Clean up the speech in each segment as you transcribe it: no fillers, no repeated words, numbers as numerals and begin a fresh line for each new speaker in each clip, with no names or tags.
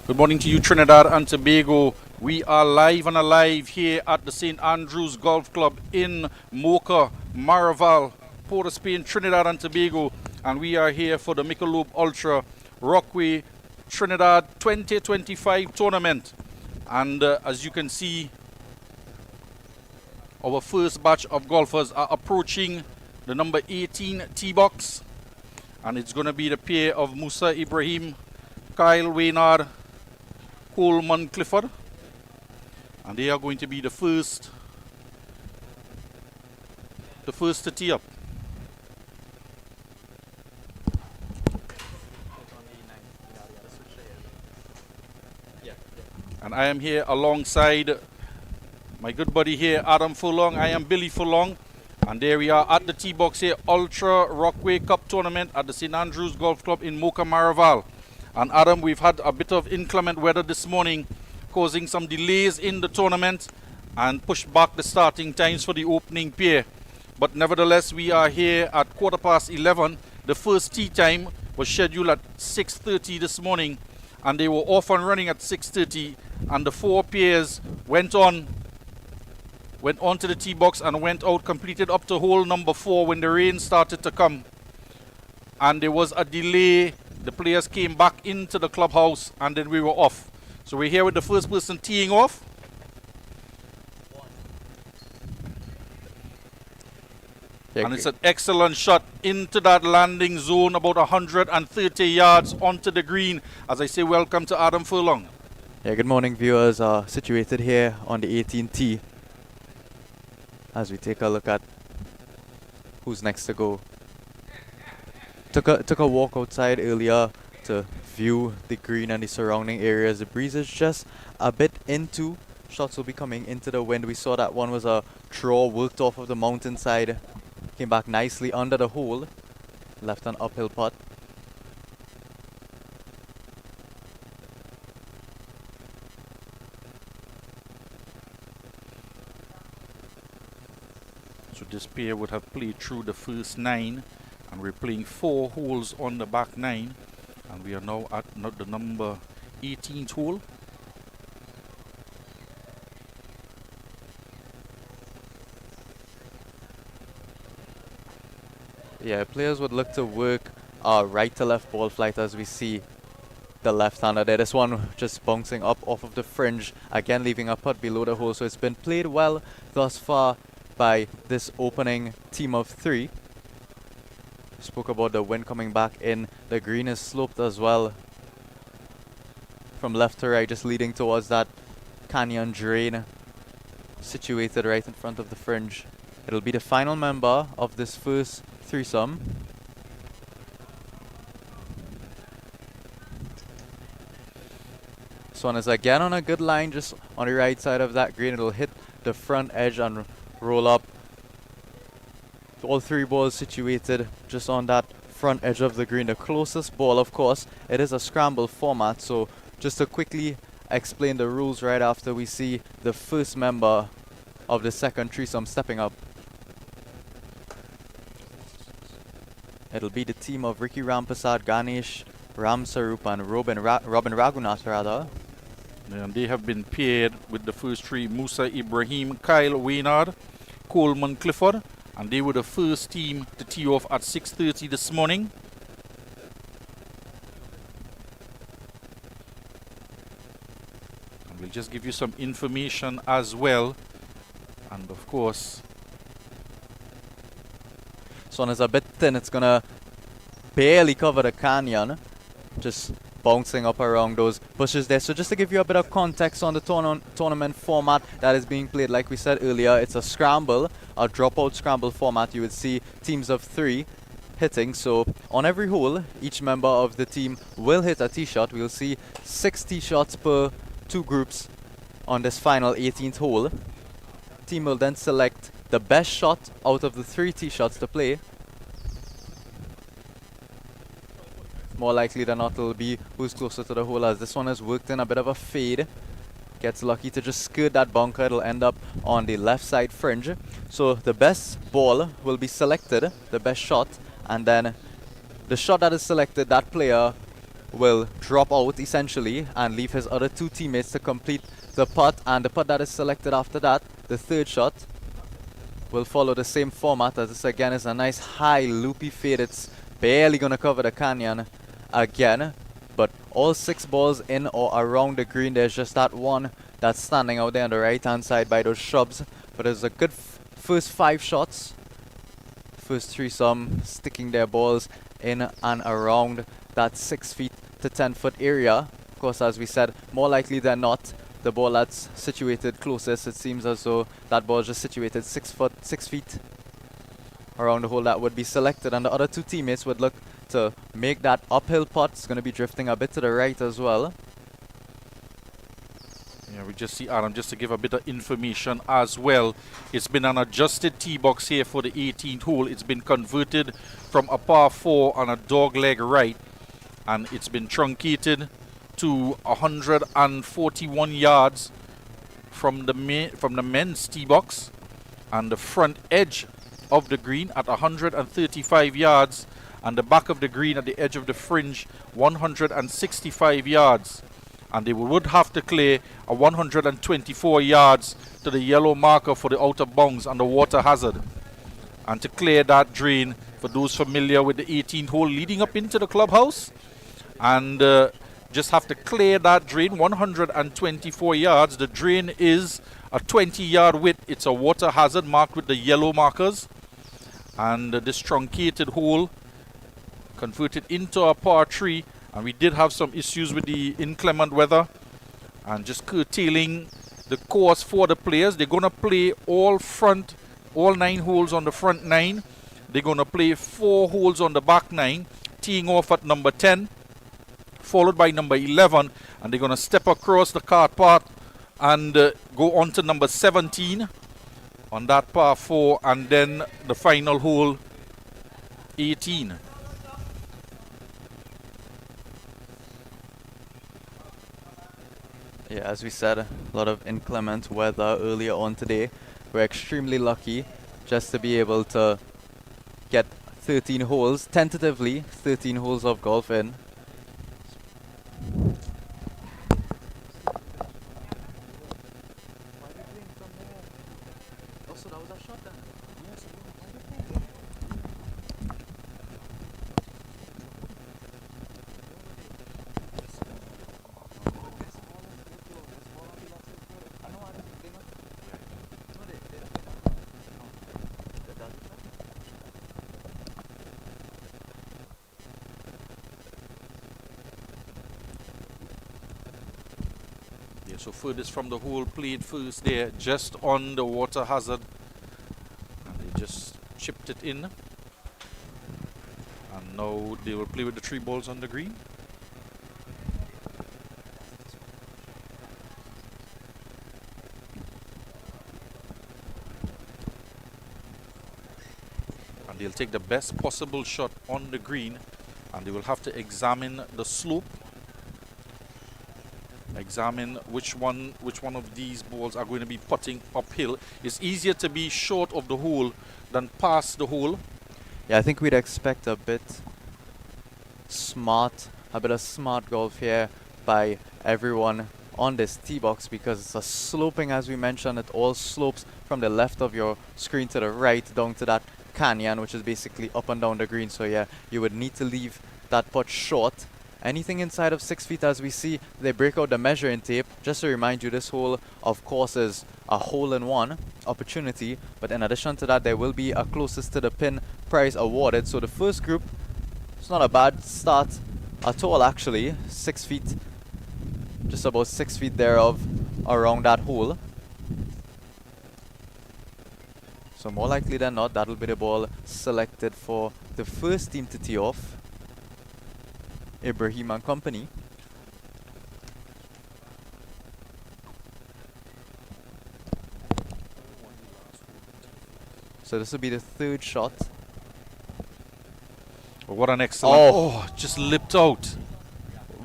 Good morning to you, Trinidad and Tobago. We are live and alive here at the St. Andrews Golf Club in Mocha, Maraval, Port of Spain, Trinidad and Tobago. And we are here for the MICHELOB Ultra Rockway Trinidad 2025 tournament. And as you can see, our first batch of golfers are approaching the number 18 tee box. And it's going to be the pair of Musa Ibrahim, Kyle Waynard, Coleman Clifford, and they are going to be the first to tee up. And I am here alongside my good buddy here, Adam Furlong. I am Billy Furlong, and there we are at the tee box here, Ultra Rockway Cup Tournament at the St. Andrews Golf Club in Mocha, Maraval. And Adam, we've had a bit of inclement weather this morning, causing some delays in the tournament and pushed back the starting times for the opening pair. But nevertheless, we are here at 11:15. The first tee time was scheduled at 6:30 this morning, and they were off and running at 6:30. And the four pairs went on to the tee box and went out, completed up to hole number 4 when the rain started to come. And there was a delay. The players came back into the clubhouse and then we were off. So we're here with the first person teeing off. And it's an excellent shot into that landing zone, about 130 yards onto the green. As I say, welcome to Adam Furlong.
Yeah, good morning, viewers. Situated here on the 18th tee as we take a look at who's next to go. Took a walk outside earlier to view the green and the surrounding areas. The breeze is just a bit into. Shots will be coming into the wind. We saw that one was a draw worked off of the mountainside. Came back nicely under the hole. Left an uphill putt.
So this pair would have played through the first 9. And we're playing 4 holes on the back 9, and we are now at the number 18th hole.
Yeah, players would look to work right to left ball flight as we see the left-hander there. This one just bouncing up off of the fringe, again leaving a putt below the hole. So it's been played well thus far by this opening team of 3. Spoke about the wind coming back in. The green is sloped as well from left to right, just leading towards that canyon drain situated right in front of the fringe. It'll be the final member of this first threesome. This one is again on a good line, just on the right side of that green. It'll hit the front edge and roll up. All 3 balls situated just on that front edge of the green. The closest ball, of course, it is a scramble format. So just to quickly explain the rules right after we see the first member of the second threesome stepping up. It'll be the team of Ricky Rampasad, Ganesh Ramsarup and Robin Raghunath rather.
And they have been paired with the first 3, Musa Ibrahim, Kyle Waynard, Coleman Clifford. And they were the first team to tee off at 6:30 this morning. And we'll just give you some information as well. And of course,
this one is a bit thin. It's gonna barely cover the canyon. Just bouncing up around those bushes there. So just to give you a bit of context on the tournament format that is being played, like we said earlier, it's a scramble, a dropout scramble format. You would see teams of 3 hitting. So on every hole, each member of the team will hit a tee shot. We'll see 6 tee shots per 2 groups on this final 18th hole. Team will then select the best shot out of the 3 tee shots to play. More likely than not, it'll be who's closer to the hole, as this one has worked in a bit of a fade. Gets lucky to just skirt that bunker. It'll end up on the left side fringe. So the best ball will be selected, the best shot, and then the shot that is selected, that player will drop out essentially and leave his other two teammates to complete the putt, and the putt that is selected after that, the third shot, will follow the same format as this again is a nice high loopy fade. It's barely gonna cover the canyon again, but all 6 balls in or around the green. There's just that one that's standing out there on the right hand side by those shrubs, but there's a good first 5 shots. First 3 some sticking their balls in and around that 6 feet to 10 foot area. Of course, as we said, more likely than not, the ball that's situated closest, it seems as though that ball is just situated 6 feet around the hole that would be selected, and the other 2 teammates would look to make that uphill putt. It's going to be drifting a bit to the right as well.
Yeah, we just see Adam, just to give a bit of information as well. It's been an adjusted tee box here for the 18th hole. It's been converted from a par 4 on a dog leg right, and it's been truncated to 141 yards from the men's tee box, and the front edge of the green at 135 yards, and the back of the green at the edge of the fringe 165 yards. And they would have to clear a 124 yards to the yellow marker for the outer bounds and the water hazard. And to clear that drain, for those familiar with the 18th hole leading up into the clubhouse, and just have to clear that drain 124 yards. The drain is a 20-yard width. It's a water hazard marked with the yellow markers, and this truncated hole converted into a par 3. And we did have some issues with the inclement weather and just curtailing the course for the players. They're going to play all 9 holes on the front 9. They're going to play 4 holes on the back 9, teeing off at number 10, followed by number 11. And they're going to step across the cart path and go on to number 17 on that par 4, and then the final hole, 18.
Yeah, as we said, a lot of inclement weather earlier on today. We're extremely lucky just to be able to get 13 holes, tentatively 13 holes of golf in.
So furthest from the hole played first there, just on the water hazard, and they just chipped it in, and now they will play with the 3 balls on the green. And they'll take the best possible shot on the green, and they will have to examine the slope, examine which one of these balls are going to be putting uphill. It's easier to be short of the hole than past the hole.
Yeah, I think we'd expect a bit of smart golf here by everyone on this tee box, because it's a sloping, as we mentioned. It all slopes from the left of your screen to the right down to that canyon, which is basically up and down the green. So yeah, you would need to leave that putt short. Anything inside of 6 feet, as we see, they break out the measuring tape. Just to remind you, this hole, of course, is a hole-in-one opportunity. But in addition to that, there will be a closest to the pin prize awarded. So the first group, it's not a bad start at all, actually. 6 feet, just about 6 feet thereof around that hole. So more likely than not, that'll be the ball selected for the first team to tee off. Ibrahim and company. So this will be the 3rd shot.
Well, what an excellent... Oh, just lipped out.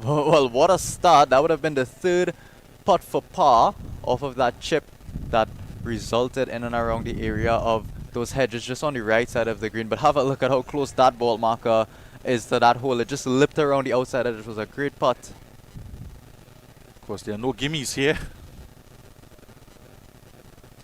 Well, what a start. That would have been the 3rd putt for par off of that chip that resulted in and around the area of those hedges just on the right side of the green. But have a look at how close that ball marker is to that hole. It just lipped around the outside. It was a great putt.
Of course, there are no gimmies here.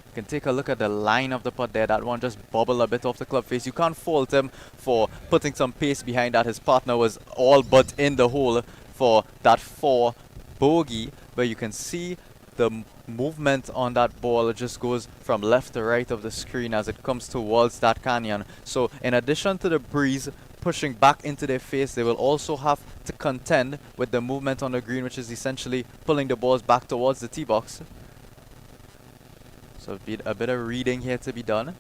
You can take a look at the line of the putt there. That one just bobbled a bit off the club face. You can't fault him for putting some pace behind that. His partner was all but in the hole for that 4 bogey. But you can see the movement on that ball. It just goes from left to right of the screen as it comes towards that canyon. So in addition to the breeze pushing back into their face, they will also have to contend with the movement on the green, which is essentially pulling the balls back towards the tee box. So a bit of reading here to be done.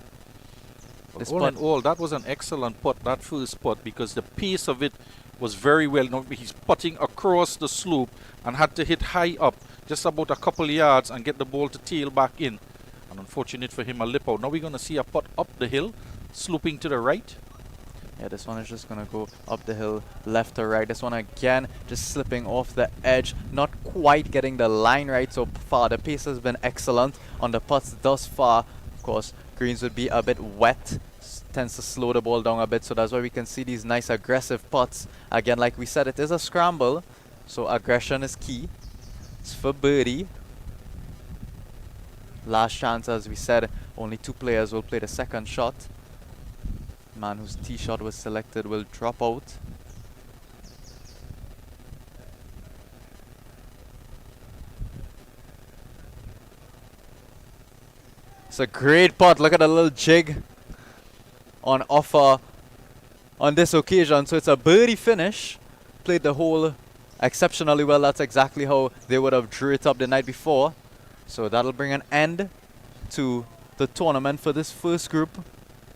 All in all, that was an excellent putt, that first putt, because the pace of it was very well. Now he's putting across the slope and had to hit high up, just about a couple yards, and get the ball to tail back in. And unfortunate for him, a lip out. Now we're going to see a putt up the hill, sloping to the right.
Yeah, this one is just going to go up the hill, left to right. This one again, just slipping off the edge, not quite getting the line right so far. The pace has been excellent on the putts thus far. Of course, greens would be a bit wet, tends to slow the ball down a bit, so that's why we can see these nice aggressive putts. Again, like we said, it is a scramble, so aggression is key. It's for birdie. Last chance, as we said, only 2 players will play the second shot. Man whose tee shot was selected will drop out. It's a great putt. Look at the little jig on offer on this occasion. So it's a birdie finish. Played the hole exceptionally well. That's exactly how they would have drew it up the night before. So that'll bring an end to the tournament for this first group,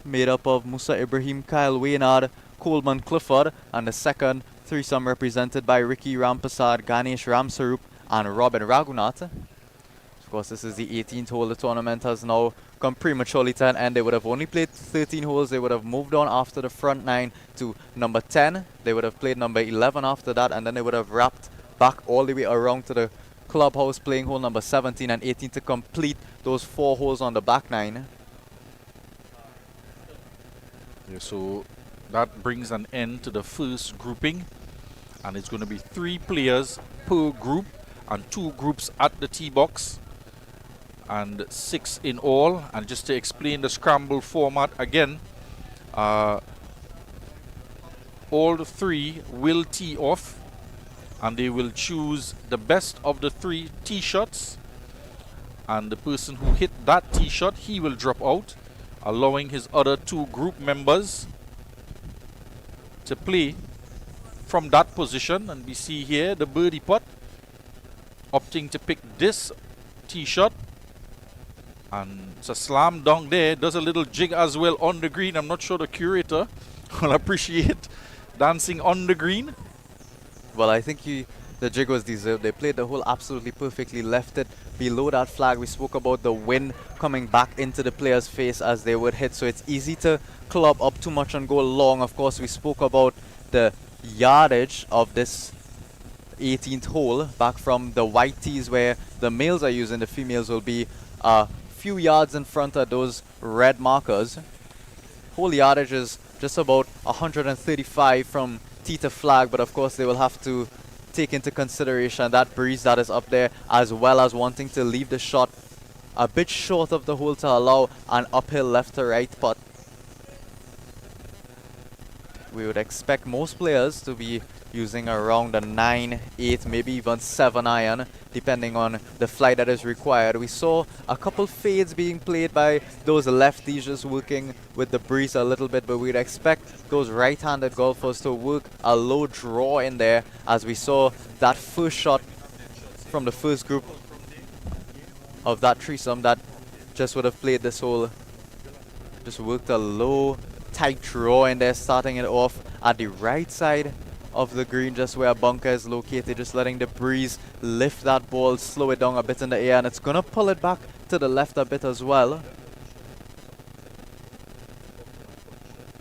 made up of Musa Ibrahim, Kyle Waynard, Coleman Clifford, and the second threesome represented by Ricky Rampasad, Ganesh Ramsarup, and Robin Raghunath. Of course, this is the 18th hole. The tournament has now come prematurely to an end. They would have only played 13 holes. They would have moved on after the front 9 to number 10. They would have played number 11 after that, and then they would have wrapped back all the way around to the clubhouse, playing hole number 17 and 18 to complete those 4 holes on the back 9.
Yeah, so that brings an end to the first grouping, and it's going to be 3 players per group and 2 groups at the tee box, and 6 in all. And just to explain the scramble format again, all 3 will tee off, and they will choose the best of the 3 tee shots, and the person who hit that tee shot, he will drop out, allowing his other 2 group members to play from that position. And we see here the birdie putt, opting to pick this tee shot, and it's a slam dunk there. Does a little jig as well on the green. I'm not sure the curator will appreciate dancing on the green.
Well, I think the jig was deserved. They played the hole absolutely perfectly, left it below that flag. We spoke about the wind coming back into the player's face as they would hit, so it's easy to club up too much and go long. Of course, we spoke about the yardage of this 18th hole back from the white tees where the males are using. The females will be a few yards in front of those red markers. Hole yardage is just about 135 from tee to flag, but of course they will have to take into consideration that breeze that is up there, as well as wanting to leave the shot a bit short of the hole to allow an uphill left to right putt. We would expect most players to be using around a 9, 8, maybe even 7 iron, depending on the flight that is required. We saw a couple fades being played by those lefties, just working with the breeze a little bit, but we'd expect those right-handed golfers to work a low draw in there, as we saw that first shot from the first group of that threesome that just would have played this hole. Just worked a low, tight draw in there, starting it off at the right side of the green, just where a bunker is located, just letting the breeze lift that ball, slow it down a bit in the air, and it's gonna pull it back to the left a bit as well.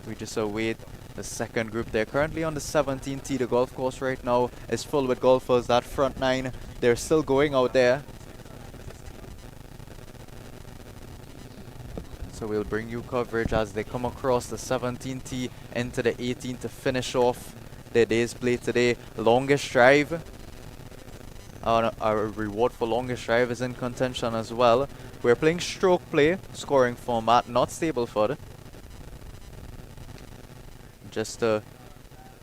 We just await the second group. They're currently on the 17th tee. The golf course right now is full with golfers. That front 9, they're still going out there. So we'll bring you coverage as they come across the 17th tee into the 18th to finish off their day's play today. Longest drive. Our reward for longest drive is in contention as well. We're playing stroke play, scoring format, not Stableford. Just to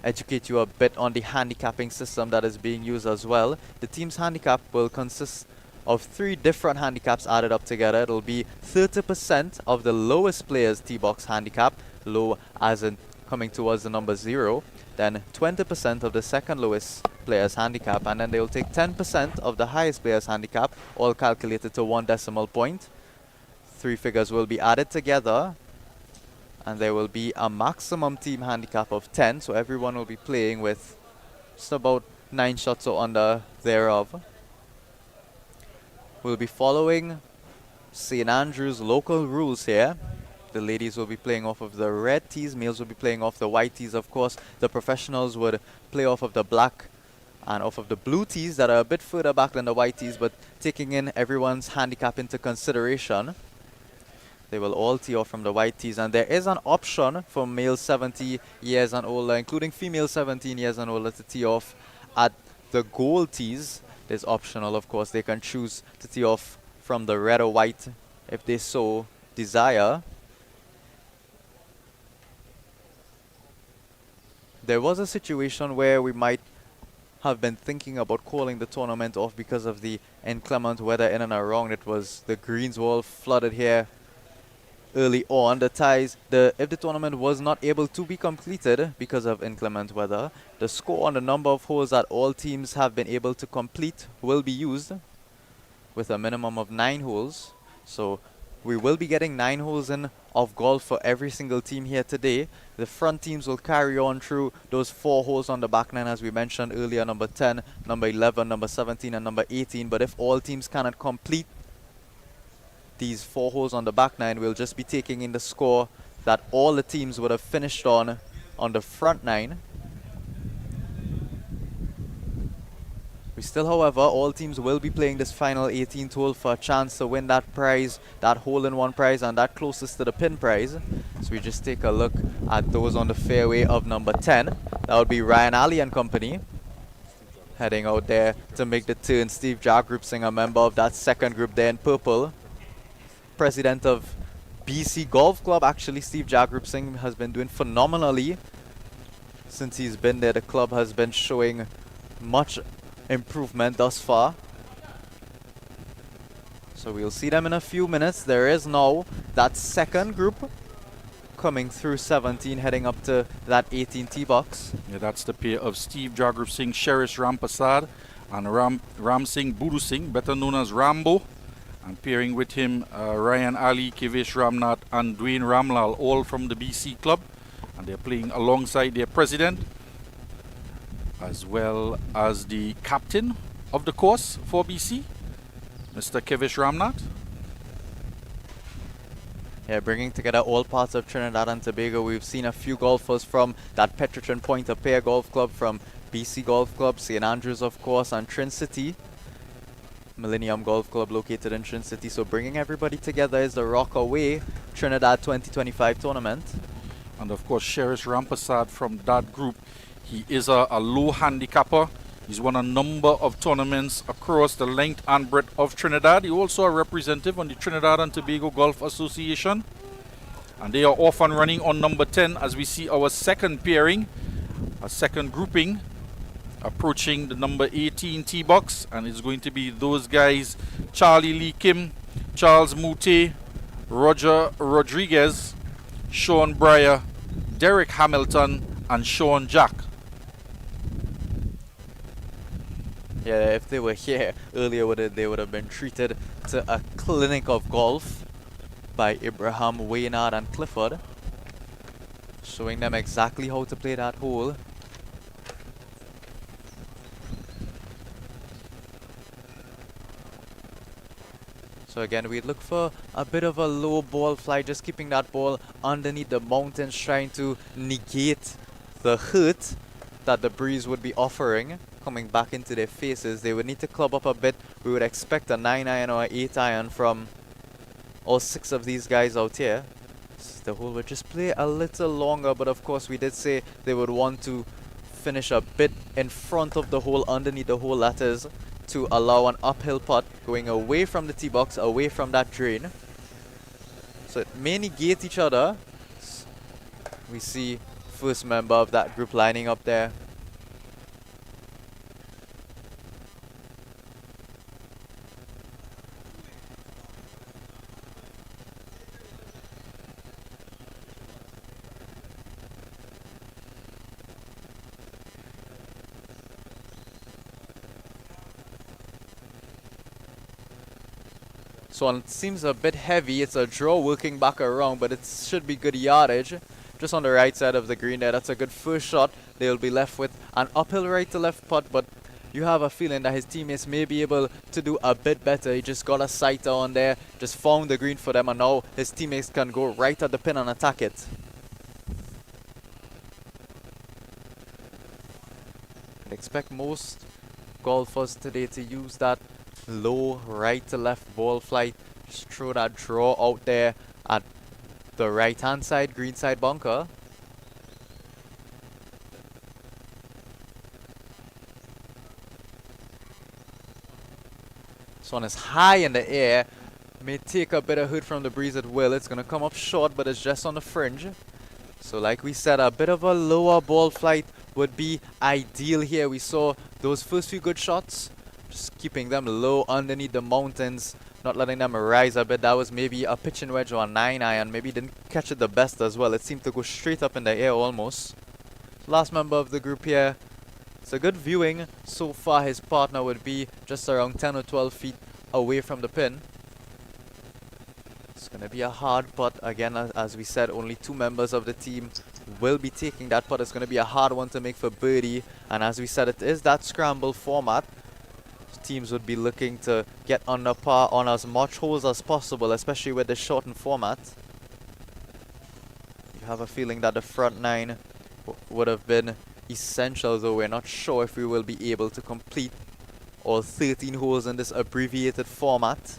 educate you a bit on the handicapping system that is being used as well. The team's handicap will consist of 3 different handicaps added up together. It'll be 30% of the lowest player's tee box handicap, low as in coming towards the number 0, then 20% of the second lowest player's handicap, and then they'll take 10% of the highest player's handicap, all calculated to 1 decimal point. 3 figures will be added together, and there will be a maximum team handicap of 10, so everyone will be playing with just about 9 shots or under thereof. We'll be following St. Andrews local rules here. The ladies will be playing off of the red tees, males will be playing off the white tees, of course. The professionals would play off of the black and off of the blue tees that are a bit further back than the white tees, but taking in everyone's handicap into consideration, they will all tee off from the white tees. And there is an option for males 70 years and older, including females 17 years and older, to tee off at the gold tees. It's optional, of course. They can choose to tee off from the red or white if they so desire. There was a situation where we might have been thinking about calling the tournament off because of the inclement weather in and around. It was the greens were all flooded here early on. The ties, if the tournament was not able to be completed because of inclement weather, the score on the number of holes that all teams have been able to complete will be used with a minimum of 9 holes. So we will be getting 9 holes in of golf for every single team here today. The front teams will carry on through those 4 holes on the back nine, as we mentioned earlier, number 10, number 11, number 17, and number 18. But if all teams cannot complete these 4 holes on the back nine, we'll just be taking in the score that all the teams would have finished on the front nine. We still, however, all teams will be playing this final 18th hole for a chance to win that prize, that hole-in-one prize, and that closest to the pin prize. So we just take a look at those on the fairway of number 10. That would be Ryan Alley and company, heading out there to make the turn. Steve Jagrupsing, a member of that second group there in purple. President of BC Golf Club, actually. Steve Jagrupsing has been doing phenomenally since he's been there. The club has been showing much improvement thus far. So we'll see them in a few minutes. There is now that second group coming through 17, heading up to that 18 tee box.
Yeah, that's the pair of Steve Jagrup Singh, Sherish Rampasad, and Ram Singh Budu Singh, better known as Rambo. And pairing with him, Ryan Ali, Kevesh Ramnath, and Dwayne Ramlal, all from the BC club. And they're playing alongside their president, as well as the captain of the course for BC, Mr. Kevesh Ramnath.
Yeah, bringing together all parts of Trinidad and Tobago. We've seen a few golfers from that Petrotrin Point of Pair Golf Club, from BC Golf Club, St. Andrews, of course, and Trin City. Millennium Golf Club located in Trin City. So bringing everybody together is the Rockway Trinidad 2025 tournament.
And of course, Sherish Rampasad from that group. He is a low handicapper. He's won a number of tournaments across the length and breadth of Trinidad. He's also a representative on the Trinidad and Tobago Golf Association. And they are off and running on number 10 as we see our second pairing, a second grouping, approaching the number 18 tee box. And it's going to be those guys, Charlie Lee Kim, Charles Mute, Roger Rodriguez, Sean Breyer, Derek Hamilton, and Sean Jack.
Yeah, if they were here earlier, they would have been treated to a clinic of golf by Abraham, Waynard, and Clifford, showing them exactly how to play that hole. So again, we'd look for a bit of a low ball flight, just keeping that ball underneath the mountains, trying to negate the hurt that the breeze would be offering coming back into their faces. They would need to club up a bit. We would expect a 9 iron or an 8 iron from all 6 of these guys out here. The hole would just play a little longer, but of course we did say they would want to finish a bit in front of the hole, underneath the hole, that is, to allow an uphill putt going away from the tee box, away from that drain. So it may negate each other. We see first member of that group lining up there. This one seems a bit heavy. It's a draw working back around, but it should be good yardage. Just on the right side of the green there. That's a good first shot. They'll be left with an uphill right to left putt, but you have a feeling that his teammates may be able to do a bit better. He just got a sighter on there, just found the green for them, and now his teammates can go right at the pin and attack it. I'd expect most golfers today to use that low right to left ball flight. Just throw that draw out there at the right hand side, green side bunker. This one is high in the air. May take a bit of hit from the breeze at will. It's going to come up short, but it's just on the fringe. So like we said, a bit of a lower ball flight would be ideal here. We saw those first few good shots, just keeping them low underneath the mountains, not letting them rise a bit. That was maybe a pitching wedge or a 9-iron. Maybe didn't catch it the best as well. It seemed to go straight up in the air almost. Last member of the group here. It's a good viewing. So far his partner would be just around 10 or 12 feet away from the pin. It's going to be a hard putt. Again, as we said, only 2 members of the team will be taking that putt. It's going to be a hard one to make for birdie. And as we said, it is that scramble format. Teams would be looking to get under par on as much holes as possible, especially with the shortened format. You have a feeling that the front 9 would have been essential, though we're not sure if we will be able to complete all 13 holes in this abbreviated format.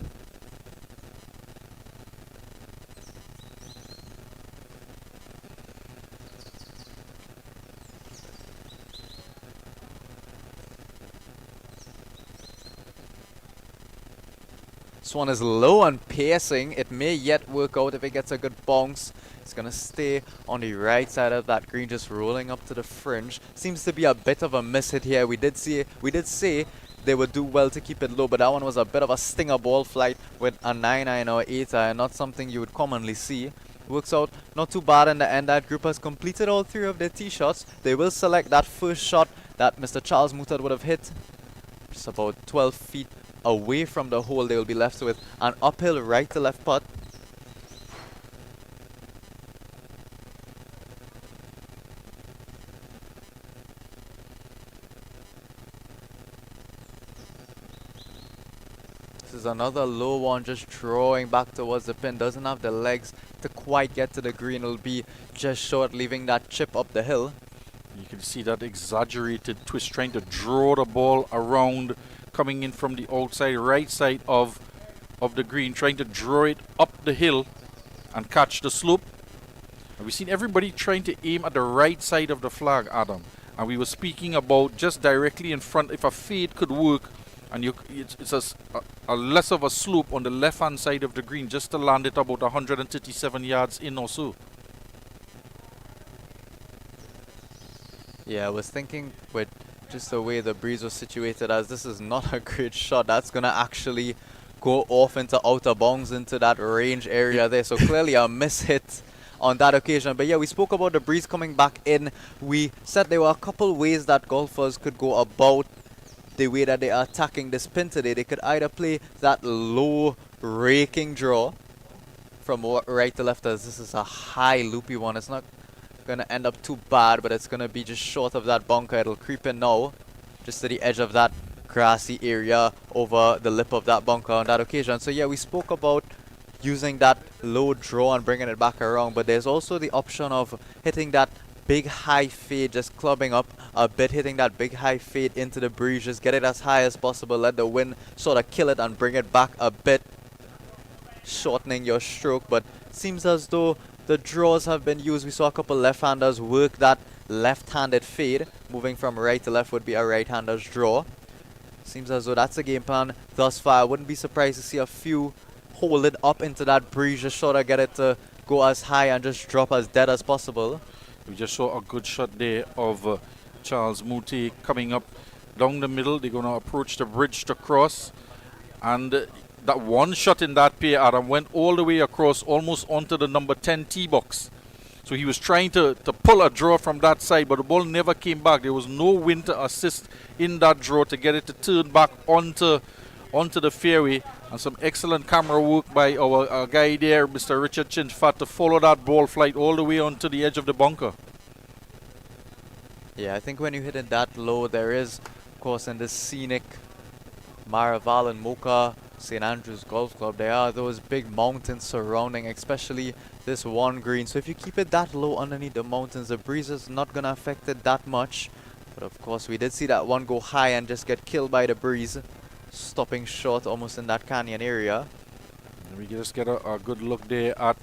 This one is low and piercing. It may yet work out if it gets a good bounce. It's going to stay on the right side of that green, just rolling up to the fringe. Seems to be a bit of a miss hit here. We did say they would do well to keep it low, but that one was a bit of a stinger ball flight with a 9-iron or 8-iron. Not something you would commonly see. Works out not too bad in the end. That group has completed all 3 of their tee shots. They will select that first shot that Mr. Charles Mutad would have hit. Just about 12 feet away from the hole. They will be left with an uphill right to left putt. This is another low one, just drawing back towards the pin. Doesn't have the legs to quite get to the green. It'll be just short, leaving that chip up the hill.
You can see that exaggerated twist, trying to draw the ball around, coming in from the outside right side of the green, trying to draw it up the hill and catch the slope. And we've seen everybody trying to aim at the right side of the flag, Adam. And we were speaking about just directly in front, if a fade could work, and it's a less of a slope on the left hand side of the green, just to land it about 137 yards in or so.
Yeah, I was thinking with just the way the breeze was situated, as this is not a great shot, that's going to actually go off into outer bounds into that range area there. So clearly a miss hit on that occasion. But yeah, we spoke about the breeze coming back in. We said there were a couple ways that golfers could go about the way that they are attacking this pin today. They could either play that low raking draw from right to left, as this is a high loopy one. It's not going to end up too bad, but it's going to be just short of that bunker. It'll creep in now, just to the edge of that grassy area over the lip of that bunker on that occasion. So yeah, we spoke about using that low draw and bringing it back around, but there's also the option of hitting that big high fade, just clubbing up a bit, hitting that big high fade into the breeze, just get it as high as possible, let the wind sort of kill it and bring it back a bit. shortening your stroke, but seems as though the draws have been used. We saw a couple left-handers work that left-handed fade. Moving from right to left would be a right-hander's draw. Seems as though that's a game plan thus far. I wouldn't be surprised to see a few hold it up into that breeze, just sort of get it to go as high and just drop as dead as possible.
We just saw a good shot there of Charles Moutet coming up down the middle. They're going to approach the bridge to cross. And that one shot in that pair, Adam, went all the way across, almost onto the number 10 tee box. So he was trying to pull a draw from that side, but the ball never came back. There was no wind to assist in that draw to get it to turn back onto the fairway. And some excellent camera work by our guy there, Mr. Richard Chinfat, to follow that ball flight all the way onto the edge of the bunker.
Yeah, I think when you hit it that low, there is, of course, in this scenic Maraval and Mocha St. Andrews Golf Club, there are those big mountains surrounding, especially this one green. So if you keep it that low underneath the mountains, the breeze is not going to affect it that much. But of course, we did see that one go high and just get killed by the breeze, stopping short almost in that canyon area.
And we just get a good look there at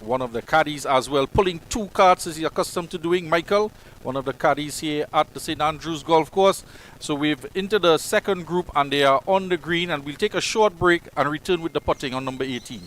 one of the caddies as well, pulling two carts as he's accustomed to doing, Michael, one of the caddies here at the St. Andrews Golf Course. So we've entered the second group and they are on the green, and we'll take a short break and return with the putting on number 18.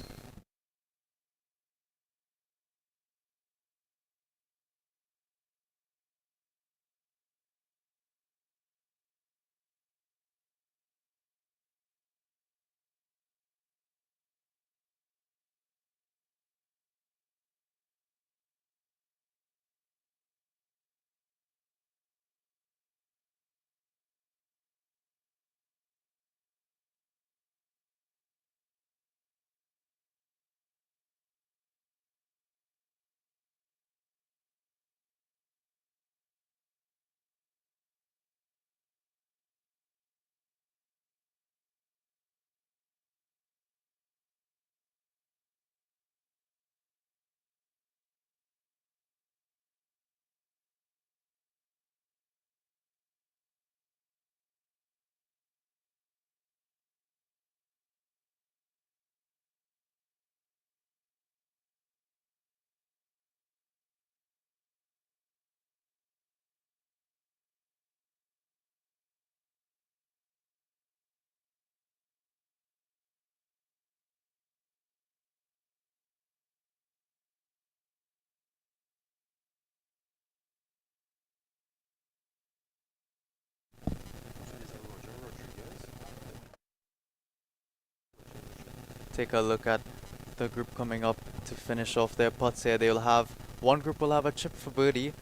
Take a look at the group coming up to finish off their putts here. They'll have, one group will have a chip for birdie,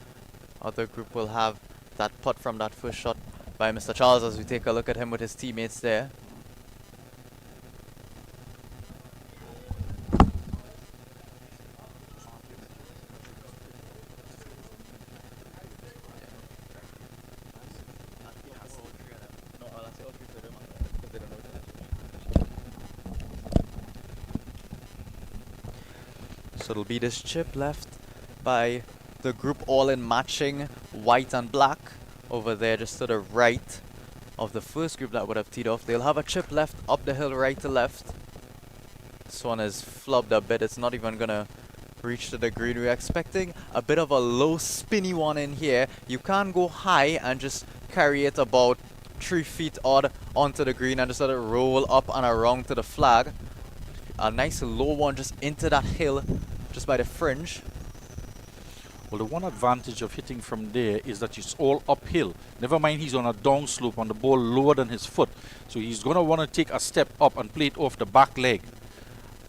other group will have that putt from that first shot by Mr. Charles, as we take a look at him with his teammates there. So it'll be this chip left by the group all in matching white and black over there just to the right of the first group that would have teed off. They'll have a chip left up the hill right to left. This one is flubbed a bit. It's not even gonna reach to the green. We're expecting a bit of a low spinny one in here. You can go high and just carry it about 3 feet odd onto the green and just let it roll up and around to the flag. A nice low one just into that hill just by the fringe.
Well, the one advantage of hitting from there is that it's all uphill. Never mind, he's on a down slope on the ball lower than his foot. So he's going to want to take a step up and play it off the back leg.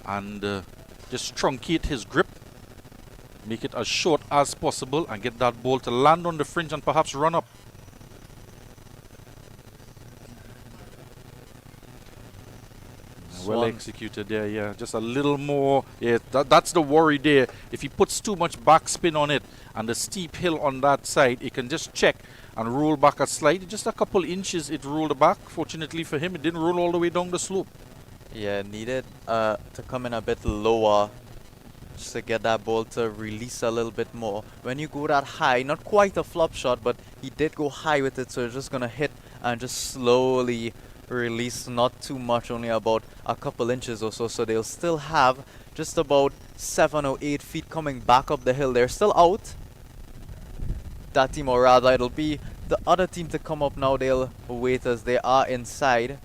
And just truncate his grip. Make it as short as possible and get that ball to land on the fringe and perhaps run up. Well executed there, yeah. Just a little more. Yeah, that's the worry there. If he puts too much backspin on it and the steep hill on that side, it can just check and roll back a slide. Just a couple inches it rolled back. Fortunately for him, it didn't roll all the way down the slope.
Yeah, needed to come in a bit lower just to get that ball to release a little bit more. When you go that high, not quite a flop shot, but he did go high with it, so it's just going to hit and just slowly released not too much, only about a couple inches or so, so they'll still have just about 7 or 8 feet coming back up the hill. They're still out, that team, or rather it'll be the other team to come up now. They'll wait as they are inside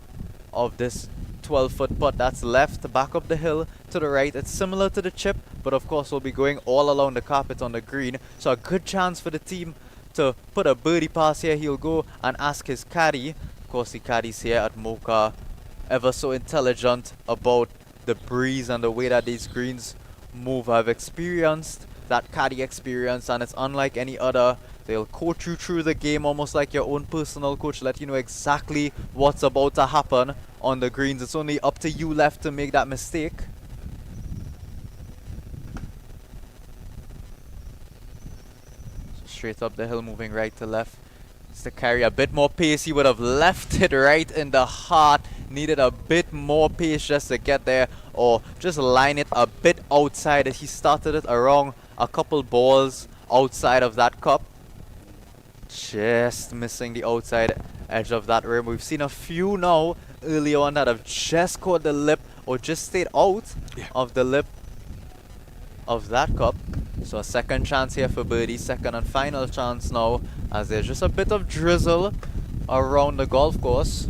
of this 12-foot putt that's left back up the hill to the right. It's similar to the chip, but of course we'll be going all along the carpet on the green, so a good chance for the team to put a birdie pass here. He'll go and ask his caddy. Of course the caddies here at Mocha ever so intelligent about the breeze and the way that these greens move. I've experienced that caddy experience, and it's unlike any other. They'll coach you through the game almost like your own personal coach, let you know exactly what's about to happen on the greens. It's only up to you left to make that mistake. So straight up the hill, moving right to left. It's to carry a bit more pace. He would have left it right in the heart. Needed a bit more pace just to get there, or just line it a bit outside. He started it around a couple balls outside of that cup. Just missing the outside edge of that rim. We've seen a few now early on that have just caught the lip or just stayed out of the lip of that cup. So a second chance here for birdie, second and final chance now, as there's just a bit of drizzle around the golf course.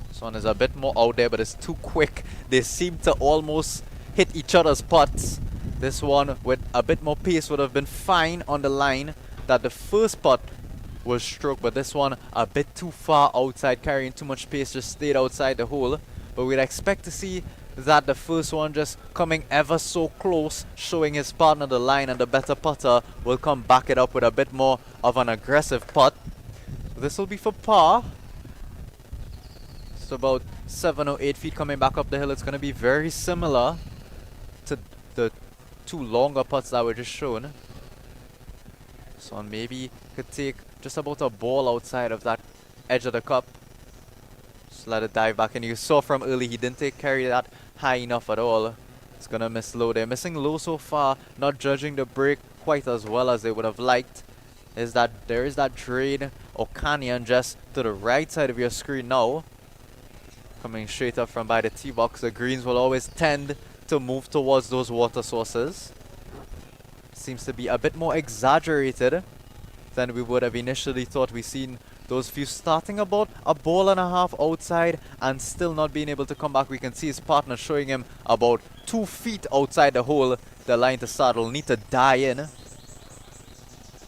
This one is a bit more out there, but it's too quick. They seem to almost hit each other's putts. This one with a bit more pace would have been fine on the line that the first putt was struck, but this one a bit too far outside, carrying too much pace, just stayed outside the hole. But we'd expect to see that the first one just coming ever so close, showing his partner the line, and the better putter will come back it up with a bit more of an aggressive putt. This will be for par. It's about 7 or 8 feet coming back up the hill. It's going to be very similar to the two longer putts that were just shown. This one maybe could take just about a ball outside of that edge of the cup. Just let it dive back, and you saw from early he didn't carry that high enough at all. It's gonna miss low. They're missing low so far, not judging the break quite as well as they would have liked. Is that there is that drain or canyon just to the right side of your screen now. Coming straight up from by the tee box, the greens will always tend to move towards those water sources. Seems to be a bit more exaggerated than we would have initially thought. We've seen those few starting about a ball and a half outside and still not being able to come back. We can see his partner showing him about 2 feet outside the hole. The line to start will need to die in.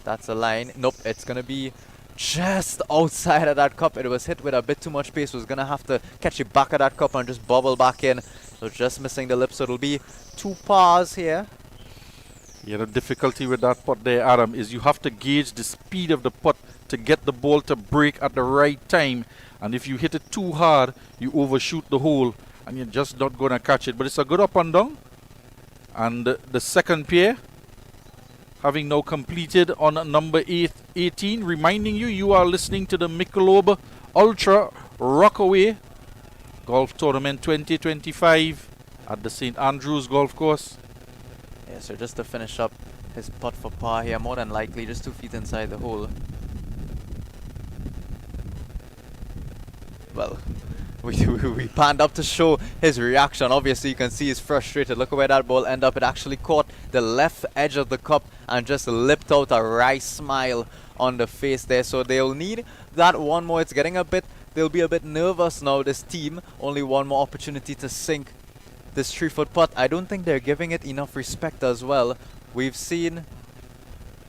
That's a line. Nope, it's gonna be just outside of that cup. It was hit with a bit too much pace. Was gonna have to catch it back at that cup and just bubble back in. So just missing the lip. So it'll be 2 pars here.
Yeah, the difficulty with that putt there, Adam, is you have to gauge the speed of the putt to get the ball to break at the right time. And if you hit it too hard, you overshoot the hole and you're just not going to catch it. But it's a good up and down. And the second pair, having now completed on number 18, reminding you, you are listening to the MICHELOB Ultra Rockaway Golf Tournament 2025 at the St. Andrews Golf Course.
Yeah, so just to finish up his putt for par here, more than likely just 2 feet inside the hole. Well, we panned up to show his reaction. Obviously you can see he's frustrated. Look at where that ball ended up. It actually caught the left edge of the cup and just lipped out a wry smile on the face there. So they'll need that one more. It's getting a bit, they'll be a bit nervous now, this team. Only one more opportunity to sink this 3-foot putt. I don't think they're giving it enough respect as well. We've seen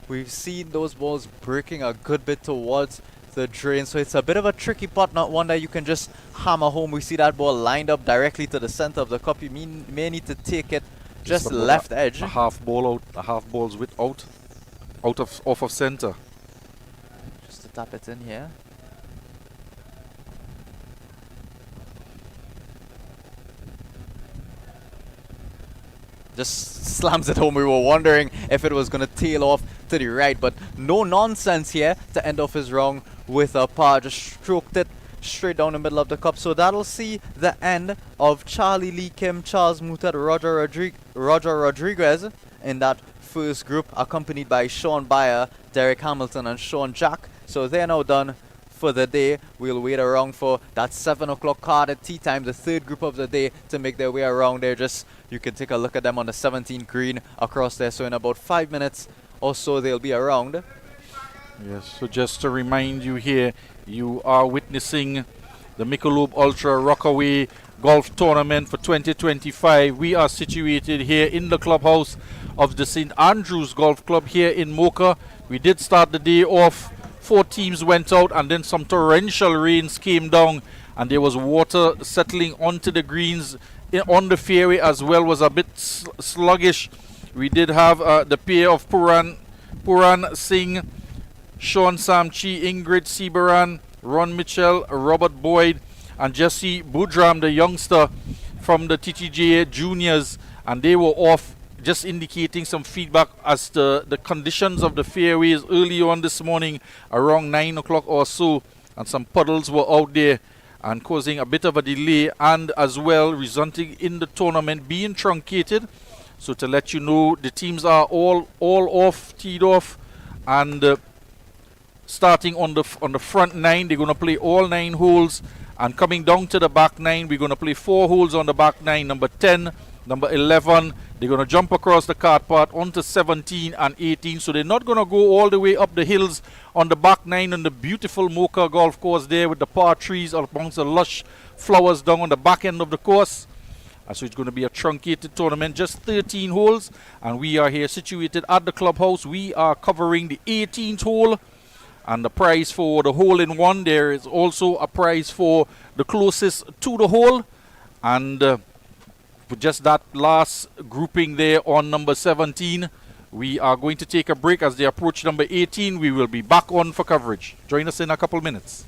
those balls breaking a good bit towards the drain, so it's a bit of a tricky putt, not one that you can just hammer home. We see that ball lined up directly to the center of the cup. You may need to take it just left edge.
A half ball out, a half ball's width out off of center.
Just to tap it in here. Just slams it home. We were wondering if it was going to tail off to the right, but no nonsense here to end off his round with a par. Just stroked it straight down the middle of the cup. So that'll see the end of Charlie Lee Kim, Charles Mutat, Roger Rodriguez in that first group, accompanied by Sean Bayer, Derek Hamilton, and Sean Jack. So they're now done for the day. We'll wait around for that 7 o'clock card at tea time, the third group of the day, to make their way around there. Just you can take a look at them on the 17th green across there. So in about 5 minutes or so, they'll be around.
Yes, so just to remind you here, you are witnessing the MICHELOB Ultra Rockaway Golf Tournament for 2025. We are situated here in the clubhouse of the St. Andrews Golf Club here in Mocha. We did start the day off. 4 teams went out, and then some torrential rains came down, and there was water settling onto the greens on the fairway as well. Was a bit sluggish. We did have the pair of Puran Singh, Sean Samchi, Ingrid Sibaran, Ron Mitchell, Robert Boyd, and Jesse Budram, the youngster from the TTJ juniors, and they were off, just indicating some feedback as to the conditions of the fairways early on this morning around 9 o'clock or so, and some puddles were out there and causing a bit of a delay, and as well resulting in the tournament being truncated. So to let you know, the teams are all off, teed off, and starting on the front 9, they're going to play all 9 holes, and coming down to the back 9, we're going to play 4 holes on the back 9. Number 10, number 11, they're going to jump across the cart path onto 17 and 18. So they're not going to go all the way up the hills on the back 9 on the beautiful Mocha golf course there with the par trees amongst the lush flowers down on the back end of the course. So it's going to be a truncated tournament, just 13 holes, and we are here situated at the clubhouse. We are covering the 18th hole, and the prize for the hole-in-one. There is also a prize for the closest to the hole, and for just that last grouping there on number 17, we are going to take a break. As they approach number 18, we will be back on for coverage. Join us in a couple minutes.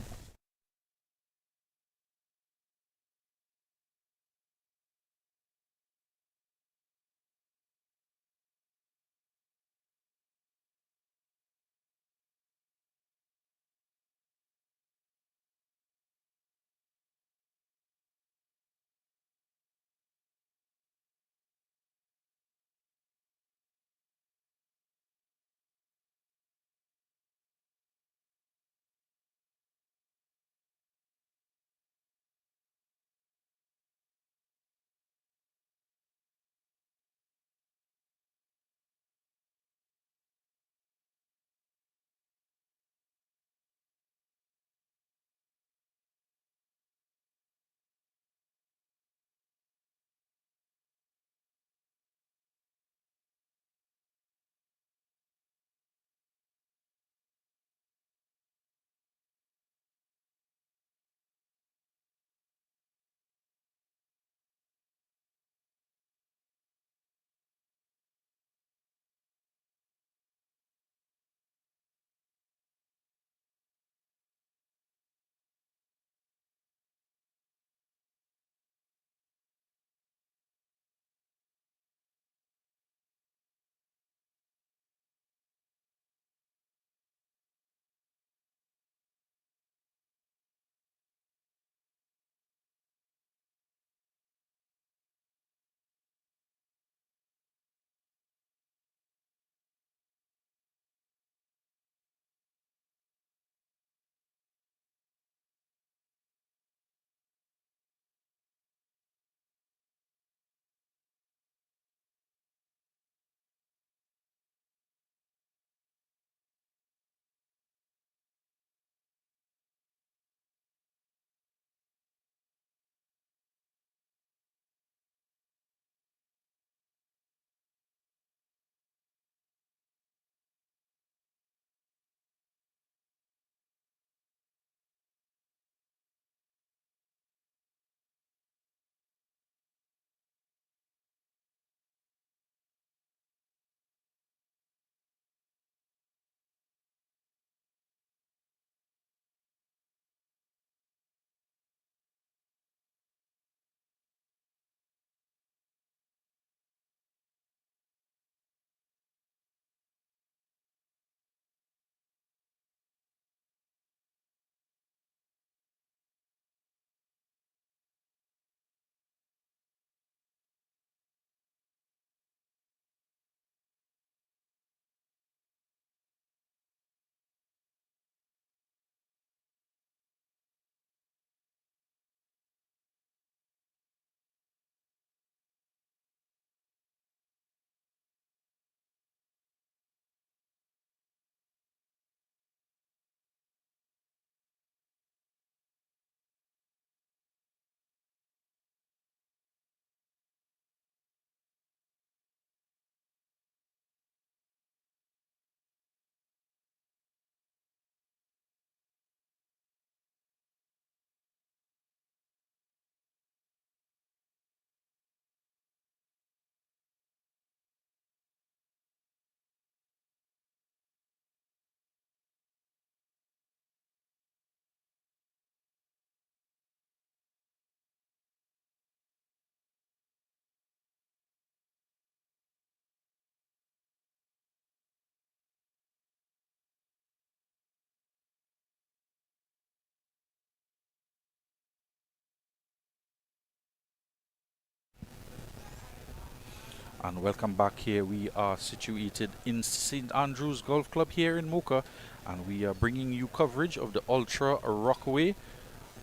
And welcome back here. We are situated in St. Andrews Golf Club here in Mocha, and we are bringing you coverage of the Ultra Rockway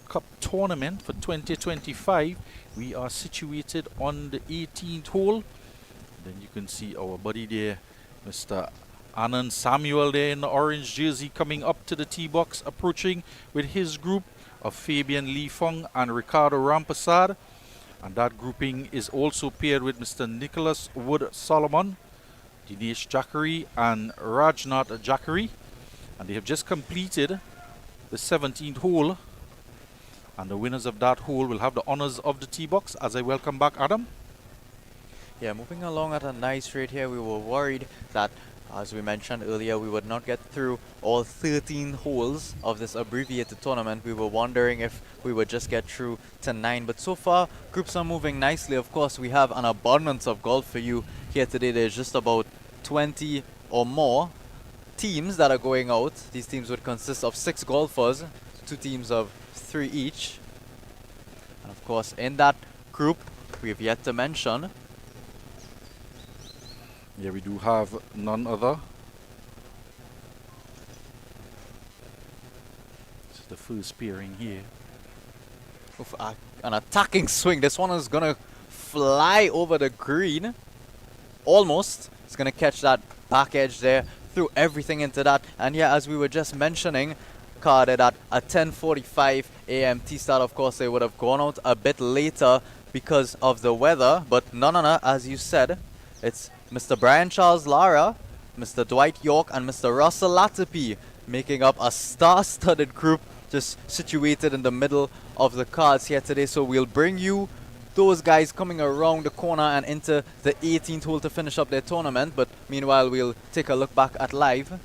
Cup tournament for 2025. We are situated on the 18th hole. Then you can see our buddy there, Mr. Anand Samuel there in the orange jersey, coming up to the tee box, approaching with his group of Fabian Lee Fung and Ricardo Rampasad. And that grouping is also paired with Mr. Nicholas Wood Solomon, Dinesh Jackery and Rajnath Jackery. And they have just completed the 17th hole. And the winners of that hole will have the honors of the tee box as I welcome back Adam.
Yeah, moving along at a nice rate here. We were worried that, as we mentioned earlier, we would not get through all 13 holes of this abbreviated tournament. We were wondering if we would just get through to 9. But so far, groups are moving nicely. Of course, we have an abundance of golf for you here today. There's just about 20 or more teams that are going out. These teams would consist of 6 golfers, 2 teams of 3 each. And of course, in that group, we have yet to mention...
Yeah, we do have none other. This is the first pairing here.
Oof, an attacking swing. This one is going to fly over the green. Almost. It's going to catch that back edge there. Threw everything into that. And yeah, as we were just mentioning, carded at a 10:45 a.m. tee start. Of course, they would have gone out a bit later because of the weather. But no, as you said, it's Mr. Brian Charles Lara, Mr. Dwight York, and Mr. Russell Latipi making up a star-studded group just situated in the middle of the cards here today. So we'll bring you those guys coming around the corner and into the 18th hole to finish up their tournament. But meanwhile, we'll take a look back at live.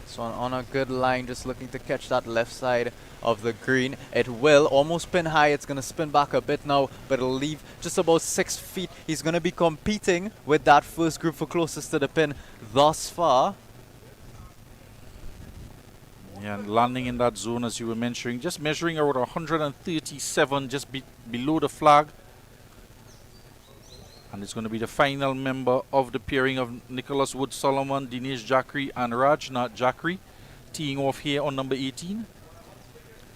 So on a good line, just looking to catch that left side of the green. It will almost pin high. It's going to spin back a bit now, but it'll leave just about 6 feet. He's going to be competing with that first group for closest to the pin thus far.
Yeah, and landing in that zone as you were mentioning, just measuring around 137 just below the flag. And it's going to be the final member of the pairing of Nicholas Wood Solomon, Dinesh Jackery and Rajnath Jackery, teeing off here on number 18.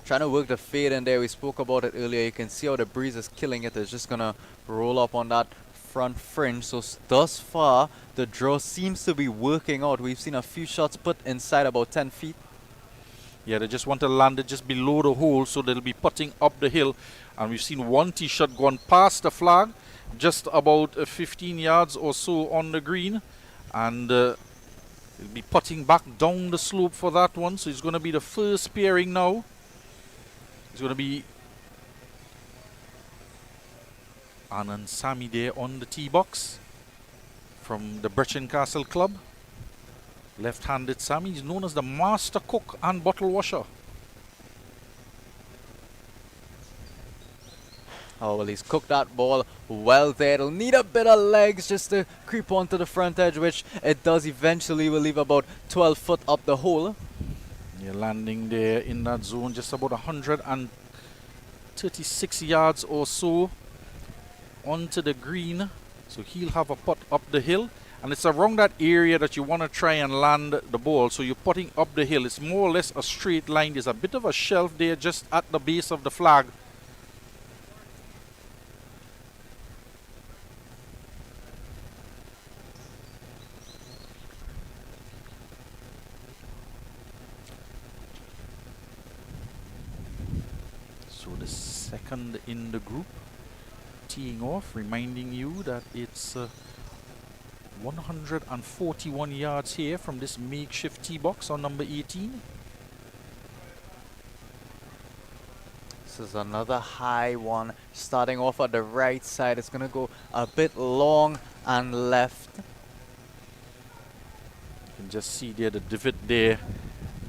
Trying to work the fade in there. We spoke about it earlier. You can see how the breeze is killing it. It's just going to roll up on that front fringe. So thus far, the draw seems to be working out. We've seen a few shots put inside about 10 feet.
Yeah, they just want to land it just below the hole, so they'll be putting up the hill. And we've seen one tee shot gone past the flag, just about 15 yards or so on the green. And he'll be putting back down the slope for that one. So it's going to be the first pairing now. It's going to be Anand Sami there on the tee box from the Brechin Castle Club. Left-handed Sami. He's known as the master cook and bottle washer.
Oh, well, he's cooked that ball well there. It'll need a bit of legs just to creep onto the front edge, which it does eventually. Will leave about 12 foot up the hole.
You're landing there in that zone, just about 136 yards or so onto the green. So he'll have a putt up the hill. And it's around that area that you want to try and land the ball. So you're putting up the hill. It's more or less a straight line. There's a bit of a shelf there just at the base of the flag. So the second in the group teeing off, reminding you that it's 141 yards here from this makeshift tee box on number 18.
This is another high one. Starting off at the right side. It's going to go a bit long and left.
You can just see there the divot there.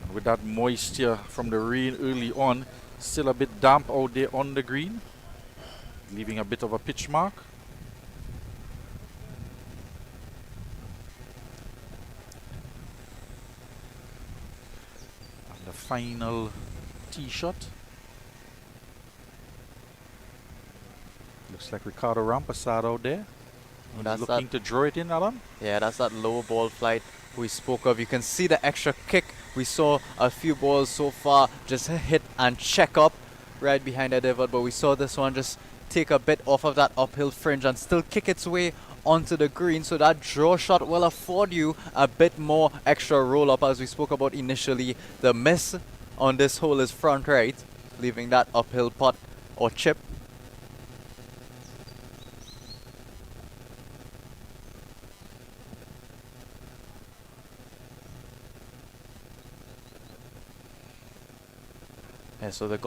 And with that moisture from the rain early on, still a bit damp out there on the green, leaving a bit of a pitch mark. And the final tee shot. Looks like Ricardo Rampasad out there. He's
That's
looking to draw it in, Adam.
Yeah, that's that low ball flight we spoke of. You can see the extra kick. We saw a few balls so far just hit and check up right behind the divot, but we saw this one just take a bit off of that uphill fringe and still kick its way onto the green. So that draw shot will afford you a bit more extra roll up, as we spoke about initially. The miss on this hole is front right, leaving that uphill putt or chip. Yeah, so the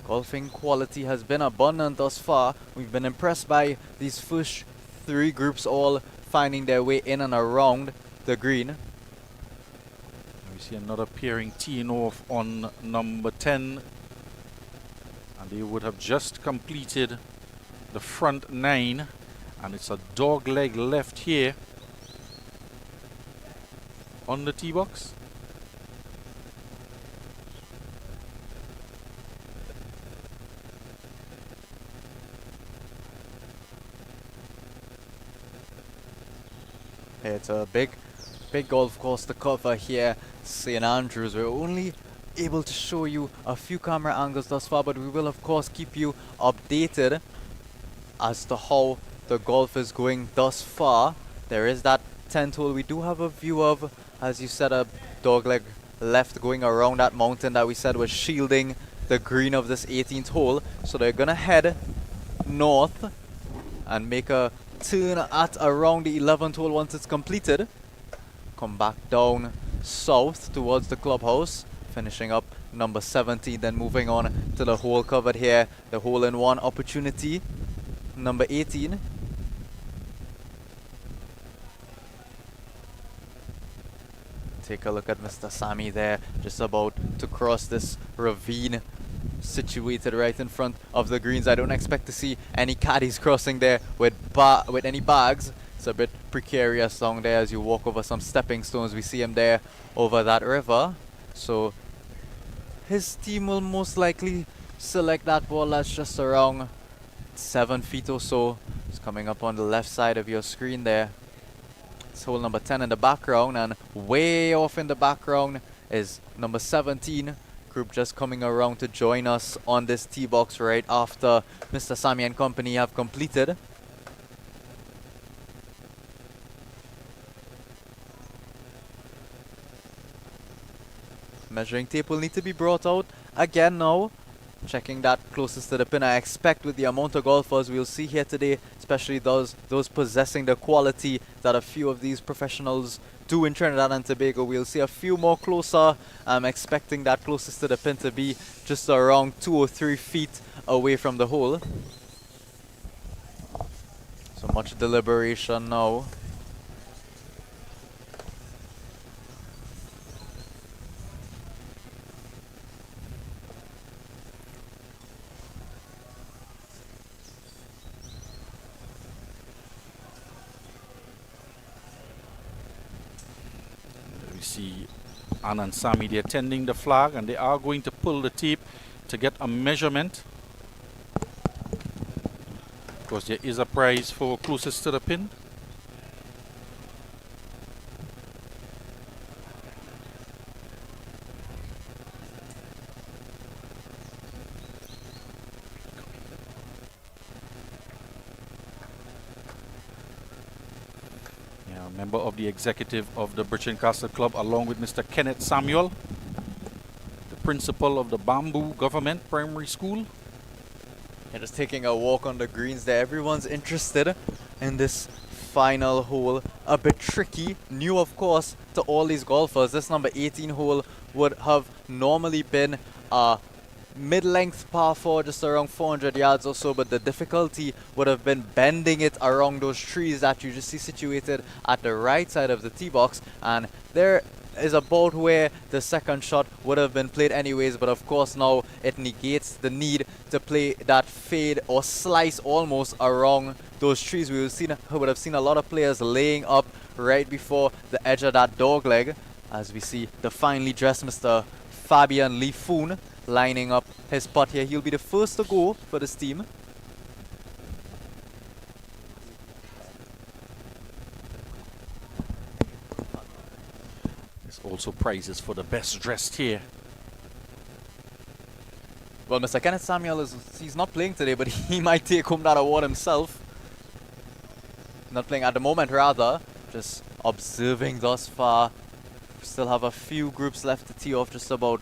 golfing quality has been abundant thus far. We've been impressed by these first three groups all finding their way in and around the green.
We see another pairing teeing off on number 10. And they would have just completed the front 9. And it's a dog leg left here on the tee box.
It's a big golf course to cover here, St. Andrews. We're only able to show you a few camera angles thus far, but we will of course keep you updated as to how the golf is going thus far. There is that 10th hole we do have a view of, as you said, a dogleg left going around that mountain that we said was shielding the green of this 18th hole. So they're gonna head north and make a turn at around the 11th hole once it's completed. Come back down south towards the clubhouse, finishing up number 17, then moving on to the hole covered here, the hole-in-one opportunity, number 18. Take a look at Mr. Sammy there, just about to cross this ravine situated right in front of the greens. I don't expect to see any caddies crossing there with any bags. It's a bit precarious down there as you walk over some stepping stones. We see him there over that river. So his team will most likely select that ball that's just around 7 feet or so. It's coming up on the left side of your screen there. It's hole number 10 in the background, and way off in the background is number 17. Group just coming around to join us on this tee box right after Mr. Sammy and company have completed. Measuring tape will need to be brought out again now. Checking that closest to the pin. I expect with the amount of golfers we'll see here today, especially those possessing the quality that a few of these professionals do in Trinidad and Tobago, we'll see a few more closer. I'm expecting that closest to the pin to be just around 2 or 3 feet away from the hole. So much deliberation now.
See Anna and Sammy, they're tending the flag, and they are going to pull the tape to get a measurement, because there is a prize for closest to the pin. Member of the executive of the Bridge and Castle Club, along with Mr. Kenneth Samuel, the principal of the Bamboo Government Primary School.
Yeah, just taking a walk on the greens there. Everyone's interested in this final hole. A bit tricky, new of course to all these golfers. This number 18 hole would have normally been a mid-length par 4, just around 400 yards or so, but the difficulty would have been bending it around those trees that you just see situated at the right side of the tee box, and there is about where the second shot would have been played anyways. But of course now it negates the need to play that fade or slice almost around those trees. We would have seen a lot of players laying up right before the edge of that dog leg, as we see the finely dressed Mr. Fabian Lee Foon lining up his putt here. He'll be the first to go for this team.
also prizes for the best dressed here.
Well, Mr. Kenneth Samuel he's not playing today, but he might take home that award himself. Not playing at the moment, rather. Just observing thus far. Still have a few groups left to tee off, just about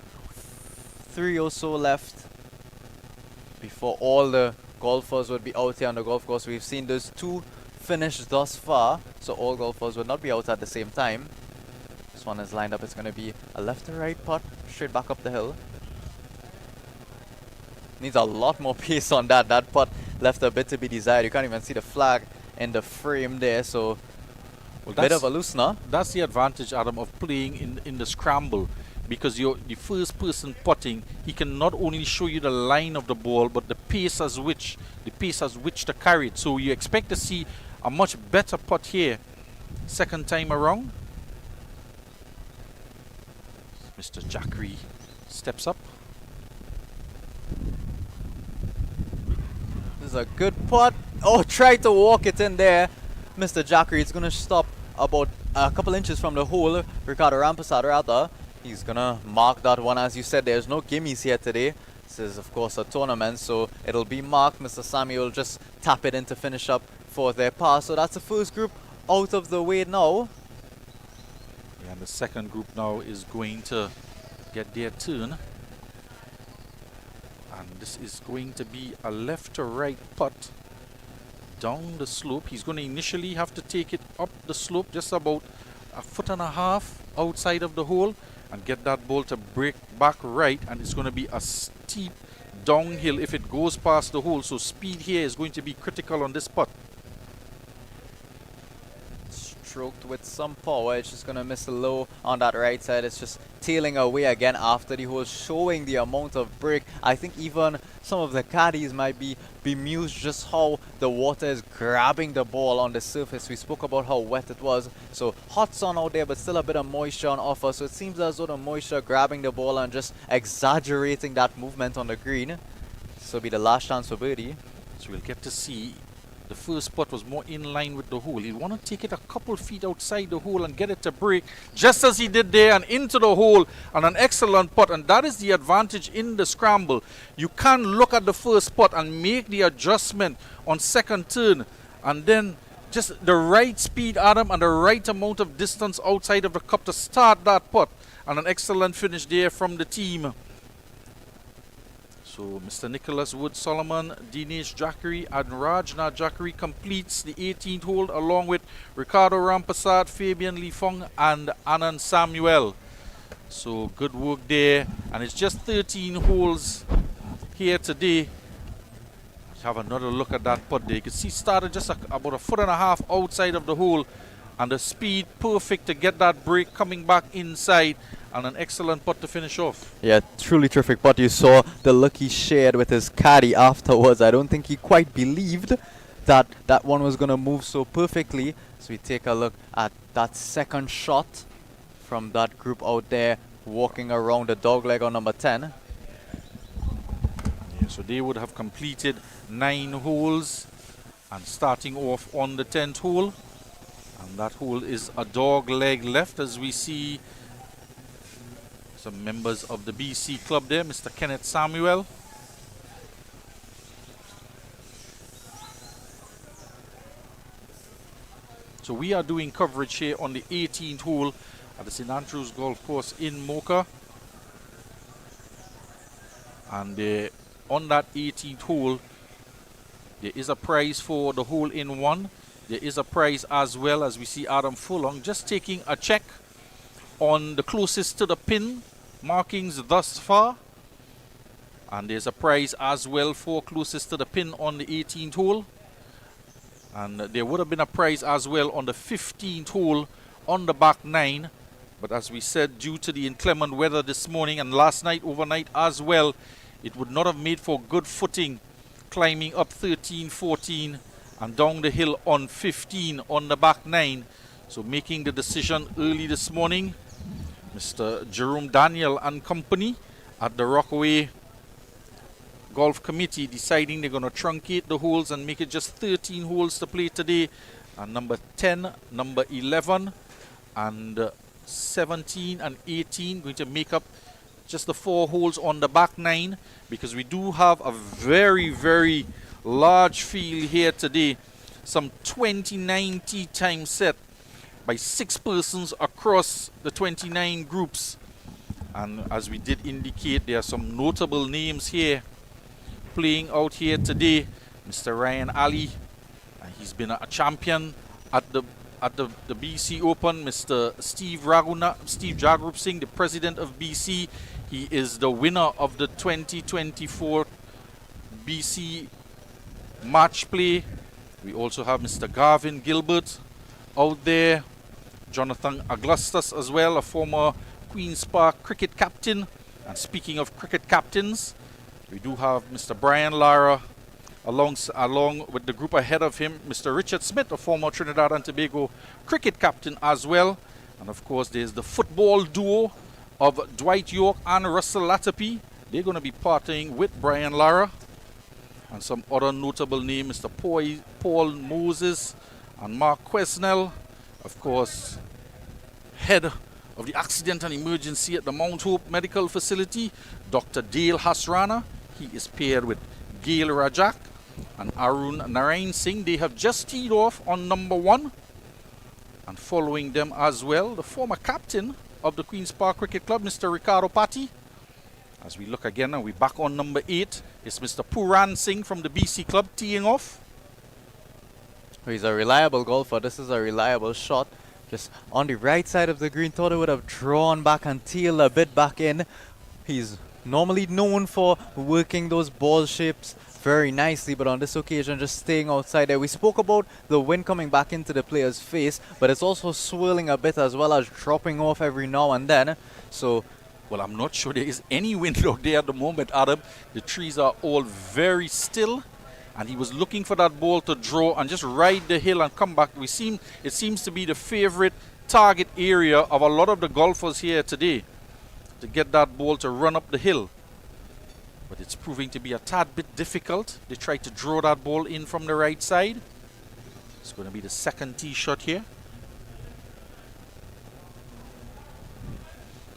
3 or so left before all the golfers would be out here on the golf course. We've seen those 2 finish thus far, so all golfers would not be out at the same time. This one is lined up. It's going to be a left to right putt, straight back up the hill. Needs a lot more pace on that. That putt left a bit to be desired. You can't even see the flag in the frame there, so bit of a loosener.
That's the advantage, Adam, of playing in the scramble, because you're the first person putting. He can not only show you the line of the ball, but the pace as which to carry it. So you expect to see a much better putt here second time around. Mr. Jackery steps up.
This is a good putt. Oh, tried to walk it in there. Mr. Jackery is going to stop about a couple inches from the hole. Ricardo Rampersad, rather. He's going to mark that one. As you said, there's no gimmies here today. This is, of course, a tournament, so it'll be marked. Mr. Samuel just tap it in to finish up for their pass. So that's the first group out of the way now.
Yeah, and the second group now is going to get their turn. And this is going to be a left to right putt down the slope. He's going to initially have to take it up the slope just about 1.5 feet outside of the hole and get that ball to break back right, and it's going to be a steep downhill if it goes past the hole, so speed here is going to be critical on this putt.
Stroked with some power. It's just going to miss low on that right side. It's just tailing away again after the hole, showing the amount of break. I think even some of the caddies might be bemused just how the water is grabbing the ball on the surface. We spoke about how wet it was, so hot sun out there, but still a bit of moisture on offer, so it seems as though the moisture grabbing the ball and just exaggerating that movement on the green. This will be the last chance for birdie.
So we'll get to see. The first putt was more in line with the hole. He'll want to take it a couple feet outside the hole and get it to break, just as he did there, and into the hole, and an excellent putt. And that is the advantage in the scramble. You can look at the first putt and make the adjustment on second turn, and then just the right speed, Adam, and the right amount of distance outside of the cup to start that putt. And an excellent finish there from the team. So Mr. Nicholas Wood Solomon, Dinesh Jackery, and Rajna Jackery completes the 18th hole along with Ricardo Rampersad, Fabian Lifong, and Anand Samuel. So good work there. And it's just 13 holes here today. Let's have another look at that putt there. You can see started just about 1.5 feet outside of the hole, and the speed perfect to get that break coming back inside. And an excellent putt to finish off.
Yeah, truly terrific putt. You saw the look he shared with his caddy afterwards. I don't think he quite believed that that one was going to move so perfectly. So we take a look at that second shot from that group out there walking around the dogleg on number 10.
Yeah, so they would have completed 9 holes and starting off on the 10th hole. And that hole is a dog leg left, as we see some members of the BC club there. Mr. Kenneth Samuel. So we are doing coverage here on the 18th hole at the St. Andrews Golf Course in Mocha. And on that 18th hole, there is a prize for the hole in one. There is a prize as well, as we see Adam Furlong just taking a check on the closest to the pin markings thus far. And there's a prize as well for closest to the pin on the 18th hole. And there would have been a prize as well on the 15th hole on the back 9. But as we said, due to the inclement weather this morning and last night, overnight as well, it would not have made for good footing climbing up 13, 14 and down the hill on 15 on the back 9. So making the decision early this morning, Mr. Jerome Daniel and company at the Rockway Golf Committee deciding they're going to truncate the holes and make it just 13 holes to play today. And number 10, number 11, and 17 and 18 going to make up just the 4 holes on the back 9, because we do have a very, very large field here today. Some 29 tee time set by 6 persons across the 29 groups. And as we did indicate, there are some notable names here playing out here today. Mr. Ryan Ali, he's been a champion at the BC Open. Mr. Steve Jagrup Singh, the president of BC, he is the winner of the 2024 BC match play. We also have Mr. Garvin Gilbert out there, Jonathan Augustus as well, a former Queen's Park cricket captain. And speaking of cricket captains, we do have Mr. Brian Lara along with the group ahead of him, Mr. Richard Smith, a former Trinidad and Tobago cricket captain as well. And of course there's the football duo of Dwight York and Russell Latapy. They're going to be partying with Brian Lara. And some other notable names, Mr. Paul Moses and Mark Quesnell. Of course, head of the accident and emergency at the Mount Hope Medical Facility, Dr. Dale Hasrana. He is paired with Gail Rajak and Arun Narayan Singh. They have just teed off on number 1. And following them as well, the former captain of the Queen's Park Cricket Club, Mr. Ricardo Patti. As we look again, and we're back on number 8, it's Mr. Puran Singh from the BC Club teeing off.
He's a reliable golfer. This is a reliable shot. Just on the right side of the green, thought it would have drawn back and tealed a bit back in. He's normally known for working those ball shapes very nicely, but on this occasion just staying outside there. We spoke about the wind coming back into the player's face, but it's also swirling a bit as well as dropping off every now and then. So,
well, I'm not sure there is any wind out there at the moment, Adam. The trees are all very still, and he was looking for that ball to draw and just ride the hill and come back. It seems to be the favorite target area of a lot of the golfers here today, to get that ball to run up the hill. But it's proving to be a tad bit difficult. They try to draw that ball in from the right side. It's going to be the second tee shot here.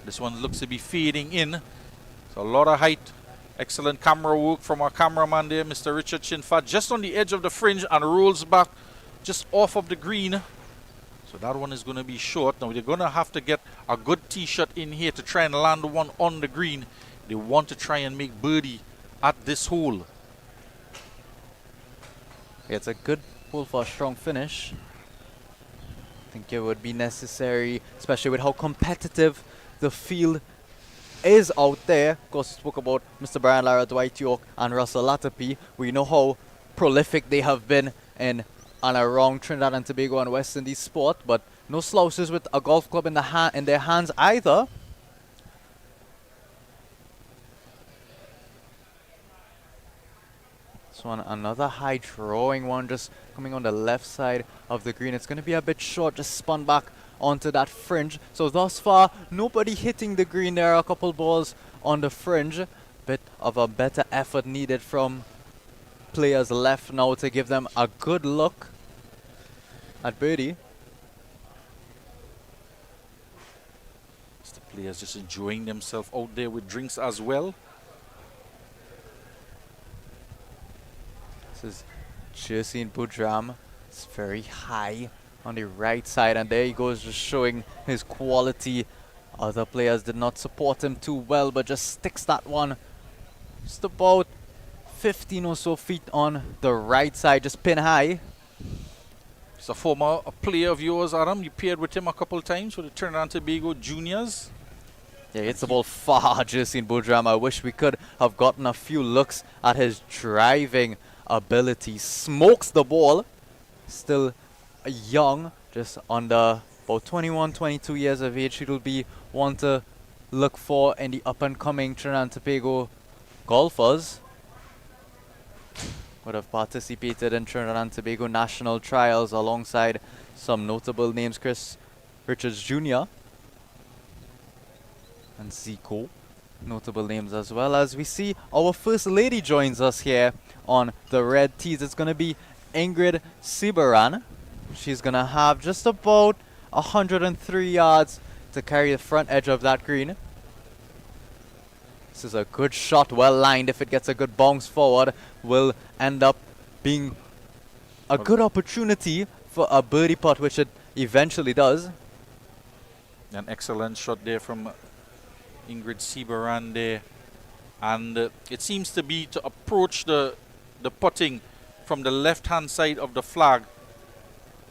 This one looks to be fading in. So a lot of height. Excellent camera work from our cameraman there, Mr. Richard Shinfat, just on the edge of the fringe and rolls back just off of the green. So that one is going to be short. Now they're going to have to get a good tee shot in here to try and land one on the green. They want to try and make birdie at this hole.
It's a good hole for a strong finish. I think it would be necessary, especially with how competitive the field is out there. Of course, we spoke about Mr. Brian Lara, Dwight York, and Russell Latapy. We know how prolific they have been in and around Trinidad and Tobago and West Indies sport, but no slouches with a golf club in their hands either. This one, another high drawing one, just coming on the left side of the green. It's going to be a bit short, just spun back onto that fringe. So thus far, nobody hitting the green. There are a couple balls on the fringe. Bit of a better effort needed from players left now to give them a good look at birdie.
It's the players just enjoying themselves out there with drinks as well.
This is Jersin Budram. It's very high on the right side, and there he goes, just showing his quality. Other players did not support him too well, but just sticks that one just about 15 or so feet on the right side, just pin high.
He's a player of yours, Adam. You paired with him a couple of times with the Trinidad and Tobago juniors.
Yeah, it's the ball far, Jersin Budram. I wish we could have gotten a few looks at his driving ability. Smokes the ball. Still young, just under about 21, 22 years of age. He will be one to look for in the up-and-coming Trinidad and Tobago golfers. Would have participated in Trinidad and Tobago national trials alongside some notable names, Chris Richards Jr. and Zico. Notable names as well. As we see, our first lady joins us here on the red tees. It's going to be Ingrid Sibaran. She's going to have just about 103 yards to carry the front edge of that green. This is a good shot, well lined. If it gets a good bounce forward, will end up being a good opportunity for a birdie putt, which it eventually does.
An excellent shot there from Ingrid Sieberan there. And it seems to be to approach the putting from the left-hand side of the flag.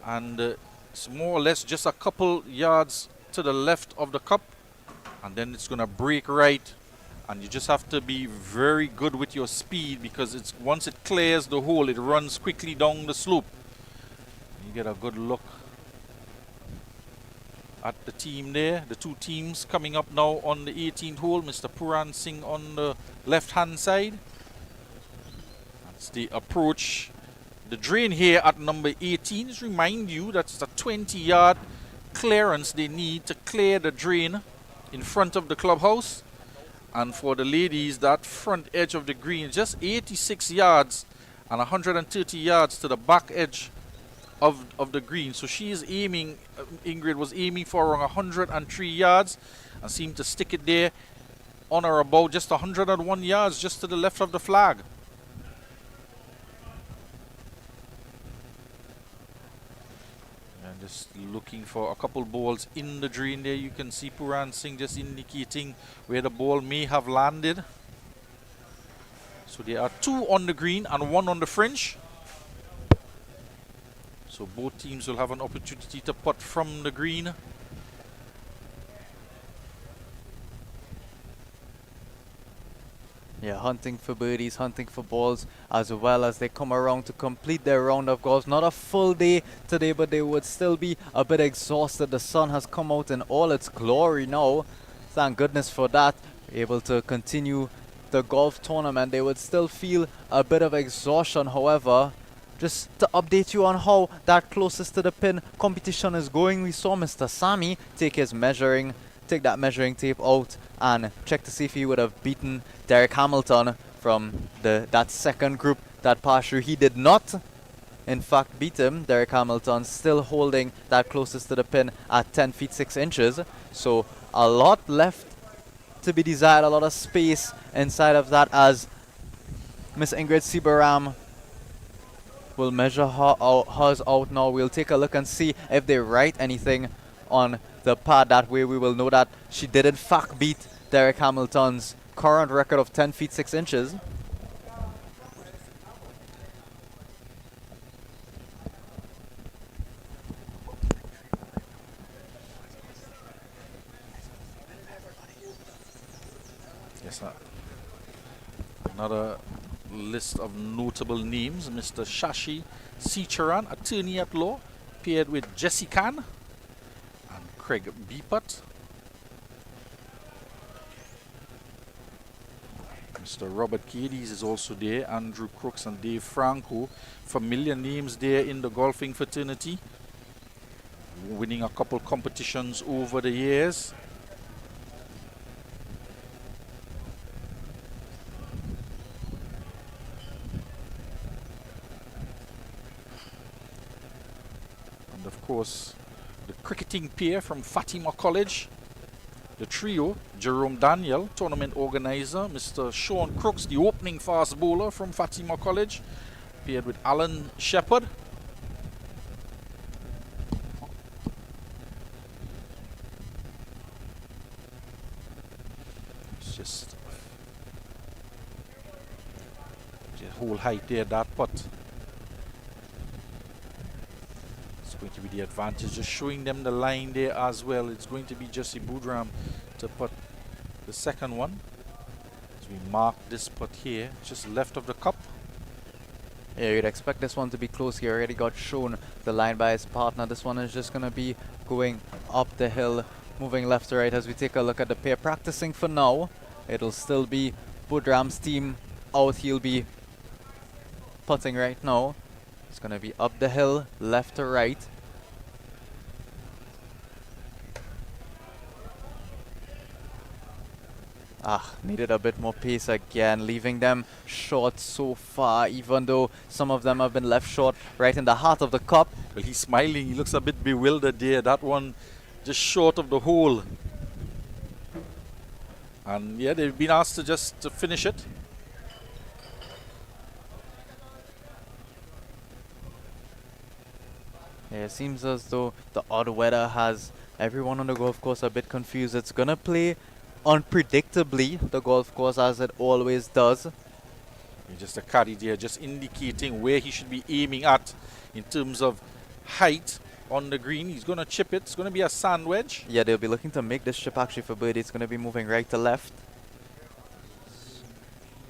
And it's more or less just a couple yards to the left of the cup. And then it's going to break right. And you just have to be very good with your speed, because it's once it clears the hole, it runs quickly down the slope. You get a good look at the team there. The two teams coming up now on the 18th hole. Mr. Puran Singh on the left-hand side. That's the approach. The drain here at number 18. Just remind you that's a 20-yard clearance they need to clear the drain in front of the clubhouse. And for the ladies, that front edge of the green, just 86 yards and 130 yards to the back edge of the green. So she is aiming, Ingrid was aiming for around 103 yards and seemed to stick it there on or about just 101 yards just to the left of the flag. And just looking for a couple balls in the drain there. You can see Puran Singh just indicating where the ball may have landed. So there are two on the green and one on the fringe. So both teams will have an opportunity to putt from the green.
Yeah, hunting for birdies, hunting for balls, as well as they come around to complete their round of golf. Not a full day today, but they would still be a bit exhausted. The sun has come out in all its glory now. Thank goodness for that. Able to continue the golf tournament. They would still feel a bit of exhaustion, however. Just to update you on how that closest to the pin competition is going, we saw Mr. Sami take that measuring tape out and check to see if he would have beaten Derek Hamilton from that second group that passed through. He did not, in fact, beat him. Derek Hamilton still holding that closest to the pin at 10 feet 6 inches. So a lot left to be desired, a lot of space inside of that, as Miss Ingrid Sieberam will measure hers out now. We'll take a look and see if they write anything on the pad. That way we will know that she did in fact beat Derek Hamilton's current record of 10 feet 6 inches.
Yes, sir. Another list of notable names. Mr. Shashi Sicharan, attorney at law, paired with Jesse Khan and Craig Beeput. Mr. Robert Cadiz is also there. Andrew Crooks and Dave Franco. Familiar names there in the golfing fraternity. Winning a couple competitions over the years. And of course, the cricketing pair from Fatima College. The trio, Jerome Daniel, tournament organizer, Mr. Sean Crooks, the opening fast bowler from Fatima College, paired with Alan Shepard. It's just the whole height there, that putt. Going to be the advantage, just showing them the line there as well. It's going to be Jesse Budram to put the second one. As we mark this putt here, just left of the cup.
Yeah, you'd expect this one to be close. He already got shown the line by his partner. This one is just going to be going up the hill, moving left to right as we take a look at the pair practicing for now. It'll still be Budram's team out. He'll be putting right now. It's going to be up the hill, left to right. Needed a bit more pace again, leaving them short so far, even though some of them have been left short right in the heart of the cup.
Well, he's smiling. He looks a bit bewildered there. That one just short of the hole. And yeah, they've been asked to finish it.
Yeah, it seems as though the odd weather has everyone on the golf course a bit confused. It's gonna play unpredictably, the golf course, as it always does.
Just a caddy there, just indicating where he should be aiming at in terms of height on the green. He's going to chip it. It's going to be a sand wedge.
Yeah, they'll be looking to make this chip actually for birdie. It's going to be moving right to left.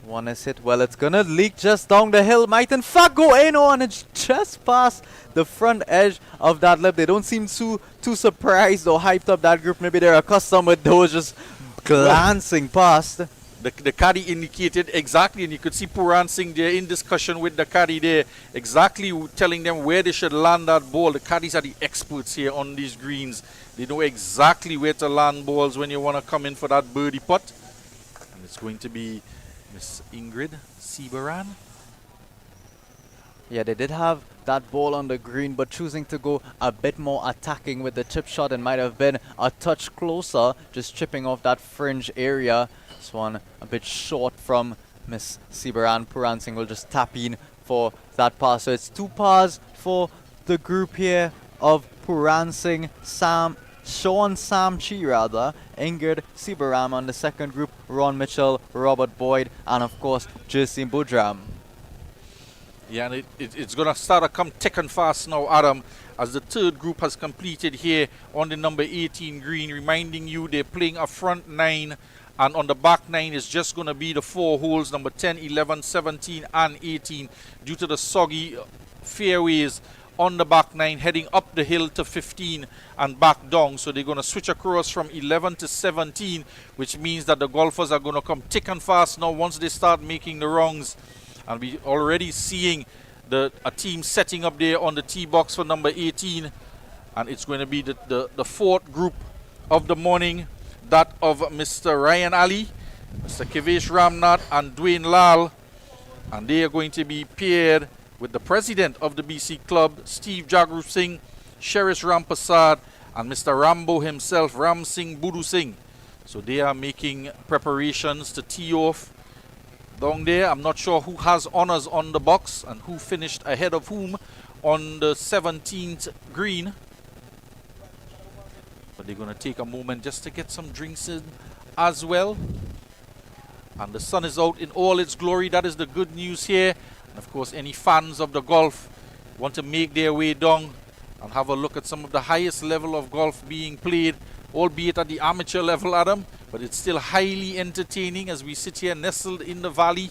One is hit. Well, it's going to leak just down the hill. Might in fact go in on. It's just past the front edge of that lip. They don't seem too surprised or hyped up, that group. Maybe they're accustomed with those just glancing past.
The caddy indicated exactly, and you could see Puran Singh there in discussion with the caddy there, exactly telling them where they should land that ball. The caddies are the experts here on these greens. They know exactly where to land balls when you want to come in for that birdie putt. And it's going to be Miss Ingrid Sibaran.
Yeah, they did have that ball on the green, but choosing to go a bit more attacking with the chip shot, and might have been a touch closer, just chipping off that fringe area. This one a bit short from Miss Sibaran. Puran Singh will just tap in for that pass. So it's 2 pars for the group here of Puran Singh, Sean Samchi rather, Ingrid Sibaram on the second group, Ron Mitchell, Robert Boyd, and of course Jasim Budram.
Yeah, and it's going to start to come thick and fast now, Adam, as the third group has completed here on the number 18 green, reminding you they're playing a front 9, and on the back 9 is just going to be the 4 holes, number 10, 11, 17, and 18, due to the soggy fairways on the back 9, heading up the hill to 15 and back down. So they're going to switch across from 11 to 17, which means that the golfers are going to come thick and fast now once they start making the wrongs. And we already seeing a team setting up there on the tee box for number 18. And it's going to be the fourth group of the morning, that of Mr. Ryan Ali, Mr. Kevesh Ramnath, and Dwayne Lal. And they are going to be paired with the president of the BC Club, Steve Jagrup Singh, Sheris Rampasad, and Mr. Rambo himself, Ram Singh Budu Singh. So they are making preparations to tee off down there. I'm not sure who has honors on the box and who finished ahead of whom on the 17th green. But they're going to take a moment just to get some drinks in as well. And the sun is out in all its glory. That is the good news here. And of course, any fans of the golf want to make their way down and have a look at some of the highest level of golf being played, albeit at the amateur level, Adam. But it's still highly entertaining as we sit here nestled in the valley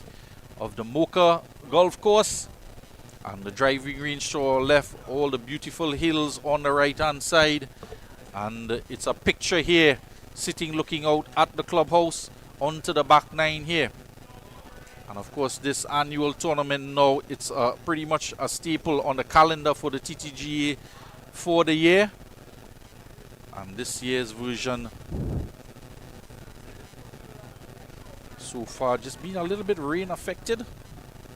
of the Mocha Golf Course. And the driving range to our left, all the beautiful hills on the right-hand side. And it's a picture here, sitting looking out at the clubhouse onto the back 9 here. And of course, this annual tournament now, it's pretty much a staple on the calendar for the TTGA for the year. And this year's version so far just been a little bit rain affected.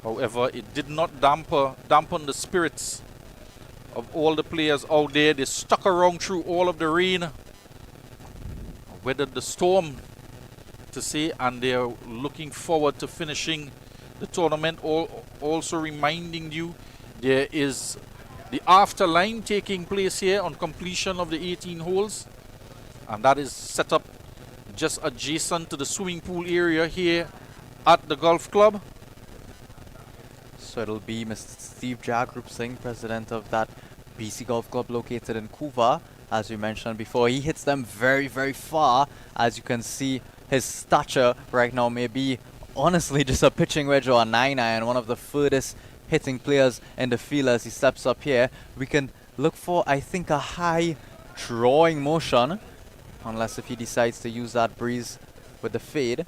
However, it did not dampen the spirits of all the players out there. They stuck around through all of the rain, weathered the storm to say, and they're looking forward to finishing the tournament. Also reminding you, there is the afterline taking place here on completion of the 18 holes, and that is set up just adjacent to the swimming pool area here at the golf club.
So it'll be Mr. Steve Jagrup Singh, president of that BC Golf Club located in Kuva. As we mentioned before, he hits them very, very far. As you can see, his stature right now may be honestly just a pitching wedge or a 9-iron, one of the furthest hitting players in the field. As he steps up here, we can look for, I think, a high drawing motion, unless if he decides to use that breeze with the fade.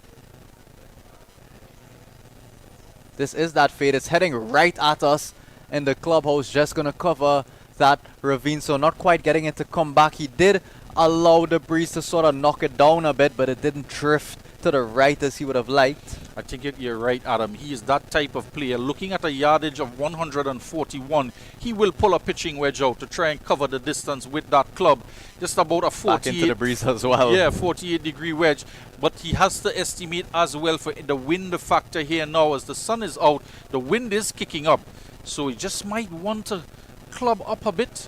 This is that fade. It's heading right at us in the clubhouse, just gonna cover that ravine, so not quite getting it to come back. He did allow the breeze to sort of knock it down a bit, but it didn't drift to the right as he would have liked.
I think you're right, Adam. He is that type of player. Looking at a yardage of 141, he will pull a pitching wedge out to try and cover the distance with that club. Just about a 48.
Back into the breeze as well.
Yeah, 48-degree wedge. But he has to estimate as well for the wind factor here now. As the sun is out, the wind is kicking up. So he just might want to club up a bit.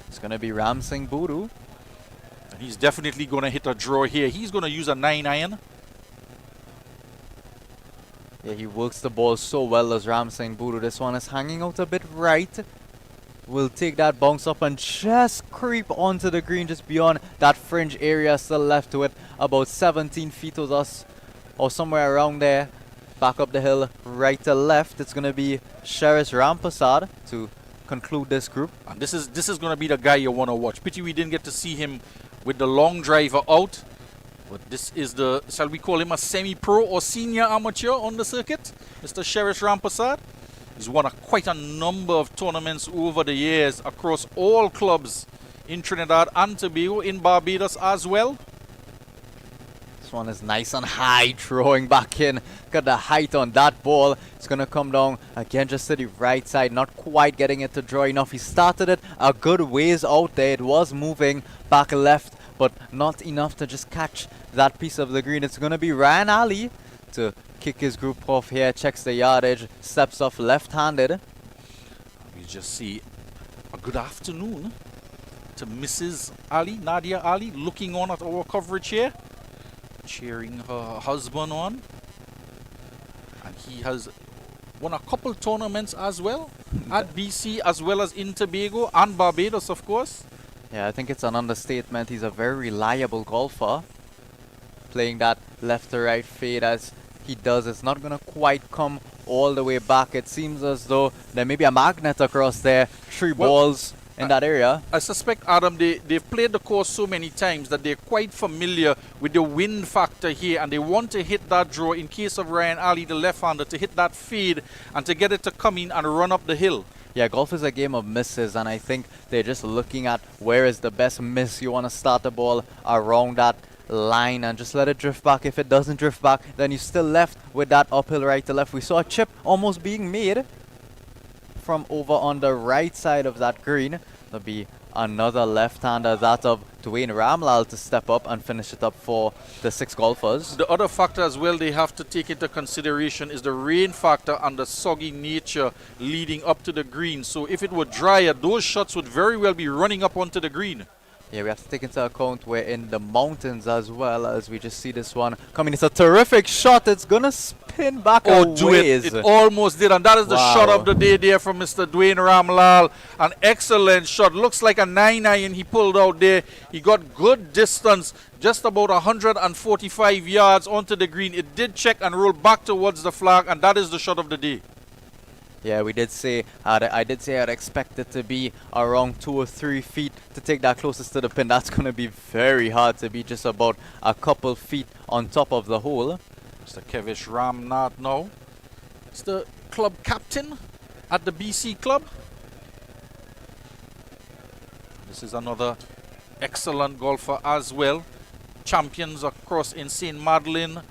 It's going to be Ram Singh Buru.
And he's definitely going to hit a draw here. He's going to use a 9-iron.
Yeah, he works the ball so well as Ram Singh Buru. This one is hanging out a bit right. Will take that bounce up and just creep onto the green just beyond that fringe area. Still left to it about 17 feet with us, or somewhere around there. Back up the hill, right to left. It's going to be Sheris Rampasad to conclude this group.
And this is going to be the guy you want to watch. Pity we didn't get to see him with the long driver out. But this is the, shall we call him a semi-pro or senior amateur on the circuit? Mr. Sheris Rampasad. He's won quite a number of tournaments over the years across all clubs in Trinidad and Tobago, in Barbados as well.
This one is nice and high, throwing back in. Got the height on that ball. It's going to come down again just to the right side. Not quite getting it to draw enough. He started it a good ways out there. It was moving back left, but not enough to just catch that piece of the green. It's going to be Ryan Ali to kick his group off here. Checks the yardage. Steps off left-handed.
We just see a good afternoon to Mrs. Ali, Nadia Ali, looking on at our coverage here. Cheering her husband on. And he has won a couple tournaments as well at BC, as well as in Tobago and Barbados, of course.
Yeah, I think it's an understatement. He's a very reliable golfer. Playing that left to right fade as he does. It's not going to quite come all the way back. It seems as though there may be a magnet across there. Three balls in that area.
I suspect, Adam, they've played the course so many times that they're quite familiar with the wind factor here, and they want to hit that draw in case of Ryan Ali, the left-hander, to hit that fade and to get it to come in and run up the hill.
Yeah, golf is a game of misses, and I think they're just looking at where is the best miss. You want to start the ball around that line and just let it drift back. If it doesn't drift back, then you're still left with that uphill right to left. We saw a chip almost being made from over on the right side of that green. There'll be another left-hander, that of Dwayne Ramlal, to step up and finish it up for the 6 golfers.
The other factor as well they have to take into consideration is the rain factor and the soggy nature leading up to the green. So if it were drier, those shots would very well be running up onto the green.
Yeah, we have to take into account we're in the mountains as well, as we just see this one coming. It's a terrific shot. It's going to spin back a ways.
It almost did, and that is the shot of the day there from Mr. Dwayne Ramlal. An excellent shot. Looks like a 9-iron he pulled out there. He got good distance, just about 145 yards onto the green. It did check and roll back towards the flag, and that is the shot of the day.
Yeah, we did say, I did say I'd expect it to be around 2 or 3 feet to take that closest to the pin. That's going to be very hard to be just about a couple feet on top of the hole.
Mr. Kevish Ramnath now. It's the club captain at the BC club. This is another excellent golfer as well. Champions across in St. Madeleine,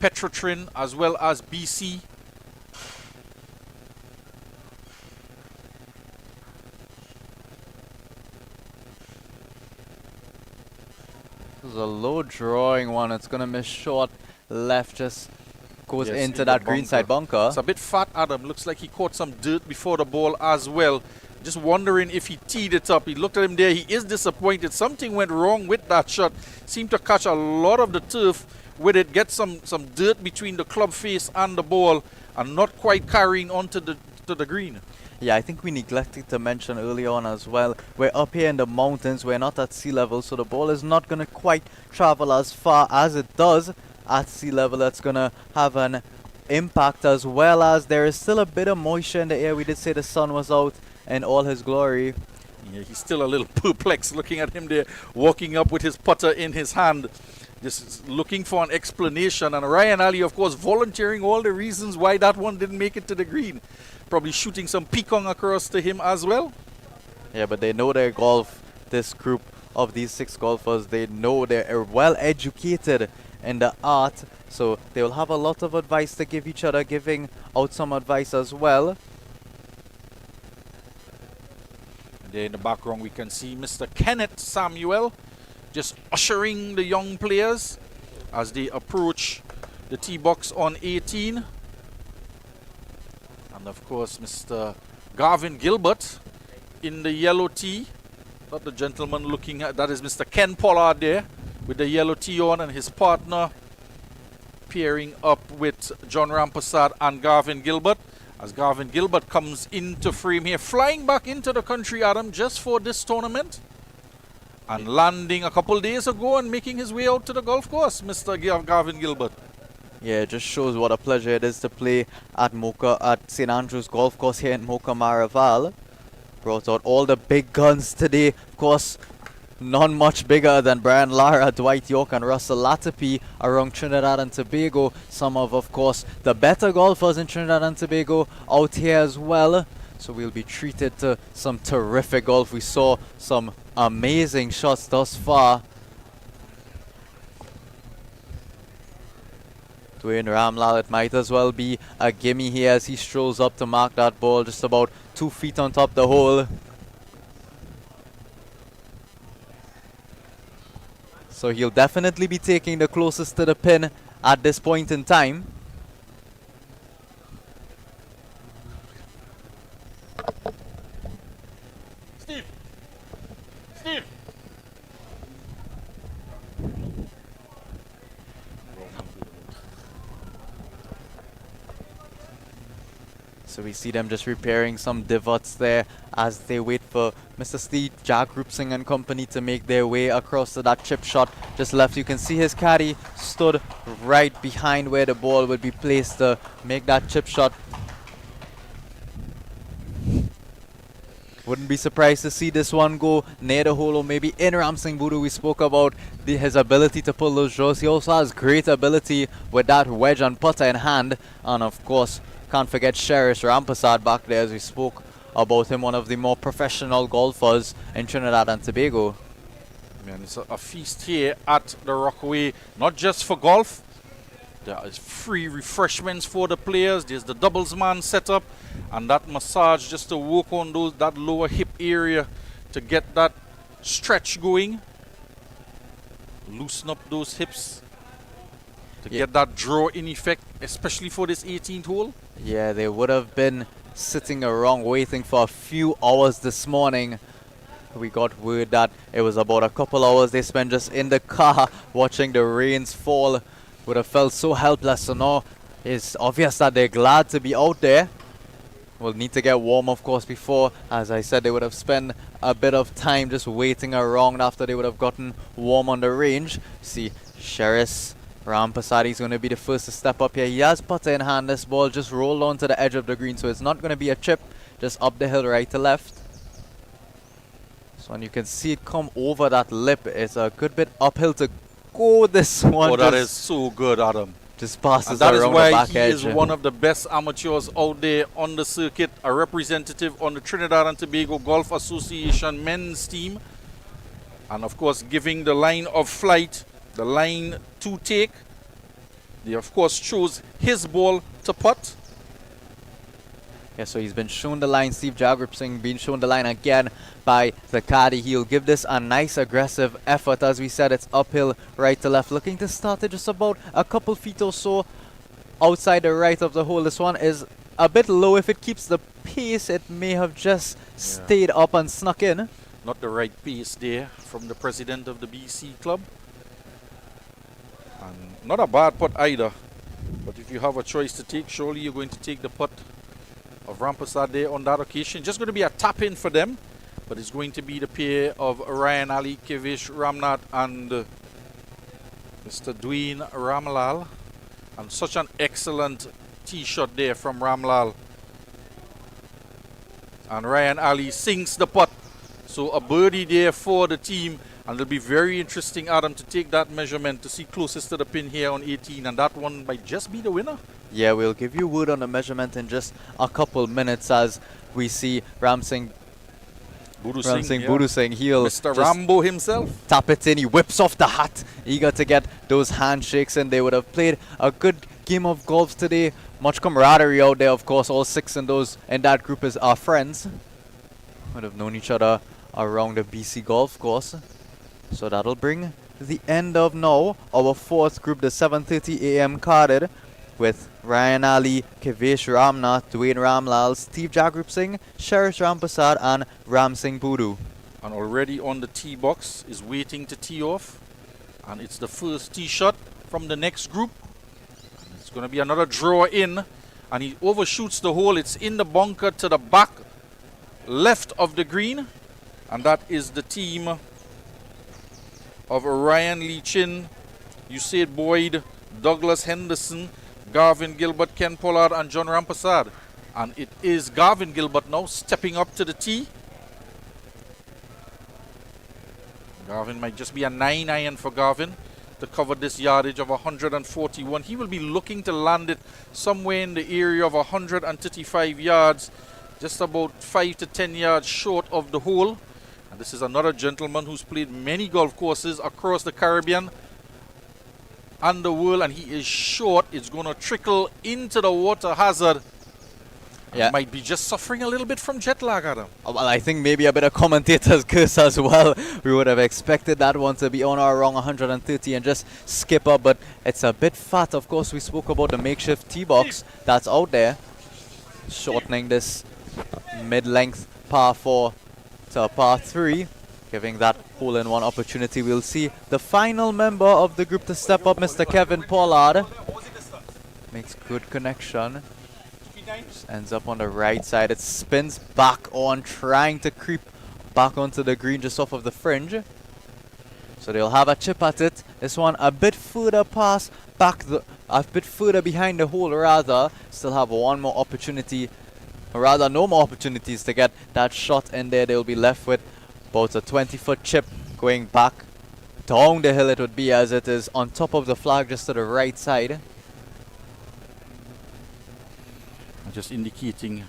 Petrotrin, as well as BC.
This is a low drawing one. It's going to miss short left, just goes into that greenside bunker.
It's a bit fat, Adam. Looks like he caught some dirt before the ball as well. Just wondering if he teed it up. He looked at him there. He is disappointed. Something went wrong with that shot. Seemed to catch a lot of the turf with it. Get some dirt between the club face and the ball, and not quite carrying onto the green.
Yeah, I think we neglected to mention early on as well, we're up here in the mountains, we're not at sea level, so the ball is not going to quite travel as far as it does at sea level. That's going to have an impact, as well as there is still a bit of moisture in the air. We did say the sun was out in all his glory.
Yeah, he's still a little perplexed looking at him there, walking up with his putter in his hand, just looking for an explanation. And Ryan Ali, of course, volunteering all the reasons why that one didn't make it to the green. Probably shooting some peacock across to him as well.
Yeah, but they know their golf, this group of these 6 golfers. They know they're well educated in the art. So they will have a lot of advice to give each other, giving out some advice as well.
And there in the background we can see Mr. Kenneth Samuel just ushering the young players as they approach the tee box on 18. And of course Mr. Garvin Gilbert in the yellow tee. Not the gentleman looking at, that is Mr. Ken Pollard there with the yellow tee on, and his partner pairing up with John Rampersad and Garvin Gilbert. As Garvin Gilbert comes into frame here, flying back into the country, Adam, just for this tournament. And landing a couple days ago and making his way out to the golf course, Mr. Garvin Gilbert.
Yeah, it just shows what a pleasure it is to play at St. Andrews Golf Course here in Mocha Maraval. Brought out all the big guns today. Of course, none much bigger than Brian Lara, Dwight York and Russell Latipi around Trinidad and Tobago. Some of course, the better golfers in Trinidad and Tobago out here as well. So we'll be treated to some terrific golf. We saw some amazing shots thus far. Dwayne Ramlal, it might as well be a gimme here as he strolls up to mark that ball just about 2 feet on top the hole. So he'll definitely be taking the closest to the pin at this point in time.
Steve! Steve!
So we see them just repairing some divots there as they wait for Mr. Steve Jagrupsing and company to make their way across to that chip shot just left. You can see his caddy stood right behind where the ball would be placed to make that chip shot. Wouldn't be surprised to see this one go near the hole or maybe in Ramsing Voodoo. We spoke about his ability to pull those draws. He also has great ability with that wedge and putter in hand. And of course, can't forget Sheriff Rampersad back there as we spoke about him, one of the more professional golfers in Trinidad and Tobago.
Man, it's a feast here at the Rockway, not just for golf. There is free refreshments for the players. There's the doubles man setup and that massage just to work on that lower hip area to get that stretch going. Loosen up those hips to get that draw in effect, especially for this 18th hole.
Yeah, they would have been sitting around waiting for a few hours this morning. We got word that it was about a couple hours they spent just in the car watching the rains fall. Would have felt so helpless. So now it's obvious that they're glad to be out there. Will need to get warm, of course, before, as I said, they would have spent a bit of time just waiting around after they would have gotten warm on the range. See, Sheriff Rampersad is going to be the first to step up here. He has putter in hand. This ball just rolled onto the edge of the green, so it's not going to be a chip, just up the hill right to left. So and you can see it come over that lip. It's a good bit uphill to go. This one.
Oh, that is so good, Adam.
Just passes
and that
around
is why
the back
he
edge.
is one of the best amateurs out there on the circuit, a representative on the Trinidad and Tobago Golf Association men's team, and of course giving the line of flight, the line to take. They of course chose his ball to putt.
Yeah, so he's been shown the line. Steve Jagrupsing being shown the line again by the caddy. He'll give this a nice aggressive effort. As we said, it's uphill right to left. Looking to start it just about a couple feet or so outside the right of the hole. This one is a bit low. If it keeps the pace, it may have just stayed up and snuck in.
Not the right pace there from the president of the BC club. And not a bad putt either. But if you have a choice to take, surely you're going to take the putt of Rampersad there on that occasion. Just going to be a tap in for them, but it's going to be the pair of Ryan Ali, Kevish Ramnath and Mr. Dwayne Ramlal. And such an excellent tee shot there from Ramlal. And Ryan Ali sinks the putt. So a birdie there for the team. And it'll be very interesting, Adam, to take that measurement to see closest to the pin here on 18. And that one might just be the winner.
Yeah, we'll give you word on the measurement in just a couple minutes as we see Ramsing
Budu
Ram
Singh,
Singh,
yeah.
Budu Singh, he'll
Mr.
just
Rambo himself.
tap it in. He whips off the hat, eager to get those handshakes, and they would have played a good game of golf today. Much camaraderie out there, of course. All six in that group are friends. Would have known each other around the BC golf course. So that'll bring the end of now our fourth group, the 7:30 a.m. carded, with Ryan Ali, Kevesh Ramnath, Dwayne Ramlal, Steve Jagrup Singh, Sherish Rampasad, and Ram Singh Budu.
And already on the tee box is waiting to tee off. And it's the first tee shot from the next group. And it's going to be another draw in. And he overshoots the hole. It's in the bunker to the back left of the green. And that is the team of Ryan Lee Chin, Usaid Boyd, Douglas Henderson, Garvin Gilbert, Ken Pollard, and John Rampasad. And it is Garvin Gilbert now stepping up to the tee. Garvin might just be a 9-iron for Garvin to cover this yardage of 141. He will be looking to land it somewhere in the area of 135 yards, just about 5 to 10 yards short of the hole. And this is another gentleman who's played many golf courses across the Caribbean and the world, and he is short. It's going to trickle into the water hazard.
Yeah.
Might be just suffering a little bit from jet lag, Adam.
Well, I think maybe a bit of commentator's curse as well. We would have expected that one to be on or around 130 and just skip up, but it's a bit fat. Of course, we spoke about the makeshift tee box that's out there, shortening this mid-length par 4 to a par 3, giving that hole-in-one opportunity. We'll see the final member of the group to step up, Mr. Kevin Pollard. Makes good connection. Just ends up on the right side. It spins back on, trying to creep back onto the green just off of the fringe. So they'll have a chip at it. This one a bit further past, a bit further behind the hole rather. Still have one more opportunity, or rather no more opportunities to get that shot in there. They'll be left with about a 20-foot chip going back down the hill. It would be, as it is on top of the flag just to the right side.
Just indicating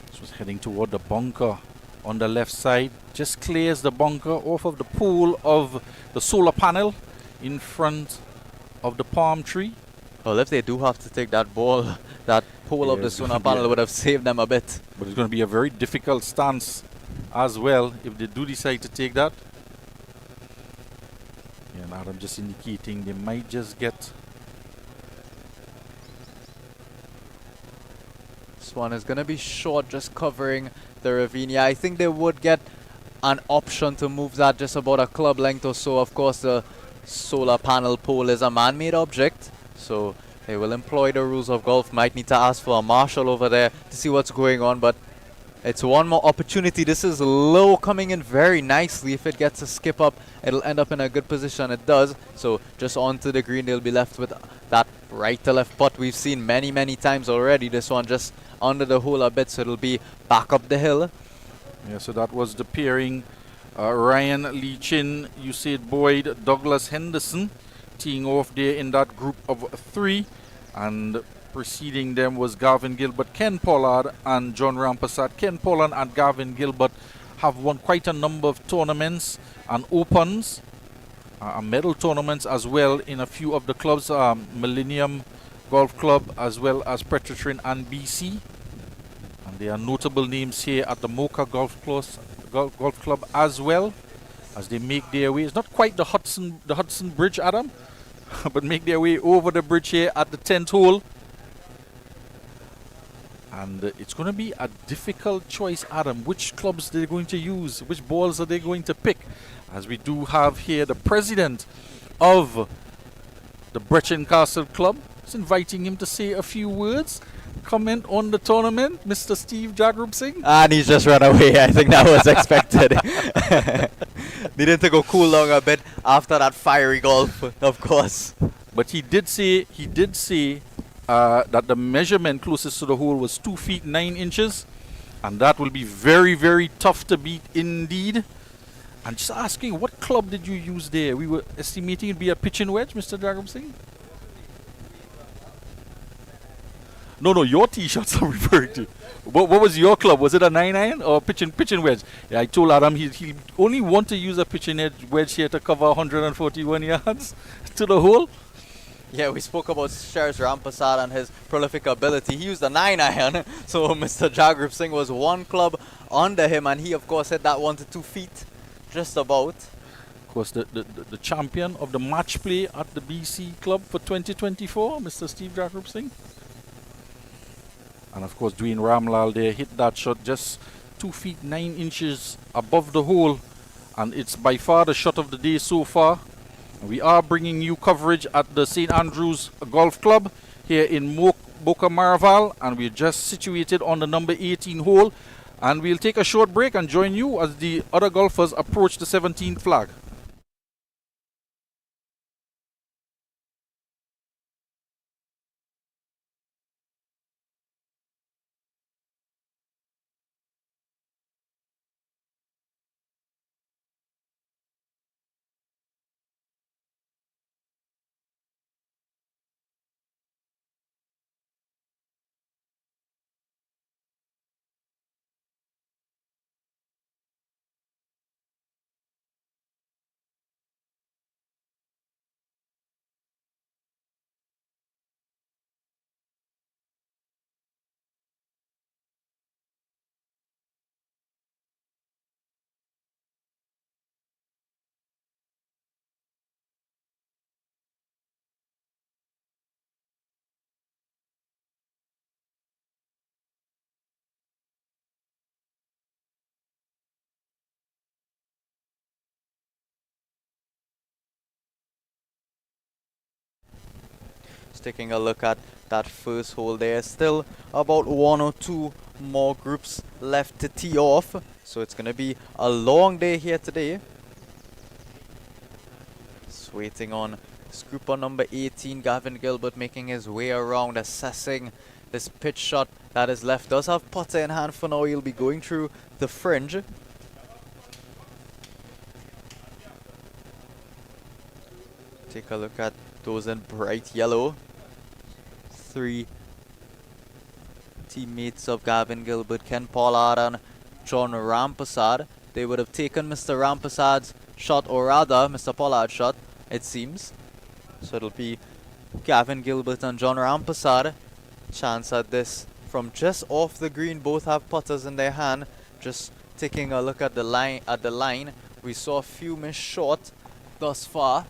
this was heading toward the bunker on the left side. Just clears the bunker off of the pool of the solar panel in front of the palm tree.
Well, if they do have to take that ball, that pole of the solar panel would have saved them a bit.
But it's going to be a very difficult stance as well if they do decide to take that. Yeah, and Adam just indicating they might just get.
This one is going to be short, just covering the ravine. Yeah, I think they would get an option to move that just about a club length or so. Of course, the solar panel pole is a man-made object, so they will employ the rules of golf. Might need to ask for a marshal over there to see what's going on, but it's one more opportunity. This is low, coming in very nicely. If it gets a skip up, it'll end up in a good position. It does. So just onto the green, they'll be left with that right to left putt we've seen many, many times already. This one just under the hole a bit, so it'll be back up the hill.
Yeah, so that was the pairing. Ryan Lee Chin, Usaid Boyd, Douglas Henderson teeing off there in that group of 3. And preceding them was Garvin Gilbert, Ken Pollard, and John Rampasad. Ken Pollard and Garvin Gilbert have won quite a number of tournaments and opens, medal tournaments as well in a few of the clubs, Millennium Golf Club as well as Petrotrin and BC. And there are notable names here at the Mocha Golf Club as well, as they make their way. It's not quite the Hudson Bridge, Adam, but make their way over the bridge here at the 10th hole. And it's going to be a difficult choice, Adam. Which clubs they're going to use? Which balls are they going to pick? As we do have here the president of the Brechin Castle Club. Just inviting him to say a few words. Comment on the tournament, Mr. Steve Jagrup Singh.
And he's just run away. I think that was expected. Needed to go cool down a bit after that fiery golf, of course.
But he did say that the measurement closest to the hole was 2 feet 9 inches, and that will be very, very tough to beat indeed. And just asking, what club did you use there? We were estimating it'd be a pitching wedge, Mr. Jagram Singh? No, your T-shirts I'm referring to. What was your club? Was it a 9-iron or pitching wedge? Yeah, I told Adam he only want to use a pitching wedge here to cover 141 yards to the hole.
Yeah, we spoke about Sheriff Rampasad and his prolific ability. He used a 9-iron, so Mr. Jagrip Singh was one club under him, and he, of course, hit that one to 2 feet, just about.
Of course, the champion of the match play at the BC Club for 2024, Mr. Steve Jagrip Singh. And of course, Dwayne Ramlal there hit that shot just 2 feet 9 inches above the hole, and it's by far the shot of the day so far. We are bringing you coverage at the St. Andrews Golf Club here in Boca Maraval, and we're just situated on the number 18 hole. And we'll take a short break and join you as the other golfers approach the 17th flag.
Just taking a look at that first hole there. Still about 1 or 2 more groups left to tee off. So it's going to be a long day here today. Just waiting on group on number 18, Gavin Gilbert, making his way around, assessing this pitch shot that is left. Does have putter in hand for now. He'll be going through the fringe. Take a look at those in bright yellow. 3 teammates of Gavin Gilbert, Ken Pollard and John Rampasad. They would have taken Mr. Rampasad's shot, or rather Mr. Pollard's shot, it seems. So it'll be Gavin Gilbert and John Rampasad. Chance at this from just off the green. Both have putters in their hand. Just taking a look at the line. We saw a few miss short thus far.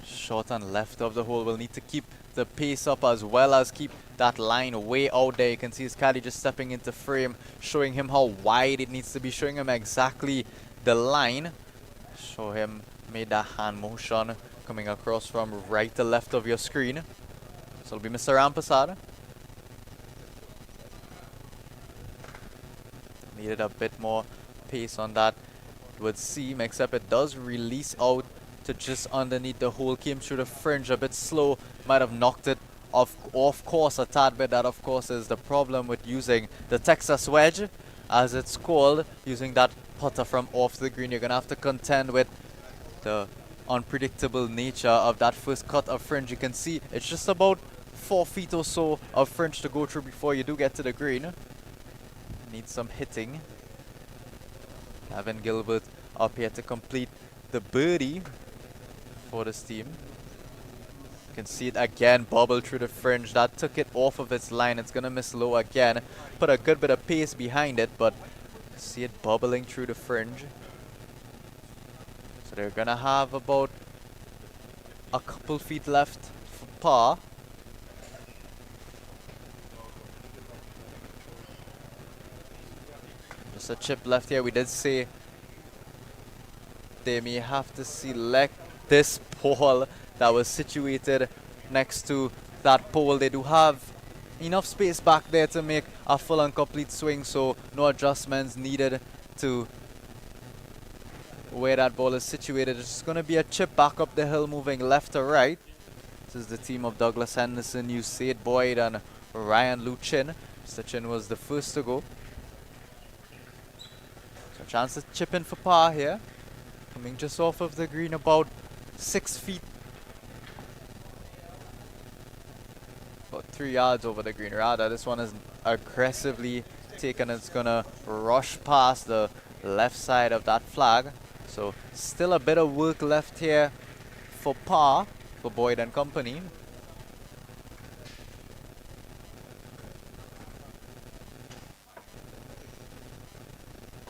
Short and left of the hole. Will need to keep the pace up as well as keep that line way out there. You can see his caddy just stepping into frame, showing him how wide it needs to be, showing him exactly the line. Show him, made that hand motion coming across from right to left of your screen. So it'll be Mr. Rampasad. Needed a bit more pace on that, it would seem, except it does release out to just underneath the hole. Came through the fringe a bit slow, might have knocked it off course a tad bit. That of course is the problem with using the Texas wedge, as it's called, using that putter from off the green. You're gonna have to contend with the unpredictable nature of that first cut of fringe. You can see it's just about 4 feet or so of fringe to go through before you do get to the green. Need some hitting. Gavin Gilbert up here to complete the birdie for this team. You can see it again bubble through the fringe. That took it off of its line. It's gonna miss low again. Put a good bit of pace behind it, but see it bubbling through the fringe. So they're gonna have about a couple feet left for par. Just a chip left here. We did say they may have to select this pole that was situated next to that pole. They do have enough space back there to make a full and complete swing, so no adjustments needed to where that ball is situated. It's just going to be a chip back up the hill, moving left to right. This is the team of Douglas Henderson, Usaid Boyd and Ryan Luchin. Mr. Chin was the first to go. So A chance to chip in for par here. Coming just off of the green, about 6 feet. About 3 yards over the green. Rather, this one is aggressively taken. It's gonna rush past the left side of that flag. So still a bit of work left here for par for Boyd and company.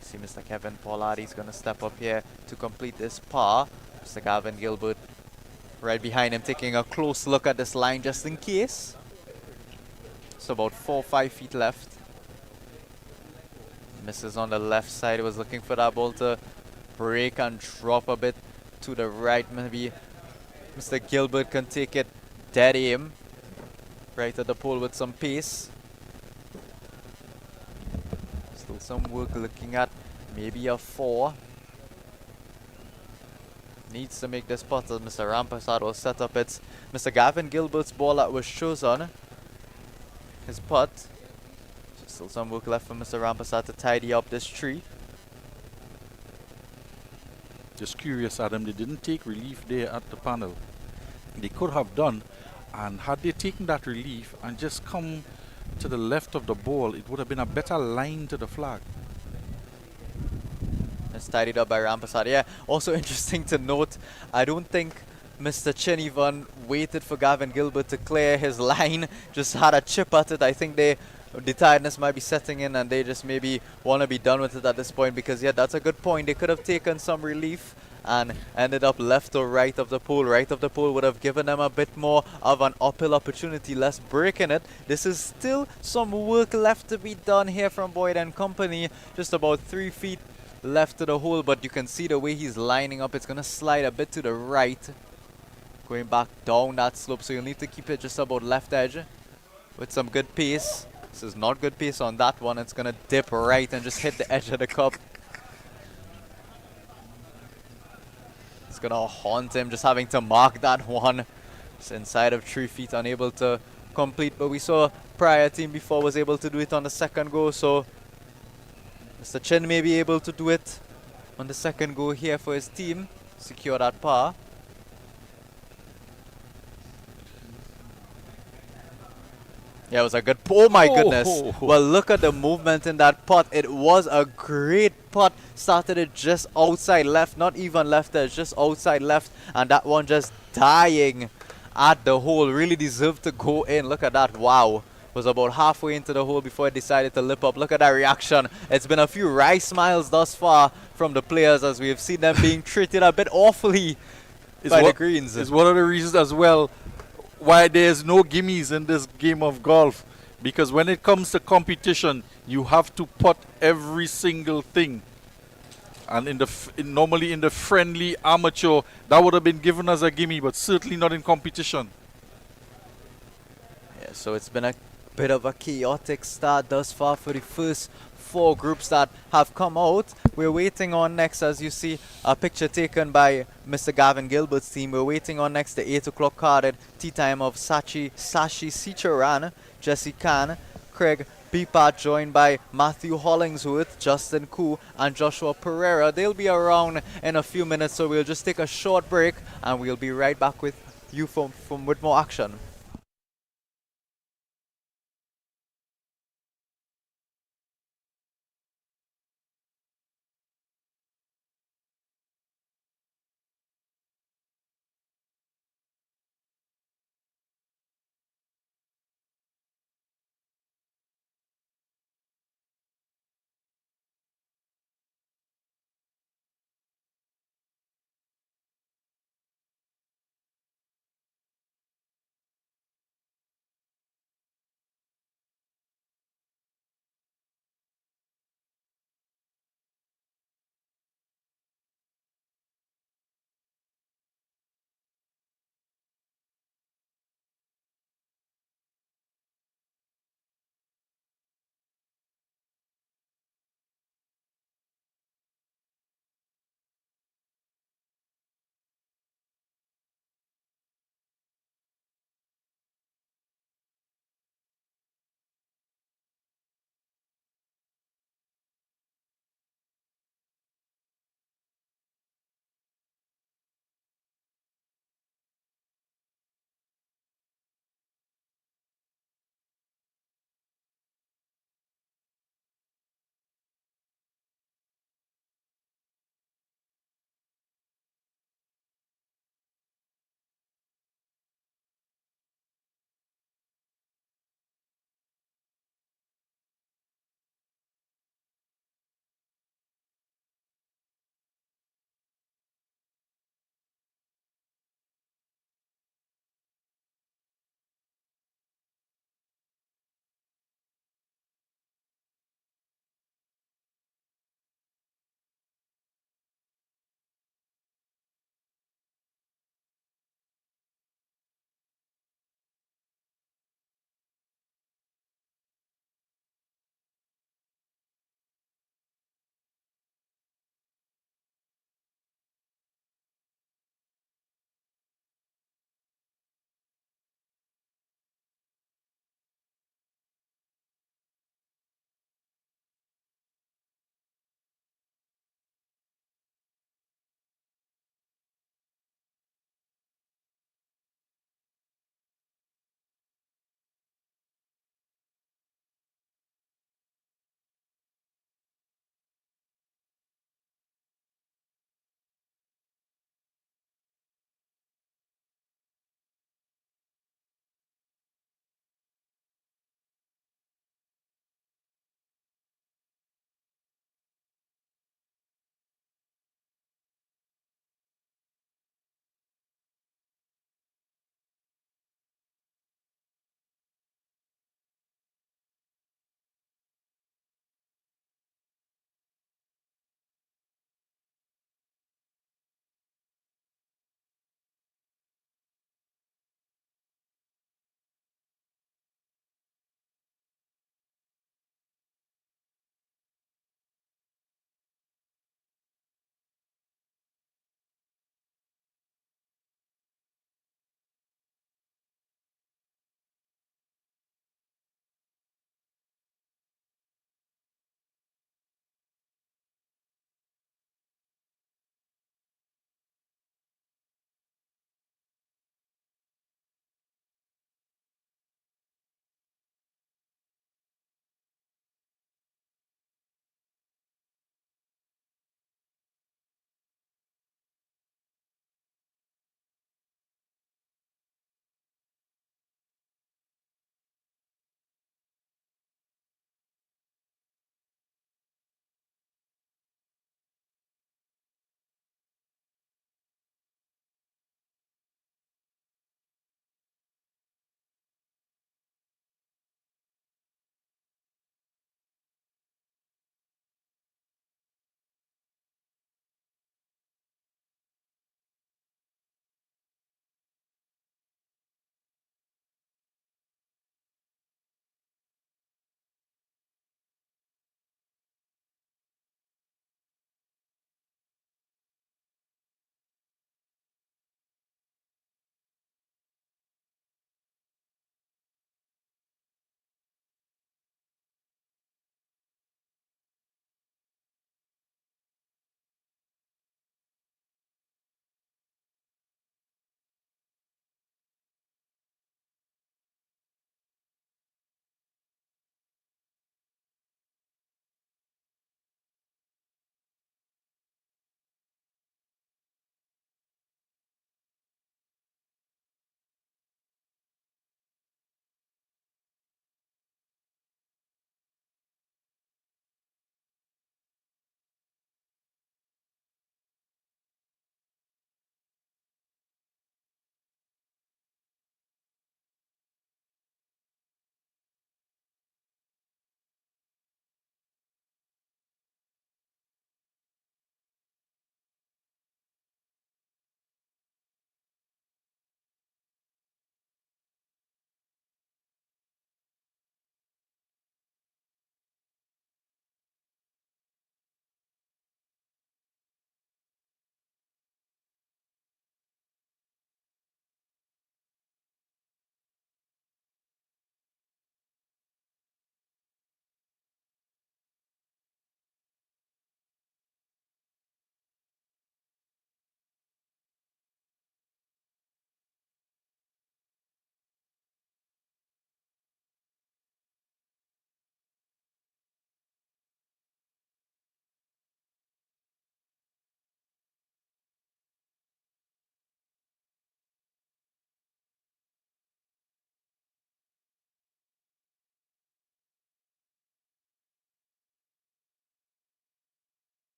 See Mr. Kevin Pollardi's gonna step up here to complete this par. Mr. Gavin Gilbert right behind him, taking a close look at this line just in case. So about 4 or 5 feet left. Misses on the left side, was looking for that ball to break and drop a bit to the right. Maybe Mr. Gilbert can take it dead aim right at the pole with some pace. Still some work looking at maybe a 4. Needs to make this putt as Mr. Rampasad will set up. It's Mr. Gavin Gilbert's ball that was chosen. His putt. Still some work left for Mr. Rampasad to tidy up this tree.
Just curious, Adam, they didn't take relief there at the panel. They could have done, and had they taken that relief and just come to the left of the ball, it would have been a better line to the flag.
It's tidied up by Rampasad. Yeah, also interesting to note, I don't think Mr. Chin even waited for Gavin Gilbert to clear his line, just had a chip at it. I think the tiredness might be setting in and they just maybe want to be done with it at this point, because yeah, that's a good point. They could have taken some relief and ended up left or right of the pole. Right of the pole would have given them a bit more of an uphill opportunity, less breaking it. This is still some work left to be done here from Boyd and company. Just about 3 feet left to the hole, but you can see the way he's lining up. It's going to slide a bit to the right, going back down that slope, so you'll need to keep it just about left edge with some good pace. This is not good pace on that one. It's going to dip right and just hit the edge of the cup. It's going to haunt him, just having to mark that one. It's inside of 3 feet, unable to complete, but we saw prior team before was able to do it on the second go, so Mr. Chin may be able to do it on the second go here for his team, secure that par. Yeah, it was a good... Oh my goodness. Well, look at the movement in that putt. It was a great putt. Started it just outside left, not even left edge, just outside left. And that one just dying at the hole. Really deserved to go in. Look at that. Wow. Was about halfway into the hole before it decided to lip up. Look at that reaction. It's been a few wry smiles thus far from the players as we have seen them being treated a bit awfully by the greens.
It's one of the reasons as well why there's no gimmies in this game of golf, because when it comes to competition you have to putt every single thing, and normally in the friendly amateur that would have been given as a gimme, but certainly not in competition.
Yeah, so it's been a bit of a chaotic start thus far for the first 4 groups that have come out. We're waiting on next, as you see, a picture taken by Mr. Gavin Gilbert's team. We're waiting on next the 8 o'clock carded tee time of Sashi Sicharan, Jesse Khan, Craig Beepat, joined by Matthew Hollingsworth, Justin Koo, and Joshua Pereira. They'll be around in a few minutes, so we'll just take a short break and we'll be right back with you with more action.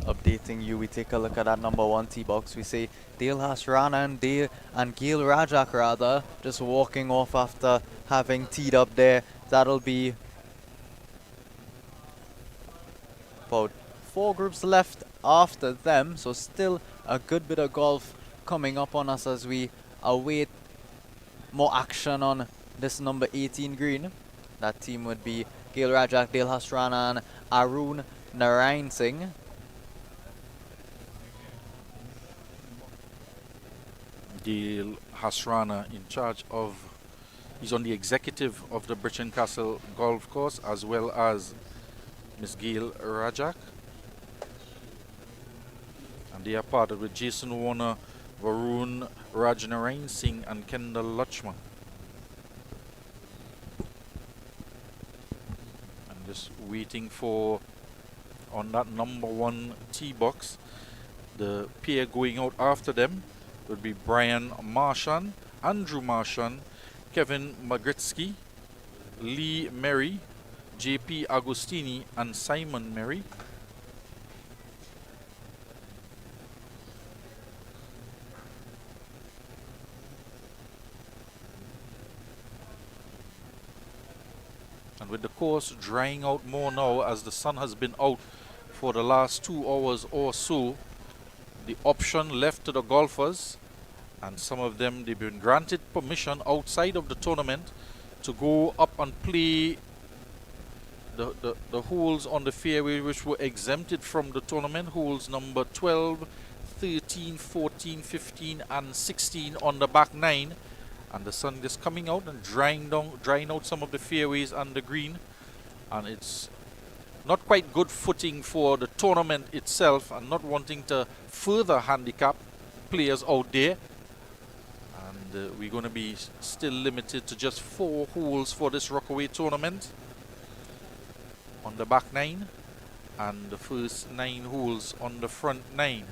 updating you, we take a look at that number 1 tee box. We see Dale Hasrana and Gail Rajak rather just walking off after having teed up there. That'll be about 4 groups left after them, so still a good bit of golf coming up on us as we await more action on this number 18 green. That team would be Gail Rajak, Dale Hasrana and Arun Narayan Singh.
Dale Hasrana in charge of, he's on the executive of the Bridgeton Castle Golf Course, as well as Miss Gail Rajak. And they are partnered with Jason Warner, Varun Rajnarain Singh and Kendall Lutchman. I'm just waiting for, on that number 1 tee box, the pair going out after them would be Brian Marchand, Andrew Marchand, Kevin Magritsky, Lee Merry, JP Agostini and Simon Merry. And with the course drying out more now as the sun has been out for the last 2 hours or so, the option left to the golfers, and some of them, they've been granted permission outside of the tournament to go up and play the holes on the fairway which were exempted from the tournament, holes number 12, 13, 14, 15 and 16 on the back 9. And the sun is coming out and drying out some of the fairways and the green, and it's not quite good footing for the tournament itself, and not wanting to further handicap players out there. And we're going to be still limited to just 4 holes for this Rockaway tournament on the back 9 and the first 9 holes on the front 9.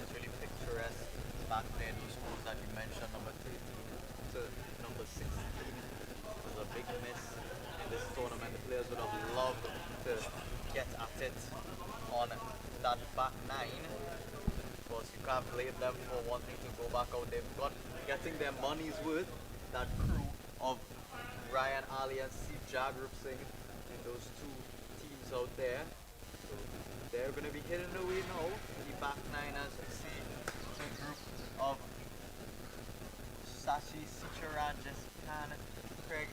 It's really picturesque back there, those holes that you mentioned, number 13 to number 16 was a big miss in this tournament. The players would have loved to get at it on that back 9. Of course, you can't blame them for wanting to go back out there, but getting their money's worth. That crew of Ryan Ali and Steve Jagrup Singh and those 2 teams out there. So they're going to be hitting away now. The back 9, as we see the group of Sashi Sicharan, Jessican, Craig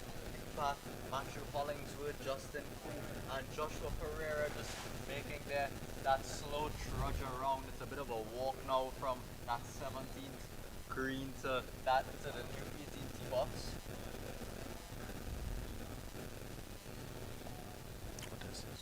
Pat, Matthew Hollingsworth, Justin Koo and Joshua Pereira just making that slow trudge around. It's a bit of a walk now from that 17th green to the new 18th tee box.
What is this?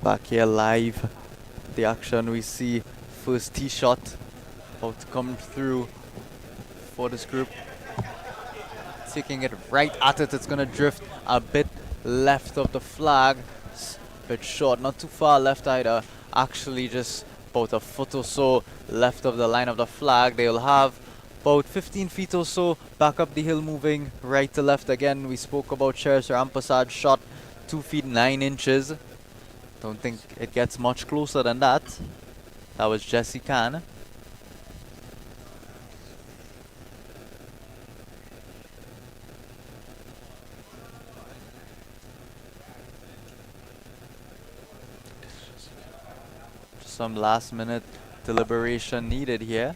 Back here live, the action we see, first tee shot about to come through for this group. Taking it right at it, it's going to drift a bit left of the flag, bit short, not too far left either. Actually just about a foot or so left of the line of the flag. They'll have about 15 feet or so back up the hill, moving right to left again. We spoke about Sheriff Rampassad's shot, 2 feet 9 inches. Don't think it gets much closer than that. That was Jesse Khan. Some last minute deliberation needed here.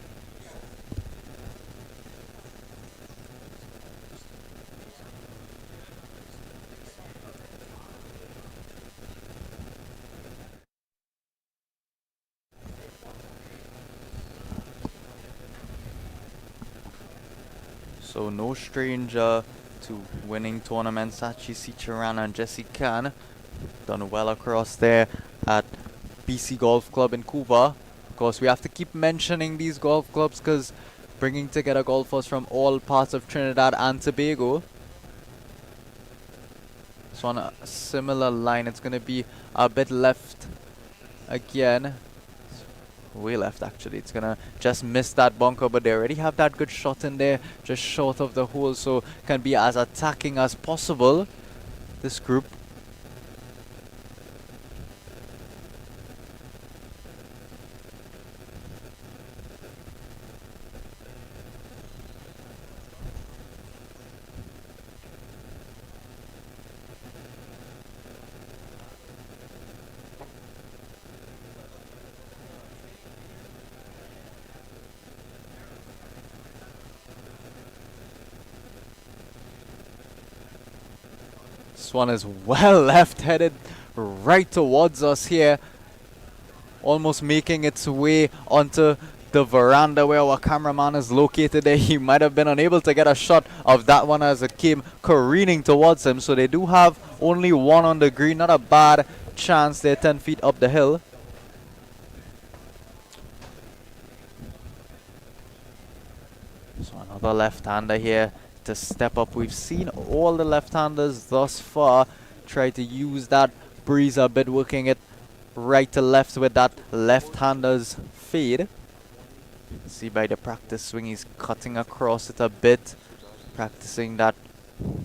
So no stranger to winning tournaments. Sachi Sicharan and Jesse Khan done well across there at BC Golf Club in Cuba. Of course, we have to keep mentioning these golf clubs because bringing together golfers from all parts of Trinidad and Tobago. So on a similar line, it's going to be a bit left again. Way left actually. It's going to just miss that bunker, but they already have that good shot in there just short of the hole, so can be as attacking as possible, this group. This one is well left, headed right towards us here, almost making its way onto the veranda where our cameraman is located there. He might have been unable to get a shot of that one as it came careening towards him. So they do have only one on the green. Not a bad chance. They're 10 feet up the hill. So another left-hander here to step up. We've seen all the left-handers thus far try to use that breeze a bit, working it right to left with that left-hander's fade. See by the practice swing, he's cutting across it a bit, practicing that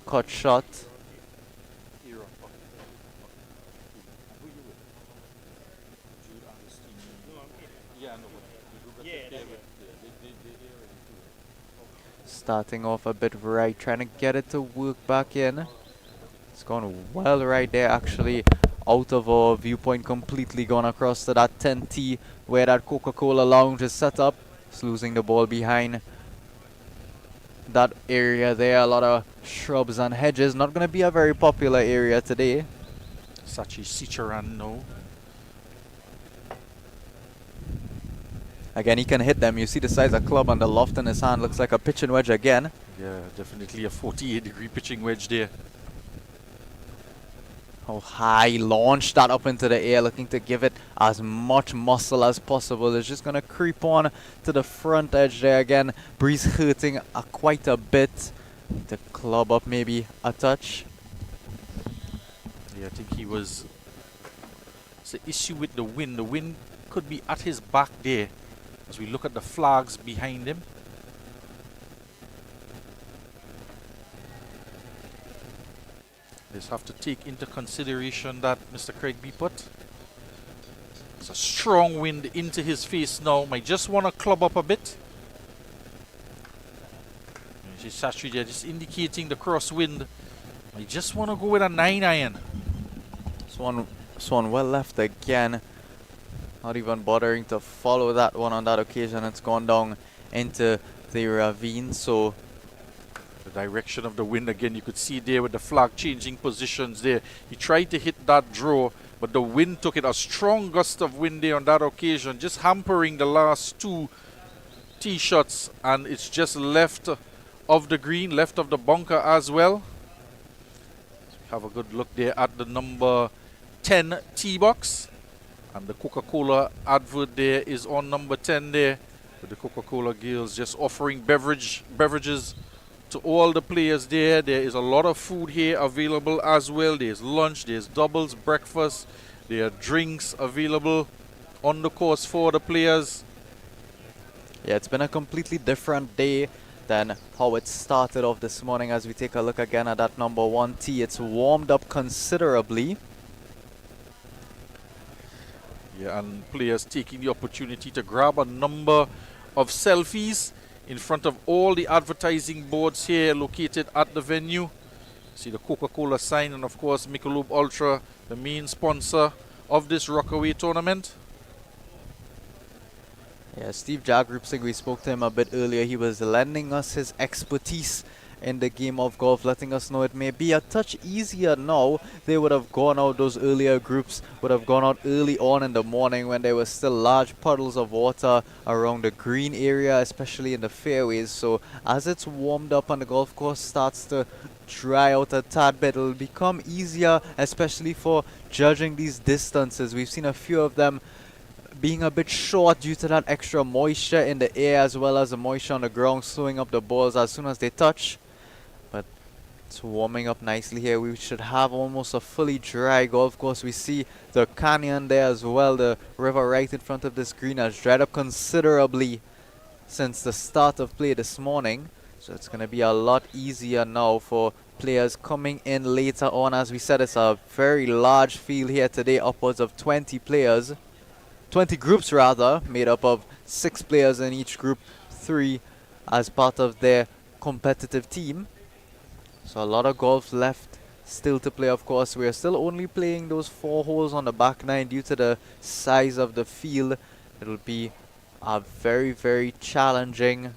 cut shot. Starting off a bit right, trying to get it to work back in. It's gone well right there, actually out of our viewpoint, completely gone across to that 10T where that Coca-Cola lounge is set up. It's losing the ball behind that area there. A lot of shrubs and hedges. Not going to be a very popular area today.
Sachi Sicharan, no.
Again, he can hit them. You see the size of club and the loft in his hand. Looks like a pitching wedge again.
Yeah, definitely a 48-degree pitching wedge there.
How high, launch that up into the air, looking to give it as much muscle as possible. It's just going to creep on to the front edge there again. Breeze hurting quite a bit. The club up maybe a touch.
Yeah, I think he was... It's an issue with the wind. The wind could be at his back there as we look at the flags behind him. Just have to take into consideration that Mr. Craig Beeput. There's a strong wind into his face now. Might just want to club up a bit. Just actually there, just indicating the crosswind. Might just want to go with a 9-iron.
This one well left again. Not even bothering to follow that one on that occasion. It's gone down into the ravine. So
the direction of the wind again, you could see there with the flag changing positions there. He tried to hit that draw, but the wind took it. A strong gust of wind there on that occasion, just hampering the last two tee shots, and it's just left of the green, left of the bunker as well. Have a good look there at the number 10 tee box, and the Coca-Cola advert there is on number 10 there, with the Coca-Cola girls just offering beverages to all the players there. There is a lot of food here available as well. There's lunch, there's doubles, breakfast, there are drinks available on the course for the players.
Yeah, it's been a completely different day than how it started off this morning. As we take a look again at that number 1 tee, it's warmed up considerably.
Yeah, and players taking the opportunity to grab a number of selfies in front of all the advertising boards here located at the venue. See the Coca-Cola sign, and of course MICHELOB Ultra, the main sponsor of this Rockaway tournament.
Yeah, Steve Jagrup, we spoke to him a bit earlier. He was lending us his expertise in the game of golf, letting us know it may be a touch easier now. They would have gone out, those earlier groups would have gone out early on in the morning when there were still large puddles of water around the green area, especially in the fairways. So as it's warmed up and the golf course starts to dry out a tad bit, it'll become easier, especially for judging these distances. We've seen a few of them being a bit short due to that extra moisture in the air, as well as the moisture on the ground slowing up the balls as soon as they touch. But it's warming up nicely here. We should have almost a fully dry golf course. We see the canyon there as well. The river right in front of this green has dried up considerably since the start of play this morning. So it's going to be a lot easier now for players coming in later on. As we said, it's a very large field here today, upwards of 20 players. 20 groups rather, made up of 6 players in each group, 3 as part of their competitive team. So a lot of golf left still to play. Of course, we are still only playing those 4 holes on the back 9 due to the size of the field. It'll be a very, very challenging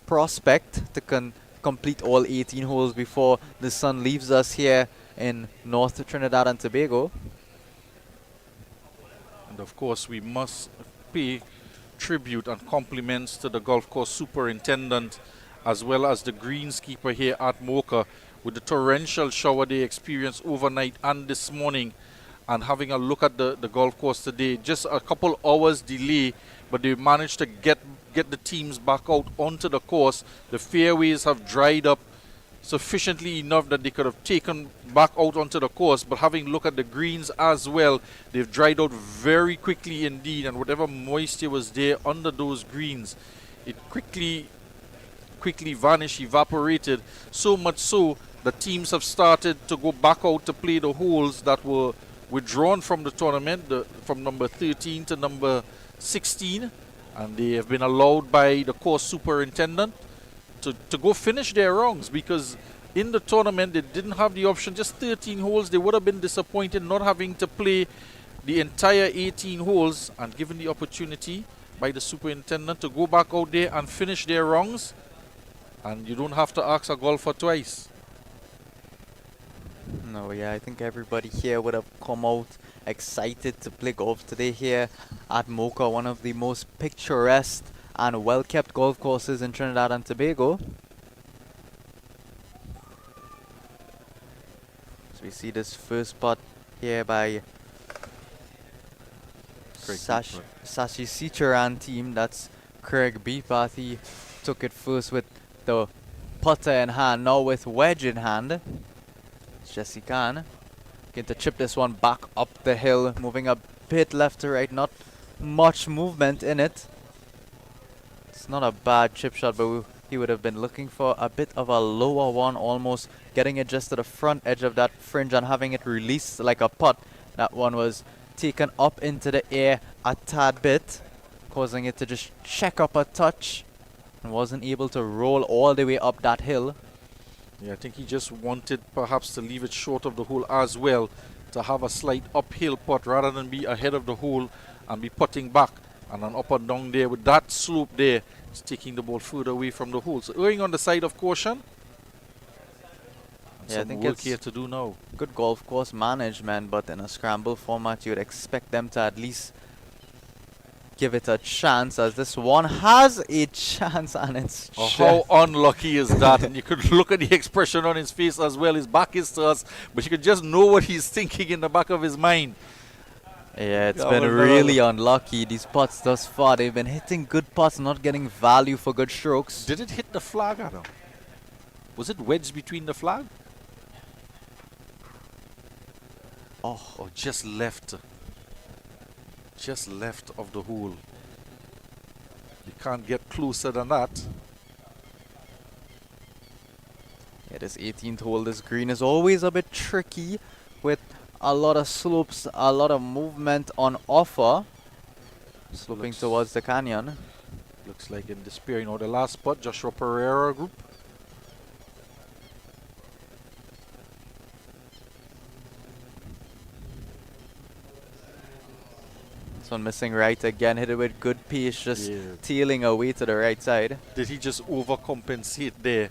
prospect to complete all 18 holes before the sun leaves us here in North Trinidad and Tobago.
And of course, we must pay tribute and compliments to the golf course superintendent as well as the greenskeeper here at Mocha with the torrential shower they experienced overnight and this morning. And having a look at the golf course today, just a couple hours delay, but they managed to get the teams back out onto the course. The fairways have dried up sufficiently enough that they could have taken back out onto the course, but having looked at the greens as well, they've dried out very quickly indeed, and whatever moisture was there under those greens, it quickly vanished, evaporated, so much so the teams have started to go back out to play the holes that were withdrawn from the tournament, from number 13 to number 16, and they have been allowed by the course superintendent to go finish their rounds, because in the tournament they didn't have the option, just 13 holes. They would have been disappointed not having to play the entire 18 holes, and given the opportunity by the superintendent to go back out there and finish their rounds, and you don't have to ask a golfer twice.
No, yeah, I think everybody here would have come out excited to play golf today here at Mocha, one of the most picturesque and well-kept golf courses in Trinidad and Tobago. So we see this first putt here by Sashi Sicharan team. That's Craig Beepath. He took it first with the putter in hand, now with wedge in hand. It's Jesse Khan going to chip this one back up the hill, moving a bit left to right, not much movement in it. It's not a bad chip shot, but he would have been looking for a bit of a lower one, almost getting it just to the front edge of that fringe and having it released like a putt. That one was taken up into the air a tad bit, causing it to just check up a touch, and wasn't able to roll all the way up that hill.
Yeah, I think he just wanted perhaps to leave it short of the hole as well, to have a slight uphill putt rather than be ahead of the hole and be putting back. And then up and down there with that slope there, it's taking the ball further away from the hole. So erring on the side of caution.
Yeah, I think
work
it's
here to do now.
Good golf course management, but in a scramble format, you'd expect them to at least give it a chance, as this one has a chance, and it's
how unlucky is that? And you could look at the expression on his face as well. His back is to us, but you could just know what he's thinking in the back of his mind.
Yeah, it's been really unlucky. These putts thus far, they've been hitting good putts, not getting value for good strokes.
Did it hit the flag, Adam? Was it wedged between the flag? Oh, or just left. just left of the hole. You can't get closer than that.
Yeah, this 18th hole, this green is always a bit tricky with a lot of slopes, a lot of movement on offer. Sloping towards the canyon.
Looks like in despair, you know, the last spot, Joshua Pereira group.
This one missing right again, hit it with good pace, just tailing away to the right side.
Did he just overcompensate there?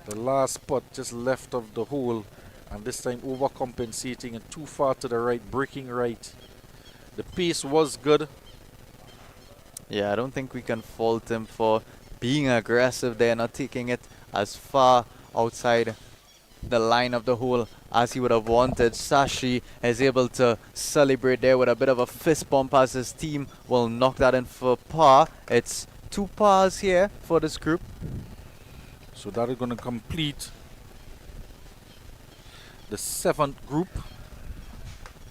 The last spot just left of the hole, and this time overcompensating and too far to the right, breaking right. The pace was good.
Yeah, I don't think we can fault him for being aggressive there, not taking it as far outside the line of the hole as he would have wanted. Sashi is able to celebrate there with a bit of a fist bump as his team will knock that in for par. It's 2 pars here for this group.
So that is going to complete the 7th group.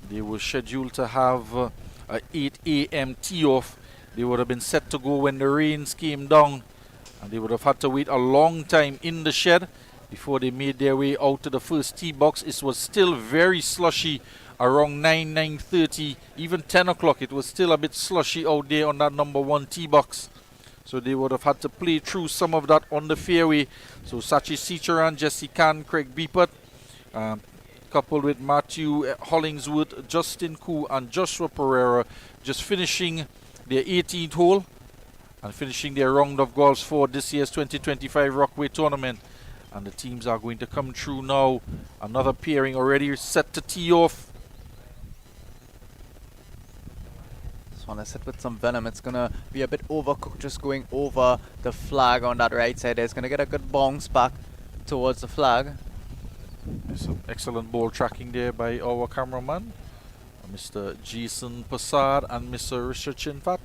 They were scheduled to have a 8 a.m. tee-off. They would have been set to go when the rains came down, and they would have had to wait a long time in the shed before they made their way out to the first tee box. It was still very slushy around 9:30, even 10 o'clock. It was still a bit slushy out there on that number 1 tee box. So they would have had to play through some of that on the fairway. So Sachi Sicharan, Jesse Khan, Craig Beepert, coupled with Matthew Hollingsworth, Justin Koo, and Joshua Pereira, just finishing their 18th hole and finishing their round of golf for this year's 2025 Rockway tournament. And the teams are going to come through now. Another pairing already set to tee off.
This one is hit with some venom. It's gonna be a bit overcooked, just going over the flag on that right side. It's gonna get a good bounce back towards the flag.
There's some excellent ball tracking there by our cameraman, Mr. Jason Passard and Mr. Richard Chinfat.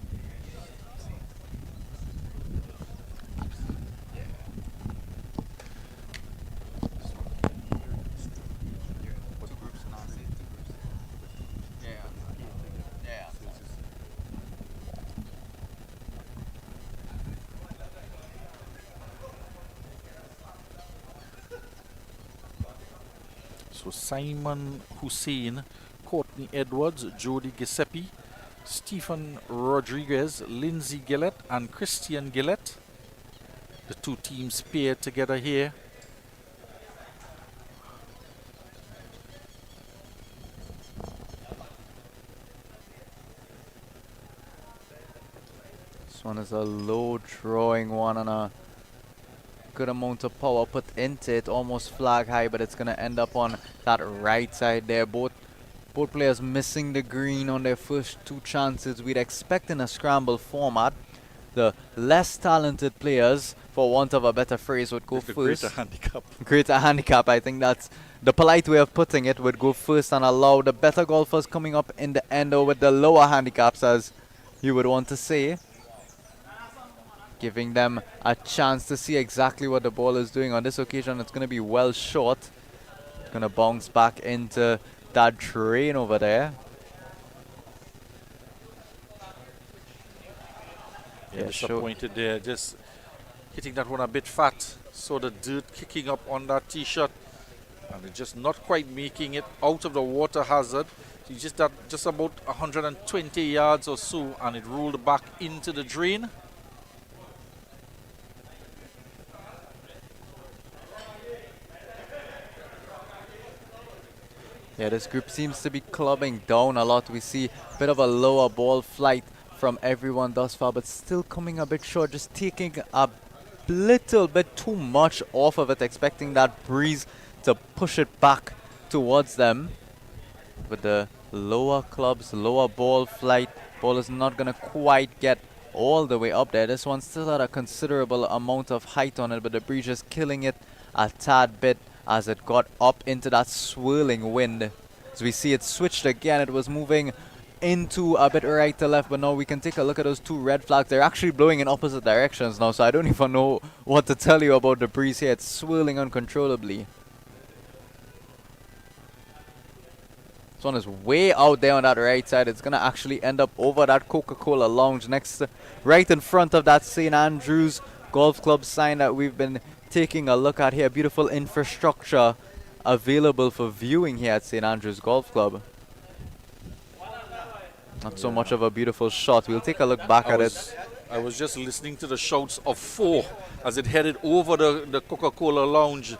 So Simon Hussein, Courtney Edwards, Jody Giuseppe, Stephen Rodriguez, Lindsay Gillett, and Christian Gillett. The 2 teams paired together here.
This one is a low drawing one and a good amount of power put into it, almost flag high, but it's gonna end up on that right side there. Both players missing the green on their first 2 chances. We'd expect in a scramble format, the less talented players, for want of a better phrase, would go first.
Greater handicap.
Greater handicap, I think that's the polite way of putting it, would go first and allow the better golfers coming up in the end, or with the lower handicaps, as you would want to say, giving them a chance to see exactly what the ball is doing. On this occasion, it's going to be well short. It's going to bounce back into that drain over there.
Yeah, disappointed there. Just hitting that one a bit fat. Saw the dirt kicking up on that tee shot, and it's just not quite making it out of the water hazard. So just about 120 yards or so, and it rolled back into the drain.
Yeah, this group seems to be clubbing down a lot. We see a bit of a lower ball flight from everyone thus far, but still coming a bit short, just taking a little bit too much off of it, expecting that breeze to push it back towards them. With the lower clubs, lower ball flight, ball is not going to quite get all the way up there. This one still had a considerable amount of height on it, but the breeze just killing it a tad bit as it got up into that swirling wind. As we see it switched again, it was moving into a bit right to left, but now we can take a look at those 2 red flags. They're actually blowing in opposite directions now, so I don't even know what to tell you about the breeze here. It's swirling uncontrollably. This one is way out there on that right side. It's going to actually end up over that Coca-Cola lounge right in front of that St. Andrews Golf Club sign that we've been taking a look at here. Beautiful infrastructure available for viewing here at St. Andrews Golf Club. Not so much of a beautiful shot. We'll take a look back at it.
I was just listening to the shouts of 4 as it headed over the Coca-Cola lounge.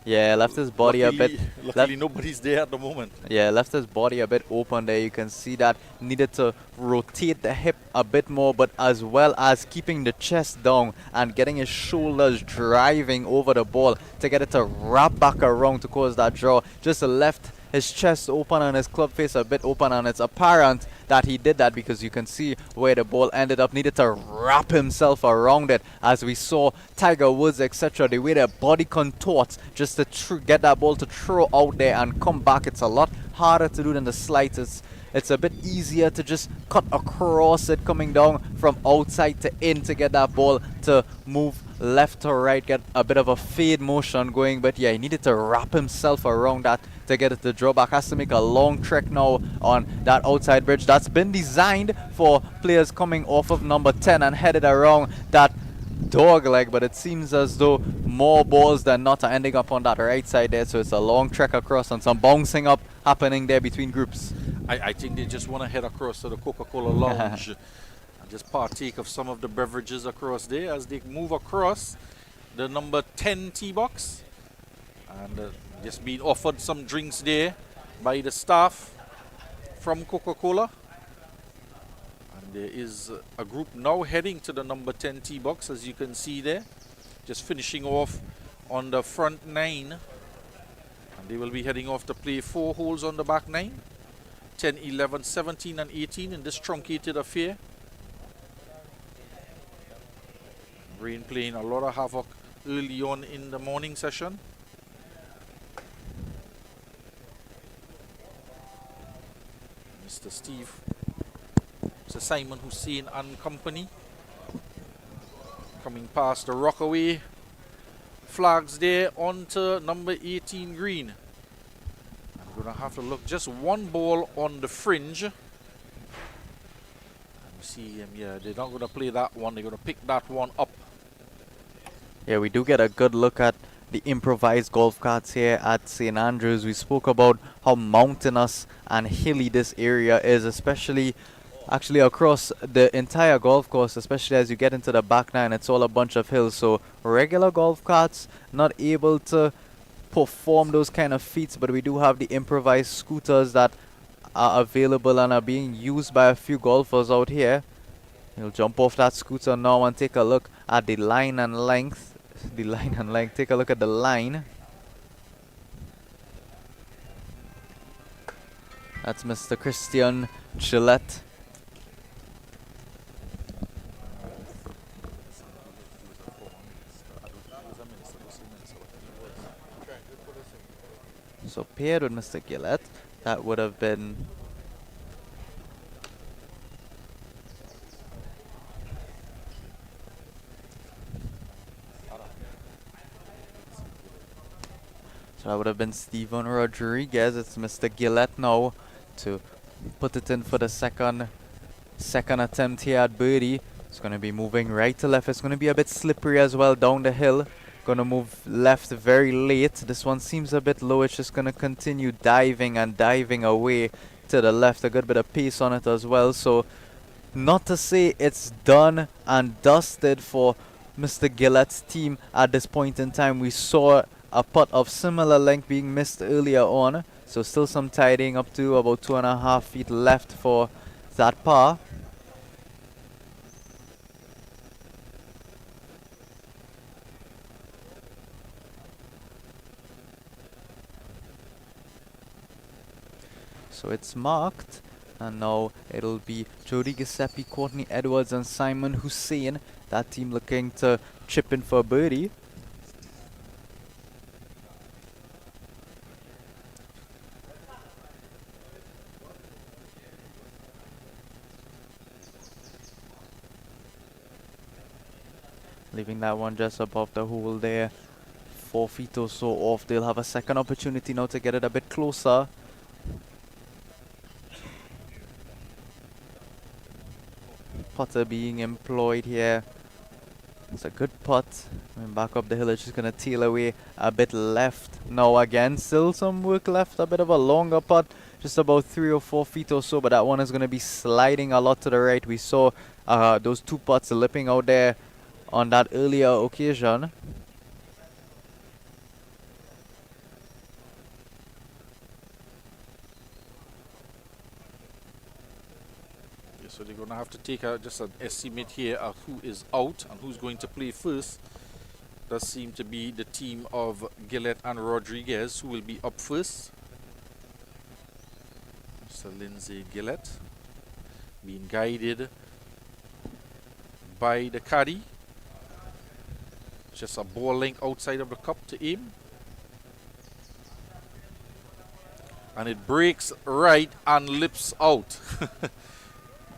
Yeah, left his body a bit.
Luckily, nobody's there at the moment.
Yeah, left his body a bit open there. You can see that needed to rotate the hip a bit more, but as well as keeping the chest down and getting his shoulders driving over the ball to get it to wrap back around to cause that draw. Just left his chest open and his club face a bit open, and it's apparent that he did that because you can see where the ball ended up. Needed to wrap himself around it, as we saw Tiger Woods, etc. The way their body contorts just to get that ball to throw out there and come back. It's a lot harder to do than the slides. It's a bit easier to just cut across it, coming down from outside to in to get that ball to move left to right, get a bit of a fade motion going. But yeah, he needed to wrap himself around that to get it to draw back. Has to make a long trek now on that outside bridge that's been designed for players coming off of number 10 and headed around that dog leg, but it seems as though more balls than not are ending up on that right side there. So it's a long trek across and some bouncing up happening there between groups.
I think they just want to head across to the Coca-Cola lounge and just partake of some of the beverages across there as they move across the number 10 tee box, and just being offered some drinks there by the staff from Coca-Cola. And there is a group now heading to the number 10 tee box, as you can see there, just finishing off on the front 9, and they will be heading off to play 4 holes on the back 9, 10, 11, 17 and 18 in this truncated affair. Rain playing a lot of havoc early on in the morning session. Mr. Steve, Mr. Simon Hussein and company coming past the Rockaway flags there onto number 18 green. I'm going to have to look just one ball on the fringe. And see him, yeah, they're not going to play that one, they're going to pick that one up.
Yeah, we do get a good look at the improvised golf carts here at St. Andrews. We spoke about how mountainous and hilly this area is, especially actually across the entire golf course, especially as you get into the back 9. It's all a bunch of hills, so regular golf carts not able to perform those kind of feats, but we do have the improvised scooters that are available and are being used by a few golfers out here. He'll jump off that scooter now and take a look at the line and length. Take a look at the line. That's Mr. Christian Gillette. So paired with Mr. Gillette, that would have been Steven Rodriguez. It's Mr. Gillette now to put it in for the second attempt here at birdie. It's going to be moving right to left. It's going to be a bit slippery as well down the hill. Going to move left very late. This one seems a bit low. It's just going to continue diving and diving away to the left. A good bit of pace on it as well. So not to say it's done and dusted for Mr. Gillette's team at this point in time. We saw a putt of similar length being missed earlier on. So still some tidying up to about 2.5 feet left for that par. So it's marked, and now it'll be Jody Giuseppe, Courtney Edwards and Simon Hussein. That team looking to chip in for birdie. Leaving that one just above the hole there, 4 feet or so off. They'll have a second opportunity now to get it a bit closer. putter being employed here. It's a good putt. Going back up the hill, it's just going to tail away a bit left. Now again, still some work left. A bit of a longer putt, just about 3 or 4 feet or so, but that one is going to be sliding a lot to the right. We saw those 2 putts lipping out there on that earlier occasion.
So they're going to have to take just an estimate here of who is out and who's going to play first. Does seem to be the team of Gillett and Rodriguez who will be up first. Mr. Lindsay Gillett being guided by the caddy. Just a ball length outside of the cup to aim. And it breaks right and lips out.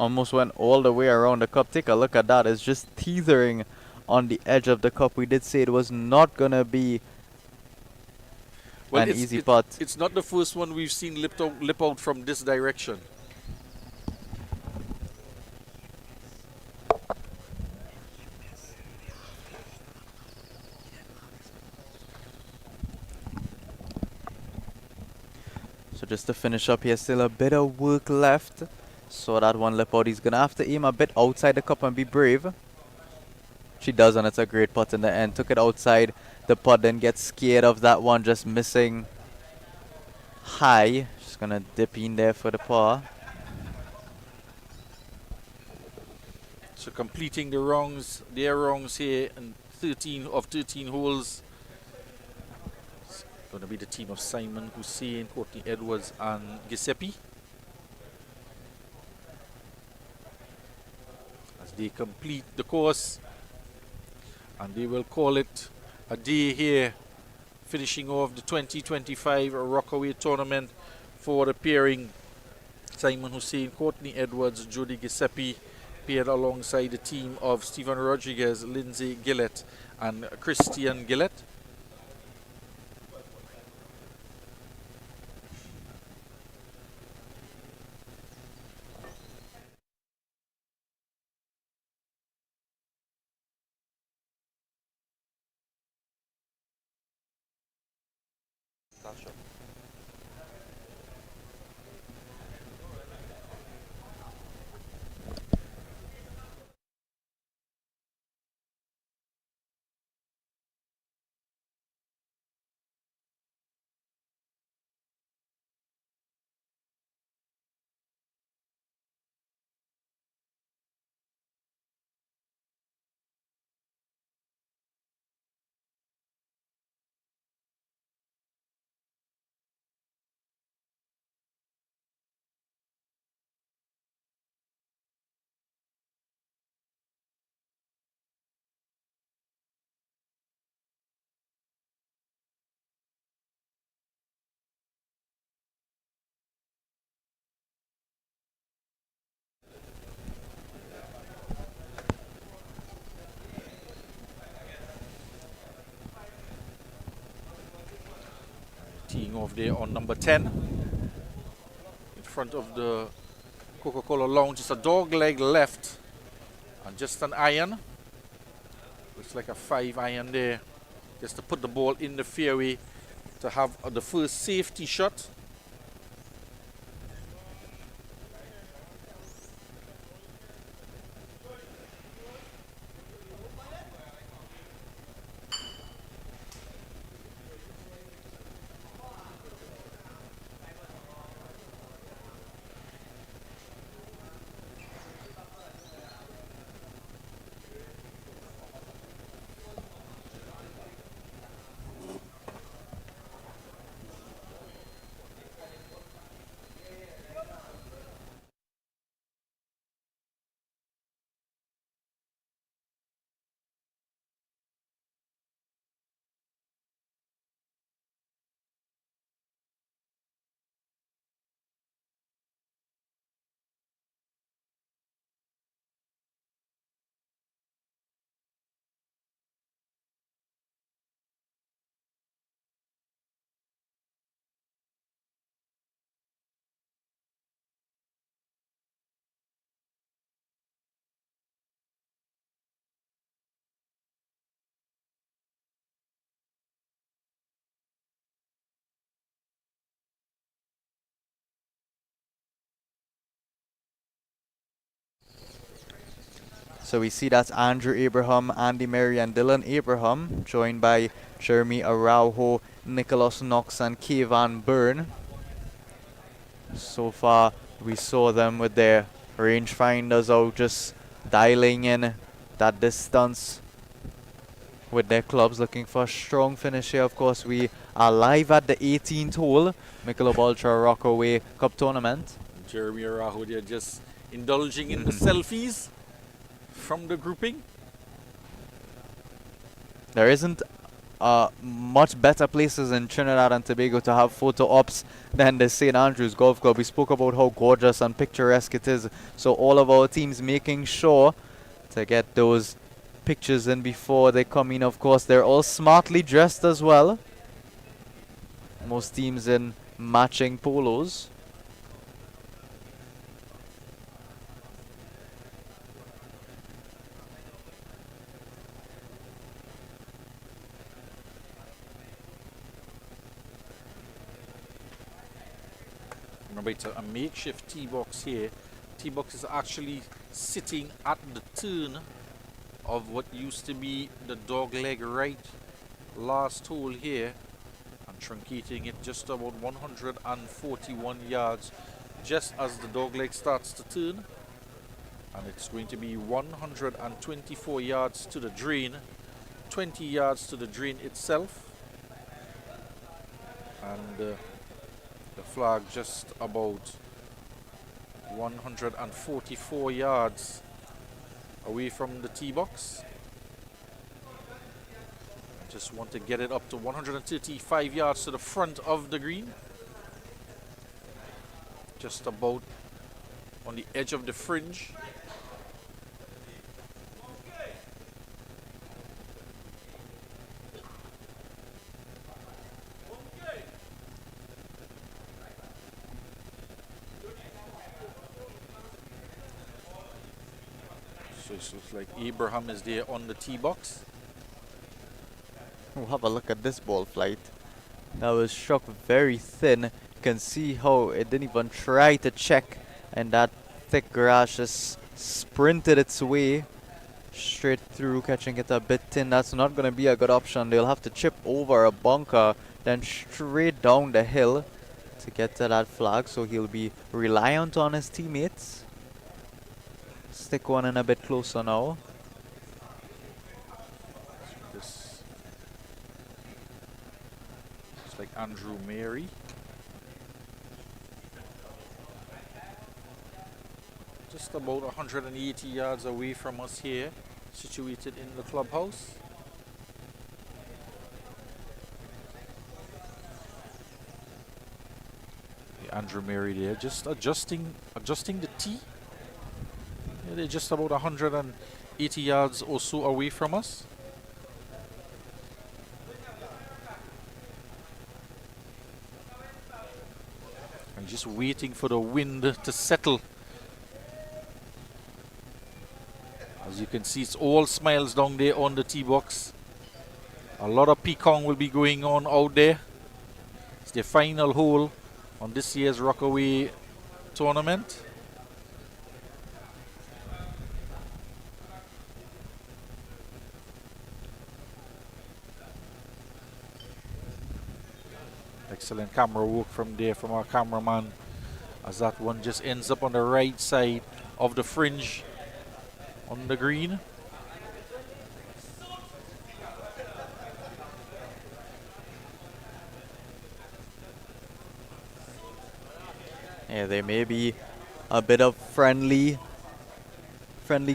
Almost went all the way around the cup. Take a look at that. It's just teetering on the edge of the cup. We did say it was not going to be an easy putt.
It's not the first one we've seen lip out from this direction.
So just to finish up here, still a bit of work left. So that one lip out. He's going to have to aim a bit outside the cup and be brave. She does, and it's a great putt in the end. Took it outside the putt, then gets scared of that one just missing high. Just going to dip in there for the par.
So completing the wrongs, their wrongs here in 13 of 13 holes. It's going to be the team of Simon Hussein, Courtney Edwards and Giuseppe. They complete the course and they will call it a day here, finishing off the 2025 Rockaway tournament for the pairing Simon Hussein, Courtney Edwards, Jody Giuseppe, paired alongside the team of Stephen Rodriguez, Lindsay Gillett and Christian Gillett. Teeing off there on number 10 in front of the Coca-Cola Lounge. It's a dog leg left and just an iron. Looks like a 5 iron there, just to put the ball in the fairway to have the first safety shot.
So we see that's Andrew Abraham, Andy Murray, and Dylan Abraham, joined by Jeremy Araujo, Nicholas Knox, and Kayvan Byrne. So far, we saw them with their rangefinders out, just dialing in that distance with their clubs, looking for a strong finish here. Of course, we are live at the 18th hole, Michelob Ultra Rockaway Cup Tournament.
Jeremy Araujo, they're just indulging in the selfies from the grouping.
There isn't much better places in Trinidad and Tobago to have photo ops than the St. Andrews Golf Club. We spoke about how gorgeous and picturesque it is, so all of our teams making sure to get those pictures in before they come in. Of course, they're all smartly dressed as well. Most teams in matching polos.
Remember, it's a makeshift tee box here. Tee box is actually sitting at the turn of what used to be the dog leg right last hole here, and truncating it just about 141 yards just as the dog leg starts to turn, and it's going to be 124 yards to the drain, 20 yards to the drain itself, and the flag just about 144 yards away from the tee box. I just want to get it up to 135 yards to the front of the green, just about on the edge of the fringe. So it looks like Abraham is there on the tee box.
We'll have a look at this ball flight. That was struck very thin. You can see how it didn't even try to check, and that thick grass just sprinted its way straight through, catching it a bit thin. That's not going to be a good option. They'll have to chip over a bunker, then straight down the hill to get to that flag. So he'll be reliant on his teammates. Stick one in a bit closer now.
This looks like Andrew Mary. Just about 180 yards away from us here, situated in the clubhouse. Andrew Mary there, just adjusting the tee. Yeah, they're just about 180 yards or so away from us. I'm just waiting for the wind to settle. As you can see, it's all smiles down there on the tee box. A lot of peacock will be going on out there. It's the final hole on this year's Rockaway tournament. Excellent camera work from there from our cameraman, as that one just ends up on the right side of the fringe on the green.
Yeah, there may be a bit of friendly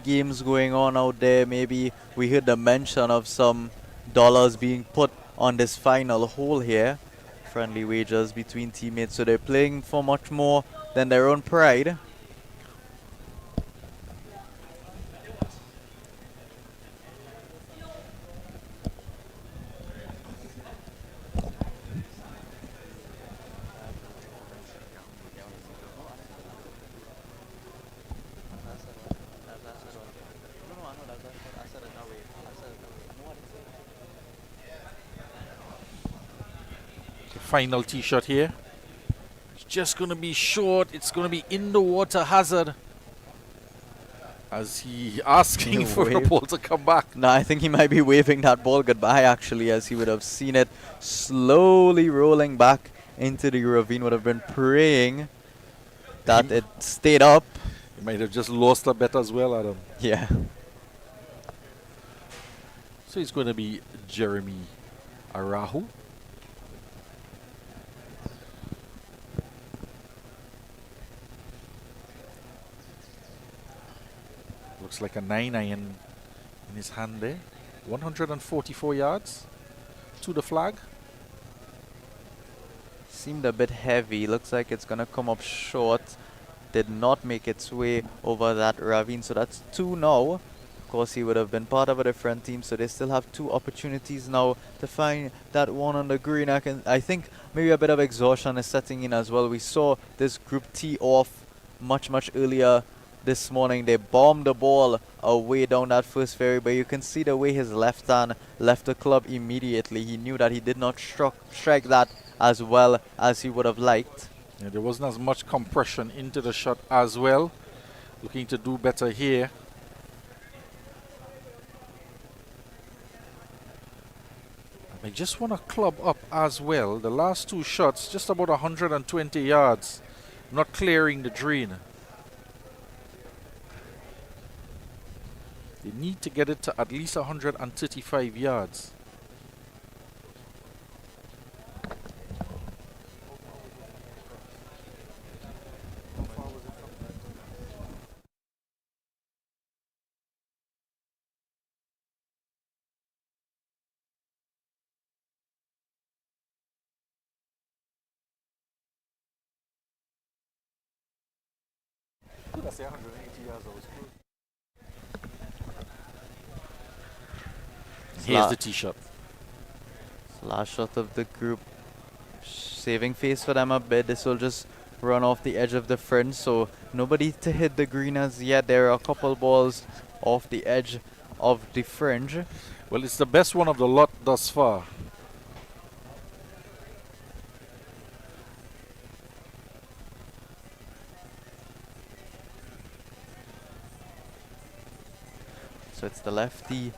games going on out there. Maybe we heard the mention of some dollars being put on this final hole here. Friendly wagers between teammates, so they're playing for much more than their own pride.
Final tee shot here. It's just going to be short. It's going to be in the water hazard. as he asking for the
Wave.
ball to come back.
No, I think he might be waving that ball goodbye actually, as he would have seen it slowly rolling back into the ravine. Would have been praying that it stayed up.
He might have just lost a bet as well, Adam.
Yeah.
So it's going to be Jeremy Arahu. Looks like a 9-iron in his hand there. 144 yards to the flag.
Seemed a bit heavy. Looks like it's gonna come up short. Did not make its way over that ravine, so that's 2 now. Of course, he would have been part of a different team, so they still have 2 opportunities now to find that one on the green. I think maybe a bit of exhaustion is setting in as well. We saw this group tee off much earlier this morning. They bombed the ball away down that first fairway, but you can see the way his left hand left the club immediately. He knew that he did not strike that as well as he would have liked.
Yeah, there wasn't as much compression into the shot as well. Looking to do better here. I just want to club up as well. The last 2 shots, just about 120 yards. Not clearing the drain. They need to get it to at least 135 yards. Did I say 180 yards? I was close. Here's the tee shot.
Last shot of the group. Saving face for them a bit. This will just run off the edge of the fringe, so nobody to hit the green as yet. There are a couple balls off the edge of the fringe.
Well, it's the best one of the lot thus far.
So it's the lefty.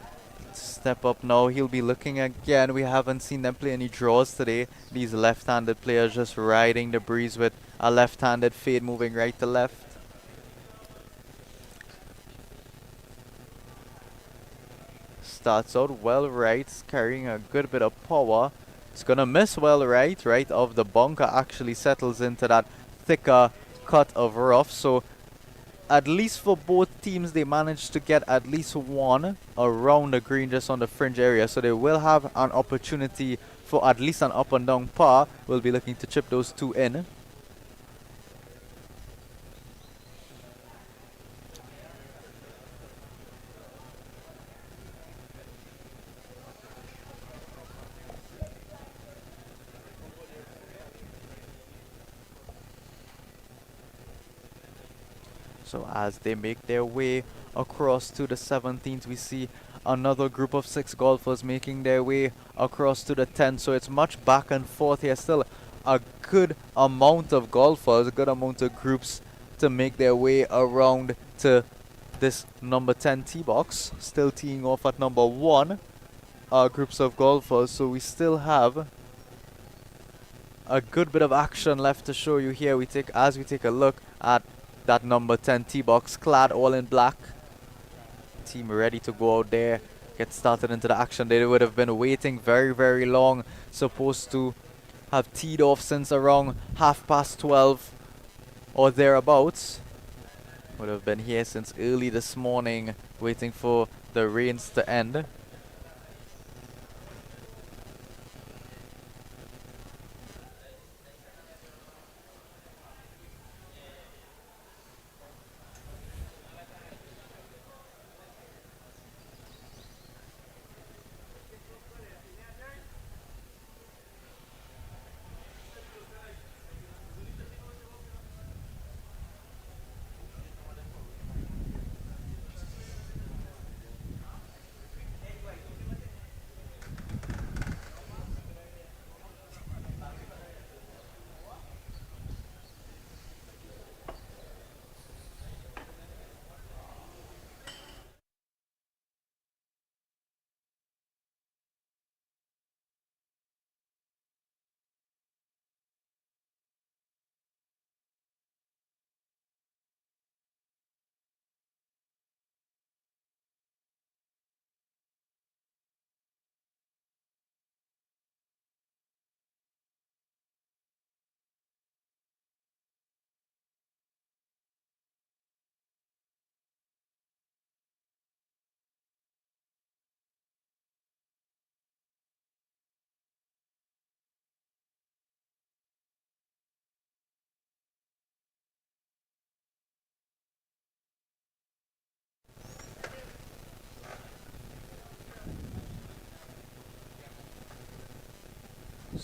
Step up now. He'll be looking again. We haven't seen them play any draws today. These left-handed players just riding the breeze with a left-handed fade moving right to left. Starts out well right, carrying a good bit of power. It's gonna miss well right of the bunker. Actually settles into that thicker cut of rough. So at least for both teams, they managed to get at least one around the green just on the fringe area. So they will have an opportunity for at least an up and down par. We'll be looking to chip those 2 in. So as they make their way across to the 17th, we see another group of 6 golfers making their way across to the 10th. So it's much back and forth here. Still a good amount of golfers, a good amount of groups to make their way around to this number 10 tee box. Still teeing off at number 1 are groups of golfers. So we still have a good bit of action left to show you here. As we take a look at that number 10 tee box, clad all in black. Team ready to go out there, get started into the action. They would have been waiting very long. Supposed to have teed off since around 12:30 or thereabouts. Would have been here since early this morning, waiting for the rains to end.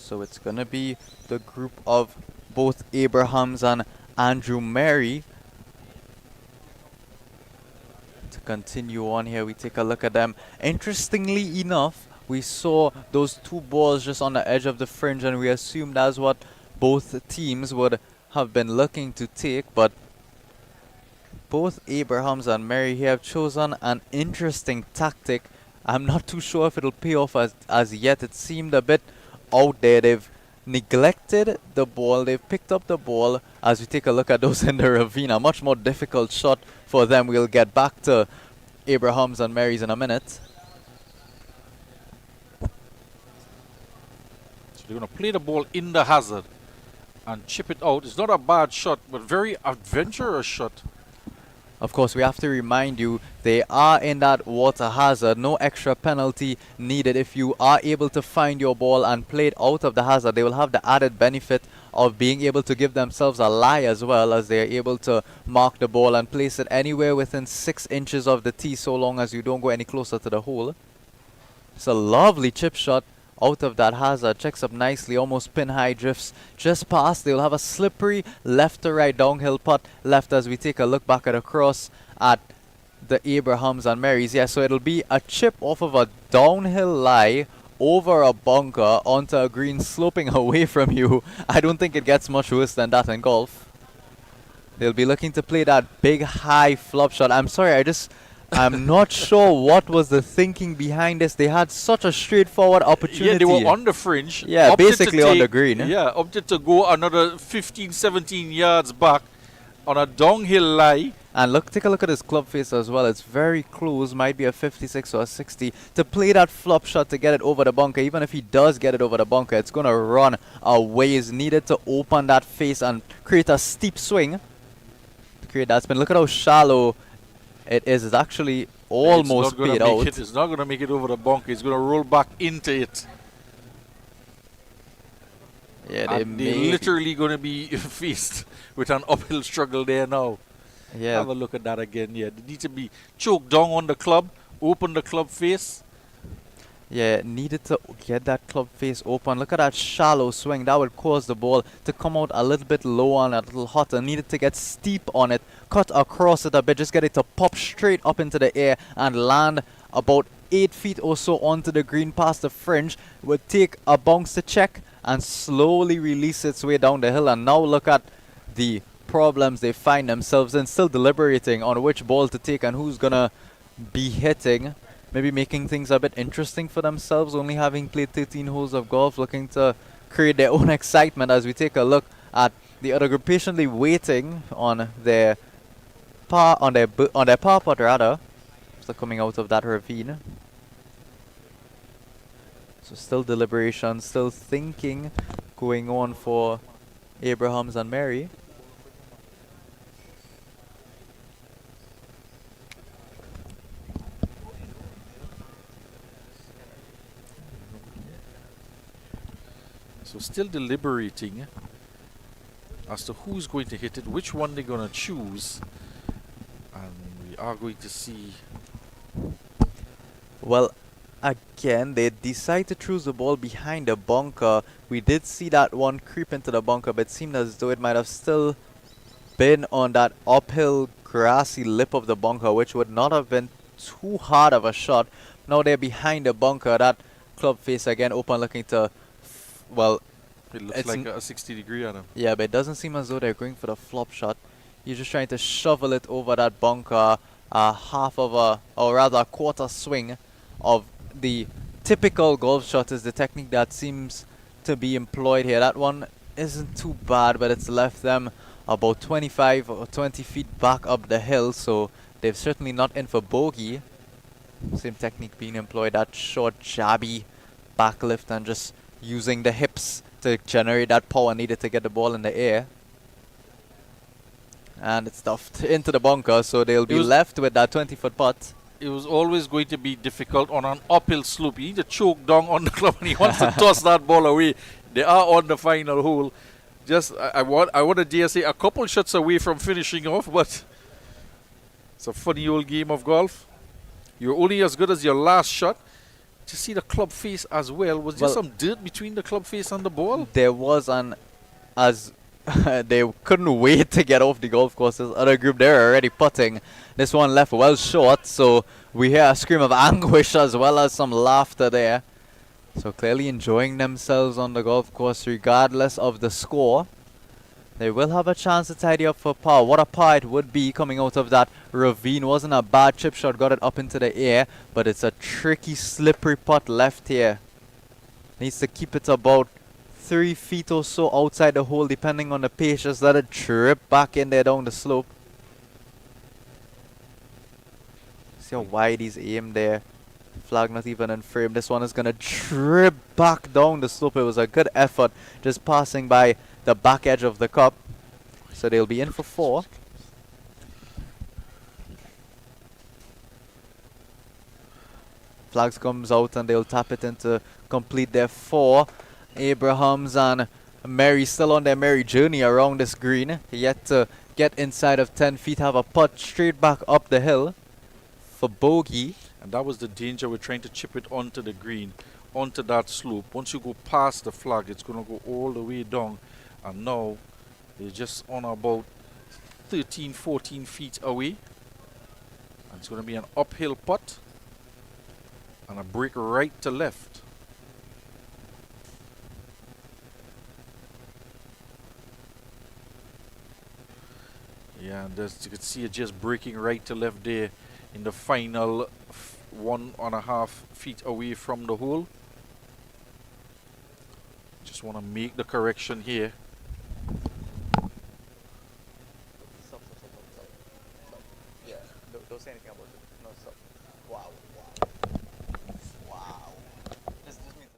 So it's going to be the group of both Abrahams and Andrew Mary. To continue on here, we take a look at them. Interestingly enough, we saw those two balls just on the edge of the fringe, and we assumed that's what both teams would have been looking to take, but both Abrahams and Mary here have chosen an interesting tactic. I'm not too sure if it'll pay off as yet. It seemed a bit out there. They've neglected the ball. They've picked up the ball. As we take a look at those in the ravine, a much more difficult shot for them. We'll get back to Abrahams and Mary's in a minute.
So they're going to play the ball in the hazard and chip it out. It's not a bad shot, but very adventurous shot.
Of course, we have to remind you, they are in that water hazard. No extra penalty needed. If you are able to find your ball and play it out of the hazard, they will have the added benefit of being able to give themselves a lie as well, as they are able to mark the ball and place it anywhere within 6 inches of the tee, so long as you don't go any closer to the hole. It's a lovely chip shot out of that hazard. Checks up nicely, almost pin high, drifts just past. They'll have a slippery left to right downhill putt left as we take a look back at the cross at the Abrahams and Marys. Yeah, so it'll be a chip off of a downhill lie over a bunker onto a green sloping away from you. I don't think it gets much worse than that in golf. They'll be looking to play that big high flop shot. I'm sorry, I'm not sure what was the thinking behind this. They had such a straightforward opportunity.
Yeah, they were on the fringe.
Yeah, basically on the green.
Yeah, opted to go another 15, 17 yards back on a downhill lie.
And take a look at his club face as well. It's very close, might be a 56 or a 60. To play that flop shot to get it over the bunker, even if he does get it over the bunker, it's going to run a ways. Needed to open that face and create a steep swing to create that spin. Look at how shallow it is. It's actually almost paid out.
It's not going to make it over the bunker. It's going to roll back into it.
Yeah,
they're literally going to be faced with an uphill struggle there now.
Yeah.
Have a look at that again. Yeah, they need to be choked down on the club, open the club face.
Yeah, needed to get that club face open. Look at that shallow swing. That would cause the ball to come out a little bit low and a little hotter. Needed to get steep on it, cut across it a bit, just get it to pop straight up into the air and land about 8 feet or so onto the green past the fringe. Would take a bounce to check and slowly release its way down the hill. And now look at the problems they find themselves in, still deliberating on which ball to take and who's gonna be hitting. Maybe making things a bit interesting for themselves, only having played 13 holes of golf, looking to create their own excitement as we take a look at the other group patiently waiting on their par putt rather. So coming out of that ravine. So still deliberation, still thinking going on for Abrahams and Mary.
So still deliberating as to who's going to hit it, which one they're going to choose. And we are going to see.
Well, again, they decide to choose the ball behind the bunker. We did see that one creep into the bunker, but it seemed as though it might have still been on that uphill grassy lip of the bunker, which would not have been too hard of a shot. Now they're behind the bunker. That club face again open, looking to... Well,
it looks like a 60-degree on him.
Yeah, but it doesn't seem as though they're going for the flop shot. You're just trying to shovel it over that bunker, half of a, or rather a quarter swing of the typical golf shot is the technique that seems to be employed here. That one isn't too bad, but it's left them about 25 or 20 feet back up the hill, so they've certainly not in for bogey. Same technique being employed, that short jabby backlift and just using the hips to generate that power needed to get the ball in the air. And it's stuffed into the bunker, so they'll be left with that 20-foot putt.
It was always going to be difficult on an uphill slope. You need to choke down on the club and he wants to toss that ball away. They are on the final hole. Just, I want to dare say a couple shots away from finishing off, but it's a funny old game of golf. You're only as good as your last shot. to see the club face as well. Was there
Well,
some dirt between the club face and the ball?
there was an as they couldn't wait to get off the golf course. This other group, they're already putting. This one left well short, so we hear a scream of anguish as well as some laughter there. So clearly enjoying themselves on the golf course regardless of the score. They will have a chance to tidy up for par. What a par it would be coming out of that ravine. Wasn't a bad chip shot, got it up into the air, but it's a tricky, slippery putt left here. Needs to keep it about 3 feet or so outside the hole, depending on the pace. Just let it drip back in there down the slope. See how wide he's aimed there. Flag not even in frame. This one is going to drip back down the slope. It was a good effort, just passing by the back edge of the cup. So they'll be in for 4. Flags comes out and they'll tap it in to complete their 4. Abrahams and Mary still on their merry journey around this green. Yet to get inside of 10 feet, have a putt straight back up the hill for bogey.
And that was the danger. We're trying to chip it onto the green, onto that slope. Once you go past the flag, it's going to go all the way down. And now they're just on about 13, 14 feet away. And it's going to be an uphill putt and a break right to left. Yeah, and you can see it just breaking right to left there in the final 1.5 feet away from the hole. Just want to make the correction here.
Yeah, don't say anything about it. No, stop. Wow. Wow. Just means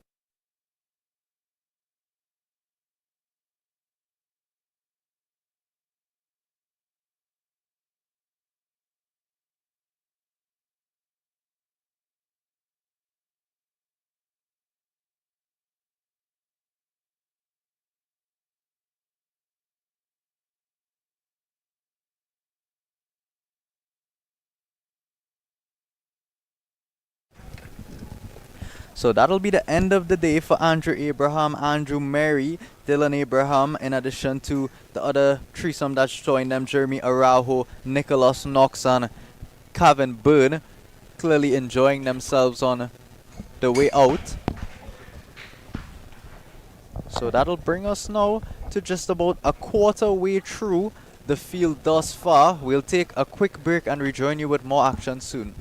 so that'll be the end of the day for Andrew Abraham, Andrew Mary, Dylan Abraham, in addition to the other threesome that's joined them, Jeremy Araujo, Nicholas Knox, and Kevin Byrne, clearly enjoying themselves on the way out. So that'll bring us now to just about a quarter way through the field thus far. We'll take a quick break and rejoin you with more action soon.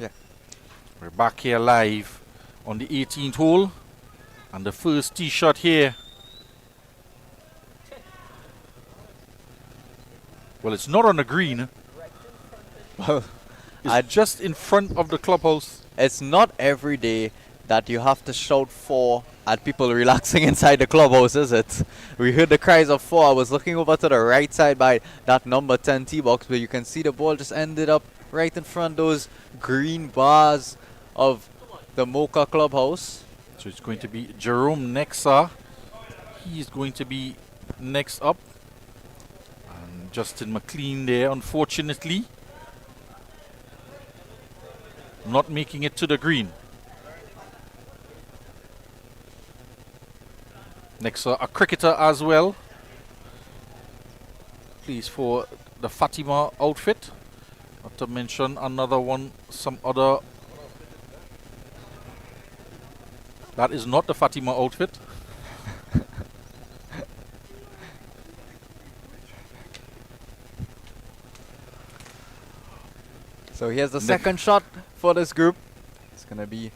Yeah.
We're back here live on the 18th hole. And the first tee shot here. Well, it's not on the green.
Well,
It's just in front of the clubhouse.
it's not every day that you have to shout four at people relaxing inside the clubhouse, is it? We heard the cries of four. I was looking over to the right side by that number 10 tee box, where you can see the ball just ended up right in front of those green bars of the Mocha clubhouse.
So it's going to be Jerome Nexa. He's going to be next up. And Justin McLean there, unfortunately, not making it to the green. Nexa, a cricketer as well. Plays for the Fatima outfit. Not to mention another one, some other. That is not the Fatima outfit.
So here's the second shot for this group. It's going to be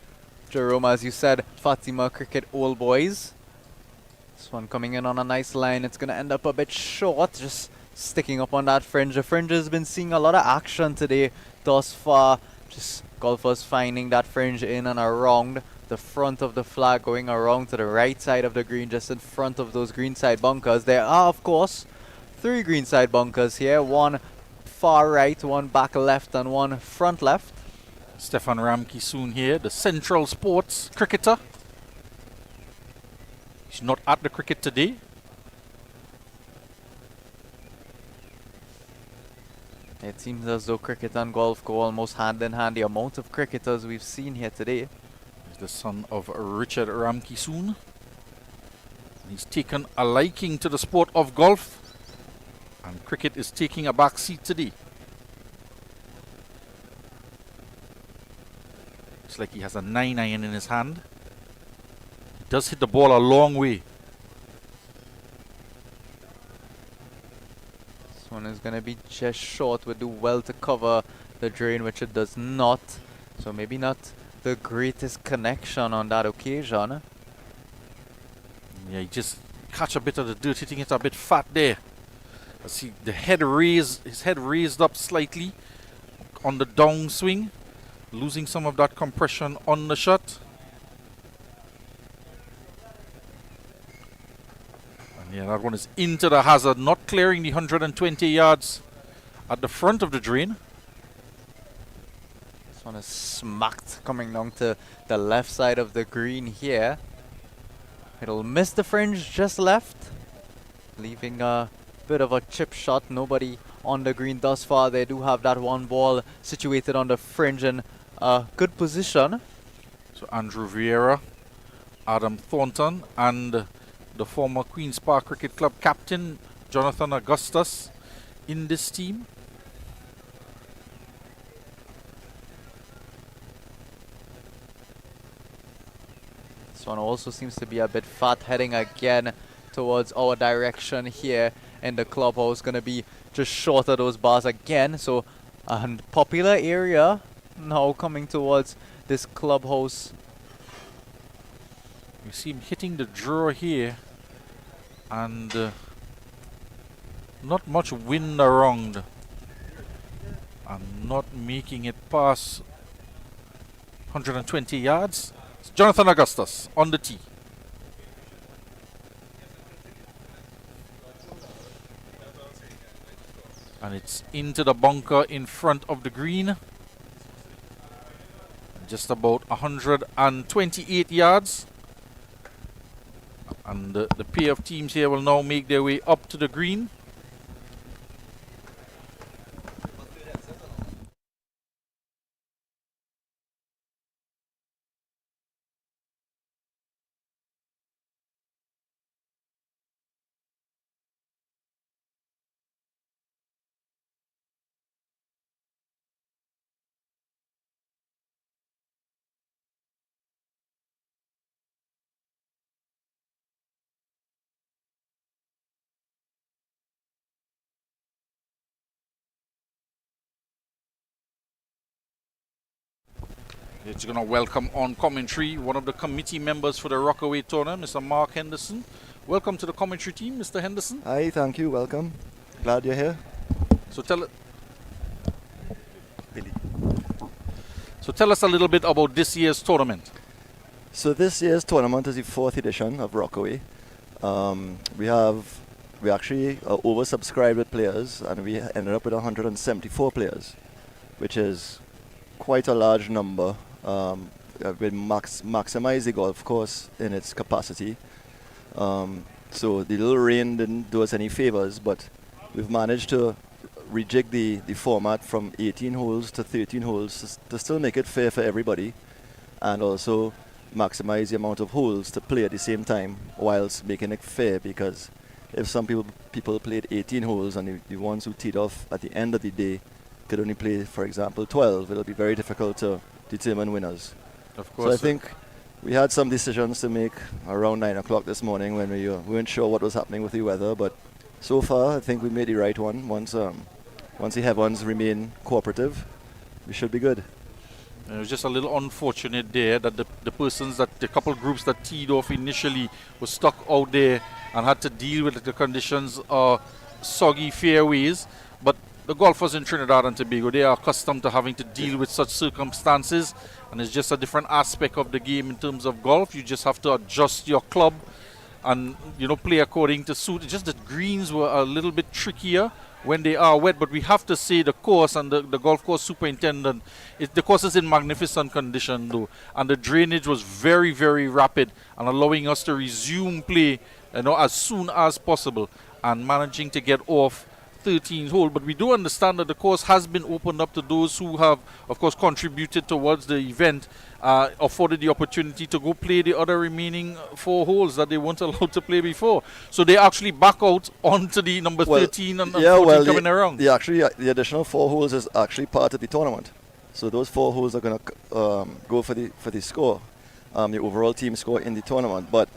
Jerome, as you said, Fatima Cricket Old Boys. This one coming in on a nice line. It's going to end up a bit short, just sticking up on that fringe. The fringe has been seeing a lot of action today thus far. Just golfers finding that fringe in and around the front of the flag, going around to the right side of the green, just in front of those greenside bunkers. There are, of course, 3 greenside bunkers here. One far right, one back left, and one front left.
Stefan Ramke soon here, the Central Sports cricketer. He's not at the cricket today.
It seems as though cricket and golf go almost hand in hand. The amount of cricketers we've seen here today.
He's the son of Richard Ramke soon. He's taken a liking to the sport of golf. And cricket is taking a back seat today. Looks like he has a 9-iron in his hand. He does hit the ball a long way.
This one is going to be just short. Would do well to cover the drain, which it does not. So maybe not the greatest connection on that occasion.
Yeah, he just catch a bit of the dirt, hitting it a bit fat there. I see the head raised, his head raised up slightly on the downswing, losing some of that compression on the shot. And yeah, that one is into the hazard, not clearing the 120 yards at the front of the drain.
This one is smacked coming down to the left side of the green here. It'll miss the fringe just left, leaving a bit of a chip shot. Nobody on the green thus far. They do have that one ball situated on the fringe in a good position.
So Andrew Vieira, Adam Thornton, and the former Queen's Park Cricket Club captain Jonathan Augustus in this team.
This one also seems to be a bit fat, heading again towards our direction here in the clubhouse. Gonna be just short of those bars again. So a popular area now coming towards this clubhouse.
You see him hitting the draw here, and not much wind around, and not making it past 120 yards. It's Jonathan Augustus on the tee. And it's into the bunker in front of the green. Just about 128 yards. And the pair of teams here will now make their way up to the green. It's going to welcome on commentary one of the committee members for the Rockaway tournament, Mr. Mark Henderson. Welcome to the commentary team, Mr. Henderson.
Hi, thank you. Welcome. Glad you're here.
So tell us a little bit about this year's tournament.
So this year's tournament is the 4th edition of Rockaway. We actually are oversubscribed with players, and we ended up with 174 players, which is quite a large number. We maximize the golf course in its capacity. So the little rain didn't do us any favors, but we've managed to rejig the format from 18 holes to 13 holes to still make it fair for everybody, and also maximize the amount of holes to play at the same time whilst making it fair, because if some people played 18 holes and the ones who teed off at the end of the day could only play, for example, 12, it'll be very difficult to determine winners.
Of course.
So I think we had some decisions to make around 9 o'clock this morning when we weren't sure what was happening with the weather, but so far I think we made the right one. Once the heavens remain cooperative, we should be good.
It was just a little unfortunate there that the couple groups that teed off initially were stuck out there and had to deal with the conditions of soggy fairways. But the golfers in Trinidad and Tobago, they are accustomed to having to deal with such circumstances, and it's just a different aspect of the game in terms of golf. You just have to adjust your club and play according to suit. It's just that greens were a little bit trickier when they are wet, but we have to say the course and the golf course superintendent, the course is in magnificent condition though, and the drainage was very, very rapid and allowing us to resume play as soon as possible and managing to get off 13th hole. But we do understand that the course has been opened up to those who have, of course, contributed towards the event, afforded the opportunity to go play the other remaining 4 holes that they weren't allowed to play before. So they actually back out onto the number 13 and 14 coming around.
The additional 4 holes is actually part of the tournament. So those 4 holes are going to go for the score, the overall team score in the tournament. But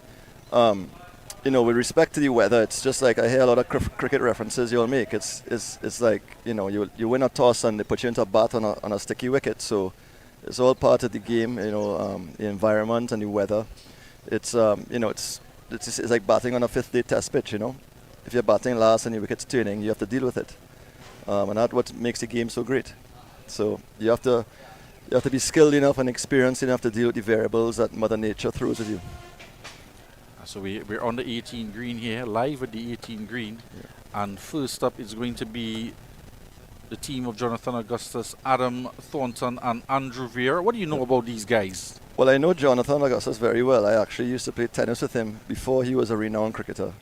with respect to the weather, it's just like I hear a lot of cricket references you'll make. It's like you win a toss and they put you into a bat on a sticky wicket. So it's all part of the game. The environment and the weather. It's like batting on a 5th day test pitch. If you're batting last and your wicket's turning, you have to deal with it, and that's what makes the game so great. So you have to be skilled enough and experienced enough to deal with the variables that Mother Nature throws at you.
So we're on the 18 green here, live at the 18 green. Yeah. And first up is going to be the team of Jonathan Augustus, Adam Thornton and Andrew Vieira. What do you know about these guys?
Well, I know Jonathan Augustus very well. I actually used to play tennis with him before he was a renowned cricketer.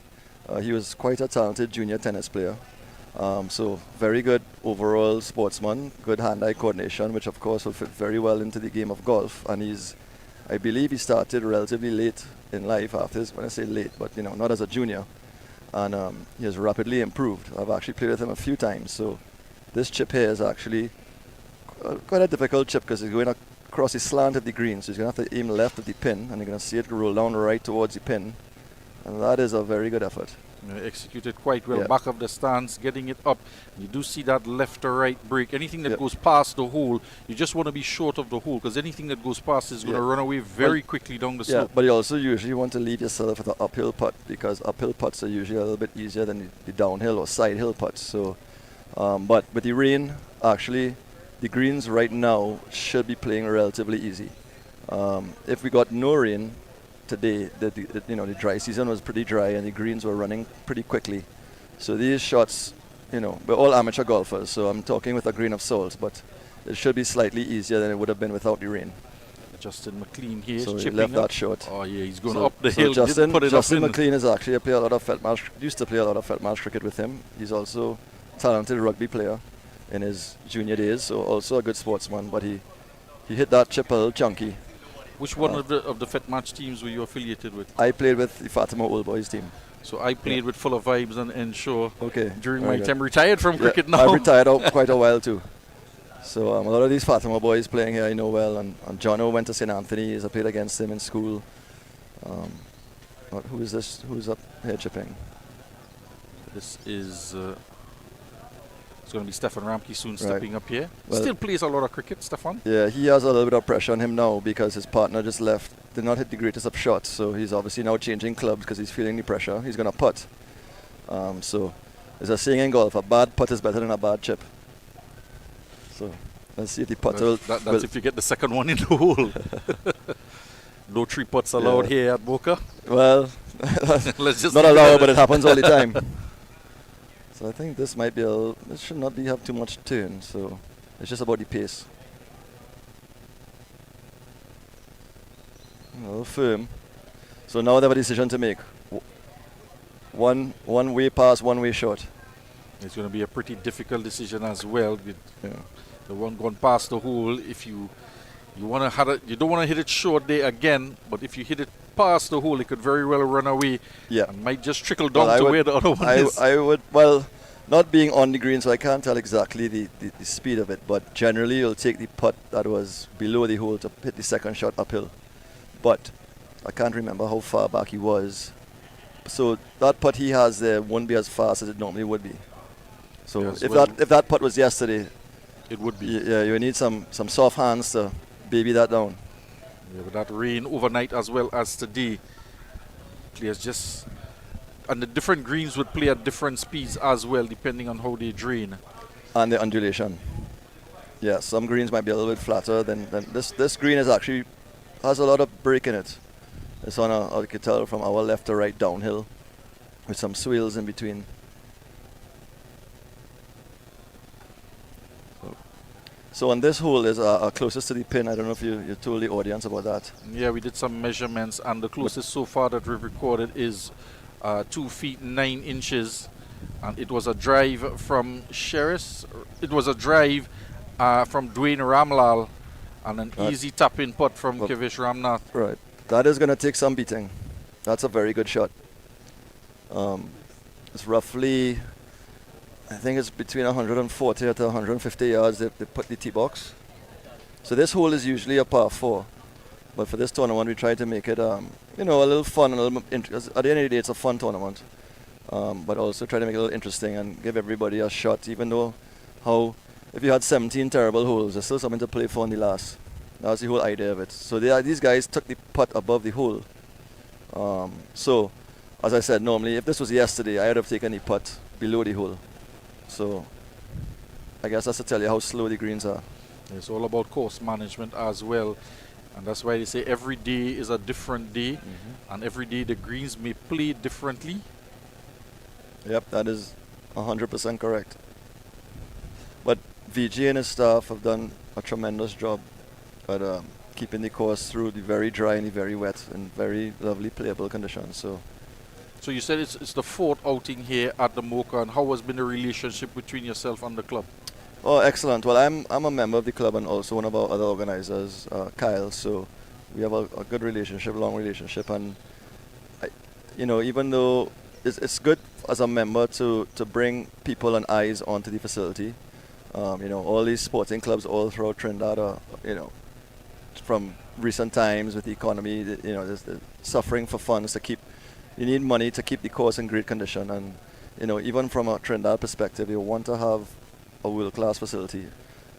He was quite a talented junior tennis player. So very good overall sportsman, good hand-eye coordination, which of course will fit very well into the game of golf. And I believe he started relatively late in life after this, when I say late, but not as a junior. And he has rapidly improved. I've actually played with him a few times. So this chip here is actually quite a difficult chip because he's going across the slant of the green. So he's going to have to aim left of the pin, and you're going to see it roll down right towards the pin. And that is a very good effort.
Executed quite well,
yeah.
Back of the stance, getting it up. You do see that left or right break. Anything that goes past the hole, you just want to be short of the hole, because anything that goes past is going to run away very quickly down the slope.
But you also usually want to leave yourself with an uphill putt, because uphill putts are usually a little bit easier than the downhill or side hill putts. So, but with the rain, actually, the greens right now should be playing relatively easy. If we got no rain today, the dry season was pretty dry and the greens were running pretty quickly. So these shots, we're all amateur golfers, so I'm talking with a grain of salt, but it should be slightly easier than it would have been without the rain.
Justin McLean here,
so
chipping
he left
up.
That short.
Oh yeah, he's going up the hill.
Justin
put it
Justin
up
McLean is actually used to play a lot of felt match cricket with him. He's also a talented rugby player in his junior days, so also a good sportsman, but he hit that chip a little chunky.
Which one of the Fet Match teams were you affiliated with?
I played with the Fatima Old Boys team.
So I played with Full of Vibes and Ensure during my
good.
time. Retired from cricket now.
I retired out quite a while too. So a lot of these Fatima boys playing here I know well, and Jono went to St. Anthony's. I played against him in school. Who is this? Who's up here chipping?
This is It's going to be Stefan Ramke soon
Right.
stepping up here.
Well-
Still plays a lot of cricket, Stefan.
Yeah, he has a little bit of pressure on him now because his partner just left. Did not hit the greatest of shots, so he's obviously now changing clubs because he's feeling the pressure. He's going to putt. So there's a saying in golf, a bad putt is better than a bad chip. So let's see if the putt will...
That's if you get the second one in the hole. No 3 putts allowed here at Boca.
Well,
Let's just
not
leave it
allowed,
at
but
that.
it happens all the time. So I think this might be this should not have too much turn, so it's just about the pace. A little firm. So now they have a decision to make. One way pass, one way shot.
It's going to be a pretty difficult decision as well. With
Yeah.
the one gone past the hole. If you want to you don't want to hit it short there again, but if you hit it past the hole, it could very well run away.
Yeah.
And might just trickle down
Well,
to where the other one is.
I would, well, not being on the green, so I can't tell exactly the speed of it, but generally you'll take the putt that was below the hole to hit the second shot uphill. But I can't remember how far back he was. So that putt he has there won't be as fast as it normally would be. So
Yes,
if
well-
that putt was yesterday,
It would be.
yeah, you need some soft hands to baby that down.
Yeah, with that rain overnight as well as today, players just... And the different greens would play at different speeds as well, depending on how they drain.
And the undulation. Yeah, some greens might be a little bit flatter than this. This green is actually has a lot of break in it. It's on you can tell from our left to right downhill, with some swales in between. So on this hole is closest to the pin. I don't know if you told the audience about that.
Yeah, we did some measurements, and the closest so far that we've recorded is 2 feet 9 inches, and it was a drive from Sheris. It was a drive from Dwayne Ramlal, and an
Right.
easy tap-in putt from
Well-
Kevish Ramnath.
Right. That is going to take some beating. That's a very good shot. It's roughly, I think it's between 140 to 150 yards they put the tee box. So this hole is usually a par 4. But for this tournament, we tried to make it, a little fun and a little at the end of the day, it's a fun tournament. But also try to make it a little interesting and give everybody a shot, even though if you had 17 terrible holes, there's still something to play for in the last. That was the whole idea of it. So these guys took the putt above the hole. So, as I said, normally, if this was yesterday, I would have taken the putt below the hole. So, I guess that's to tell you how slow the greens are.
It's all about course management as well. And that's why they say every day is a different day. And every day the greens may play differently.
Yep, that is 100% correct. But VJ and his staff have done a tremendous job at keeping the course through the very dry and the very wet and very lovely playable conditions.
So you said it's the 4th outing here at the Mocha, and how has been the relationship between yourself and the club?
Oh, excellent. Well, I'm a member of the club and also one of our other organizers, Kyle. So we have a good relationship, long relationship, and even though it's good as a member to bring people and eyes onto the facility. All these sporting clubs all throughout Trinidad are, from recent times with the economy, there's the suffering for funds to keep. You need money to keep the course in great condition, and even from a Trinidad perspective, you want to have a world-class facility,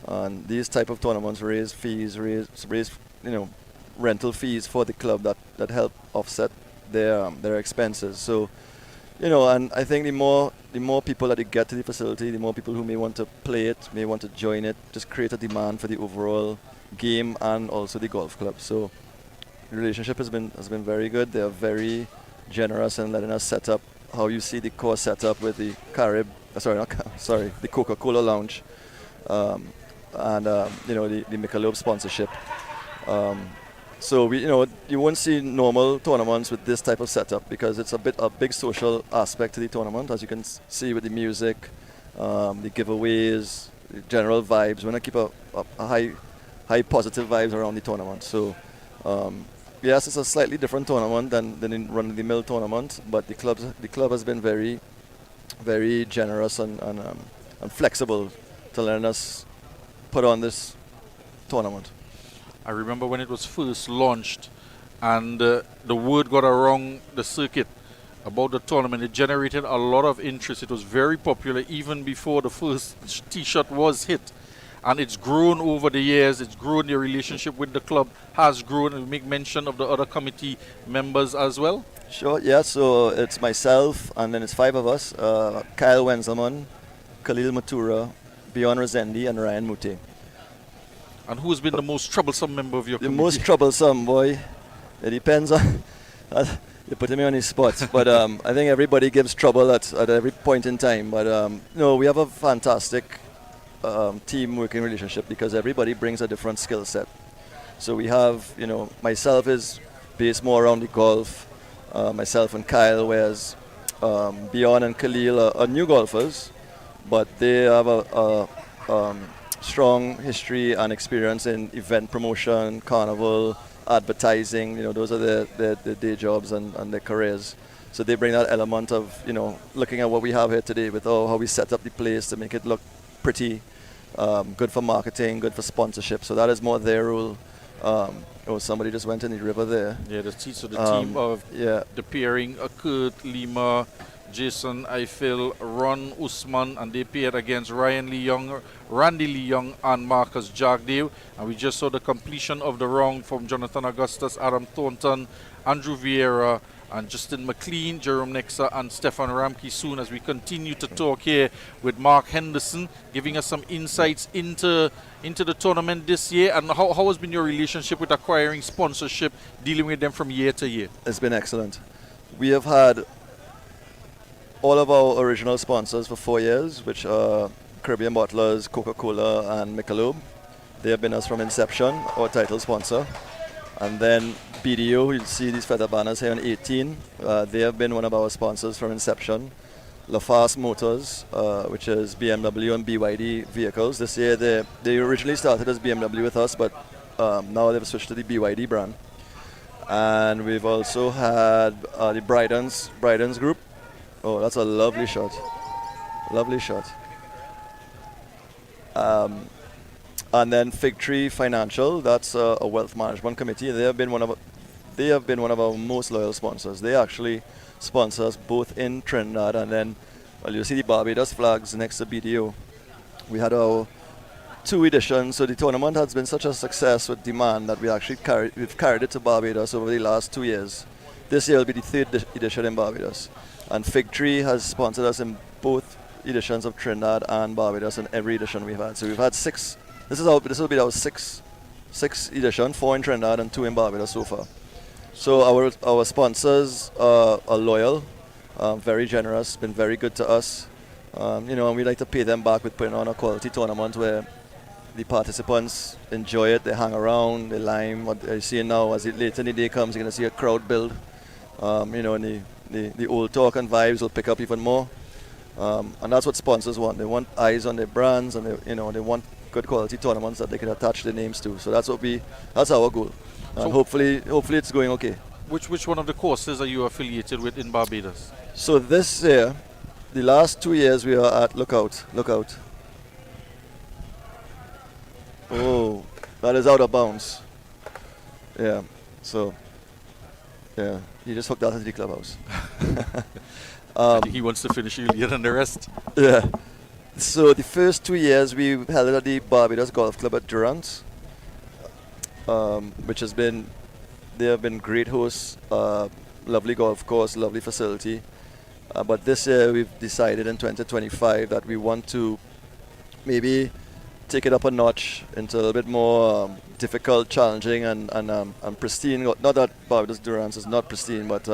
and these type of tournaments raise fees, raise rental fees for the club that help offset their expenses. So, and I think the more people that you get to the facility, the more people who may want to play it, may want to join it, just create a demand for the overall game and also the golf club. So the relationship has been very good. They are very generous in letting us set up how you see the course set up with the the Coca-Cola lounge, and the MICHELOB sponsorship. So you won't see normal tournaments with this type of setup because it's a big social aspect to the tournament, as you can see with the music, the giveaways, the general vibes. We want to keep a high positive vibes around the tournament. So yes, it's a slightly different tournament than in run-of-the-mill tournament, but the club has been very, very generous and flexible to letting us put on this tournament.
I remember when it was first launched and the word got around the circuit about the tournament. It generated a lot of interest. It was very popular even before the first tee shot was hit. And it's grown over the years. It's grown. The relationship with the club has grown. And we make mention of the other committee members as well.
Sure, yeah, so it's myself, and then it's 5 of us. Kyle Wenzelman, Khalil Matura, Bjorn Rezendi, and Ryan Mute.
And who's been the most troublesome member of your
The
committee?
most troublesome, boy. It depends on... you're putting me on the spot. But I think everybody gives trouble at every point in time. But no, we have a fantastic team working relationship because everybody brings a different skill set. So we have, myself is based more around the golf. Myself and Kyle, whereas Bjorn and Khalil are new golfers, but they have a strong history and experience in event promotion, carnival, advertising. Those are their day jobs and their careers. So they bring that element of, looking at what we have here today with how we set up the place to make it look pretty, good for marketing, good for sponsorship. So that is more their role. Somebody just went in the river there.
Yeah, the team of the pairing, Kurt Lima, Jason Eiffel, Ron Usman, and they paired against Ryan Lee Young, Randy Lee Young, and Marcus Jagdale. And we just saw the completion of the round from Jonathan Augustus, Adam Thornton, Andrew Vieira, and Justin McLean, Jerome Nexa, and Stefan Ramke soon as we continue to talk here with Mark Henderson, giving us some insights into the tournament this year. And how has been your relationship with acquiring sponsorship, dealing with them from year to year?
It's been excellent. We have had all of our original sponsors for 4 years, which are Caribbean Bottlers, Coca-Cola, and Michelob. They have been us from inception, our title sponsor. And then BDO, you'll see these feather banners here on 18. They have been one of our sponsors from inception. LaFarce Motors, which is BMW and BYD vehicles. This year they originally started as BMW with us, but now they've switched to the BYD brand. And we've also had the Brydens Group. Oh, that's a lovely shot. Lovely shot. And then Fig Tree Financial, that's a wealth management committee. They have been one of our most loyal sponsors. They actually sponsor us both in Trinidad and then, well, you see the Barbados flags next to BDO. We had our 2 editions, so the tournament has been such a success with demand that we've carried it to Barbados over the last 2 years. This year will be the 3rd edition in Barbados. And Fig Tree has sponsored us in both editions of Trinidad and Barbados in every edition we've had. So we've had 6. This will be our sixth edition, 4 in Trinidad and 2 in Barbados so far. So our sponsors are loyal, very generous, been very good to us. And we like to pay them back with putting on a quality tournament where the participants enjoy it, they hang around, they lime. What you're seeing now, as later in the day comes, you're going to see a crowd build. And the old talk and vibes will pick up even more. And that's what sponsors want. They want eyes on their brands, and they want good quality tournaments that they can attach their names to. So that's our goal. And
So
hopefully it's going okay.
Which one of the courses are you affiliated with in Barbados?
So this year, the last 2 years we are at Lookout. Oh, that is out of bounds. Yeah. So yeah, you just hooked that into the clubhouse.
I think he wants to finish earlier than the rest.
Yeah. So the first 2 years we held it at the Barbados Golf Club at Durant, which they have been great hosts, lovely golf course, lovely facility. But this year we've decided in 2025 that we want to maybe take it up a notch into a little bit more difficult, challenging, and pristine. Not that Barbados Durant is not pristine, but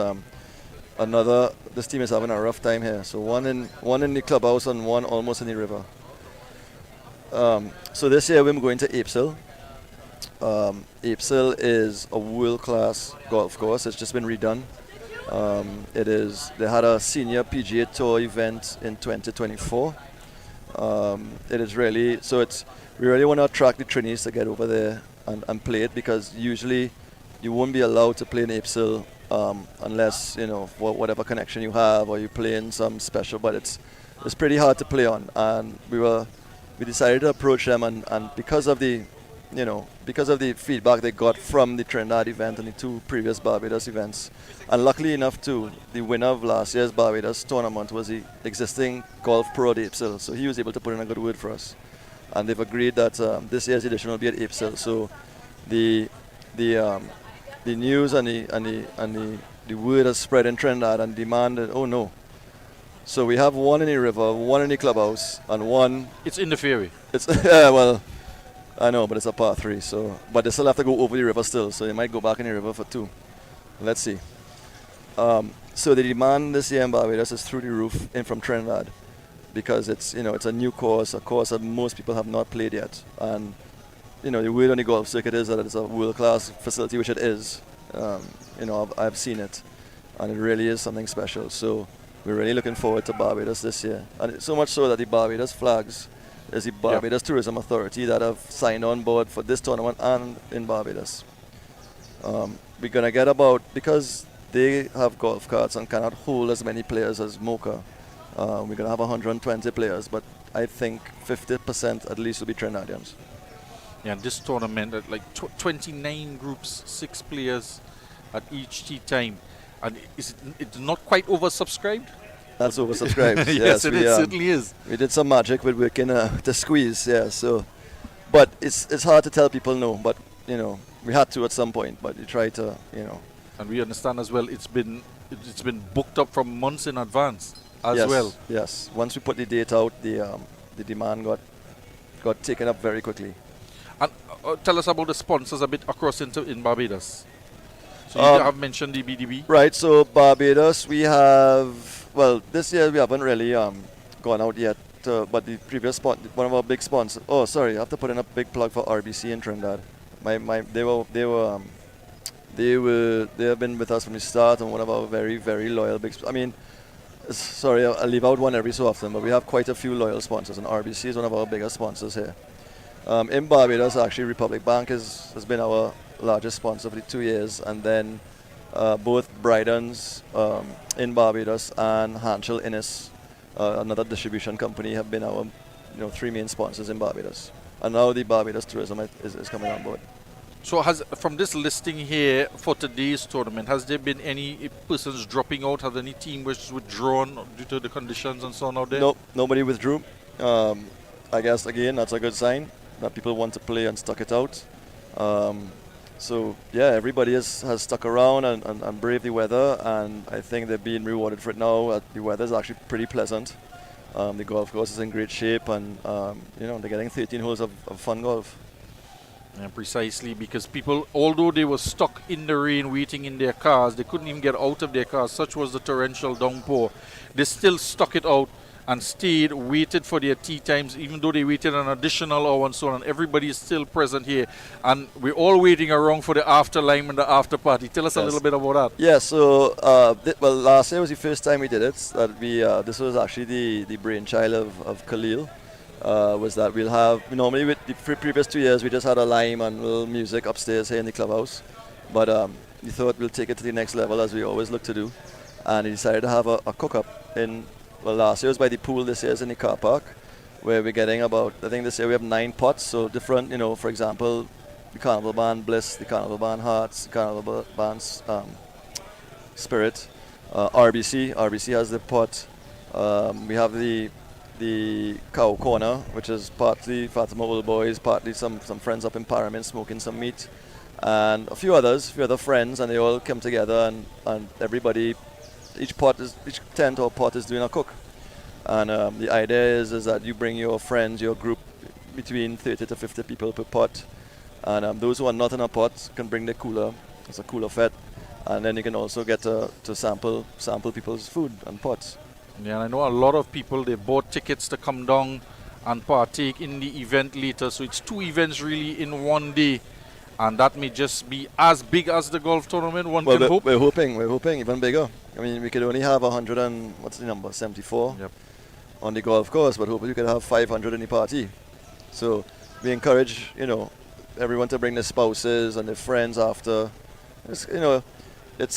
this team is having a rough time here. So one in the clubhouse and one almost in the river. So this year we're going to Apeshill. Apeshill is a world-class golf course. It's just been redone. They had a senior PGA Tour event in 2024. It is really, we really want to attract the trainees to get over there and play it, because usually you won't be allowed to play in Apeshill unless, whatever connection you have, or you play in some special, but it's pretty hard to play on. And we decided to approach them, and because of the because of the feedback they got from the Trinidad event and the 2 previous Barbados events. And luckily enough too, the winner of last year's Barbados tournament was the existing golf pro at Apeshill, so he was able to put in a good word for us. And they've agreed that this year's edition will be at Apeshill. So the news and the word has spread in Trinidad and demanded, oh no. So we have 1 in the river, 1 in the clubhouse, and 1.
It's in the fairway.
It's yeah, well, I know, but it's a par 3. So, but they still have to go over the river still. So they might go back in the river for 2. Let's see. So the demand this year in Barbados is through the roof in from Trinidad, because it's it's a new course, a course that most people have not played yet, and the word on the golf circuit is that it's a world-class facility, which it is. I've seen it, and it really is something special. So we're really looking forward to Barbados this year, and it's so much so that the Barbados flags is the Barbados Tourism Authority that have signed on board for this tournament and in Barbados. We're gonna get because they have golf carts and cannot hold as many players as Mocha. We're gonna have 120 players, but I think 50% at least will be Trinidadians.
Yeah, this tournament, 29 groups, 6 players at each tee time. And it's not quite oversubscribed?
That's oversubscribed.
Yes, it certainly is.
We did some magic with working to squeeze, yeah. So, but it's hard to tell people no, but we had to at some point. But you try to,
And we understand as well, it's been booked up from months in advance as
yes,
well.
Yes. Once we put the date out, the demand got taken up very quickly.
And tell us about the sponsors a bit across in Barbados. So you have mentioned the BDB.
Right. So Barbados, we have this year we haven't really gone out yet. But the previous one of our big sponsors. Oh, sorry, I have to put in a big plug for RBC in Trinidad. They have been with us from the start and one of our very, very loyal big. Sorry, I leave out one every so often, but we have quite a few loyal sponsors, and RBC is one of our biggest sponsors here. In Barbados, actually, Republic Bank has been our largest sponsor for the 2 years, and then both Brydon's in Barbados and Hanchel Innes, another distribution company, have been our 3 main sponsors in Barbados. And now the Barbados Tourism is coming on board.
So from this listing here for today's tournament, has there been any persons dropping out? Have any team withdrawn due to the conditions and so on out there?
No, nobody withdrew. I guess, again, that's a good sign that people want to play and stuck it out. So, yeah, everybody has stuck around and braved the weather, and I think they're being rewarded for it now. The weather is actually pretty pleasant. The golf course is in great shape, and, they're getting 13 holes of fun golf.
Yeah, precisely, because people, although they were stuck in the rain waiting in their cars, they couldn't even get out of their cars. Such was the torrential downpour. They still stuck it out and stayed, waited for their tee times, even though they waited an additional hour and so on. And everybody is still present here. And we're all waiting around for the after lime and the after party. Tell us a little bit about that.
Yeah, so, last year was the first time we did it. This was actually the brainchild of Khalil. Was that we'll have, normally with the previous 2 years we just had a lime and little music upstairs here in the clubhouse, but we thought we'll take it to the next level, as we always look to do, and he decided to have a cook-up last year was by the pool, this year is in the car park, where we're getting about, I think this year we have 9 pots, so different, for example, the Carnival Band Bliss, the Carnival Band Hearts, the Carnival Band Spirit, RBC has the pot, we have the Cow Corner, which is partly Fatima Old Boys, partly some friends up in Paramin smoking some meat, and a few other friends, and they all come together, and everybody, each tent or pot is doing a cook. And the idea is that you bring your friends, your group, between 30 to 50 people per pot, and those who are not in a pot can bring their cooler. It's a cooler fete, and then you can also get to sample people's food and pots.
Yeah, I know a lot of people, they bought tickets to come down and partake in the event later. So it's 2 events really in one day. And that may just be as big as the golf tournament, one can hope.
We're hoping even bigger. We could only have 100 and, what's the number, 74 on the golf course, but hopefully we could have 500 in the party. So we encourage, everyone to bring their spouses and their friends after. It's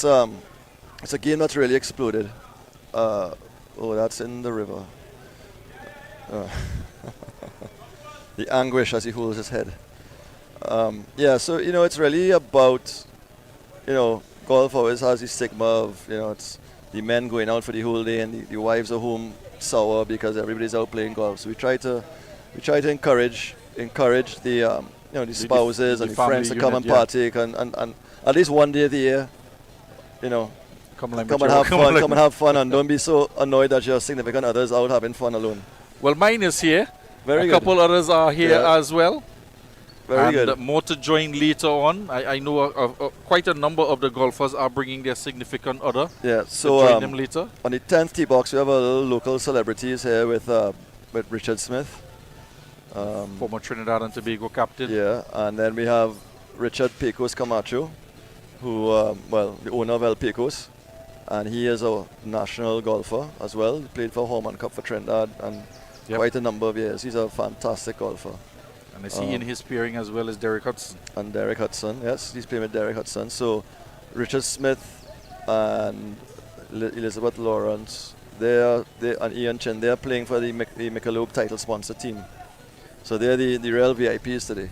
a game that's really exploded. That's in the river. The anguish as he holds his head. Yeah, so it's really about, golf always has the stigma of, it's the men going out for the whole day and the wives are home sour because everybody's out playing golf. So we try to encourage the the spouses and the friends to come and partake and at least one day of the year,
Come
and have fun and don't be so annoyed that your significant other's out having fun alone.
Well, mine is here.
Very
a
good.
couple others are here as well.
Very
and
good.
More to join later on. I know quite a number of the golfers are bringing their significant other.
Yeah,
to
so
join them later.
on the 10th tee box, we have a little local celebrities here with Richard Smith.
Former Trinidad and Tobago captain.
Yeah, and then we have Richard Pecos Camacho, who, the owner of El Pecos, and he is a national golfer as well. He played for Horman Cup for Trinidad and quite a number of years. He's a fantastic golfer.
And I see in his pairing as well as Derek Hudson.
And Derek Hudson, yes, he's playing with Derek Hudson. So Richard Smith and Elizabeth Lawrence, and Ian Chin, they're playing for the MICHELOB title sponsor team. So they're the real VIPs today.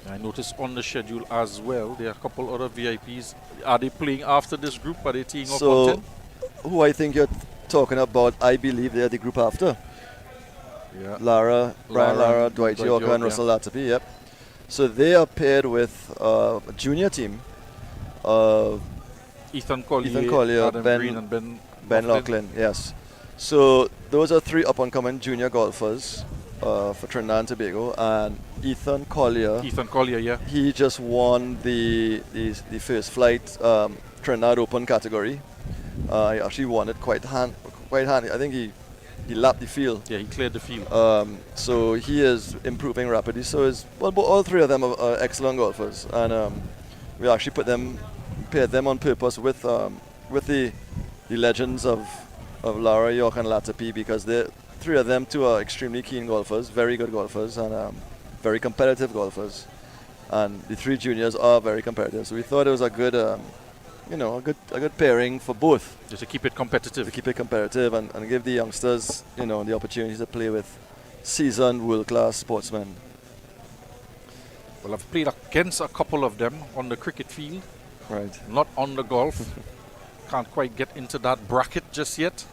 I noticed on the schedule as well, there are a couple other VIPs. Are they playing after this group? Are they teeing off on 10?
Who I think you're talking about, I believe they're the group after.
Yeah.
Brian Lara, Dwight Yorker, and Russell Latapi, yep. So they are paired with a junior team of
Ethan Collier, Adam Green, and Ben
Laughlin, yes. So those are three up-and-coming junior golfers for Trinidad and Tobago, and Ethan Collier,
yeah.
He just won the first flight Trinidad Open category. He actually won it quite handy. I think he lapped the field.
Yeah, he cleared the field.
So he is improving rapidly. So all three of them are excellent golfers, and we actually paired them on purpose with the legends of Lara, York, and Latapi, because the three of them too are extremely keen golfers, very good golfers, and very competitive golfers. And the three juniors are very competitive. So we thought it was a good. A good pairing for both.
Just to keep it competitive.
And give the youngsters, the opportunity to play with seasoned world-class sportsmen.
Well, I've played against a couple of them on the cricket field.
Right.
Not on the golf. Can't quite get into that bracket just yet.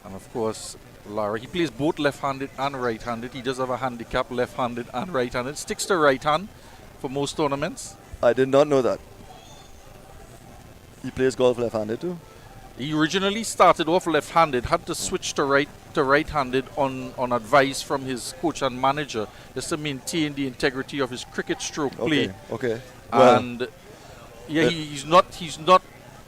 And of course, Lara, he plays both left-handed and right-handed. He does have a handicap, left-handed and right-handed. Sticks to right hand for most tournaments.
I did not know that. He plays golf left-handed too?
He originally started off left-handed, had to switch to right-handed on advice from his coach and manager, just to maintain the integrity of his cricket stroke play.
Okay.
And he's not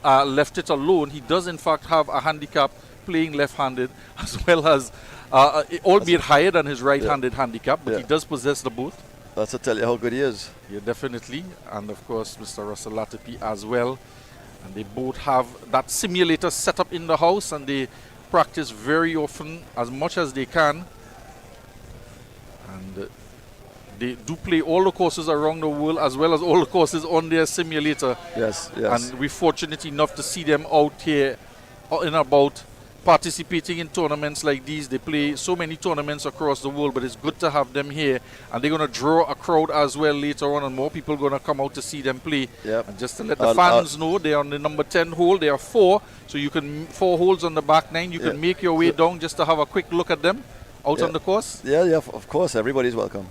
left it alone. He does in fact have a handicap playing left-handed, as well as albeit higher than his right-handed handicap, but he does possess the both.
That's to tell you how good he is.
Yeah, definitely. And of course, Mr. Russell Latapi as well. And they both have that simulator set up in the house, and they practice very often, as much as they can. And they do play all the courses around the world, as well as all the courses on their simulator.
Yes.
And we're fortunate enough to see them out here in about participating in tournaments like these. They play so many tournaments across the world, but it's good to have them here, and they're going to draw a crowd as well later on, and more people are going to come out to see them play.
Yep.
And just to let the fans know, they're on the number 10 hole. There are 4, so you can 4 holes on the back 9. You can make your way down just to have a quick look at them out on the course.
Yeah, of course, everybody's welcome.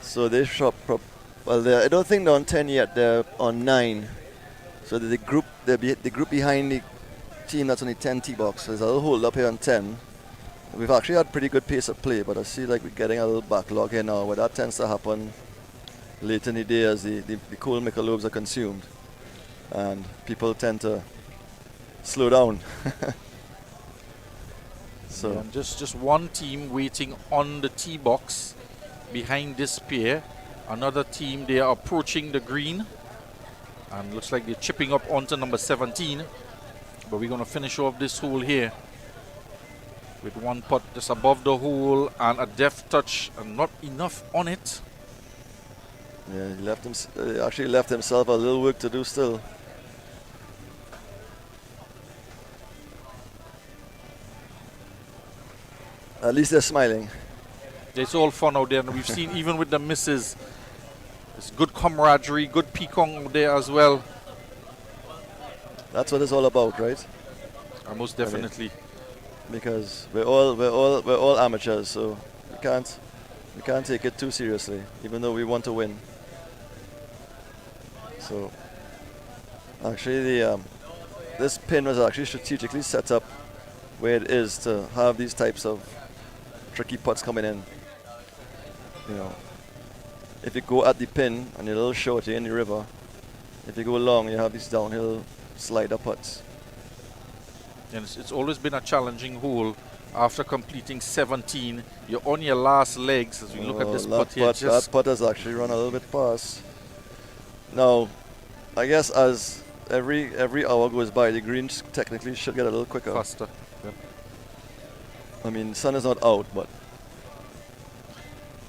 So they shop. I don't think they're on 10 yet. They're on 9. So the group behind the team that's on the 10 tee box. There's a little hold up here on 10. We've actually had pretty good pace of play, but I see like we're getting a little backlog here now, where that tends to happen late in the day as the cold Michelobs are consumed, and people tend to slow down. So
and just one team waiting on the tee box behind this pair. Another team, they are approaching the green, and looks like they're chipping up onto number 17. But we're going to finish off this hole here with one putt just above the hole and a deft touch, and not enough on it.
Yeah, he actually left himself a little work to do still. At least they're smiling.
It's all fun out there, and we've seen even with the misses, It's good camaraderie, good peacock out there as well.
That's what it's all about, right?
Most definitely.
Because we're all amateurs, so we can't take it too seriously, even though we want to win. So actually, this pin was actually strategically set up where it is to have these types of tricky putts coming in. You know, if you go at the pin and you're a little shorty in the river, if you go long, you have these downhill slider putts.
And it's always been a challenging hole. After completing 17, you're on your last legs as we look at this putt here.
That putt has actually run a little bit past. Now, I guess as every hour goes by, the greens technically should get a little quicker.
Faster. Yep.
I mean, sun is not out, but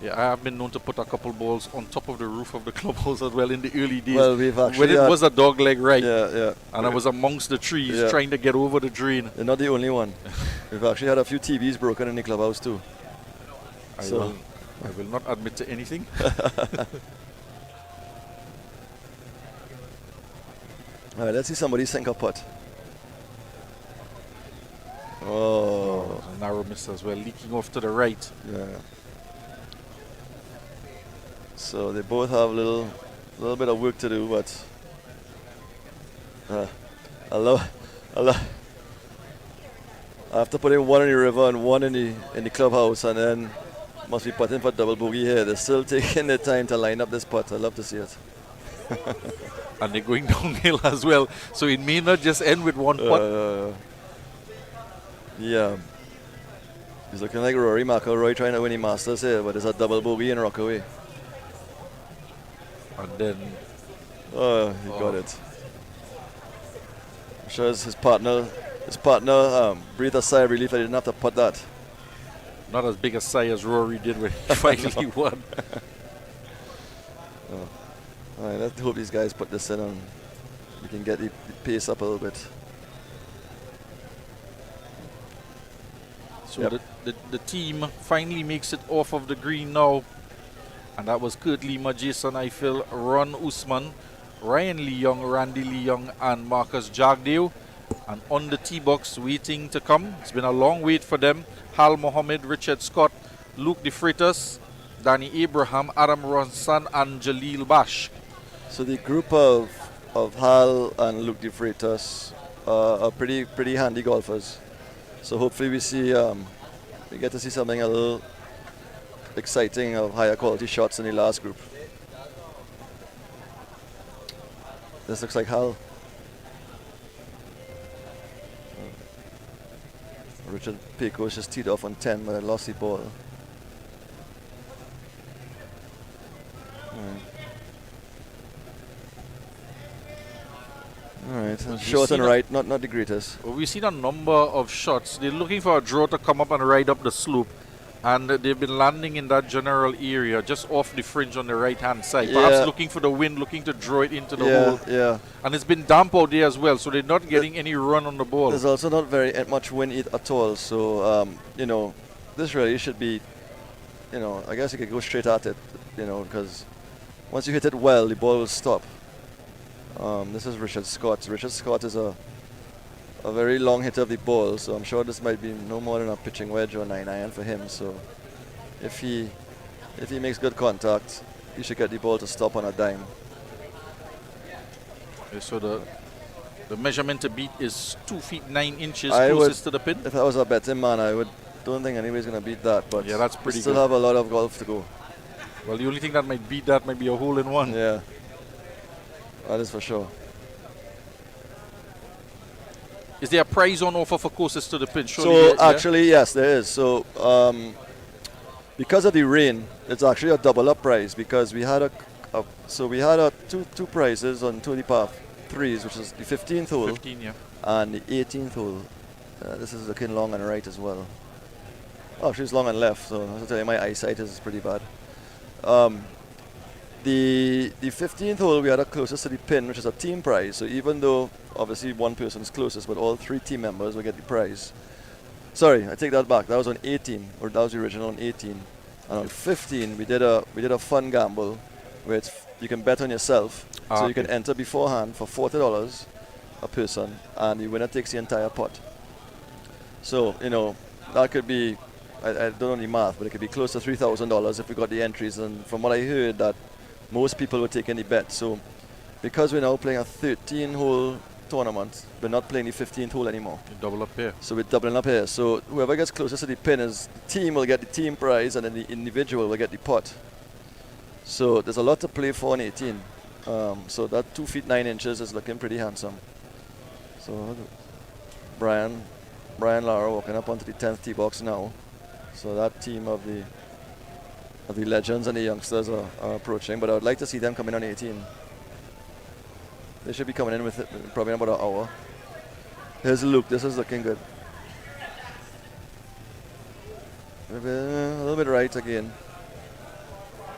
yeah, I have been known to put a couple balls on top of the roof of the clubhouse as well in the early days.
well, we've actually
when it was a dog leg right,
yeah.
and I was amongst the trees trying to get over the drain.
You're not the only one. We've actually had a few TVs broken in the clubhouse too.
I will not admit to anything.
All right, let's see somebody sink a putt. Oh,
A narrow miss as well, leaking off to the right.
yeah. So they both have a little bit of work to do, but I have to put in one in the river and one in the clubhouse, and then must be putting for double bogey here. They're still taking their time to line up this putt. I love to see it.
And they're going downhill as well, so it may not just end with one putt.
Yeah. He's looking like Rory McIlroy trying to win the Masters here, but it's a double bogey in Rockaway.
And then
He got it. I'm sure his partner breathed a sigh of relief that he didn't have to putt that.
not as big a sigh as Rory did when he finally won.
All right, let's hope these guys put this in and we can get the pace up a little bit.
So the team finally makes it off of the green now. And that was Kurt Lima, Jason Eiffel, Ron Usman, Ryan Lee Young, Randy Lee Young, and Marcus Jagdeo. And on the tee box waiting to come. It's been a long wait for them. Hal Mohammed, Richard Scott, Luke De Freitas, Danny Abraham, Adam Ronson, and Jalil Bash.
So the group of Hal and Luke De Freitas are pretty handy golfers. So hopefully we get to see something a little exciting of higher quality shots in the last group. This looks like Hal. Richard Pecos just teed off on 10, but I lost the ball. All right, short and right, not the greatest.
Well, we've seen a number of shots. They're looking for a draw to come up and ride up the slope. And they've been landing in that general area, just off the fringe on the right-hand side. Perhaps looking for the wind, looking to draw it into the hole.
Yeah.
And it's been damp out there as well, so they're not getting any run on the ball.
There's also not very much wind at all. So, this really should be, I guess you could go straight at it, because once you hit it well, the ball will stop. This is Richard Scott. Richard Scott is a very long hitter of the ball, so I'm sure this might be no more than a pitching wedge or 9-iron for him. So if he makes good contact, he should get the ball to stop on a dime.
Okay, so the measurement to beat is 2 feet 9 inches closest to the pin.
If I was a betting man, don't think anybody's going to beat that. But
yeah, that's pretty
we still
good.
have a lot of golf to go.
Well, the only thing that might beat that might be a hole in one.
Yeah, that is for sure.
Is there a prize on offer for closest to the pin?
So actually, yes, there is. So because of the rain, it's actually a double up prize because we had two prizes on 2 par 3s, which is the 15th hole
15, yeah.
and the 18th hole. This is looking long and right as well. Oh, she's long and left, so I have to tell you, my eyesight is pretty bad. The 15th hole, we had a closest to the pin, which is a team prize. So even though obviously one person is closest, but all 3 team members will get the prize. Sorry, I take that back. That was on 18, or that was the original on 18. And on 15, we did a fun gamble, where it's you can bet on yourself. So you can
Okay.
enter beforehand for $40 a person, and the winner takes the entire pot. So, you know, that could be, I don't know the math, but it could be close to $3,000 if we got the entries. And from what I heard, that most people were taking the bet. So because we're now playing a 13-hole tournament, we're not playing the 15th hole anymore.
You double up here.
So we're doubling up here. So whoever gets closest to the pin is the team will get the team prize, and then the individual will get the pot. So there's a lot to play for on 18. So that 2 feet 9 inches is looking pretty handsome. So Brian Lara walking up onto the 10th tee box now. So that team of the legends and the youngsters are approaching, but I would like to see them coming on 18. They should be coming in with it probably in about an hour. Here's Luke. This is looking good. Maybe a little bit right again.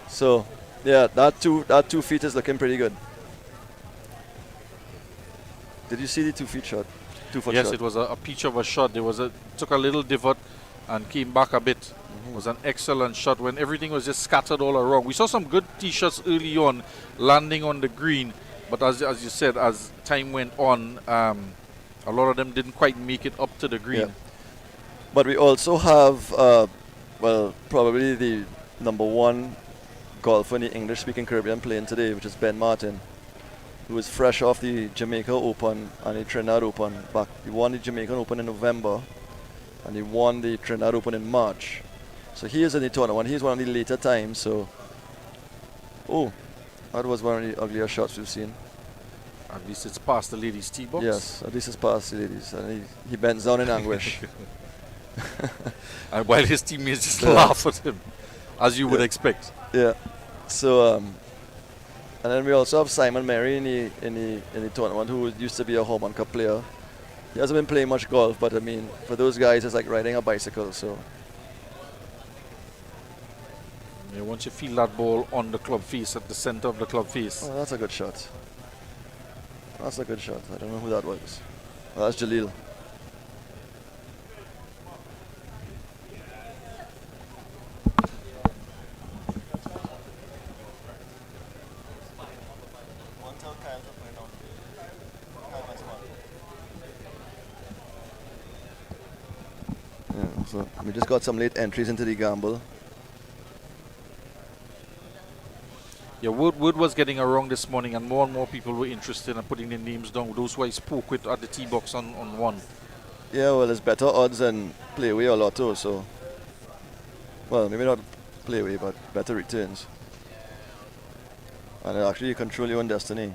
So yeah, that 2 feet is looking pretty good. Did you see the 2 feet shot? 2 foot
Yes,
shot?
it was a peach of a shot. There was took a little divot and came back a bit. It was an excellent shot when everything was just scattered all around. We saw some good tee shots early on, landing on the green. But as you said, as time went on, a lot of them didn't quite make it up to the green.
Yeah. But we also have, well, probably the #1 golfer in the English-speaking Caribbean playing today, which is Ben Martin, who is fresh off the Jamaica Open and the Trinidad Open. He won the Jamaican Open in November, and he won the Trinidad Open in March. So he is in the tournament. He's one of the later times. So, that was one of the uglier shots we've seen.
At least it's past the ladies' tee box.
Yes, at least it's past the ladies. And he bends down in anguish.
And while his teammates just
Yeah.
laugh at him, as you would expect.
Yeah. So, and then we also have Simon Mary in the tournament, who used to be a Hormone Cup player. He hasn't been playing much golf, but I mean, for those guys, it's like riding a bicycle. So,
Yeah, once you feel that ball on the club face, at the center of the club face.
oh, that's a good shot. That's a good shot. I don't know who that was. Oh, that's Jalil. Yeah, so we just got some late entries into the gamble.
Yeah, word was getting around this morning, and more people were interested in putting their names down. Those who I spoke with at the tee box on one.
Yeah, well, there's better odds than Playway or Lotto, so. Well, maybe not Playway, but better returns. And actually, you control your own destiny.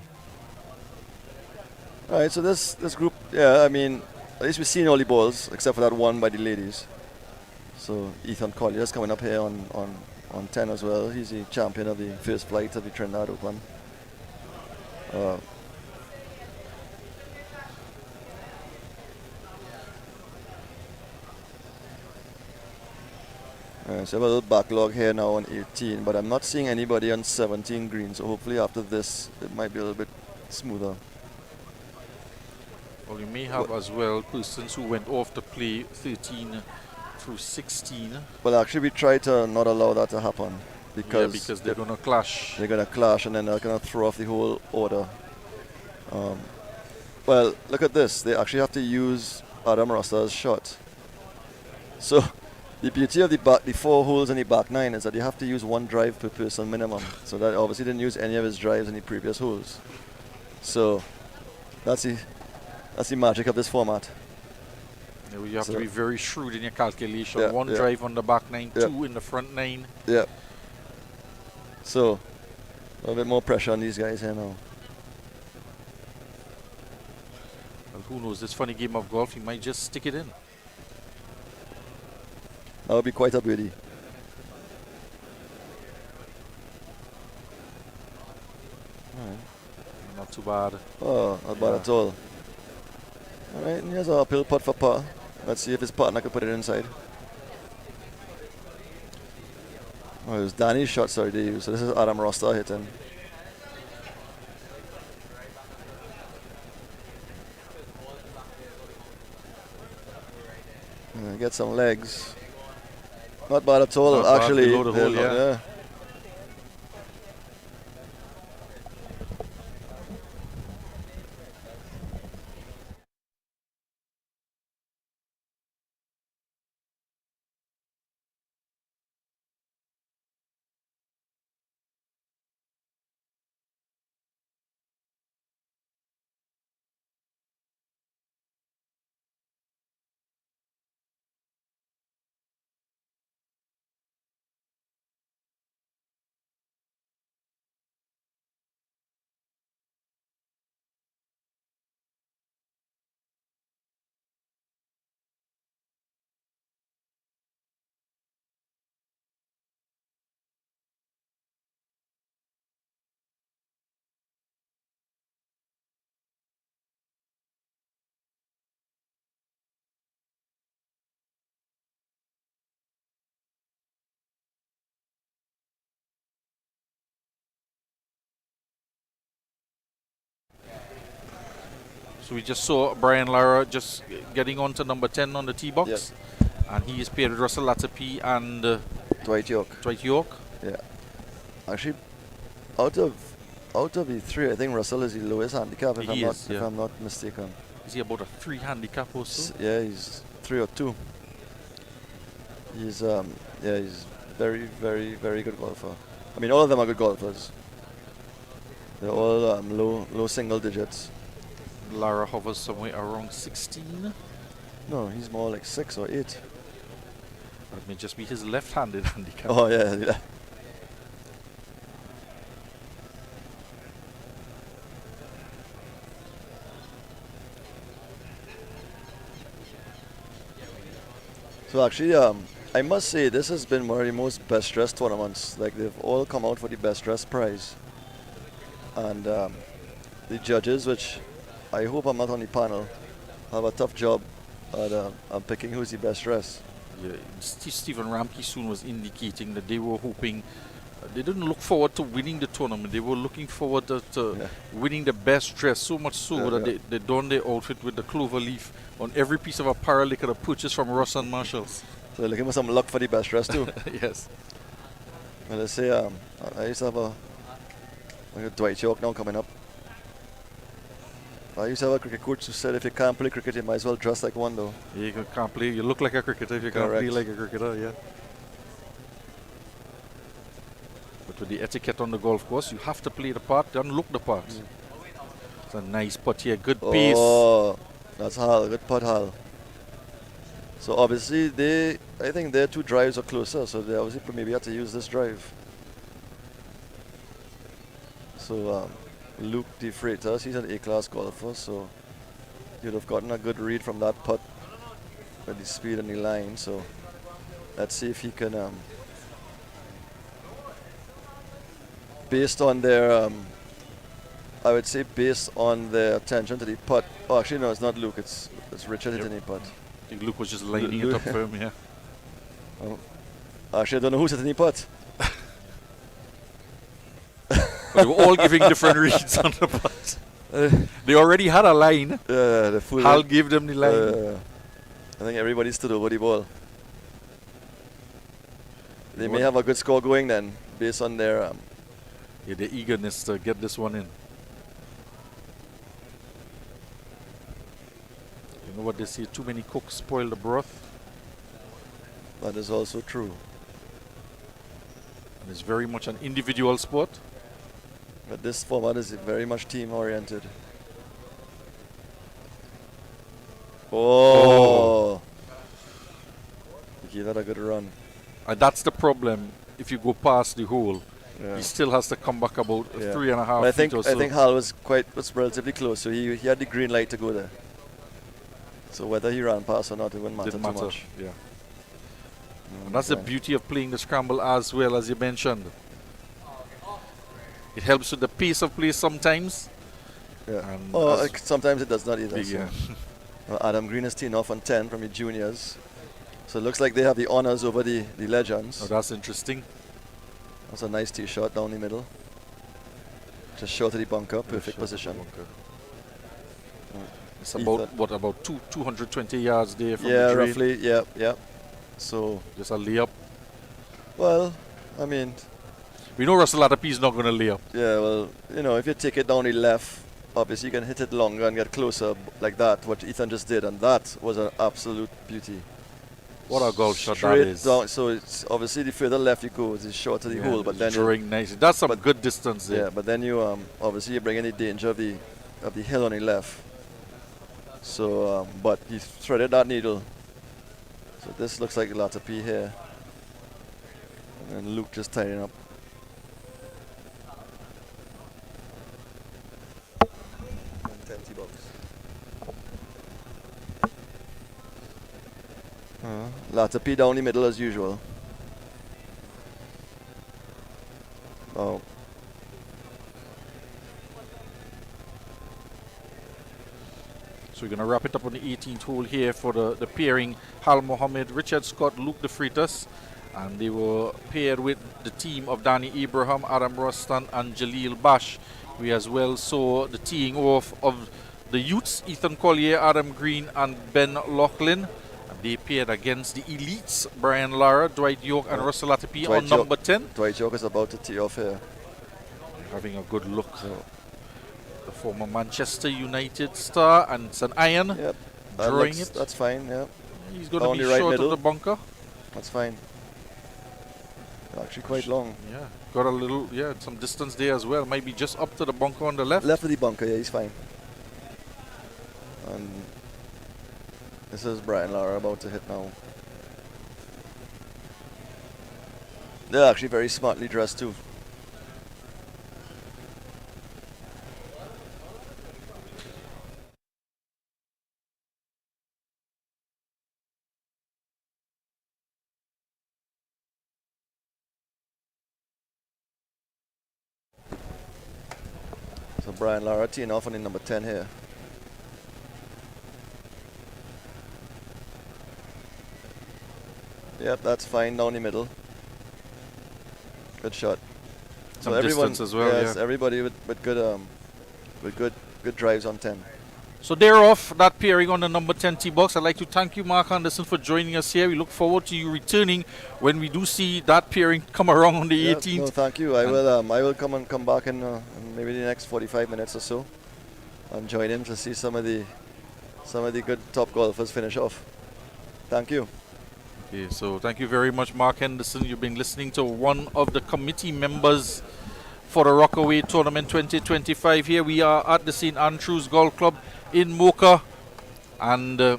Alright, so this group, yeah, I mean, at least we've seen all the balls, except for that one by the ladies. So, Ethan Collier's coming up here on 10 as well. He's the champion of the first flight of the Trinidad Open. So I have a little backlog here now on 18, but I'm not seeing anybody on 17 green, so hopefully after this it might be a little bit smoother.
Well, you may have as well persons who went off to play 13 through 16.
Well, actually we try to not allow that to happen because
They're going to clash.
they're going to clash and then they're going to throw off the whole order. Well, look at this. They actually have to use Adam Rosta's shot. So the beauty of the 4 holes in the back 9 is that you have to use 1 drive per person minimum. So that obviously didn't use any of his drives in the previous holes. So that's the magic of this format.
Yeah, you have
So
to be very shrewd in your calculation.
Yeah,
1
yeah.
drive on the back 9,
Yeah.
2 in the front 9.
Yeah. So a little bit more pressure on these guys here now.
Well, who knows, this funny game of golf, he might just stick it in.
That would be quite a birdie.
Not too bad.
Oh, not bad at all. Alright, and here's a uphill putt for par. Let's see if his partner can put it inside. Oh, it was Danny's shot, sorry, they used. So this is Adam Rosta hitting. Get some legs. Not bad at all,
Not bad,
actually.
below the hole, yeah. So we just saw Brian Lara just getting on to number 10 on the tee box.
Yep.
And he is paired with Russell Latapy and
Dwight York.
Dwight York.
Yeah. Actually, out of the three, I think Russell is the lowest handicap if I'm not mistaken.
Is he about a 3 handicap or so?
Yeah, he's 3 or 2. He's he's very, very, very good golfer. I mean, all of them are good golfers. They're all low single digits.
Lara hovers somewhere around 16.
No, he's more like 6 or 8.
That may just be his left-handed handicap.
Oh yeah. So actually, I must say this has been one of the most best dressed tournaments. Like, they've all come out for the best dressed prize, and the judges, which I hope I'm not on the panel, have a tough job at picking who's the best dressed.
Yeah, Stephen Ramke soon was indicating that they were hoping, they didn't look forward to winning the tournament. They were looking forward to winning the best dress, so much so that they donned their outfit with the clover leaf on every piece of apparel they could have purchased from Ross and Marshalls.
So they're looking for some luck for the best dress too.
Yes.
Well, let's say I used to have a Dwight York now coming up. I used to have a cricket coach who said if you can't play cricket, you might as well dress like one though.
You can't play. You look like a cricketer if you can't play like a cricketer. Yeah. But with the etiquette on the golf course, you have to play the part, don't look the part. It's a nice putt here, good pace.
Oh, that's Hal, good putt Hal. So obviously I think their 2 drives are closer, so they obviously maybe have to use this drive. So Luke De Freitas, he's an A-class golfer, so you'd have gotten a good read from that putt with the speed and the line. So let's see if he can, based on their, I would say based on their attention to the putt. Oh, actually no, it's not Luke, it's Richard hitting the putt.
I think Luke was just lining it up for him, yeah.
Oh. Actually, I don't know who's hitting the putt.
But they were all giving different reads on the putt. They already had a line.
The full
Hal gave them the line.
I think everybody stood over the ball. They may have a good score going then, based on their
the eagerness to get this one in. You know what they say, too many cooks spoil the broth.
That is also true.
And it's very much an individual sport.
But this format is very much team oriented. Oh! He gave that a good run.
And that's the problem. If you go past the hole, he still has to come back about 3.5 feet or so.
I think Hal was relatively close, so he had the green light to go there. So whether he ran past or not, it wouldn't matter too much.
Yeah. And that's the beauty of playing the scramble as well, as you mentioned. It helps with the pace of play sometimes.
Yeah. Sometimes it does not either.
Yeah.
Adam Green is teeing off on 10 from the juniors. So it looks like they have the honors over the legends.
Oh, that's interesting.
That's a nice tee shot down the middle. Just short of the bunker, perfect position.
It's about 220 yards there from the
drain.
roughly.
Yeah. So
just a layup.
Well, I mean,
we know Russell Latapy is not going to lay up.
Yeah, well, you know, if you take it down the left, obviously you can hit it longer and get closer like that, what Ethan just did, and that was an absolute beauty.
What a golf shot that is.
Down, so it's obviously the further left you go, it's shorter the hole, but then
drawing nice. That's some good distance there.
Yeah, but then you obviously you bring in the danger of the hill on the left. So, but he threaded that needle. So this looks like Latapy here, and then Luke just tying up. Latapy down the middle as usual. Oh.
So we're going to wrap it up on the 18th hole here for the pairing Hal Mohammed, Richard Scott, Luke De Freitas. And they were paired with the team of Danny Abraham, Adam Rustan and Jaleel Bash. We as well saw the teeing off of the youths, Ethan Collier, Adam Green, and Ben Laughlin. And they paired against the elites, Brian Lara, Dwight York, and Russell Atipi on number 10.
Dwight York is about to tee off here.
Having a good look. The former Manchester United star, and it's an iron.
Yep.
Drawing it.
That's fine, yeah.
He's going to
Down
be
the right
short
middle.
of the bunker.
That's fine. Actually quite long.
Yeah, got a little, some distance there as well. Maybe just up to the bunker on the left.
Left of the bunker, yeah, he's fine. And this is Brian Lara about to hit now. They're actually very smartly dressed too. So Brian Lara teeing off on the number 10 here. Yep, that's fine down the middle. Good shot.
Some
so everyone
distance as well,
yes,
yeah.
everybody with good drives on 10.
So they're off that pairing on the number 10 tee box. I'd like to thank you, Mark Anderson, for joining us here. We look forward to you returning when we do see that pairing come around on the
Yeah,
18th.
no, thank you. I will come back in maybe the next 45 minutes or so and join in to see some of the good top golfers finish off. Thank you.
Okay, so thank you very much, Mark Henderson. You've been listening to one of the committee members for the Rockaway Tournament 2025. Here we are at the St. Andrews Golf Club in Mocha, and on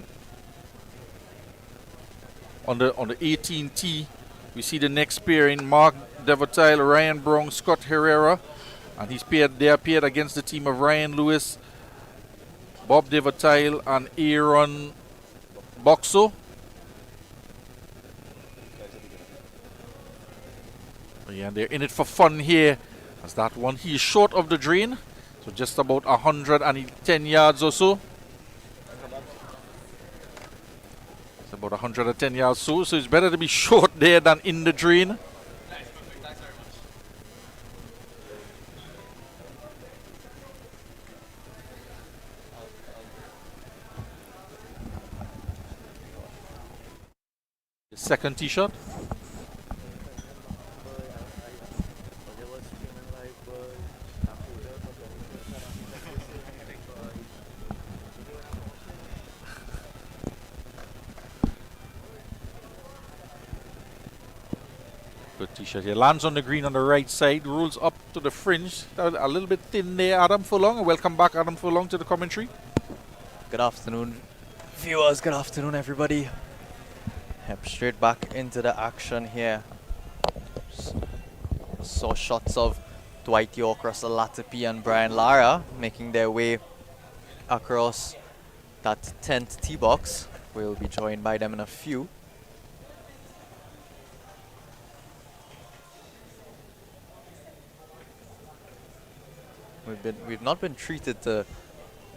the 18th tee, we see the next pairing: Mark Devertile, Ryan Brown, Scott Herrera, and they are paired against the team of Ryan Lewis, Bob Devertile, and Aaron Boxo. Yeah, they're in it for fun here. As that one, he is short of the drain, so just about 110 yards or so. It's about 110 yards so it's better to be short there than in the drain. Second tee shot. Good tee shot here. Lands on the green on the right side. Rolls up to the fringe. A little bit thin there, Adam Furlong. Welcome back, Adam Furlong, to the commentary.
Good afternoon, viewers. Good afternoon, everybody. Yep, straight back into the action here. Saw shots of Dwight York, Russell Atipi, and Brian Lara making their way across that 10th tee box. We'll be joined by them in a few. We've not been treated to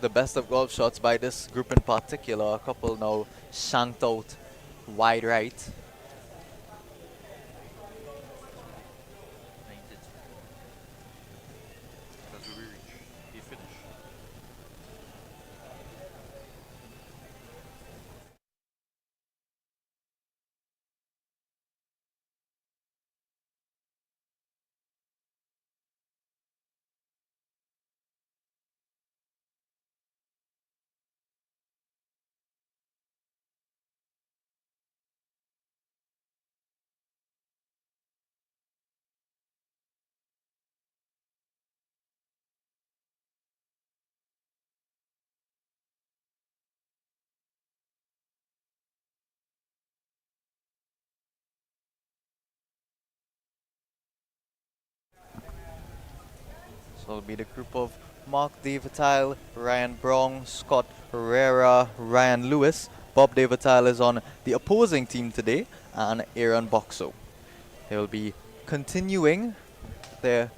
the best of golf shots by this group in particular. A couple now shanked out wide right. So it'll be the group of Mark Devertile, Ryan Brown, Scott Herrera, Ryan Lewis. Bob Devertile is on the opposing team today, and Aaron Boxo. They will be continuing their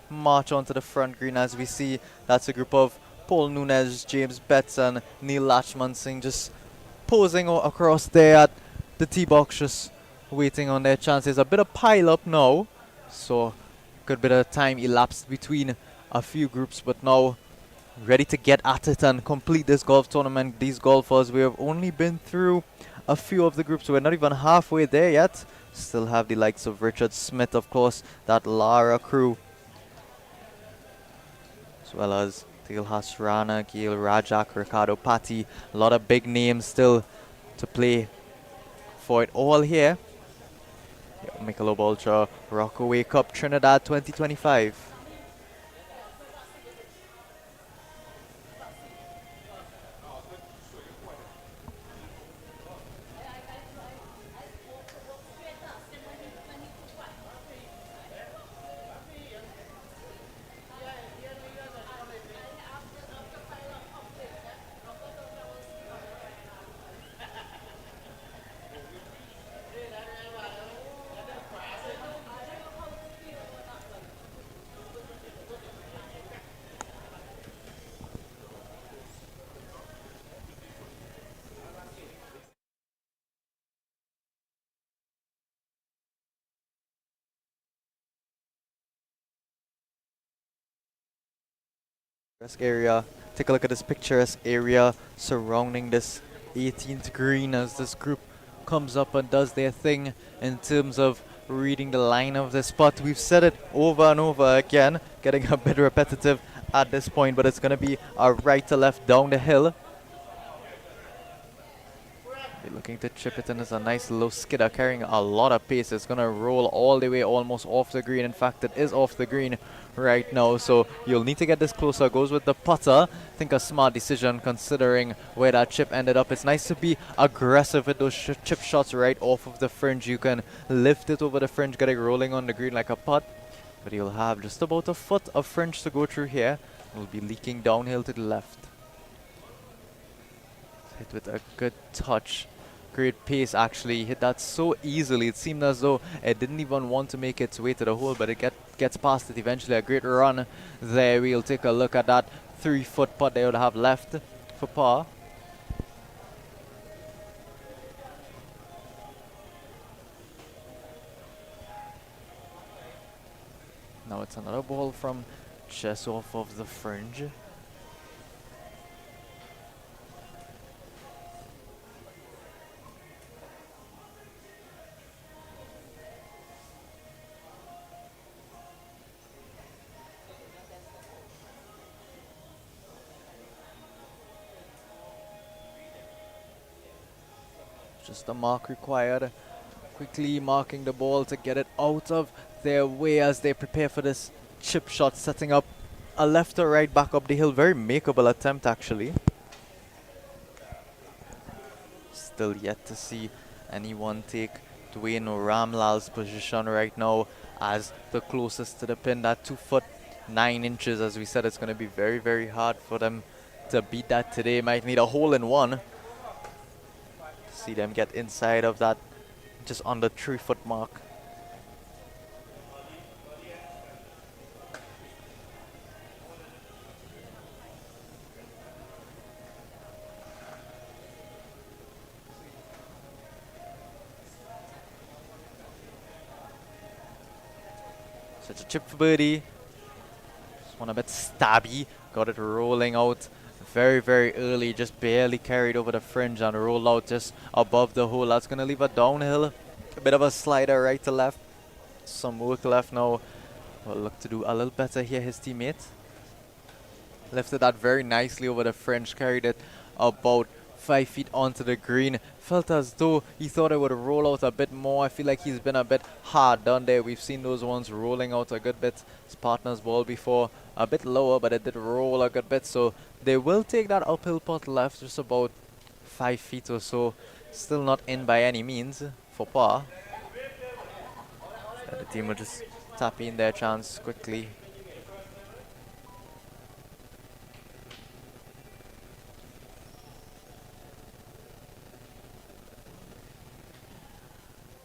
march onto the front green. As we see, that's a group of Paul Nunez, James Betts, and Neil Lachman Singh just posing across there at the tee box, just waiting on their chances. A bit of pile up now, so good bit of time elapsed between a few groups, but now ready to get at it and complete this golf tournament. These golfers, we have only been through a few of the groups. We're not even halfway there yet. Still have the likes of Richard Smith, of course, that Lara crew, as well as Teal Hasrana, Gail Rajak, Ricardo Patti. A lot of big names still to play for it all here. Michelob Ultra Rockaway Cup Trinidad 2025. Area. Take a look at this picturesque area surrounding this 18th green as this group comes up and does their thing in terms of reading the line of the spot. We've said it over and over again, getting a bit repetitive at this point, but it's going to be a right to left down the hill. They're looking to chip it in. It's a nice low skidder carrying a lot of pace. It's going to roll all the way almost off the green. In fact, it is off the green right now, so you'll need to get this closer. Goes with the putter. I think a smart decision considering where that chip ended up. It's nice to be aggressive with those chip shots right off of the fringe. You can lift it over the fringe, get it rolling on the green like a putt, but you'll have just about a foot of fringe to go through here. It'll be leaking downhill to the left. Hit with a good touch. Great pace, actually. Hit that so easily. It seemed as though it didn't even want to make its way to the hole, but it gets past it eventually. A great run there. We'll take a look at that 3-foot putt they would have left for par. Now it's another ball from just off of the fringe. Just the mark required. Quickly marking the ball to get it out of their way as they prepare for this chip shot, setting up a left or right back up the hill. Very makeable attempt, actually. Still yet to see anyone take Dwayne Ramlal's position right now as the closest to the pin. That 2 foot 9 inches, as we said, it's going to be very, very hard for them to beat that today. Might need a hole in one. See them get inside of that, just on the 3-foot mark. Such a chip for birdie. Just one a bit stabby. Got it rolling out very, very early, just barely carried over the fringe and rolled out just above the hole. That's going to leave a downhill. A bit of a slider right to left. Some work left now. Will look to do a little better here, his teammate. Lifted that very nicely over the fringe, carried it about 5 feet onto the green. Felt as though he thought it would roll out a bit more. I feel like he's been a bit hard done there. We've seen those ones rolling out a good bit. His partner's ball before, a bit lower, but it did roll a good bit. So they will take that uphill putt left, just about 5 feet or so. Still not in by any means for par. The team will just tap in their chance quickly.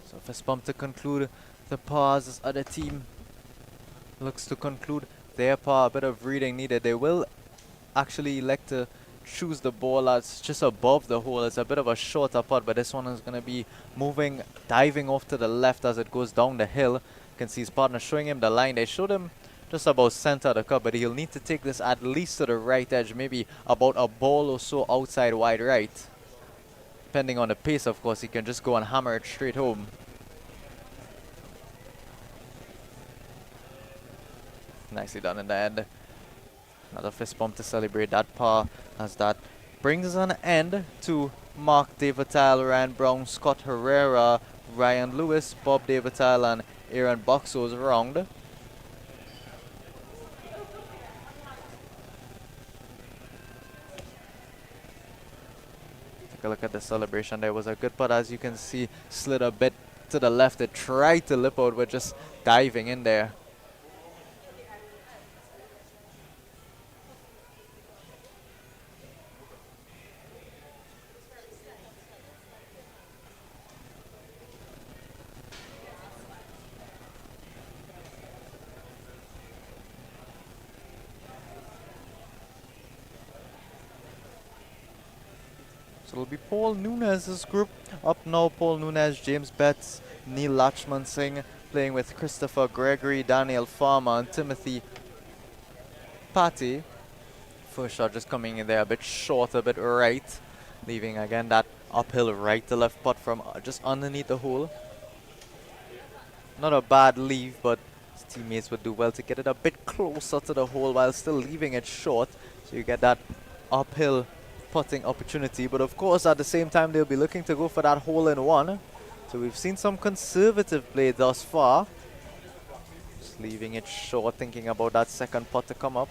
So fist bump to conclude the pars. This other team looks to conclude their par. A bit of reading needed. They will actually elect to choose the ball that's just above the hole. It's a bit of a shorter putt, but this one is going to be moving, diving off to the left as it goes down the hill. You can see his partner showing him the line. They showed him just about center of the cup, but he'll need to take this at least to the right edge, maybe about a ball or so outside wide right. Depending on the pace, of course, he can just go and hammer it straight home. Nicely done in the end. Another fist bump to celebrate that par, as that brings an end to Mark Davital, Ryan Brown, Scott Herrera, Ryan Lewis, Bob Davital, and Aaron Boxo's round. Take a look at the celebration. There was a good putt, as you can see, slid a bit to the left. It tried to lip out, but just diving in there. So it'll be Paul Nunez's group. Up now, Paul Nunez, James Betts, Neil Lachman Singh, playing with Christopher Gregory, Daniel Farmer, and Timothy Patty. First shot just coming in there a bit short, a bit right, leaving again that uphill right to left putt from just underneath the hole. Not a bad leave, but his teammates would do well to get it a bit closer to the hole while still leaving it short. So you get that uphill putting opportunity, but of course at the same time they'll be looking to go for that hole in one. So we've seen some conservative play thus far, just leaving it short, thinking about that second putt to come up.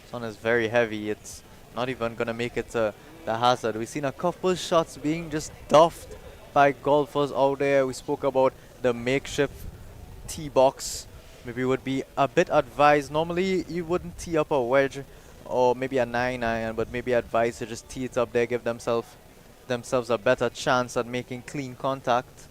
This one is very heavy. It's not even gonna make it to the hazard. We've seen a couple shots being just duffed by golfers out there. We spoke about the makeshift tee box. Maybe would be a bit advised. Normally you wouldn't tee up a wedge or maybe a 9-iron, but maybe advised to just tee it up there, give themselves a better chance at making clean contact.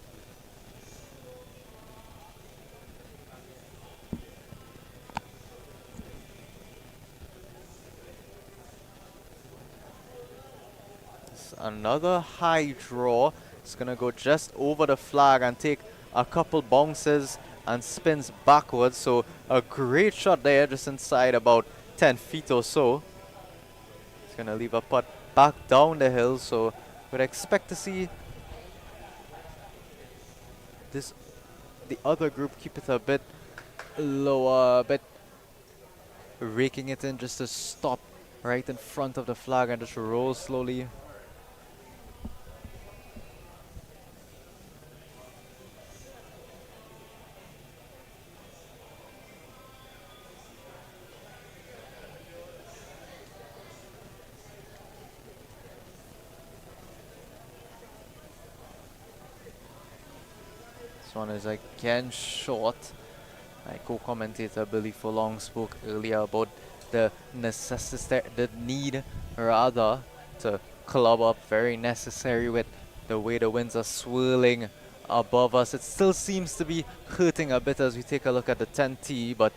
It's another high draw. It's gonna go just over the flag and take a couple bounces and spins backwards. So a great shot there, just inside about 10 feet or so. It's gonna leave a putt back down the hill, so would expect to see the other group keep it a bit lower, a bit raking it in just to stop right in front of the flag and just roll slowly. This one is again short. My co-commentator Billy Furlong spoke earlier about the need rather to club up. Very necessary with the way the winds are swirling above us. It still seems to be hurting a bit as we take a look at the 10T, but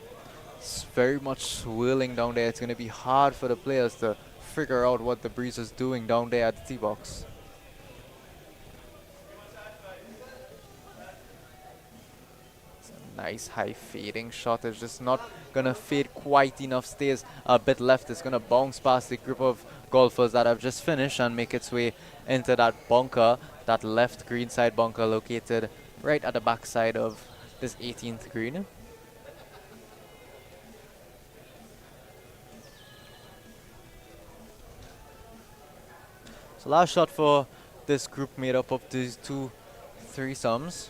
it's very much swirling down there. It's going to be hard for the players to figure out what the breeze is doing down there at the tee box. Nice high fading shot. It's just not gonna fade quite enough. Stays a bit left. It's gonna bounce past the group of golfers that have just finished and make its way into that bunker, that left green side bunker located right at the back side of this 18th green. So last shot for this group made up of these two threesomes.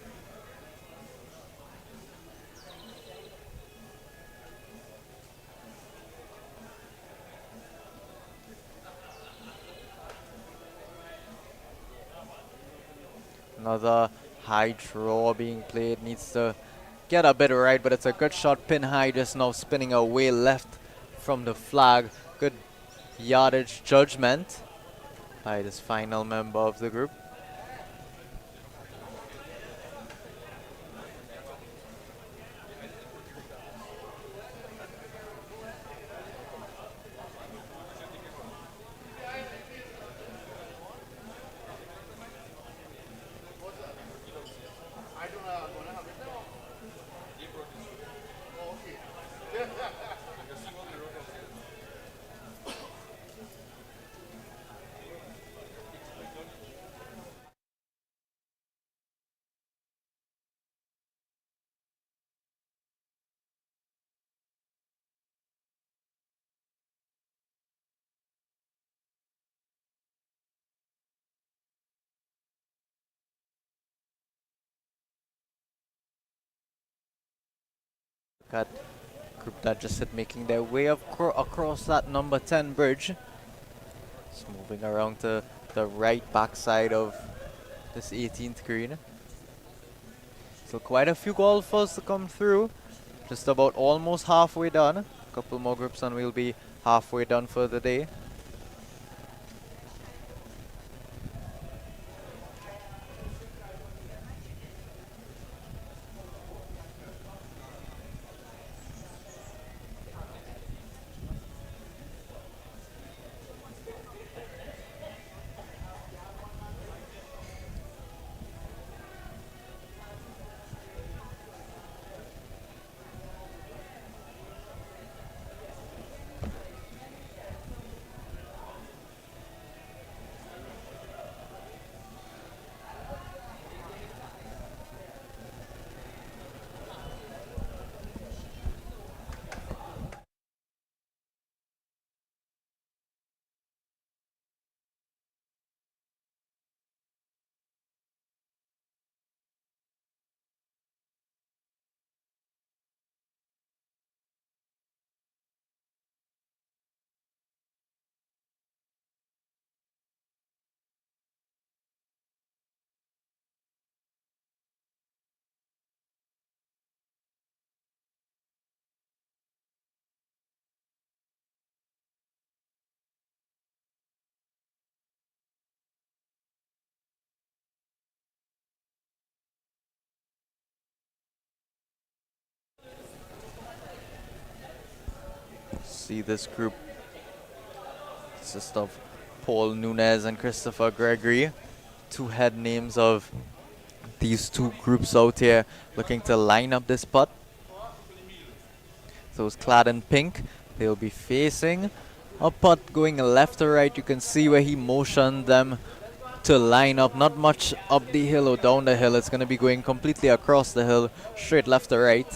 Another high draw being played. Needs to get a bit right, but it's a good shot. Pin high, just now spinning away left from the flag. Good yardage judgment by this final member of the group. Got group that just hit making their way across that number 10 bridge. Just moving around to the right backside of this 18th green. So quite a few golfers to come through. Just about almost halfway done. A couple more groups and we'll be halfway done for the day. See this group consists of Paul Nunez and Christopher Gregory, two head names of these two groups out here looking to line up this putt. Those clad in pink, they'll be facing a putt going left to right. You can see where he motioned them to line up, not much up the hill or down the hill. It's going to be going completely across the hill, straight left to right.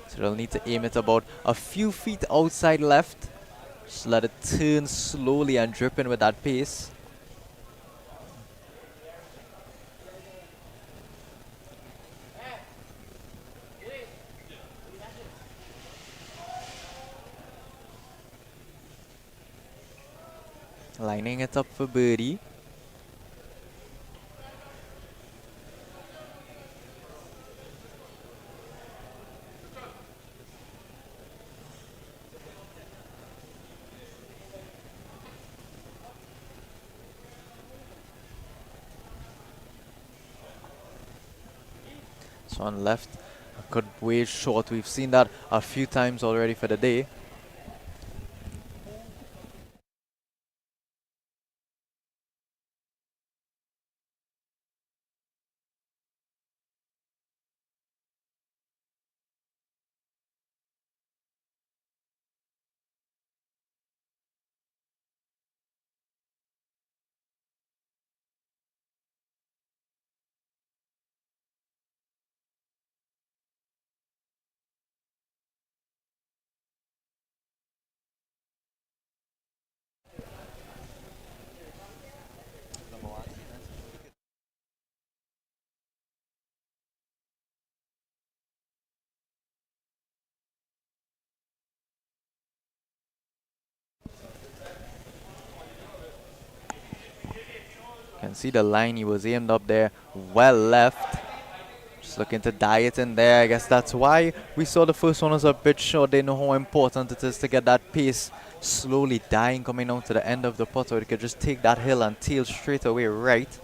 So they'll need to aim it about a few feet outside left. Just let it turn slowly and drip in with that pace. Lining it up for birdie. So on left, a good way short. We've seen that a few times already for the day. Can see the line, he was aimed up there, well left. Just looking to die it in there. I guess that's why we saw the first one was a bit short. They know how important it is to get that pace slowly dying coming down to the end of the putt, so they could just take that hill and tail straight away right.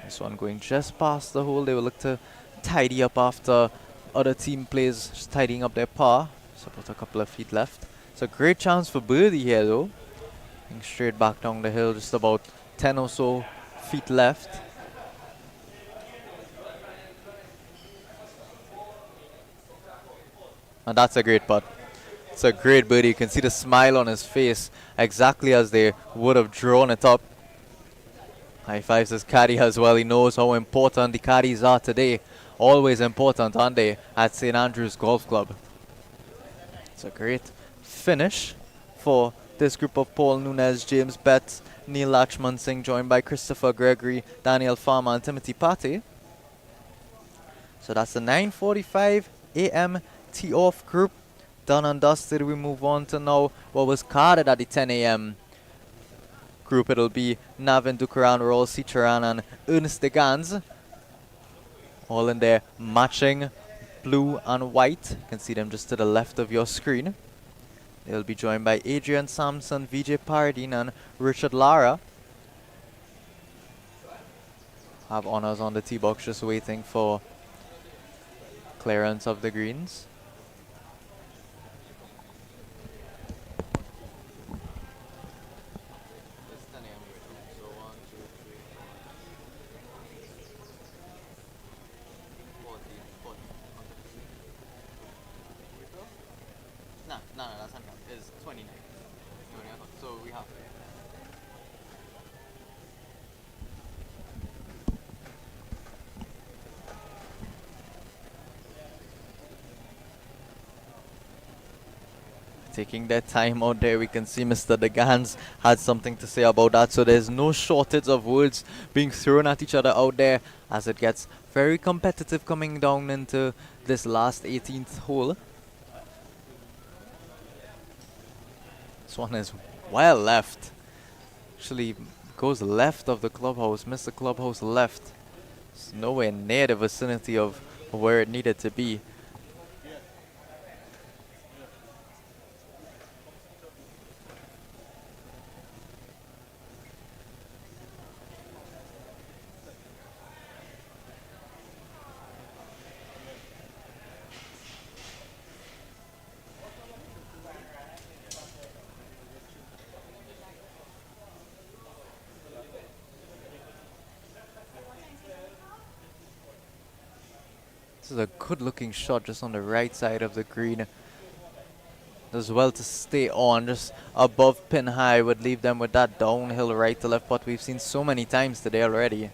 This one going just past the hole. They will look to tidy up after other team plays, just tidying up their par. So about a couple of feet left. It's a great chance for birdie here though. Going straight back down the hill, just about 10 or so feet left. And that's a great putt. It's a great birdie. You can see the smile on his face, exactly as they would have drawn it up. High fives his caddy as well. He knows how important the caddies are today. Always important, aren't they, at St. Andrews Golf Club. It's a great finish for this group of Paul Nunez, James Betts, Neil Lakshman Singh, joined by Christopher Gregory, Daniel Farmer, and Timothy Pate. So that's the 9:45 a.m. tee-off group. done and dusted. We move on to now what was carded at the 10 a.m. group. It'll be Navin Dukaran, Raul Cicharan, and Ernst de Gans. All in there matching blue and white. You can see them just to the left of your screen. They'll be joined by Adrian Sampson, Vijay Paradine, and Richard Lara. Have honors on the tee box, just waiting for clearance of the greens. No, that's not count. It's 29. So we have. Taking their time out there, we can see Mr. De Gans had something to say about that. So there's no shortage of words being thrown at each other out there as it gets very competitive coming down into this last 18th hole. This one is well left. Actually goes left of the clubhouse. Missed the clubhouse left. It's nowhere near the vicinity of where it needed to be. This is a good looking shot just on the right side of the green. Does well to stay on, just above pin high would leave them with that downhill right to left putt we've seen so many times today already.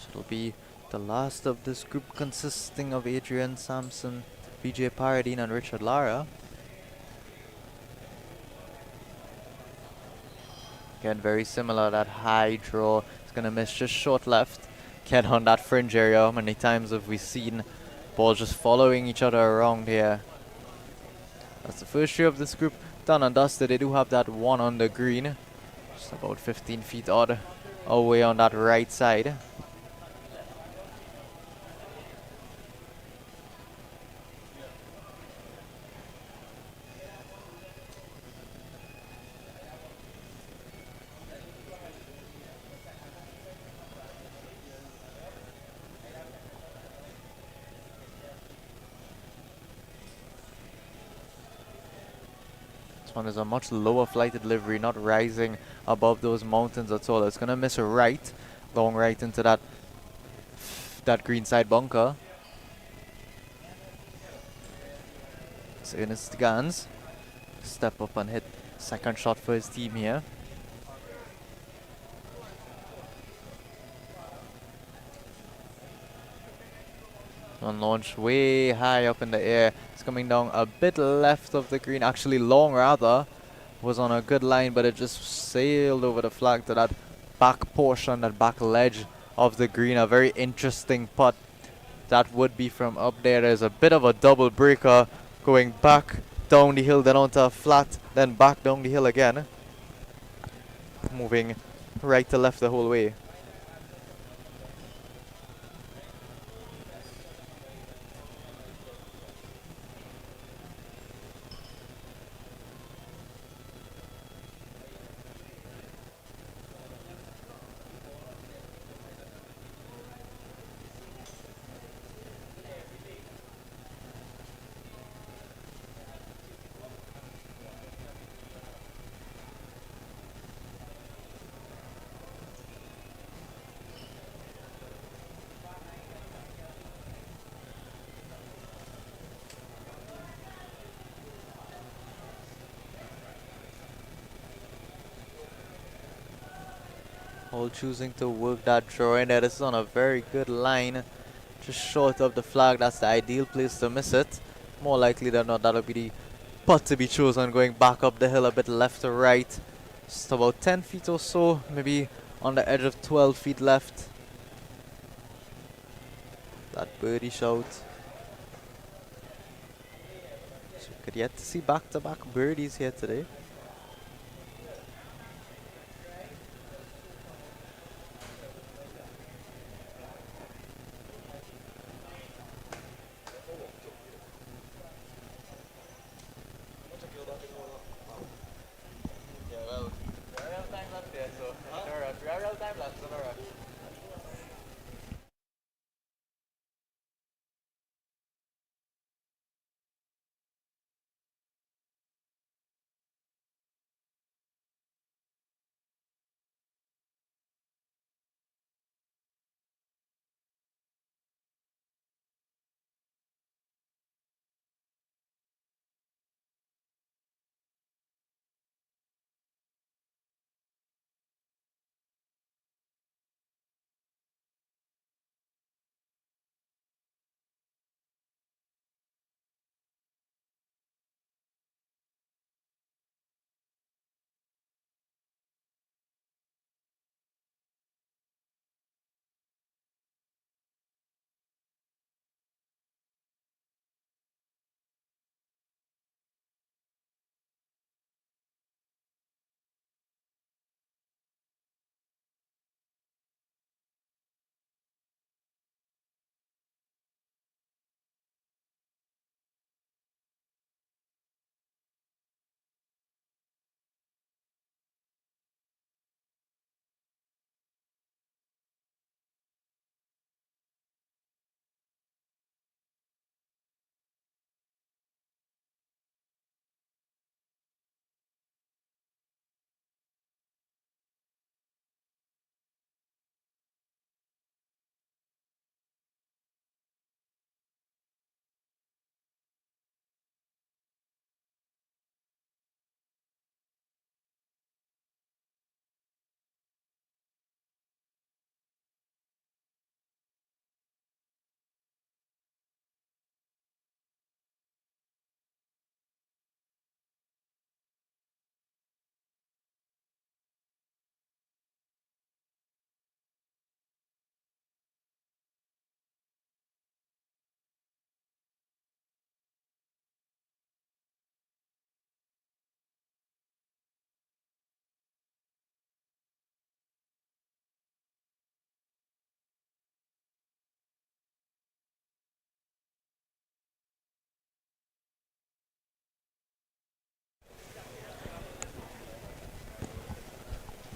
It'll be the last of this group consisting of Adrian Sampson, Vijay Paradine, and Richard Lara. Again, very similar, that high draw. It's going to miss just short left. Get on that fringe area. How many times have we seen balls just following each other around here? That's the first tree of this group done and dusted. They do have that one on the green. Just about 15 feet odd away on that right side. One is a much lower flighted delivery, not rising above those mountains at all. It's gonna miss a right, long right into that green side bunker. So Ernest Gans step up and hit second shot for his team here. One launch way high up in the air. It's coming down a bit left of the green, actually long rather. Was on a good line, but it just sailed over the flag to that back portion, that back ledge of the green. A very interesting putt that would be from up there. There's a bit of a double breaker going back down the hill, then onto a flat, then back down the hill again. Moving right to left the whole way. All choosing to work that draw in there. This is on a very good line. Just short of the flag. That's the ideal place to miss it. More likely than not, that'll be the putt to be chosen, going back up the hill a bit left to right. Just about 10 feet or so, maybe on the edge of 12 feet left. That birdie shout. So we could yet to see back-to-back birdies here today.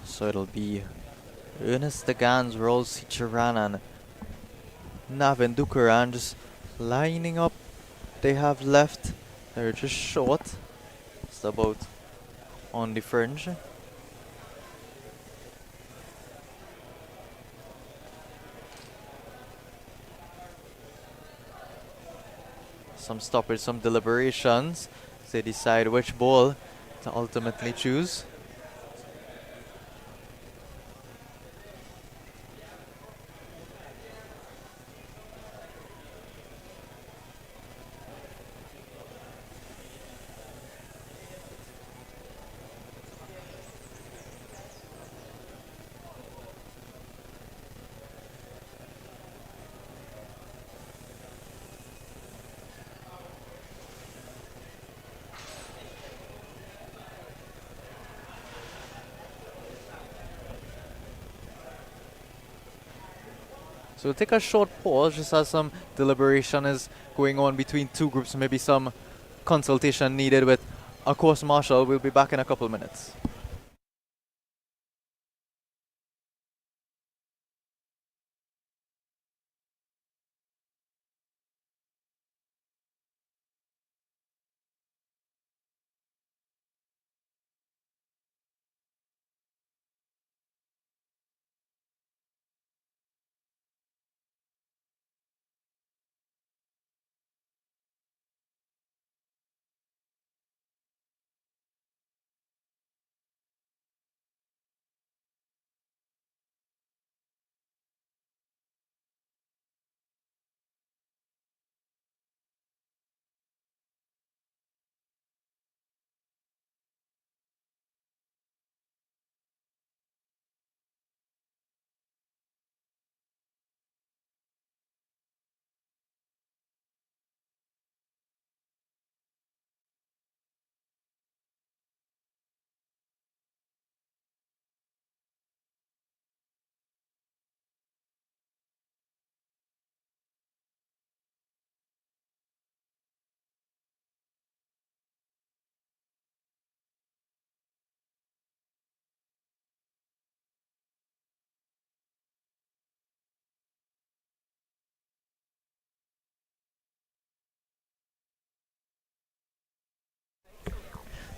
So it'll be Ernest Degans, Rolls Sicharan, and Navin Dukaran just lining up. They have left. They're just short. It's about on the fringe. Some stoppage, some deliberations. They decide which ball to ultimately choose. So we'll take a short pause just as some deliberation is going on between two groups, maybe some consultation needed with a course marshal. We'll be back in a couple minutes.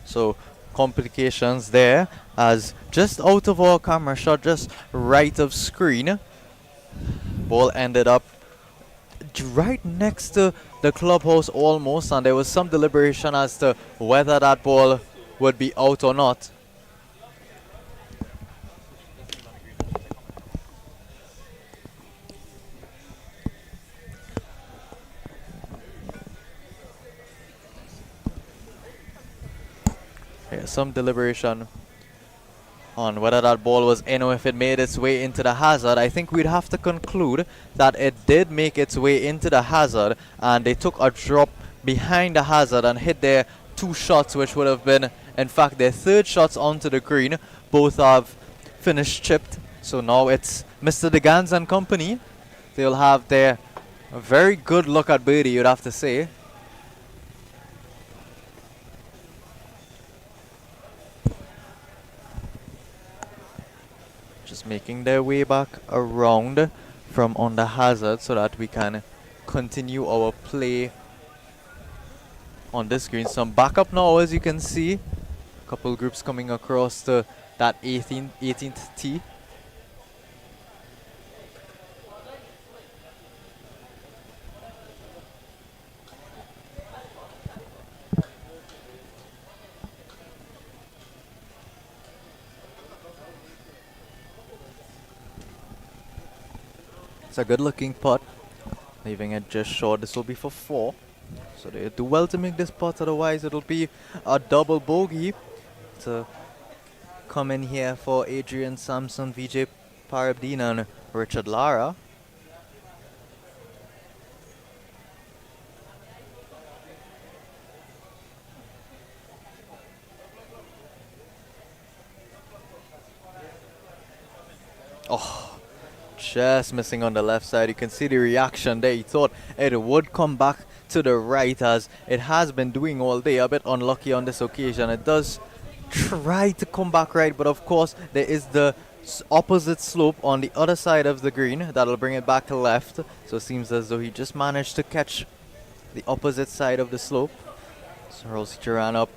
So complications there, as just out of our camera shot, just right of screen, ball ended up right next to the clubhouse almost, and there was some deliberation as to whether that ball would be out or not. Yeah, some deliberation on whether that ball was in or if it made its way into the hazard. I think we'd have to conclude that it did make its way into the hazard, and they took a drop behind the hazard and hit their 2 shots, which would have been, in fact, their 3rd shots onto the green. Both have finished chipped. So now it's Mr. DeGans and company. They'll have their very good look at birdie, you'd have to say. Just making their way back around from on the hazard so that we can continue our play on this green. Some backup now, as you can see. A couple groups coming across to that 18th tee. It's a good looking putt, leaving it just short. This will be for 4. So they do well to make this putt, otherwise it'll be a double bogey to come in here for Adrian Sampson, Vijay Parabdeen and Richard Lara. Oh, just missing on the left side. You can see the reaction there. He thought it would come back to the right, as it has been doing all day. A bit unlucky on this occasion. It does try to come back right, but of course there is the opposite slope on the other side of the green that'll bring it back left. So it seems as though he just managed to catch the opposite side of the slope. So Rosie ran up.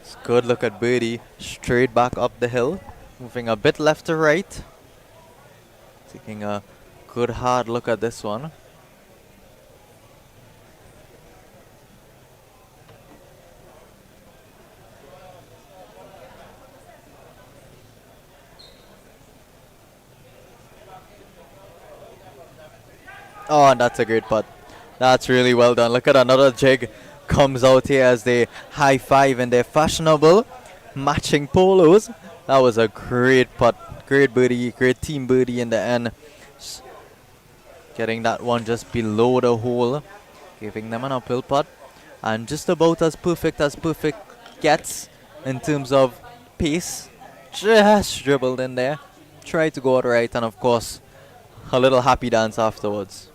It's a good look at birdie, straight back up the hill, moving a bit left to right. Taking a good hard look at this one. Oh, and that's a great putt. That's really well done. Look at another jig comes out here as they high five in their fashionable matching polos. That was a great putt. Great birdie, great team birdie in the end. Getting that one just below the hole, giving them an uphill putt. And just about as perfect gets in terms of pace. Just dribbled in there. Tried to go out right, and of course, a little happy dance afterwards.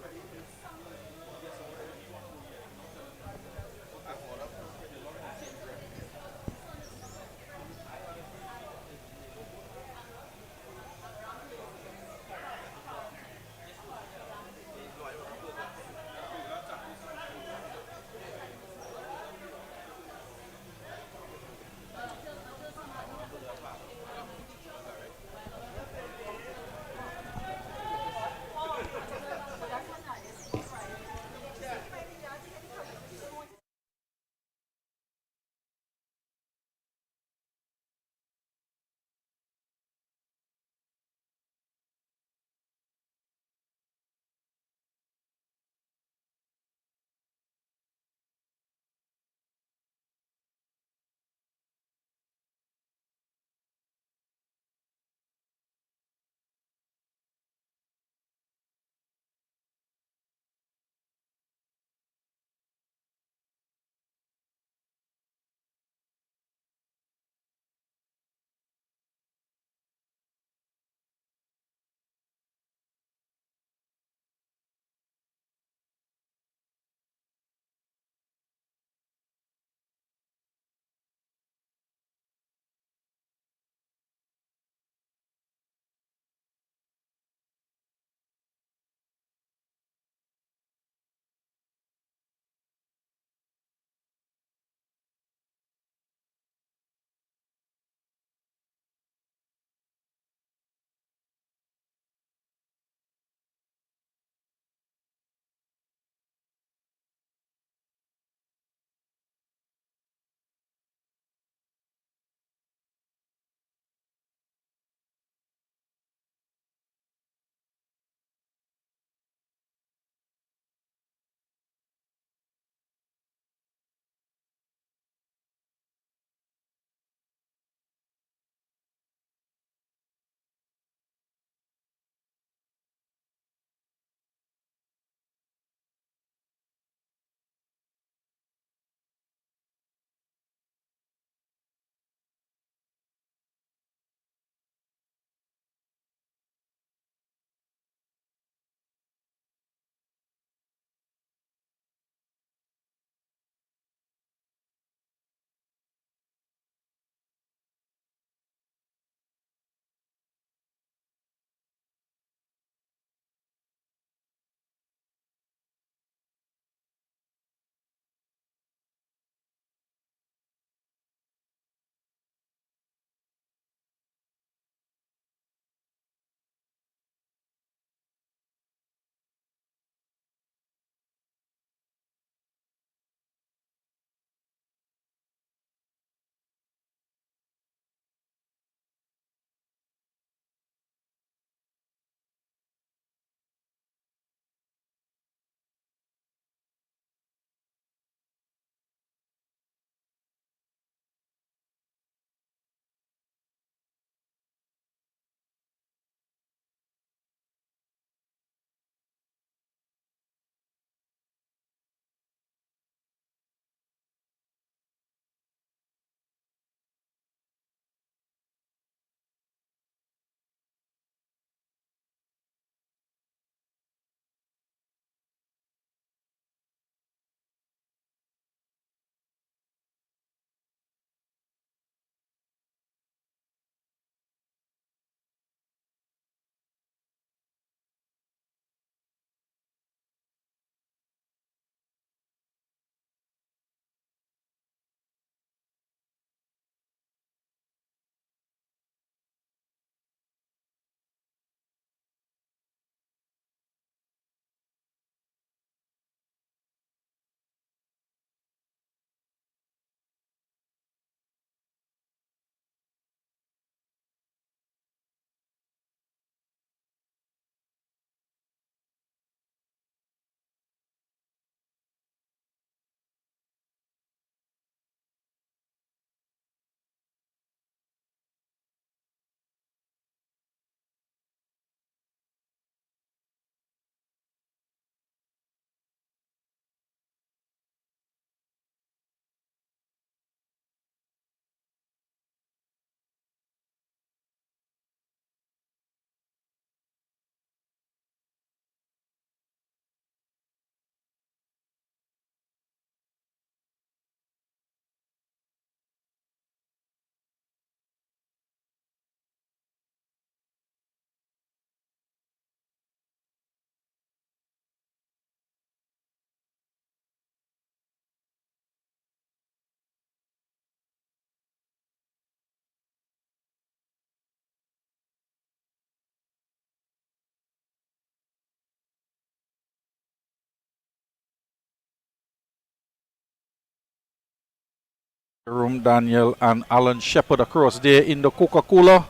Jerome Daniel and Alan Shepard across there in the Coca-Cola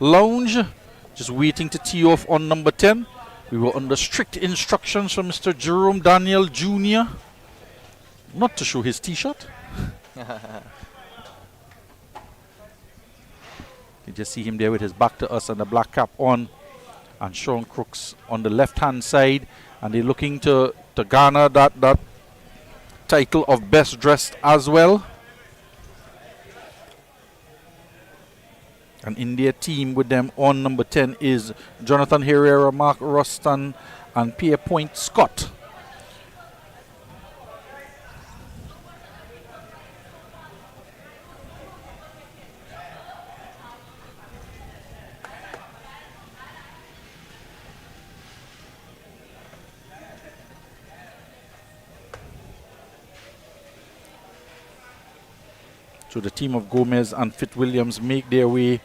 lounge, just waiting to tee off on number 10. We were under strict instructions from Mr. Jerome Daniel Jr. not to show his t-shirt. You just see him there with his back to us and the black cap on, and Sean Crooks on the left-hand side, and they're looking to garner that title of best dressed as well. And in their team with them on number 10 is Jonathan Herrera, Mark Ruston, and Pierpoint Scott. So the team of Gomez and Fitzwilliams make their way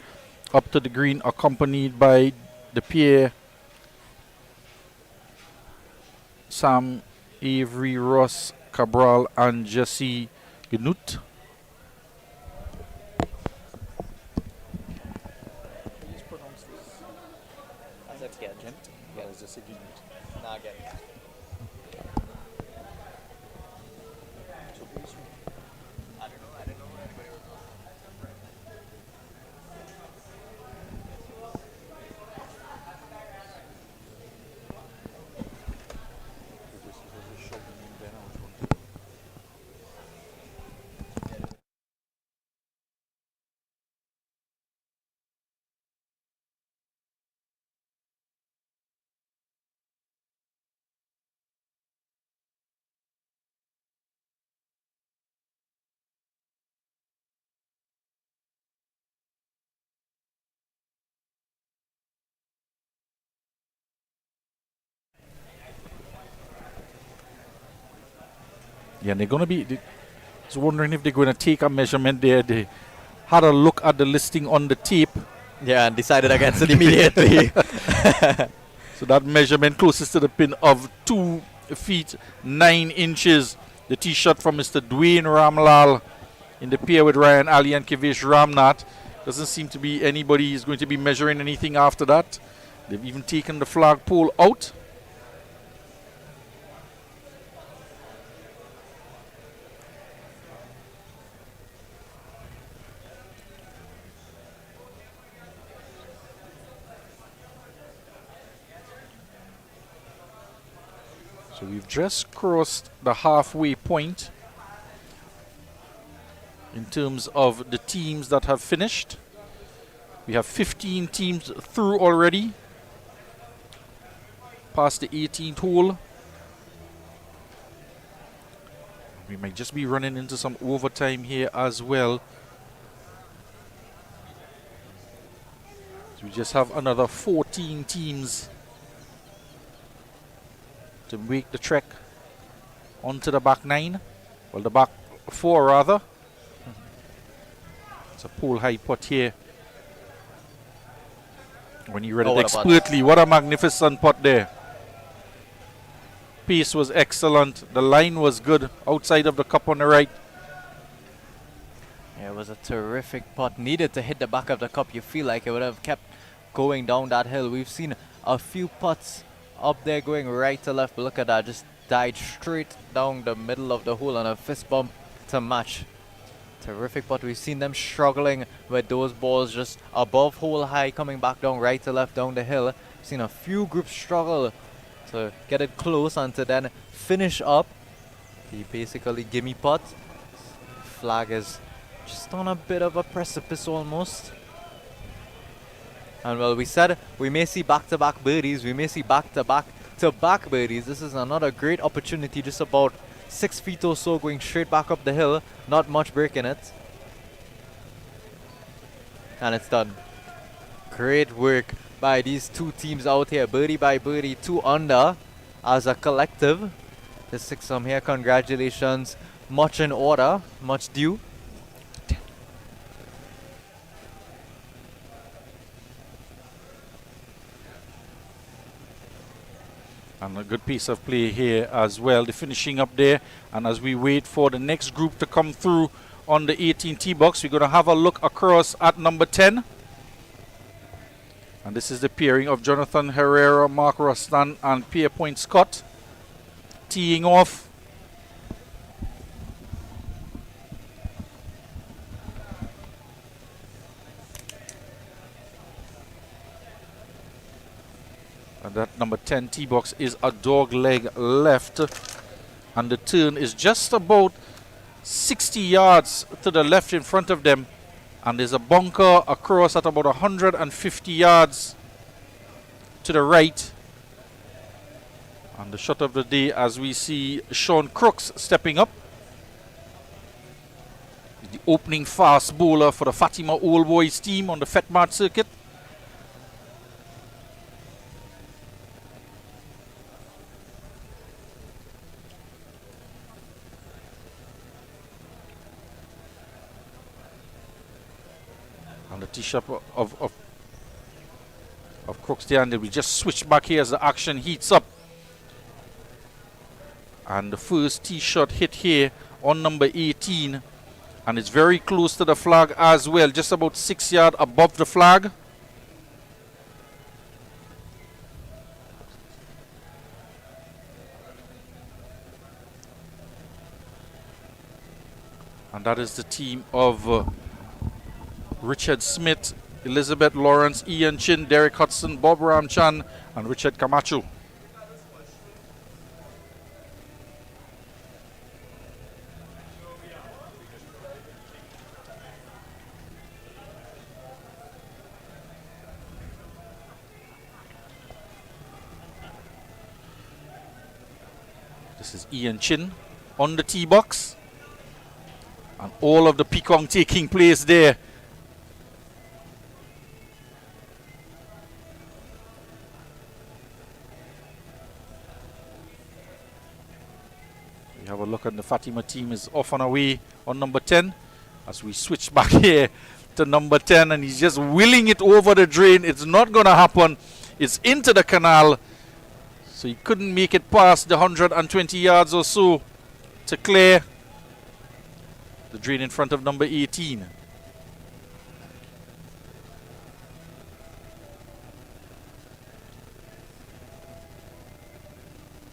up to the green, accompanied by the pair Sam, Avery, Ross, Cabral, and Jesse Gnut. Please pronounce this.
That's Gent.
Yeah, it's just a Gnut.
Nah, Gent. I don't know.
Yeah, they're going to be. I was wondering if they're going to take a measurement there. They had a look at the listing on the tape.
Yeah, and decided against it immediately.
So that measurement closest to the pin of 2 feet 9 inches. The tee shot from Mr. Dwayne Ramlal in the pair with Ryan Ali and Kivesh Ramnath. Doesn't seem to be anybody is going to be measuring anything after that. They've even taken the flagpole out. So we've just crossed the halfway point in terms of the teams that have finished. We have 15 teams through already, past the 18th hole. We might just be running into some overtime here as well. So we just have another 14 teams to make the trek onto the back 9. Well, the back 4 rather. It's a pole high putt here. When you read it expertly, what a magnificent putt there. Pace was excellent. The line was good outside of the cup on the right.
Yeah, it was a terrific putt. Needed to hit the back of the cup. You feel like it would have kept going down that hill. We've seen a few putts up there going right to left, but look at that, just died straight down the middle of the hole on a fist bump to match. Terrific putt. We've seen them struggling with those balls just above hole high, coming back down right to left down the hill. We've seen a few groups struggle to get it close and to then finish up the basically gimme putt. Flag is just on a bit of a precipice almost. And well, we said we may see back-to-back birdies. We may see back-to-back birdies. This is another great opportunity, just about 6 feet or so going straight back up the hill. Not much break in it. And it's done. Great work by these two teams out here. Birdie by birdie, 2 under as a collective. The 6 from here, congratulations. Much in order, much due.
And a good piece of play here as well. The finishing up there. And as we wait for the next group to come through on the 18 tee box. We're going to have a look across at number 10. And this is the pairing of Jonathan Herrera, Mark Rustan, and Pierpoint Scott. Teeing off. And that number 10 tee box is a dog leg left. And the turn is just about 60 yards to the left in front of them. And there's a bunker across at about 150 yards to the right. And the shot of the day as we see Sean Crooks stepping up. The opening fast bowler for the Fatima Old Boys team on the FETMAT circuit. And the tee shot of Crooks there, and we just switch back here as the action heats up. And the first tee shot hit here on number 18, and it's very close to the flag as well, just about 6 yards above the flag. And that is the team of Richard Smith, Elizabeth Lawrence, Ian Chin, Derek Hudson, Bob Ramchan, and Richard Camacho. This is Ian Chin on the tee box. And all of the peacock taking place there. We have a look, and the Fatima team is off and away on number 10 as we switch back here to number 10, and he's just wheeling it over the drain. It's not going to happen. It's into the canal, so he couldn't make it past the 120 yards or so to clear the drain in front of number 18.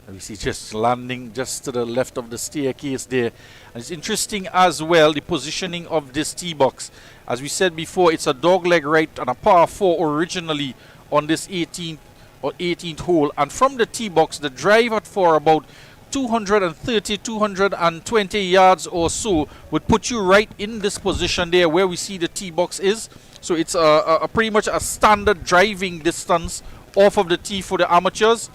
We see just landing just to the left of the staircase there. And it's interesting as well, the positioning of this tee box. As we said before, it's a dogleg right and a par 4 originally on this 18th hole. And from the tee box, the drive at for about 230, 220 yards or so would put you right in this position there where we see the tee box is. So it's a pretty much a standard driving distance off of the tee for the amateurs.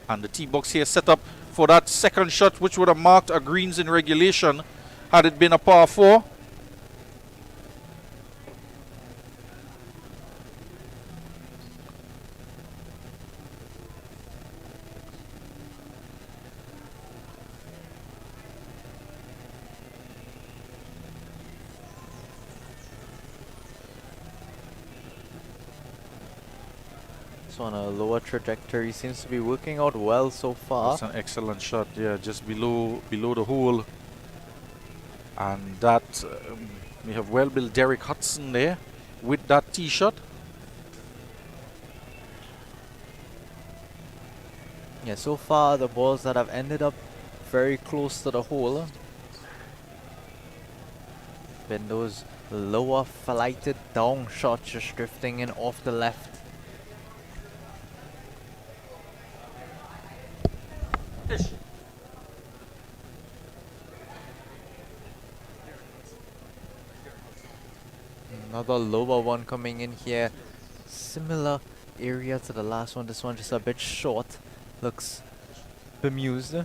And the tee box here set up for that second shot, which would have marked a greens in regulation had it been a par 4.
On a lower trajectory, seems to be working out well so far.
That's an excellent shot, yeah, just below the hole. And that we have well-built Derek Hudson there with that tee shot.
Yeah, so far the balls that have ended up very close to the hole been those lower flighted down shots, just drifting in off the left. Another lower one coming in here, similar area to the last one. This one just a bit short, looks bemused.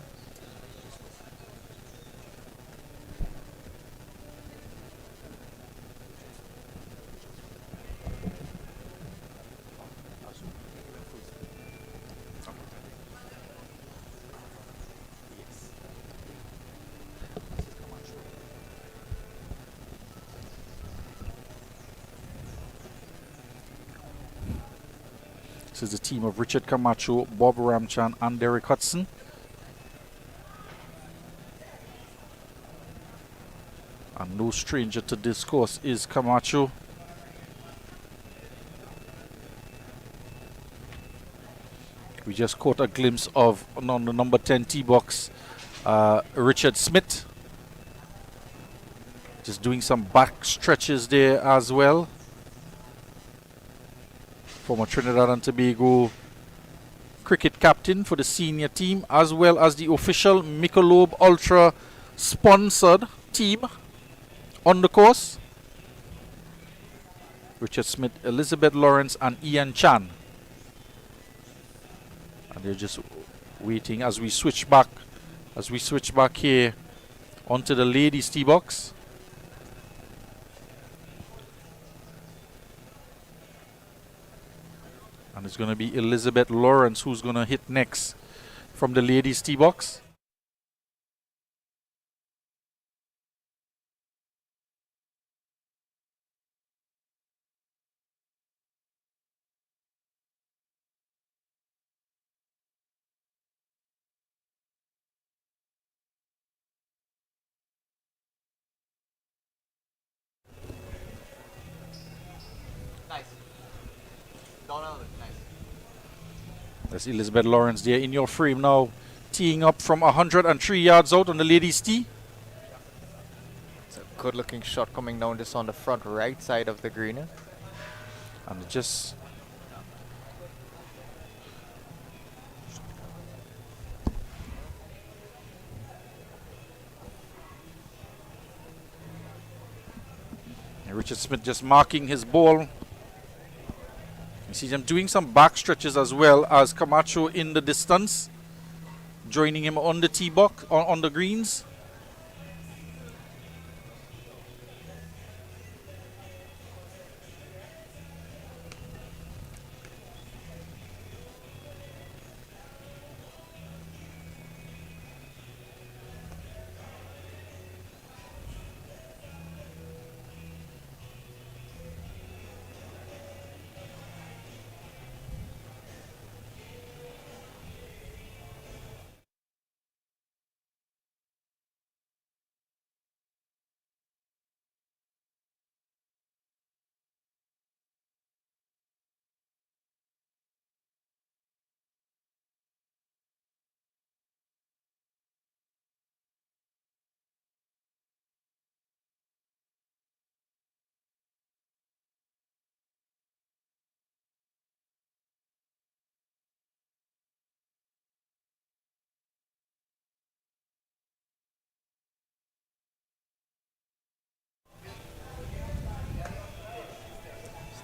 This is the team of Richard Camacho, Bob Ramchan, and Derek Hudson. And no stranger to this course is Camacho. We just caught a glimpse of on the number 10 tee box, Richard Smith. Just doing some back stretches there as well. Former Trinidad and Tobago cricket captain for the senior team, as well as the official MICHELOB Ultra sponsored team on the course. Richard Smith, Elizabeth Lawrence and Ian Chan. And they're just waiting as we switch back here onto the ladies tee box. And it's going to be Elizabeth Lawrence who's going to hit next from the ladies tee box. That's Elizabeth Lawrence there in your frame now, teeing up from 103 yards out on the ladies' tee.
It's a good looking shot coming down just on the front right side of the green.
And just and Richard Smith just marking his ball. You see them doing some back stretches as well as Camacho in the distance, joining him on the tee box, on the greens.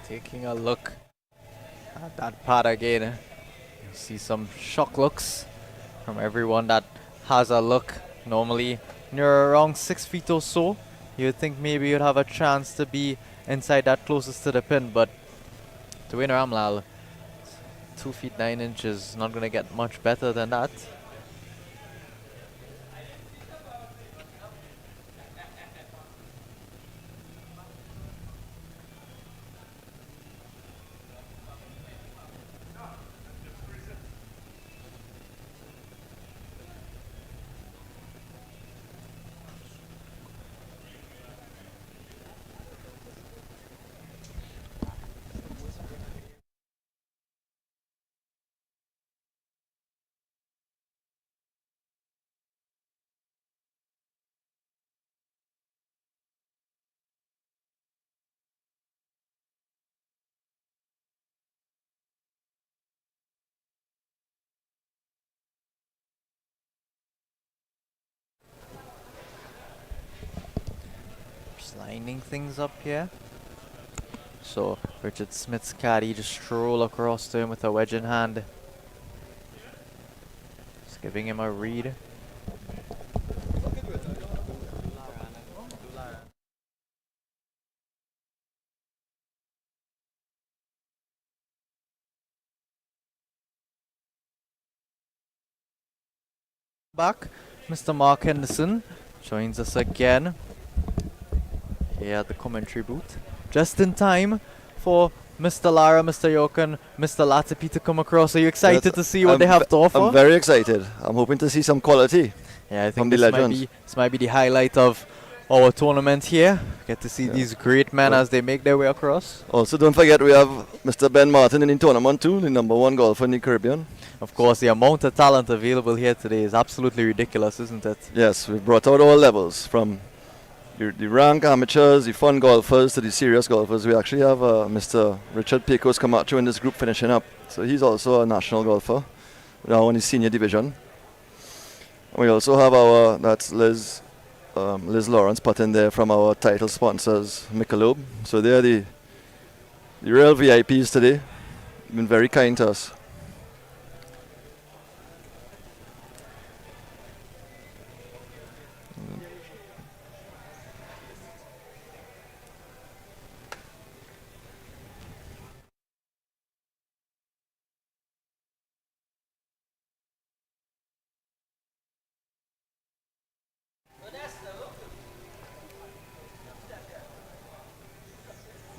Taking a look at that pad again. You see some shock looks from everyone that has a look. Normally, near around 6 feet or so, you'd think maybe you'd have a chance to be inside that closest to the pin, but to win Ramlal, 2 feet 9 inches, not going to get much better than that. Lining things up here. So Richard Smith's caddy just stroll across to him with a wedge in hand. Just giving him a read. Back, Mr. Mark Henderson joins us again here at the commentary booth, just in time for Mr. Lara, Mr. Yokan, Mr. Latipi to come across. Are you excited to see what they have to offer?
I'm very excited. I'm hoping to see some quality.
Yeah, I think
from the legends.
this might be the highlight of our tournament here. Get to see these great men as they make their way across.
Also, don't forget we have Mr. Ben Martin in the tournament too, the #1 golfer in the Caribbean.
Of course, the amount of talent available here today is absolutely ridiculous, isn't it?
Yes, we've brought out all levels, from the rank amateurs, the fun golfers, to the serious golfers. We actually have Mr. Richard Pecos Camacho in this group finishing up. So he's also a national golfer, now in the senior division. We also have that's Liz Lawrence put in there from our title sponsors, MICHELOB. So they're the real VIPs today. Been very kind to us.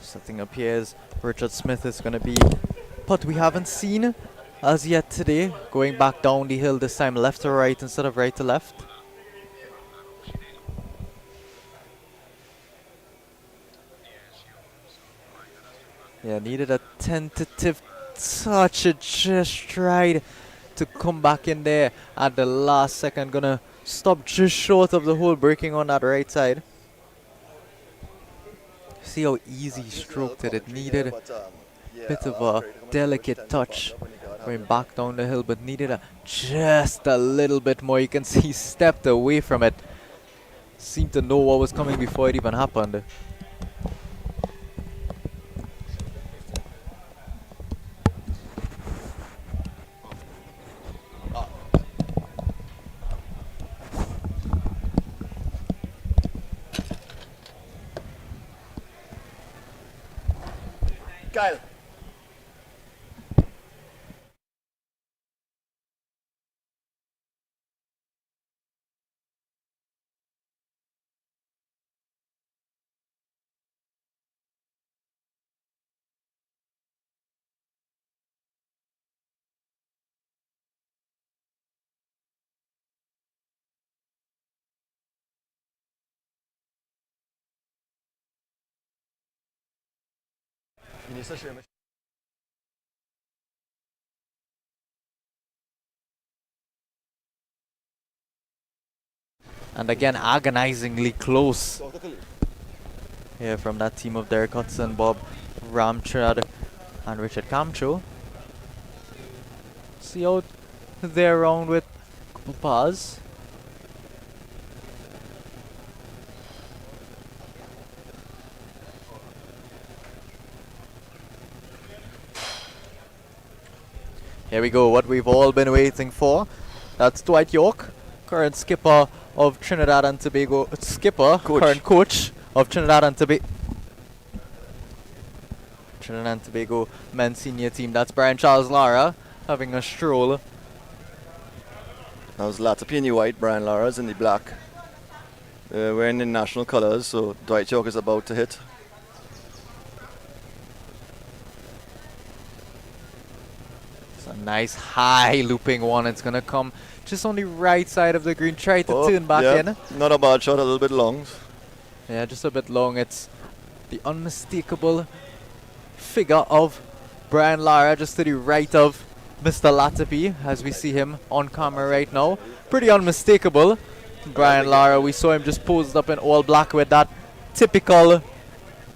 Setting up here is Richard Smith is going to be, but we haven't seen as yet today. Going back down the hill this time, left to right instead of right to left. Yeah, needed a tentative touch. It just tried to come back in there at the last second. Gonna stop just short of the hole, breaking on that right side. See how easy he stroked it. It needed a bit of a delicate touch going back down the hill, but needed just a little bit more. You can see he stepped away from it. Seemed to know what was coming before it even happened.
Kyle.
And again, agonizingly close here from that team of Derek Hudson, Bob Ramchad, and Richard Camacho. See how they're around with a couple pars. Here we go, what we've all been waiting for. That's Dwight York, current skipper of Trinidad and Tobago, current coach of Trinidad and Tobago men's senior team. That's Brian Charles Lara having a stroll.
That was Latapi in the white, Brian Lara's in the black. Wearing the national colours, so Dwight York is about to hit.
It's a nice high looping one. It's gonna come just on the right side of the green. Try to turn back in.
Not a bad shot, a little bit long.
Yeah, just a bit long. It's the unmistakable figure of Brian Lara just to the right of Mr. Latapi as we see him on camera right now. Pretty unmistakable. Brian Lara, we saw him just posed up in all black with that typical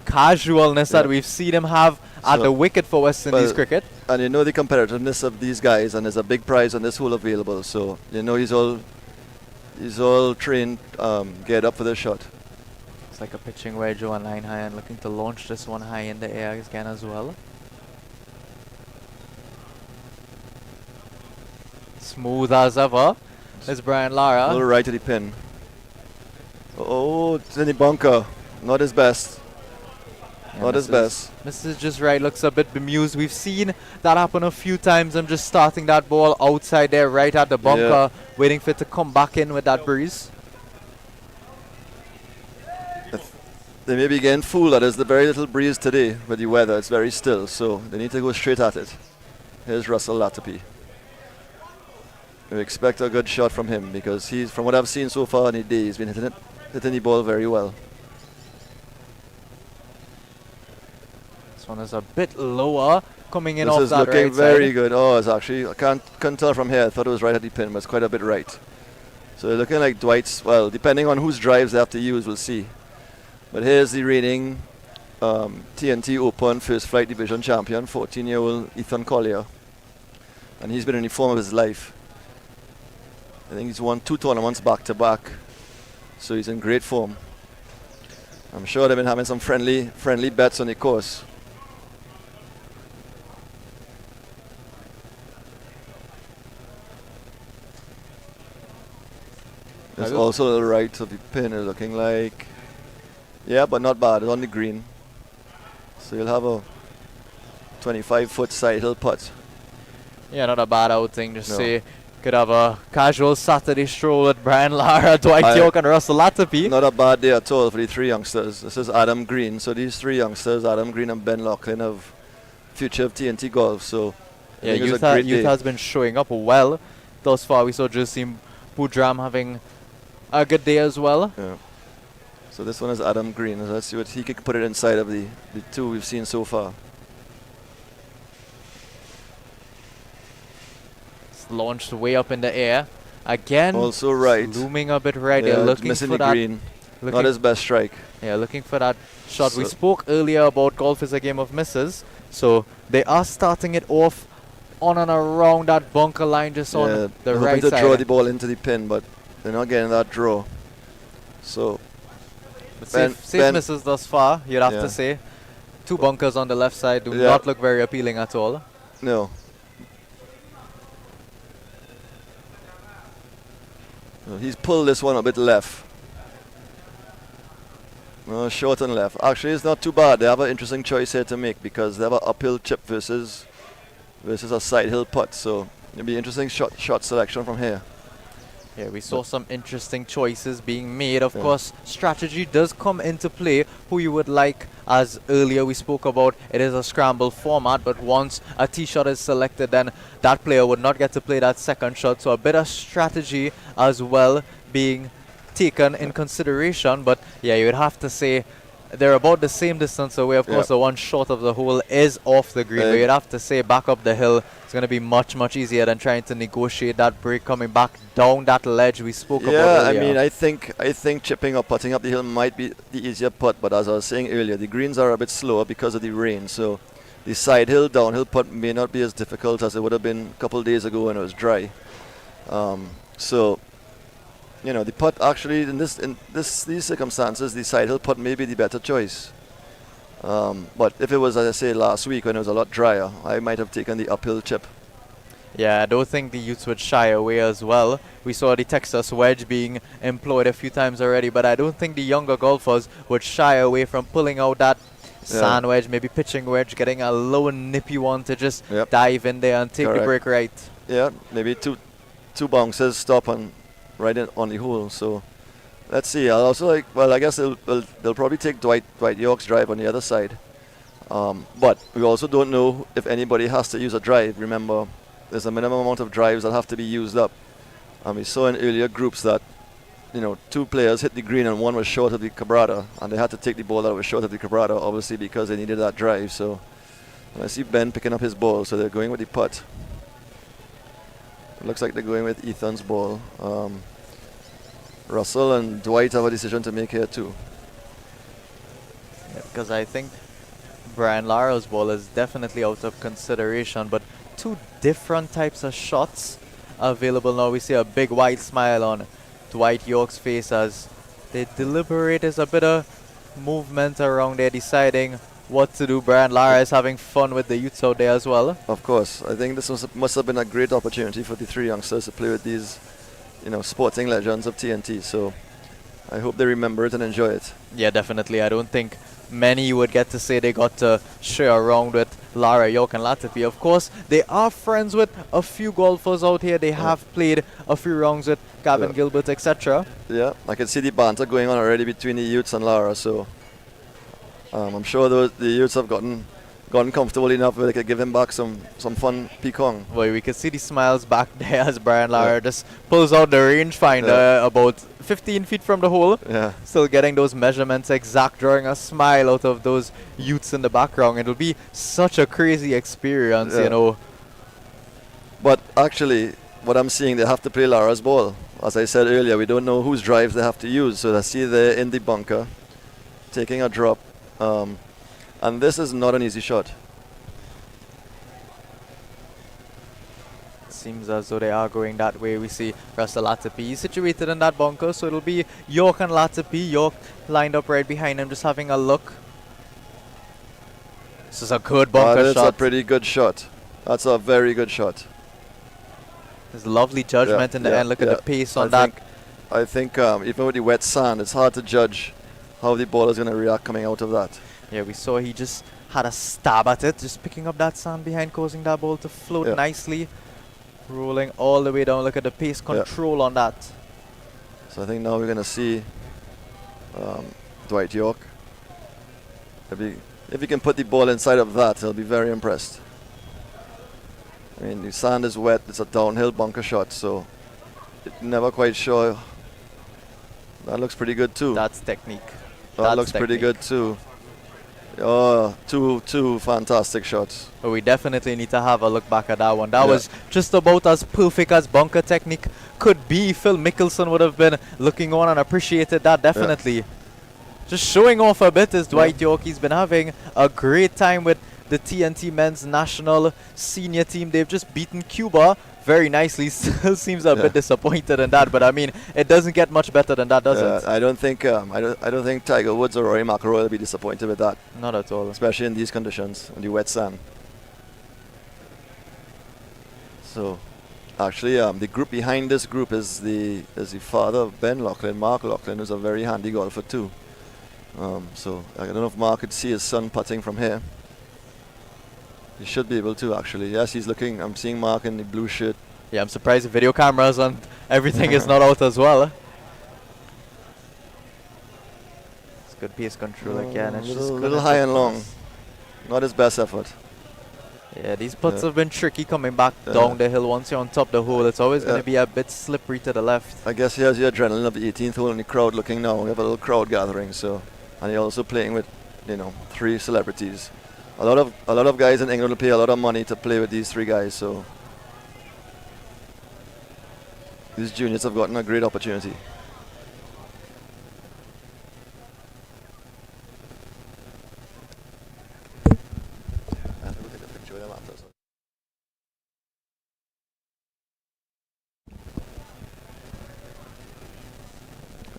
casualness that we've seen him have at the wicket for West Indies cricket.
And you know the competitiveness of these guys, and there's a big prize on this hole available, so you know he's all trained, get up for the shot.
It's like a pitching wedge on 9 high and looking to launch this one high in the air again as well. Smooth as ever is Brian Lara.
A little right to the pin. Oh, it's in the bunker. Not his best.
Yeah,
Not his best.
Mrs. Just Right looks a bit bemused. We've seen that happen a few times. I'm just starting that ball outside there, right at the bunker, waiting for it to come back in with that breeze.
They may be getting fooled that there's the very little breeze today with the weather. It's very still, so they need to go straight at it. Here's Russell Latapi. We expect a good shot from him because he's, from what I've seen so far in the day, he's been hitting it hitting the ball very well.
This one is a bit lower, coming in
This
off
is
that
looking
right
very
side.
good. Oh, it's actually, I couldn't tell from here. I thought it was right at the pin, but it's quite a bit right. So they're looking like Dwight's, well, depending on whose drives they have to use, we'll see. But here's the reigning TNT Open First Flight Division champion, 14-year-old Ethan Collier. And he's been in the form of his life. I think he's won 2 tournaments back-to-back. So he's in great form. I'm sure they've been having some friendly bets on the course. There's also a little right of the pin, is looking like. Yeah, but not bad. It's on the green. So you'll have a 25-foot side hill putt.
Yeah, not a bad outing. Just
No.
say, could have a casual Saturday stroll with Brian Lara, Dwight York, and Russell Latterby.
Not a bad day at all for the 3 youngsters. This is Adam Green. So these 3 youngsters, Adam Green and Ben Laughlin, have future of TNT Golf. So I
Yeah,
think it's a great
youth
day.
has been showing up well. Thus far, we saw Josim Boudram having a good day as well.
Yeah. So this one is Adam Green. Let's see what he can put it inside of the 2 we've seen so far.
It's launched way up in the air. Again,
Also right.
looming a bit right
Yeah,
there, looking
missing
for
the
that.
green. Not
Looking,
his best strike.
yeah, looking for that shot. We
So-
spoke earlier about golf is a game of misses. So they are starting it off on and around that bunker line, just on the
they're hoping
right
to
side.
draw the ball into the pin, but they're not getting that draw. So
But
Ben-
safe
Ben-
misses thus far, you'd have
Yeah.
to say. 2 bunkers on the left side do
Yeah.
not look very appealing at all.
no. He's pulled this one a bit left. No, short and left. Actually, it's not too bad. They have an interesting choice here to make because they have an uphill chip versus a side hill putt. So it'll be interesting shot selection from here.
Yeah, we saw some interesting choices being made. Of
Yeah.
course, strategy does come into play. Who you would like, as earlier we spoke about, it is a scramble format, but once a tee shot is selected, then that player would not get to play that second shot. So a bit of strategy as well being taken in consideration. But yeah, you would have to say they're about the same distance away. Of
Yeah.
course, the one short of the hole is off the green, but you'd have to say back up the hill, it's going to be much, much easier than trying to negotiate that break coming back down that ledge we spoke about
Yeah, I
earlier.
mean, I think chipping or putting up the hill might be the easier putt, but as I was saying earlier, the greens are a bit slower because of the rain. So the side hill, downhill putt may not be as difficult as it would have been a couple of days ago when it was dry. So, you know, the putt actually in these circumstances, the side hill putt may be the better choice. But if it was, as I say, last week when it was a lot drier, I might have taken the uphill chip.
Yeah, I don't think the youths would shy away as well. We saw the Texas wedge being employed a few times already, but I don't think the younger golfers would shy away from pulling out that sand wedge, maybe pitching wedge, getting a low and nippy one to just
Yep.
dive in there and take the
Correct.
break right.
Yeah, maybe two bounces, stop and right in on the hole. So let's see. I'll also I guess they'll probably take Dwight York's drive on the other side. But we also don't know if anybody has to use a drive. Remember, there's a minimum amount of drives that have to be used up. And we saw in earlier groups that, you know, 2 players hit the green and one was short of the cabrada, and they had to take the ball that was short of the cabrada, obviously because they needed that drive. So I see Ben picking up his ball, so they're going with the putt. It looks like they're going with Ethan's ball. Russell and Dwight have a decision to make here too.
Because I think Brian Lara's ball is definitely out of consideration, but 2 different types of shots available now. We see a big wide smile on Dwight York's face as they deliberate. There's a bit of movement around there deciding what to do. Brian Lara is having fun with the youths out there as well.
Of course, I think this must have been a great opportunity for the 3 youngsters to play with these, you know, sporting legends of TNT. So I hope they remember it and enjoy it.
Yeah, definitely. I don't think many would get to say they got to share around with Lara, York and Latifi. Of course, they are friends with a few golfers out here. They have played a few rounds with Gavin Gilbert, etc.
Yeah, I can see the banter going on already between the youths and Lara. So I'm sure the youths have gotten gotten comfortable enough where they could give him back some fun picong.
Boy, we can see the smiles back there as Brian Lara just pulls out the rangefinder about 15 feet from the hole.
Yeah.
Still getting those measurements exact, drawing a smile out of those youths in the background. It'll be such a crazy experience, you know.
But actually, what I'm seeing, they have to play Lara's ball. As I said earlier, we don't know whose drives they have to use. So I see they're in the bunker, taking a drop. And this is not an easy shot.
Seems as though they are going that way. We see Russell Latipi situated in that bunker, so it'll be York and Latipi. York lined up right behind him, just having a look. This is a good bunker shot.
That's a pretty good shot. That's a very good shot.
There's lovely judgment in the end. Look at the pace on that.
I think even with the wet sand, it's hard to judge how the ball is going to react coming out of that.
Yeah, we saw he just had a stab at it, just picking up that sand behind, causing that ball to float nicely. Rolling all the way down. Look at the pace control on that.
So I think now we're going to see Dwight York. If he can put the ball inside of that, he'll be very impressed. I mean, the sand is wet. It's a downhill bunker shot, so never quite sure. That looks pretty good too.
That's technique.
That looks pretty good too. Oh, two fantastic shots.
But we definitely need to have a look back at that one. That was just about as perfect as bunker technique could be. Phil Mickelson would have been looking on and appreciated that, definitely. Just showing off a bit is Dwight York. He's been having a great time with the TNT men's national senior team. They've just beaten Cuba very nicely. Still seems a bit disappointed in that, but I mean, it doesn't get much better than that, does it?
I don't think Tiger Woods or Rory McIlroy will be disappointed with that.
Not at all.
Especially in these conditions, on the wet sand. So, actually, the group behind this group is the father of Ben Loughlin, Mark Loughlin, who's a very handy golfer too. So I don't know if Mark could see his son putting from here. He should be able to, actually. Yes, he's looking. I'm seeing Mark in the blue shirt.
Yeah, I'm surprised the video cameras and everything is not out as well. It's good pace control again. It's just
a little high and long. Not his best effort.
Yeah, these putts have been tricky coming back down the hill. Once you're on top of the hole, it's always going to be a bit slippery to the left.
I guess he has the adrenaline of the 18th hole and the crowd looking now. We have a little crowd gathering, so, and you're also playing with, 3 celebrities. A lot of guys in England will pay a lot of money to play with these 3 guys, so these juniors have gotten a great opportunity.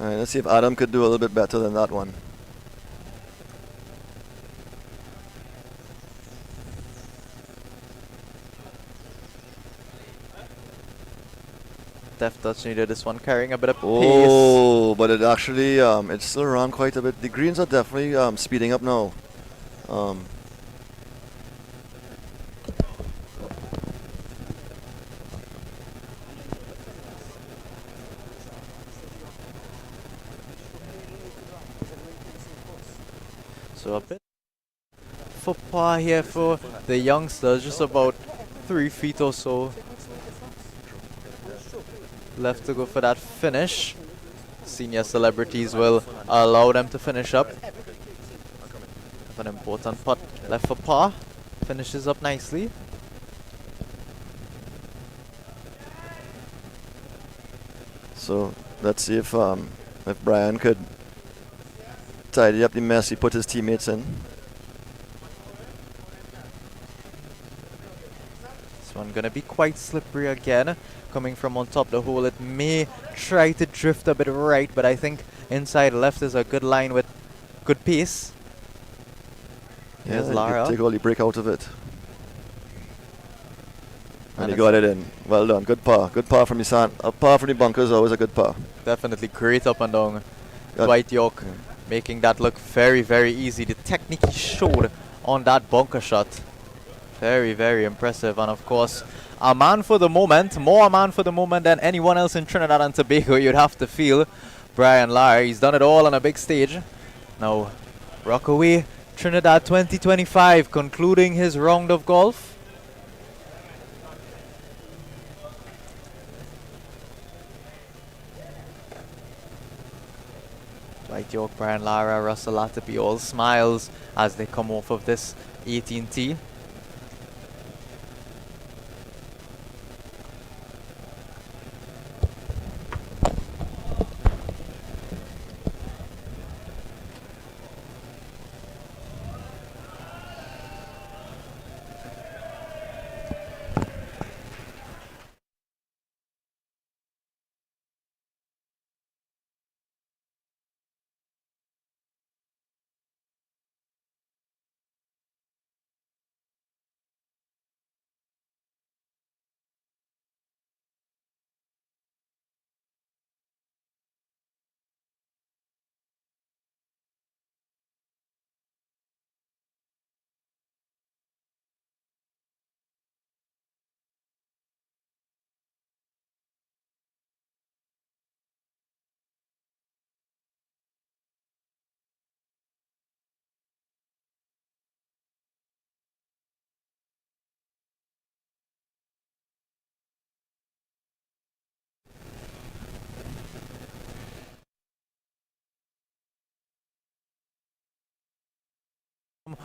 All right, let's see if Adam could do a little bit better than that one.
Deft touch needed this one, carrying a bit of pace.
Oh, but it actually, it's still around quite a bit. The greens are definitely speeding up now.
So a bit for par here for the youngsters, just about 3 feet or so left to go for that finish. Senior celebrities will allow them to finish up. An important putt left for par. Finishes up nicely.
So let's see if Brian could tidy up the mess he put his teammates in.
This one gonna be quite slippery again. Coming from on top of the hole, it may try to drift a bit right, but I think inside left is a good line with good pace. Here's Lara.
Take all the break out of it. And he got it in. Well done. Good par. Good par from the sand. A par from the bunker is always a good par.
Definitely great up and down. Dwight York making that look very, very easy. The technique he showed on that bunker shot. Very, very impressive. And of course, a man for the moment, more a man for the moment than anyone else in Trinidad and Tobago, you'd have to feel. Brian Lara, he's done it all on a big stage. Now, Rockaway Trinidad 2025 concluding his round of golf. Dwight York, Brian Lara, Russell Latapi, all smiles as they come off of this 18T.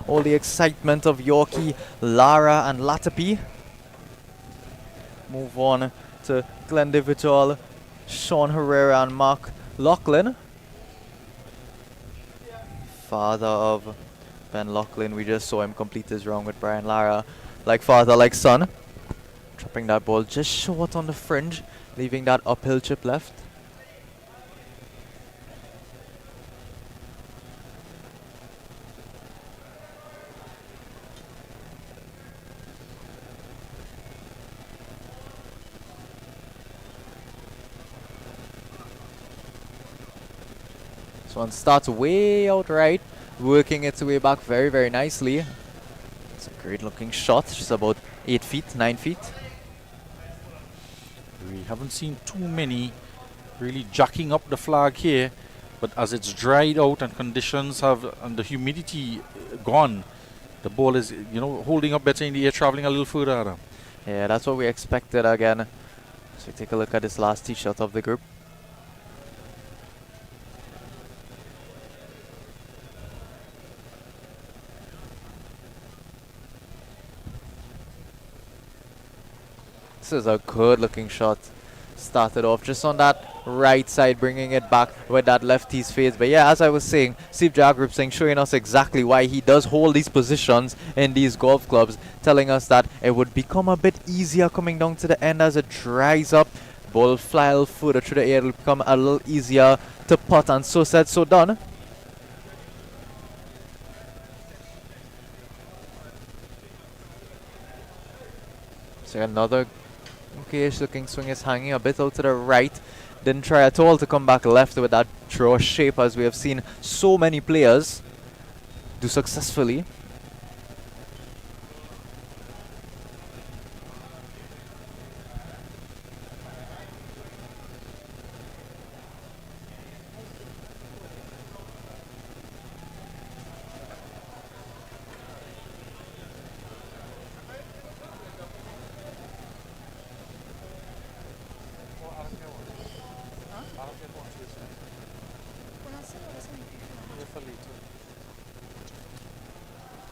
All the excitement of Yorkie, Lara and Latapi. Move on to Glenn Divital, Sean Herrera and Mark Lachlan. Father of Ben Lachlan, we just saw him complete his round with Brian Lara. Like father, like son. Dropping that ball just short on the fringe, leaving that uphill chip left. This one starts way out right, working its way back very, very nicely. It's a great looking shot, just about 8 feet, 9 feet.
We haven't seen too many really jacking up the flag here, but as it's dried out and conditions have, and the humidity gone, the ball is, holding up better in the air, traveling a little further, Adam.
Yeah, that's what we expected again. So take a look at this last tee shot of the group. This is a good looking shot. Started off just on that right side, bringing it back with that lefty's face. But yeah, as I was saying, Steve Jagrup saying, showing us exactly why he does hold these positions in these golf clubs, telling us that it would become a bit easier coming down to the end as it dries up. Ball fly a little further through the air, it'll become a little easier to putt, and so said, so done. So another okay-ish looking swing is hanging a bit out to the right. Didn't try at all to come back left with that draw shape, as we have seen so many players do successfully.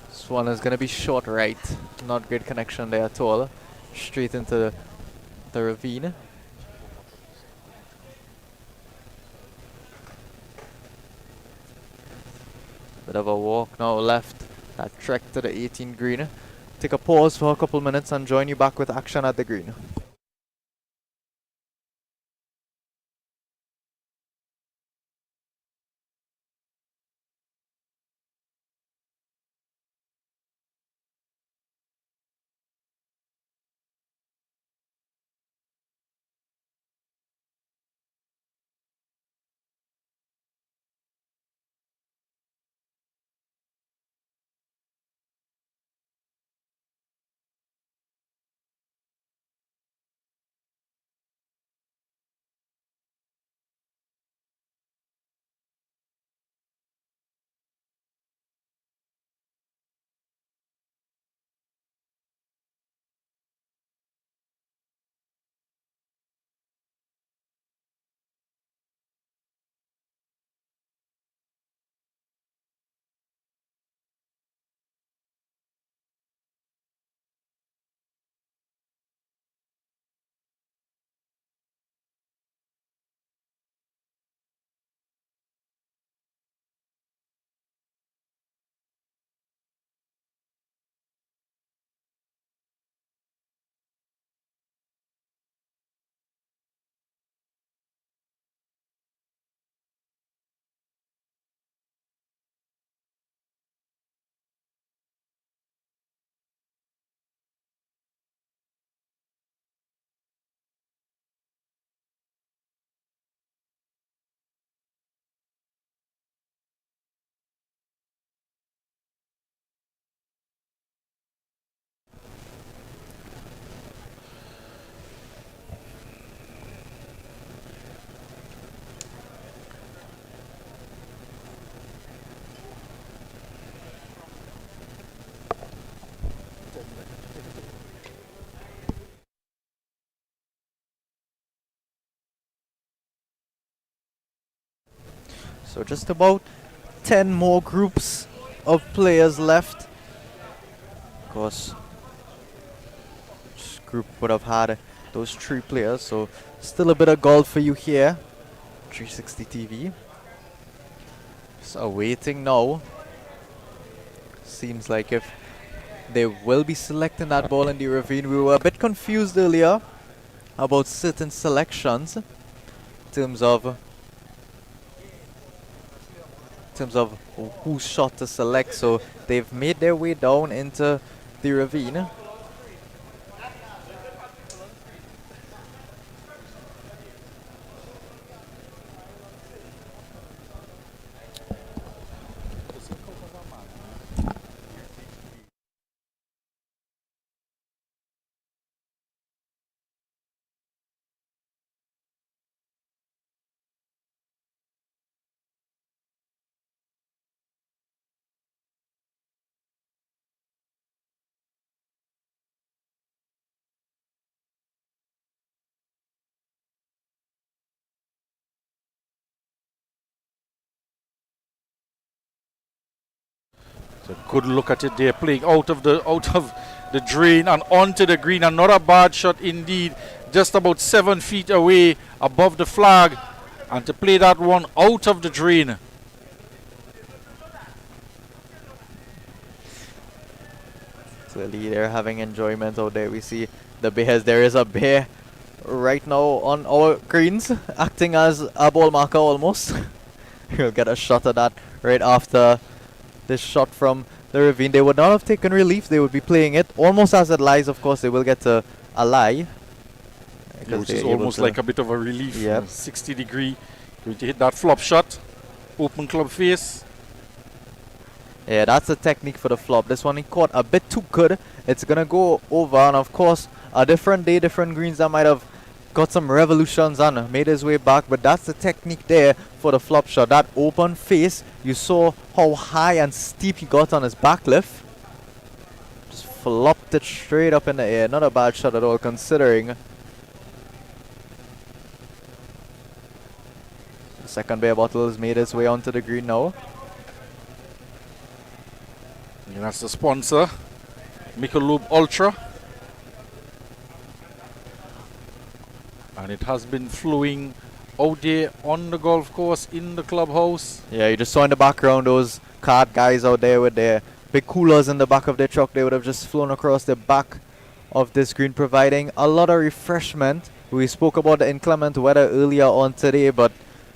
This one is going to be short right. Not great connection there at all. Straight into the ravine. Bit of a walk now left. That trek to the 18 green. Take a pause for a couple minutes and join you back with action at the green. So just about 10 more groups of players left. Of course, this group would have had those 3 players, so still a bit of golf for you here. 360 TV. Just awaiting now. Seems like if they will be selecting that ball in the ravine. We were a bit confused earlier about certain selections in terms of whose shot to select. So they've made their way down into the ravine.
So good look at it there, playing out of the drain and onto the green. And not a bad shot indeed, just about 7 feet away above the flag, and to play that one out of the drain.
Clearly they're having enjoyment out there. We see the bears. There is a bear right now on our greens, acting as a ball marker almost. We'll get a shot at that right after this shot from the ravine. They would not have taken relief. They would be playing it almost as it lies. Of course, they will get to a lie.
Which is almost like a bit of a relief.
Yep.
60 degree. Going to hit that flop shot. Open club face.
Yeah, that's the technique for the flop. This one he caught a bit too good. It's gonna go over, and of course, a different day, different greens that might have got some revolutions and made his way back. But that's the technique there for the flop shot. That open face, you saw how high and steep he got on his back lift. Just flopped it straight up in the air. Not a bad shot at all, considering. The second beer bottle has made its way onto the green now.
And that's the sponsor, MICHELOB Ultra. And it has been flowing out there on the golf course, in the clubhouse.
Yeah, you just saw in the background those cart guys out there with their big coolers in the back of their truck. They would have just flown across the back of this green, providing a lot of refreshment. We spoke about the inclement weather earlier on today, but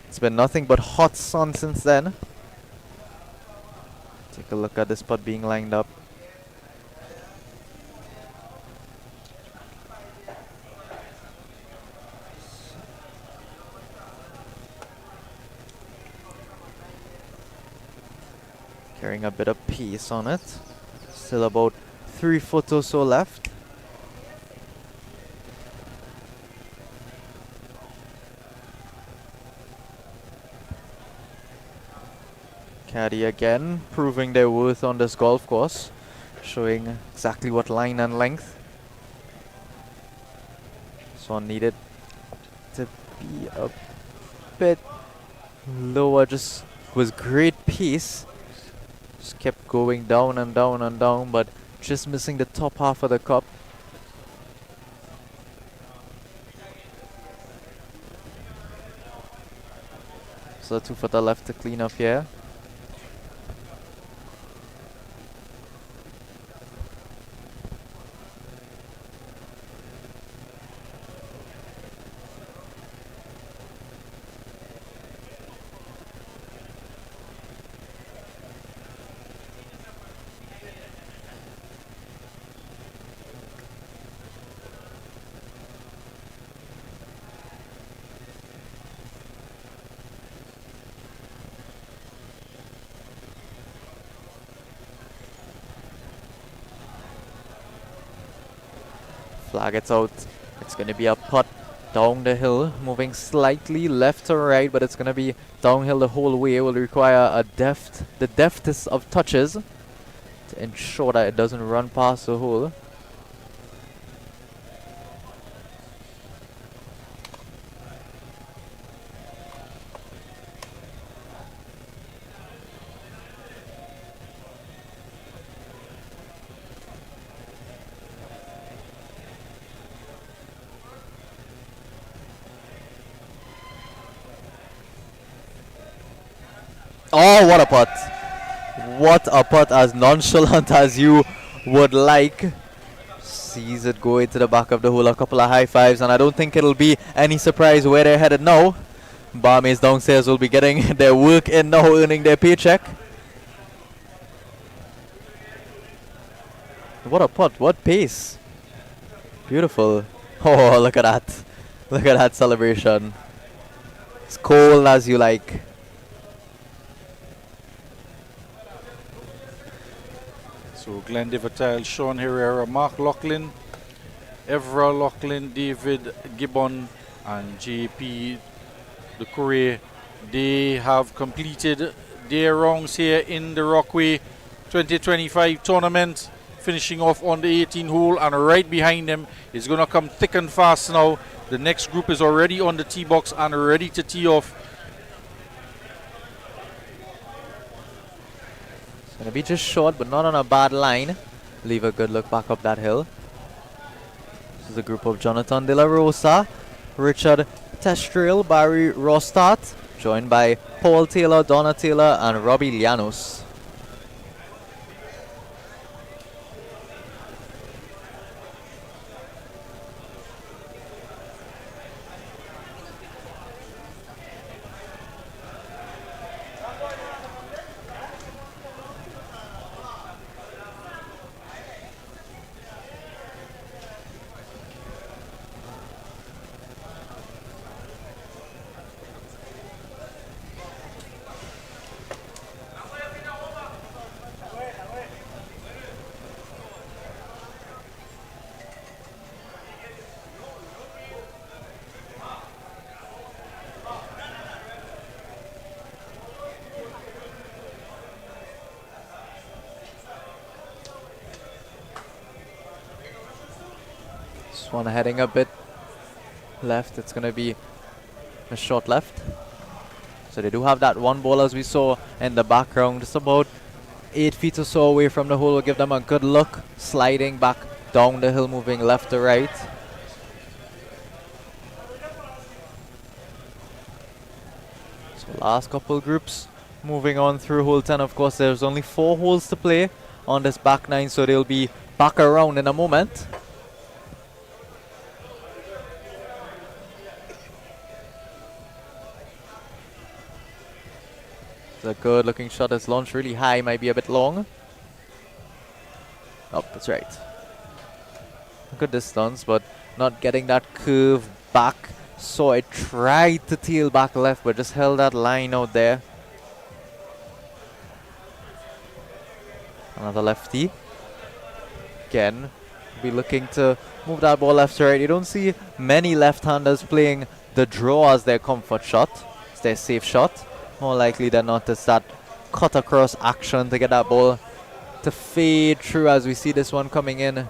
it's been nothing but hot sun since then. Take a look at this putt being lined up. Carrying a bit of pace on it. Still about 3 foot or so left. Caddy again, proving their worth on this golf course, showing exactly what line and length. This one needed to be a bit lower, just was great pace. Just kept going down and down and down, but just missing the top half of the cup. So 2 footer left to clean up here. Flag it out. It's going to be a putt down the hill, moving slightly left to right, but it's going to be downhill the whole way. It will require the deftest of touches to ensure that it doesn't run past the hole. Oh, what a putt. What a putt, as nonchalant as you would like. Sees it go into the back of the hole. A couple of high fives, and I don't think it'll be any surprise where they're headed now. Barmaids downstairs will be getting their work in now, earning their paycheck. What a putt, what pace. Beautiful. Oh, look at that. Look at that celebration. As cold as you like.
So Glenn Devertile, Sean Herrera, Mark Laughlin, Evra Laughlin, David Gibbon, and JP the Courier, they have completed their rounds here in the Rockway 2025 tournament, finishing off on the 18th hole, and right behind them is going to come thick and fast now. The next group is already on the tee box and ready to tee off.
It's going to be just short, but not on a bad line. Leave a good look back up that hill. This is a group of Jonathan De La Rosa, Richard Testril, Barry Rostat, joined by Paul Taylor, Donna Taylor, and Robbie Llanos. This one heading a bit left. It's going to be a short left. So they do have that one ball, as we saw in the background, just about 8 feet or so away from the hole. Will give them a good look, sliding back down the hill, moving left to right. So last couple groups moving on through hole 10. Of course, there's only 4 holes to play on this back 9, so they'll be back around in a moment. A good looking shot is launched really high, might be a bit long. Oh, that's right. Good distance, but not getting that curve back. So I tried to tail back left, but just held that line out there. Another lefty. Again, be looking to move that ball left to right. You don't see many left-handers playing the draw as their comfort shot. It's their safe shot. More likely than not, it's that cut across action to get that ball to fade through, as we see this one coming in.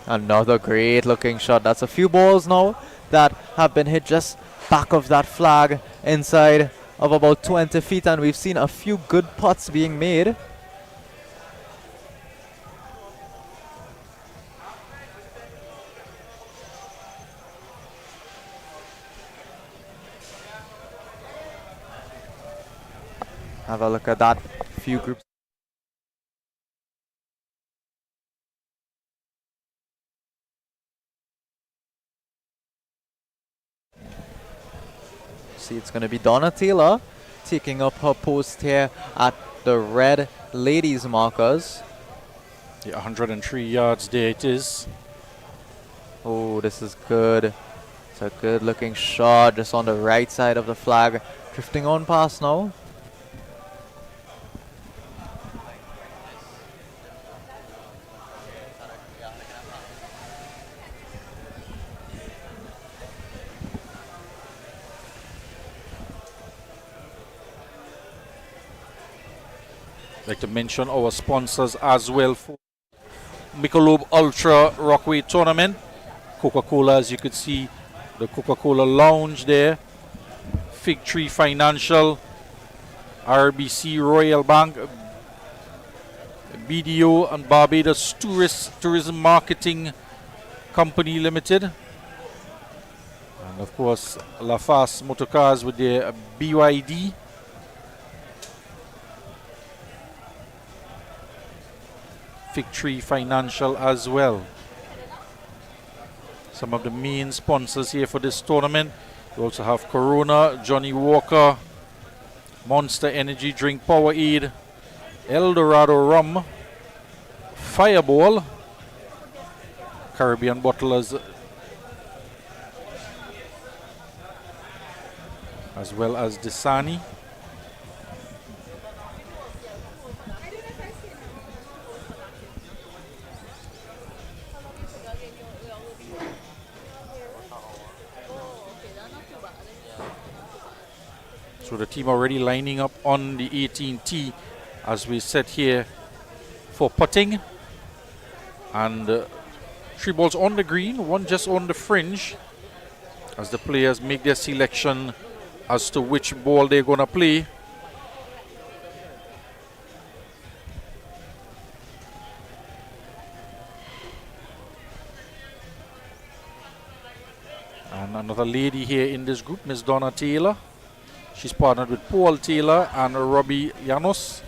Another great looking shot. That's a few balls now that have been hit just back of that flag inside of about 20 feet, and we've seen a few good putts being made. Have a look at that. Few groups. See, it's going to be Donna Taylor taking up her post here at the red ladies markers.
Yeah, 103 yards there it is.
Oh, this is good. It's a good looking shot just on the right side of the flag. Drifting on past now.
Like to mention our sponsors as well for MICHELOB Ultra Rockway Tournament. Coca-Cola, as you could see, the Coca-Cola Lounge there. Fig Tree Financial, RBC Royal Bank, BDO and Barbados Tourism Marketing Company Limited. And And of course, LaFast Motorcars with their BYD. Victory Financial as well. Some of the main sponsors here for this tournament. You also have Corona, Johnny Walker, Monster Energy Drink, Powerade, Eldorado Rum, Fireball, Caribbean Bottlers, as well as Dasani. So the team already lining up on the 18T as we sit here for putting. And 3 balls on the green, 1 just on the fringe, as the players make their selection as to which ball they're going to play. And another lady here in this group, Miss Donna Taylor. She's partnered with Paul Taylor and Robbie Llanos.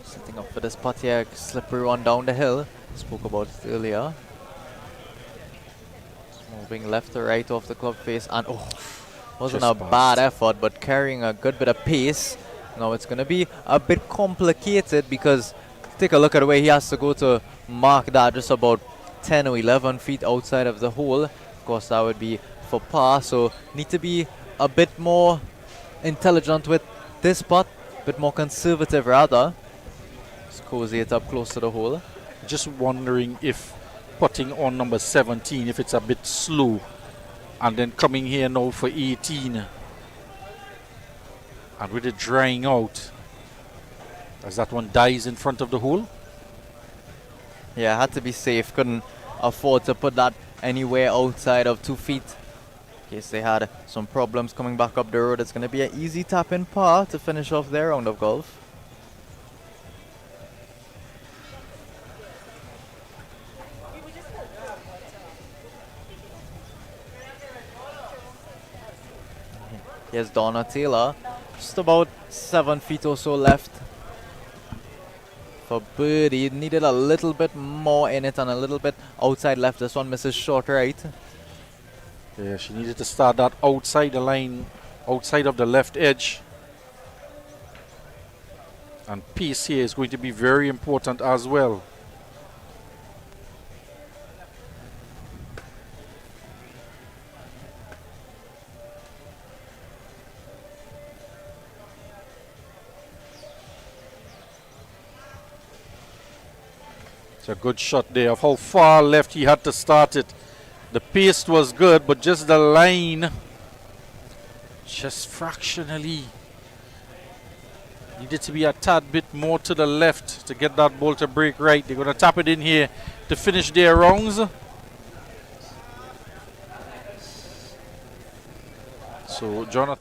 Setting up for this putt here, slippery one down the hill. Spoke about it earlier. Just moving left to right off the club face, and wasn't
Just
a bad effort, but carrying a good bit of pace. Now it's going to be a bit complicated because take a look at where he has to go to mark that, just about 10 or 11 feet outside of the hole. Of course, that would be for par, so need to be a bit more intelligent with this putt, a bit more conservative rather. Just cozy it up close to the hole.
Just wondering if putting on number 17, if it's a bit slow, and then coming here now for 18, and with it drying out, as that one dies in front of the hole.
Yeah, had to be safe. Couldn't afford to put that anywhere outside of 2 feet. In case they had some problems coming back up the road. It's going to be an easy tap in par to finish off their round of golf. Here's Donna Taylor. Just about 7 feet or so left for birdie. Needed a little bit more in it and a little bit outside left. This one misses short right.
Yeah, she needed to start that outside the line, outside of the left edge. And pace here is going to be very important as well. It's a good shot there of how far left he had to start it. The pace was good, but just the line, just fractionally, needed to be a tad bit more to the left to get that ball to break right. They're going to tap it in here to finish their rounds. So Jonathan.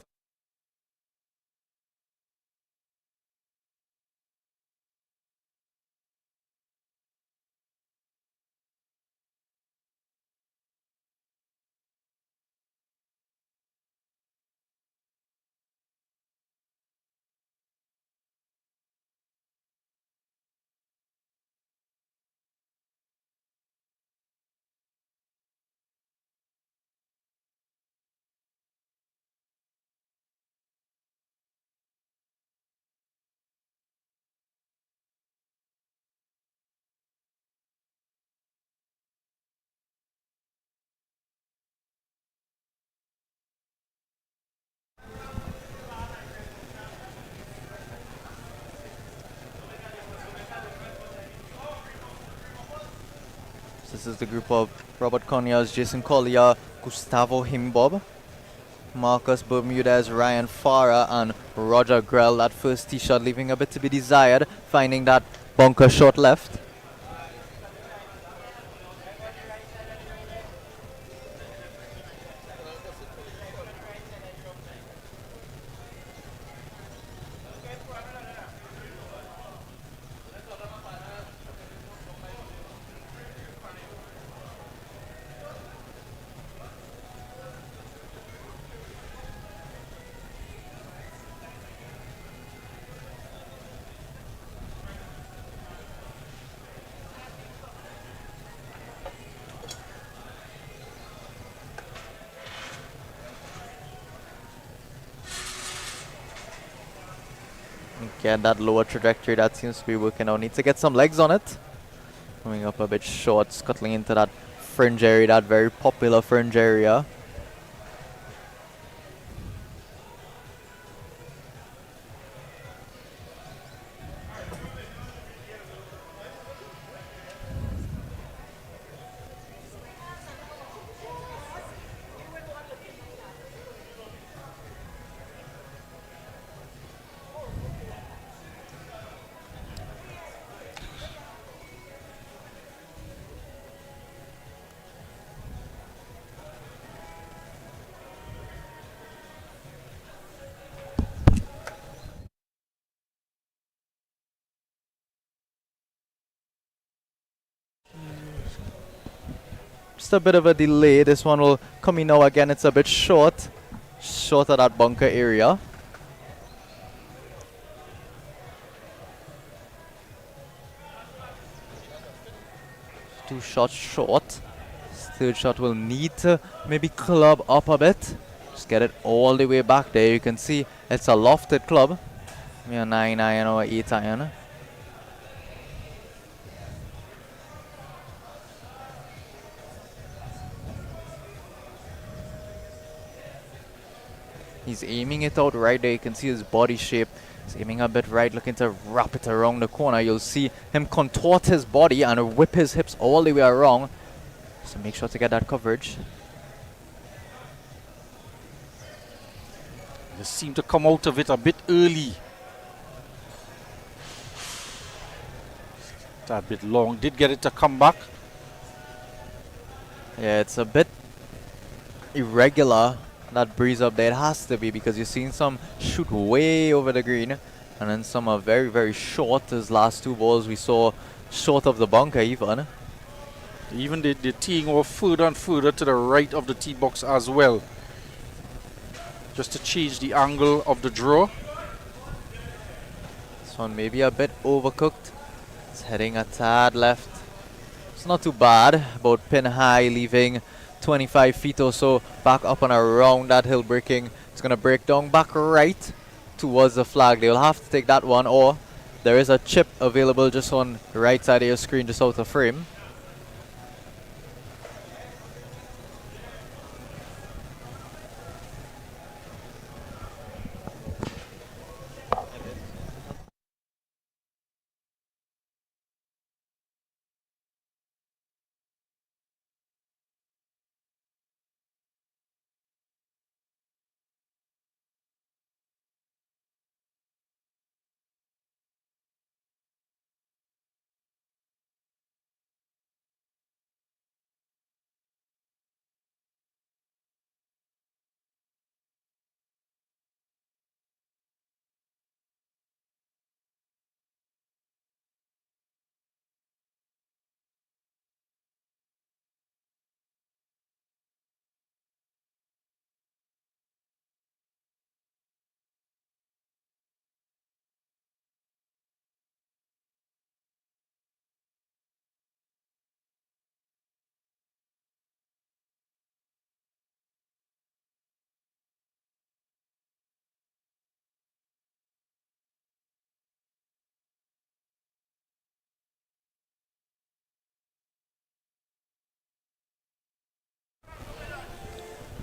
This is the group of Robert Conyers, Jason Collier, Gustavo Himbob, Marcus Bermudez, Ryan Farah, and Roger Grell. That first tee shot leaving a bit to be desired, finding that bunker short left. Again, that lower trajectory that seems to be working out. Need to get some legs on it. Coming up a bit short, scuttling into that fringe area, that very popular fringe area. Just a bit of a delay. This one will come in now again. It's a bit short. Short of that bunker area. Two shots short. Third shot will need to maybe club up a bit. Just get it all the way back there. You can see it's a lofted club. Maybe a 9 iron or 8 iron. He's aiming it out right there. You can see his body shape. He's aiming a bit right, looking to wrap it around the corner. You'll see him contort his body and whip his hips all the way around. So make sure to get that coverage.
They seem to come out of it a bit early. That bit long. Did get it to come back.
Yeah, it's a bit irregular. That breeze up there, it has to be, because you're seeing some shoot way over the green, and then some are very, very short. His last two balls we saw short of the bunker even.
Even they're teeing off further and further to the right of the tee box as well, just to change the angle of the draw.
This one maybe a bit overcooked. It's heading a tad left. It's not too bad, about pin high, leaving 25 feet or so back up and around that hill breaking. It's going to break down back right towards the flag. They'll have to take that one, or there is a chip available just on the right side of your screen, just out of frame.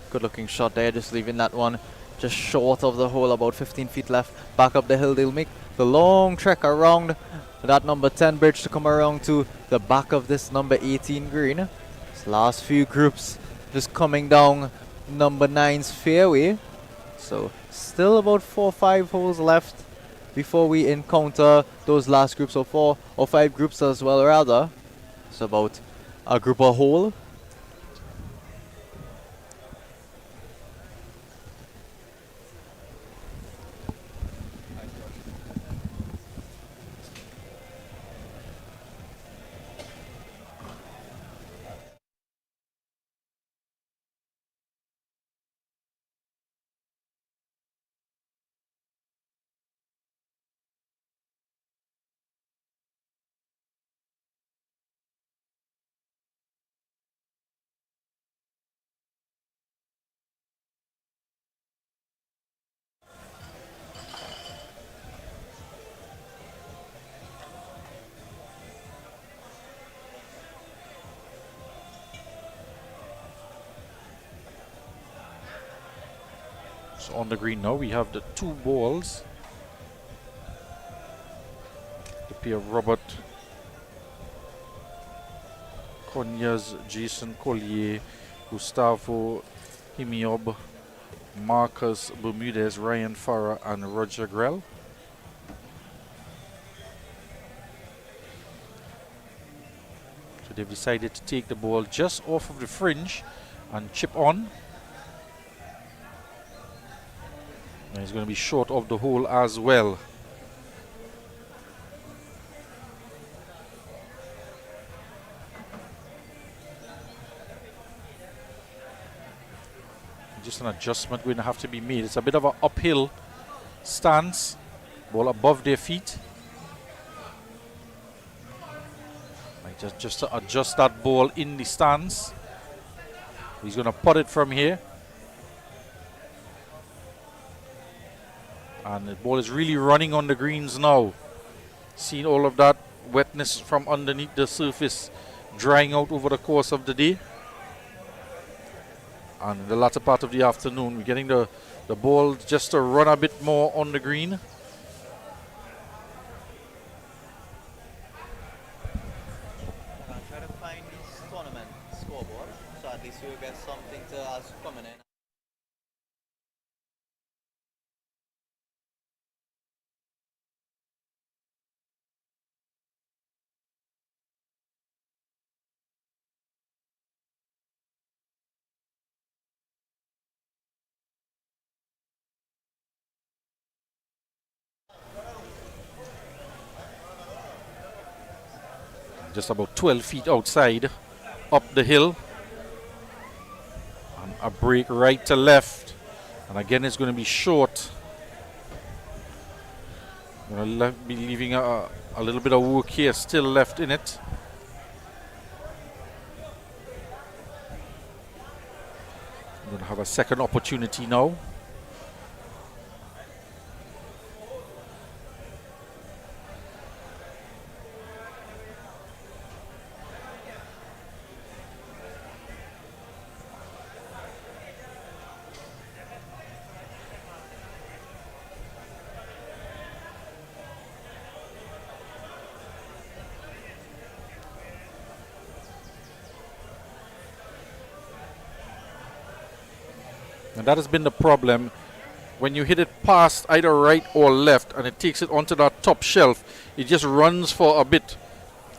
Good looking shot there, just leaving that one just short of the hole, about 15 feet left. Back up the hill, they'll make the long trek around that number 10 bridge to come around to the back of this number 18 green. This last few groups just coming down number 9's fairway. So still about 4 or 5 holes left before we encounter those last groups, or 4 or 5 groups as well rather. It's about a group a hole.
So on the green now we have the 2 balls. The pair of Robert Conyas, Jason Collier, Gustavo Himiob, Marcus Bermudez, Ryan Farah and Roger Grell. So they've decided to take the ball just off of the fringe and chip on. And he's going to be short of the hole as well. Just an adjustment going to have to be made. It's a bit of an uphill stance. Ball above their feet. Just to adjust that ball in the stance. He's going to putt it from here. And the ball is really running on the greens now. Seeing all of that wetness from underneath the surface drying out over the course of the day. And in the latter part of the afternoon, we're getting the ball just to run a bit more on the green.
I'm trying to find this tournament scoreboard, so at least you'll get something to us coming in.
Just about 12 feet outside, up the hill. And a break right to left. And again, it's going to be short. Going to be leaving a little bit of work here still left in it. I'm going to have a second opportunity now. And that has been the problem. When you hit it past either right or left and it takes it onto that top shelf, it just runs for a bit.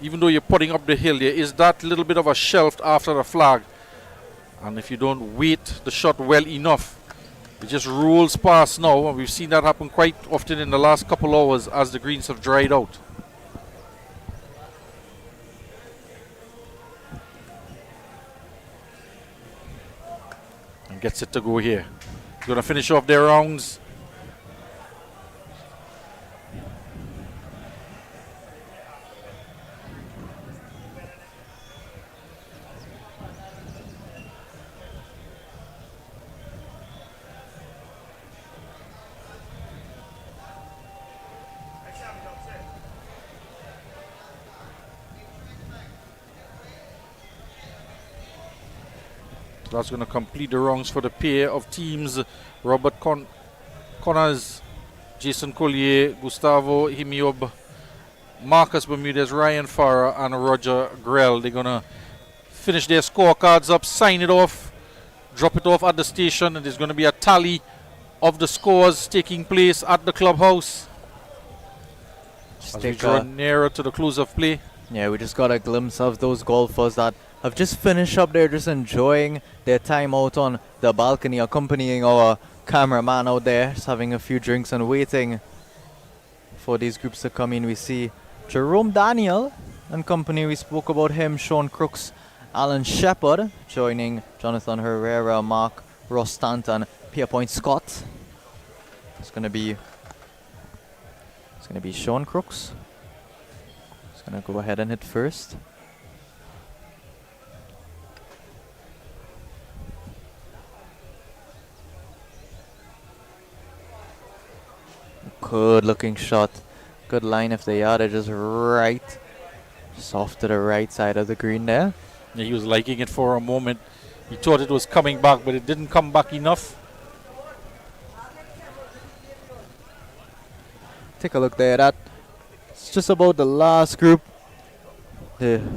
Even though you're putting up the hill, there is that little bit of a shelf after the flag. And if you don't weight the shot well enough, it just rolls past now. And we've seen that happen quite often in the last couple hours as the greens have dried out. Gets it to go here. He's going to finish off their rounds. That's going to complete the rounds for the pair of teams. Robert Connors, Jason Collier, Gustavo Himiob, Marcus Bermudez, Ryan Farrer, and Roger Grell. They're going to finish their scorecards up, sign it off, drop it off at the station, and there's going to be a tally of the scores taking place at the clubhouse as we draw nearer to the close of play.
Yeah, we just got a glimpse of those golfers that have just finished up there, just enjoying their time out on the balcony, accompanying our cameraman out there, just having a few drinks and waiting for these groups to come in. We see Jerome Daniel and company. We spoke about him, Sean Crooks, Alan Shepard, joining Jonathan Herrera, Mark Rostant, and Pierpoint Scott. It's gonna be Sean Crooks. He's gonna go ahead and hit first. Good looking shot. Good line if the yardage is right. Just off to the right side of the green there.
Yeah, he was liking it for a moment. He thought it was coming back, but it didn't come back enough.
Take a look there. That's just about the last group in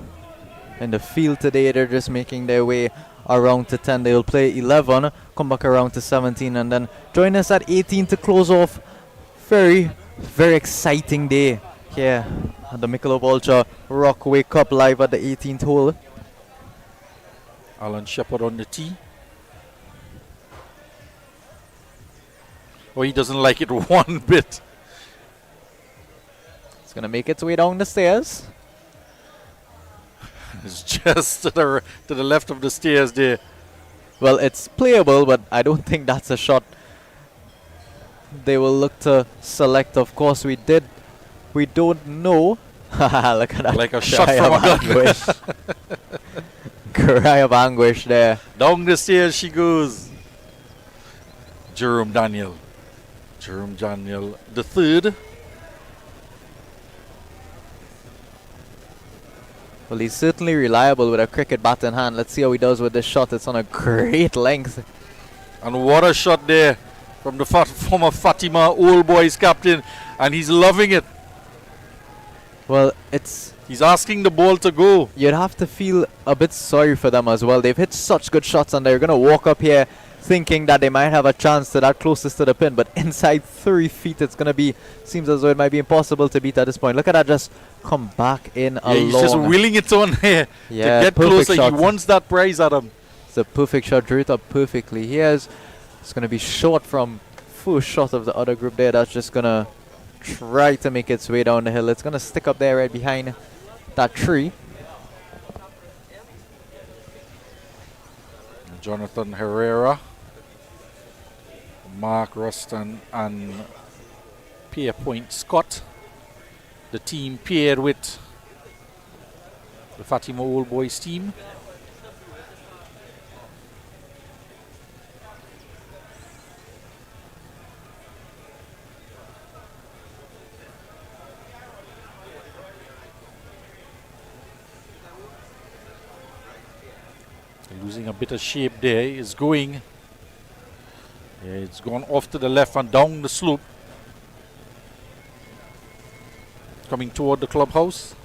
the field today. They're just making their way around to 10. They'll play 11, come back around to 17, and then join us at 18 to close off. Very, very exciting day here at the Michelob Ultra Rockway Cup live at the 18th hole.
Alan Shepard on the tee. Oh, he doesn't like it one bit.
It's going to make its way down the stairs.
It's just to the left of the stairs there.
Well, it's playable, but I don't think that's a shot they will look to select. Of course, we don't know. Look at that.
Like a shot from a gun.
Anguish. Cry of anguish there.
Down the stairs she goes. Jerome Daniel the third.
Well, he's certainly reliable with a cricket bat in hand. Let's see how he does with this shot. It's on a great length.
And what a shot there from the former Fatima Old Boys captain, and he's loving it.
Well,
he's asking the ball to go.
You'd have to feel a bit sorry for them as well. They've hit such good shots, and they're going to walk up here thinking that they might have a chance to that closest to the pin, but inside 3 feet it's going to be, seems as though it might be impossible to beat at this point. Look at that, just come back in alone.
He's just willing it on here to get closer.
Shot.
He wants that prize, Adam.
It's a perfect shot, drew it up perfectly. It's going to be short from first shot of the other group there. That's just going to try to make its way down the hill. It's going to stick up there right behind that tree.
Jonathan Herrera, Mark Ruston, and Pierpoint Scott. The team paired with the Fatima Old Boys team. Losing a bit of shape there. It's going. Yeah, it's gone off to the left and down the slope. Coming toward the clubhouse.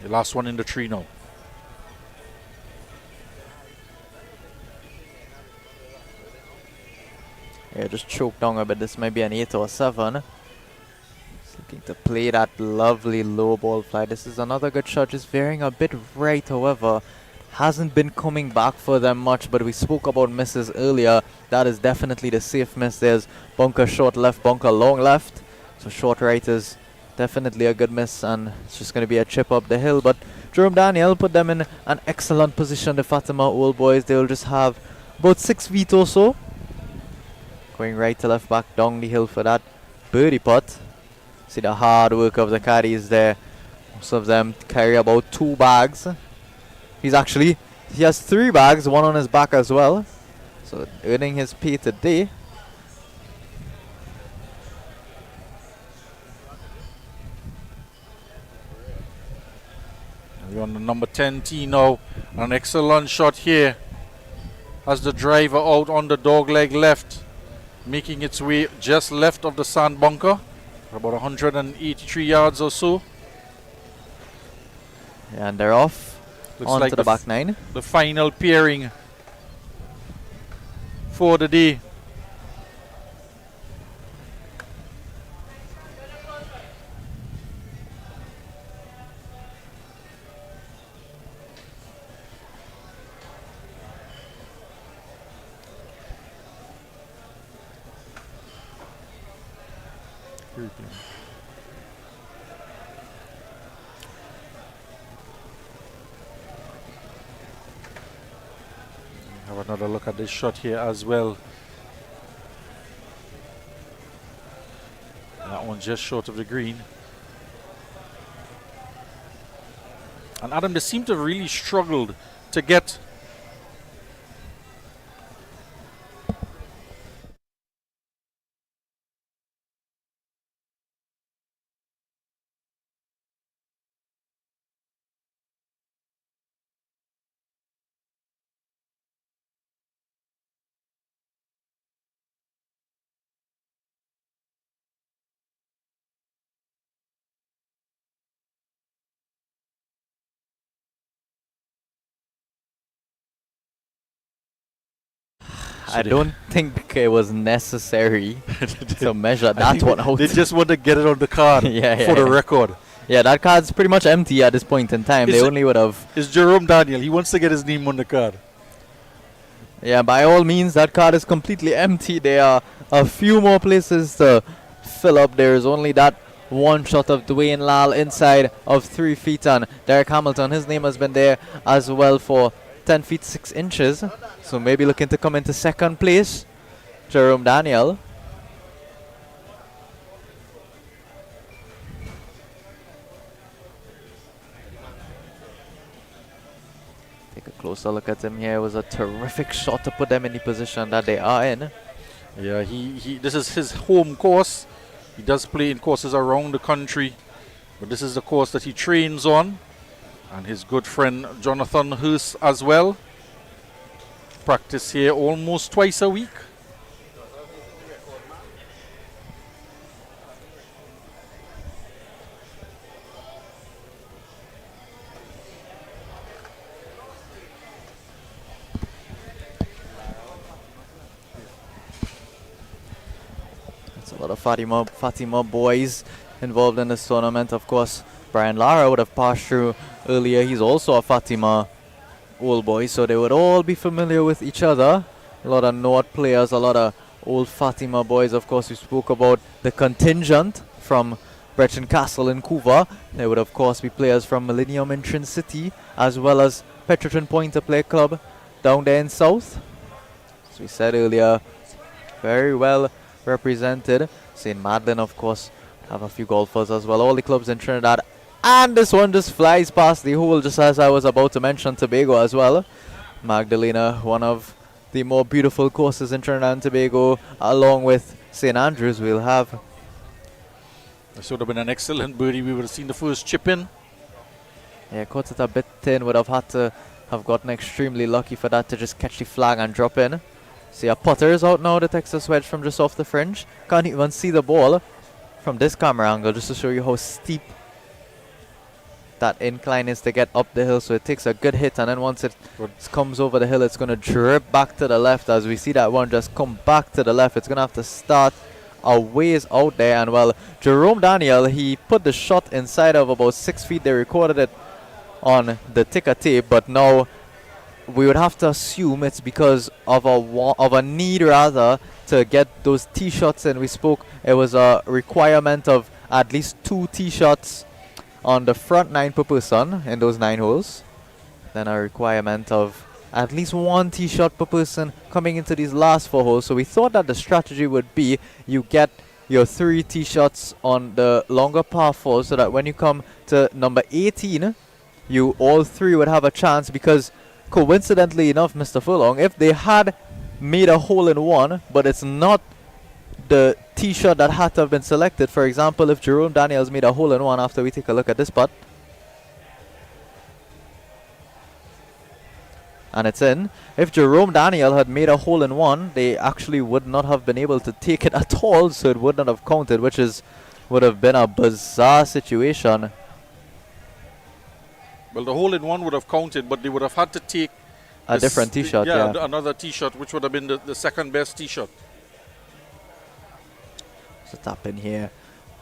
The last one in the tree now.
Yeah, just choked down a bit. This might be an 8 or a 7. Just looking to play that lovely low ball fly. This is another good shot, just veering a bit right, however. Hasn't been coming back for them much, but we spoke about misses earlier. That is definitely the safe miss. There's bunker short left, bunker long left. So short right is definitely a good miss, and it's just going to be a chip up the hill. But Jerome Daniel put them in an excellent position. The Fatima Old Boys, they'll just have about 6 feet or so. Going right to left back down the hill for that birdie putt. See the hard work of the caddies there. Most of them carry about 2 bags. He has 3 bags, 1 on his back as well. So earning his pay today.
We're on the number 10 tee now. An excellent shot here as the driver out on the dog leg left, making its way just left of the sand bunker, about 183 yards or so.
And they're off
Looks
onto
like
the back nine.
The final pairing for the day. Have another look at this shot here as well. That one just short of the green. And Adam, they seem to have really struggled to get
I don't think it was necessary to measure that one out.
They just want to get it on the card for the record.
Yeah, that card's pretty much empty at this point in time. They only would have...
It's Jerome Daniel. He wants to get his name on the card.
Yeah, by all means, that card is completely empty. There are a few more places to fill up. There is only that one shot of Dwayne Lal inside of 3 feet. And Derek Hamilton, his name has been there as well for 10 feet 6 inches. So maybe looking to come into second place, Jerome Daniel. Take a closer look at him here. It was a terrific shot to put them in the position that they are in.
Yeah, this is his home course. He does play in courses around the country, but this is the course that he trains on. And his good friend Jonathan Hurst as well. Practice here almost twice a week.
That's a lot of Fatima boys involved in this tournament. Of course, Brian Lara would have passed through earlier. He's also a Fatima old boy, so they would all be familiar with each other. A lot of North players, a lot of old Fatima boys. Of course, we spoke about the contingent from Brechin Castle in Couva. There would of course be players from Millennium in Trin City, as well as Petrotrin Pointer Play Club down there in South. As we said earlier, very well represented. St. Madeleine, of course, have a few golfers as well. All the clubs in Trinidad. And this one just flies past the hole, just as I was about to mention Tobago as well. Magdalena, one of the more beautiful courses in Trinidad and Tobago, along with St. Andrews. We'll have...
This would have been an excellent birdie. We would have seen the first chip in.
Yeah, caught it a bit thin. Would have had to have gotten extremely lucky for that to just catch the flag and drop in. See, a putter is out now, the Texas wedge from just off the fringe. Can't even see the ball from this camera angle, just to show you how steep that incline is to get up the hill. So it takes a good hit, and then once it comes over the hill, it's going to drip back to the left. As we see that one just come back to the left, it's going to have to start a ways out there. And well, Jerome Daniel, he put the shot inside of about 6 feet. They recorded it on the ticker tape, but now we would have to assume it's because of a need rather to get those tee shots in. We spoke, it was a requirement of at least 2 tee shots on the front 9 per person in those 9 holes. Then a requirement of at least 1 tee shot per person coming into these last 4 holes. So we thought that the strategy would be you get your 3 tee shots on the longer par 4, so that when you come to number 18, you all 3 would have a chance. Because coincidentally enough, Mr. Furlong, if they had made a hole in one, but it's not the tee shot that had to have been selected. For example, if Jerome Daniels made a hole in one, after we take a look at this putt, And it's in. If Jerome Daniel had made a hole-in-one, they actually would not have been able to take it at all, so it would not have counted, which would have been a bizarre situation.
Well, the hole-in-one would have counted, but they would have had to take
A different tee shot, yeah.
Another tee shot, which would have been the second best tee shot.
So tap in here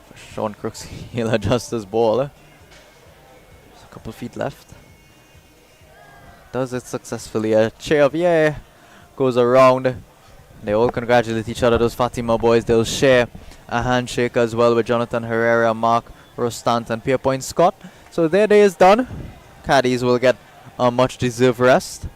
for Sean Crooks. He'll adjust his ball. There's a couple feet left. Does it successfully. A cheer of yeah goes around. They all congratulate each other, those Fatima boys. They'll share a handshake as well with Jonathan Herrera, Mark Rostand, and Pierpoint Scott. So their day is done. Caddies will get a much deserved rest.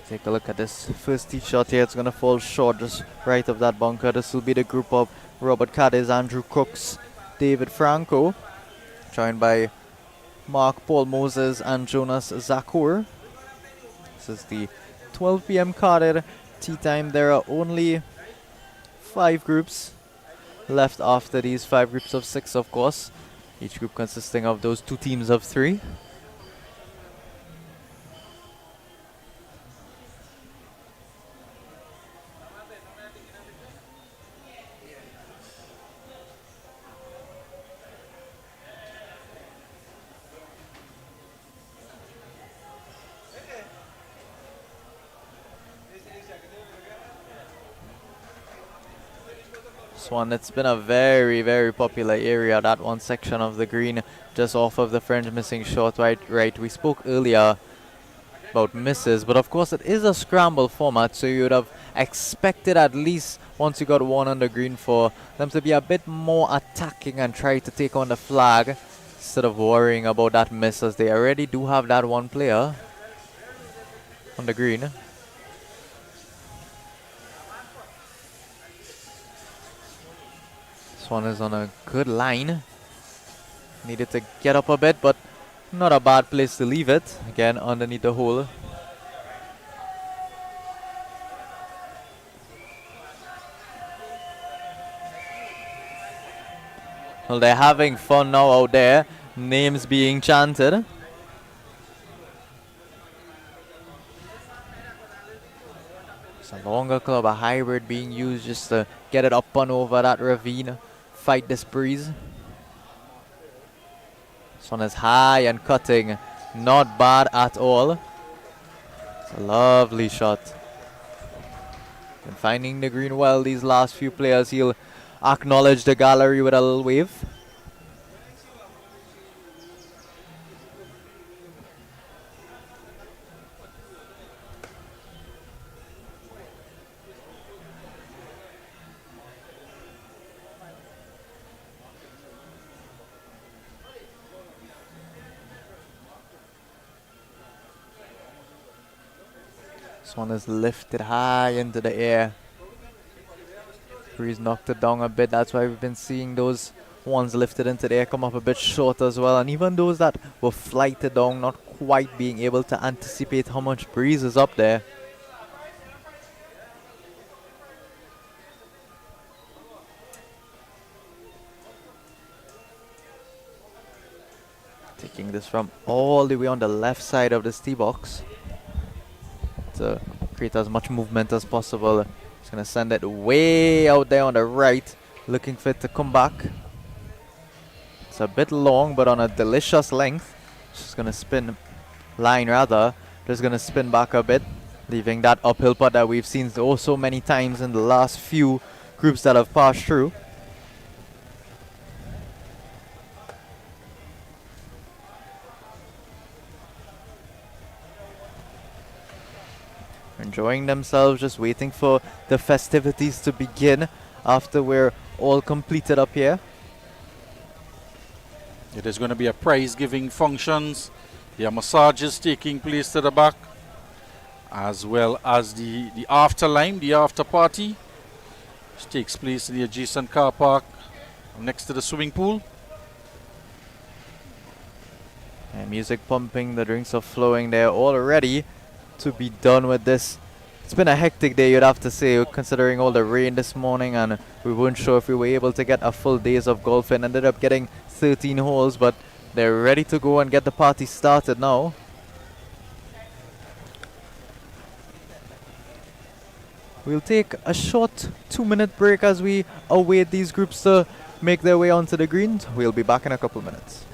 Take a look at this first tee shot here. It's going to fall short, just right of that bunker. This will be the group of Robert Cadiz, Andrew Crooks, David Franco, joined by Mark Paul Moses and Jonas Zakur. This is the 12 p.m. carded tee time. There are only 5 groups left after these 5 groups of 6, of course. Each group consisting of those 2 teams of 3. One that's been a very, very popular area, that one section of the green just off of the fringe, missing short right. We spoke earlier about misses, but of course it is a scramble format, so you would have expected at least once you got one on the green for them to be a bit more attacking and try to take on the flag instead of worrying about that miss, as they already do have that one player on the green. One is on a good line. Needed to get up a bit, but not a bad place to leave it. Again, underneath the hole. Well, they're having fun now out there. Names being chanted. It's a longer club, a hybrid being used just to get it up and over that ravine. Fight this breeze. This one is high and cutting. Not bad at all. It's a lovely shot. And finding the green well, these last few players. He'll acknowledge the gallery with a little wave. This one is lifted high into the air. Breeze knocked it down a bit. That's why we've been seeing those ones lifted into the air come up a bit short as well. And even those that were flighted down, not quite being able to anticipate how much breeze is up there. Taking this from all the way on the left side of this tee box to create as much movement as possible. Just gonna send it way out there on the right, looking for it to come back. It's a bit long, but on a delicious length. Just gonna spin line rather. Just gonna spin back a bit, leaving that uphill putt that we've seen so many times in the last few groups that have passed through. Enjoying themselves, just waiting for the festivities to begin after we're all completed up here.
It is going to be a prize giving functions. There are massages taking place to the back, as well as the after line, the after party, which takes place in the adjacent car park next to the swimming pool.
And music pumping, the drinks are flowing there, all ready to be done with this. It's been a hectic day, you'd have to say, considering all the rain this morning, and we weren't sure if we were able to get a full days of golf and ended up getting 13 holes, but they're ready to go and get the party started now. We'll take a short 2-minute break as we await these groups to make their way onto the greens. We'll be back in a couple minutes.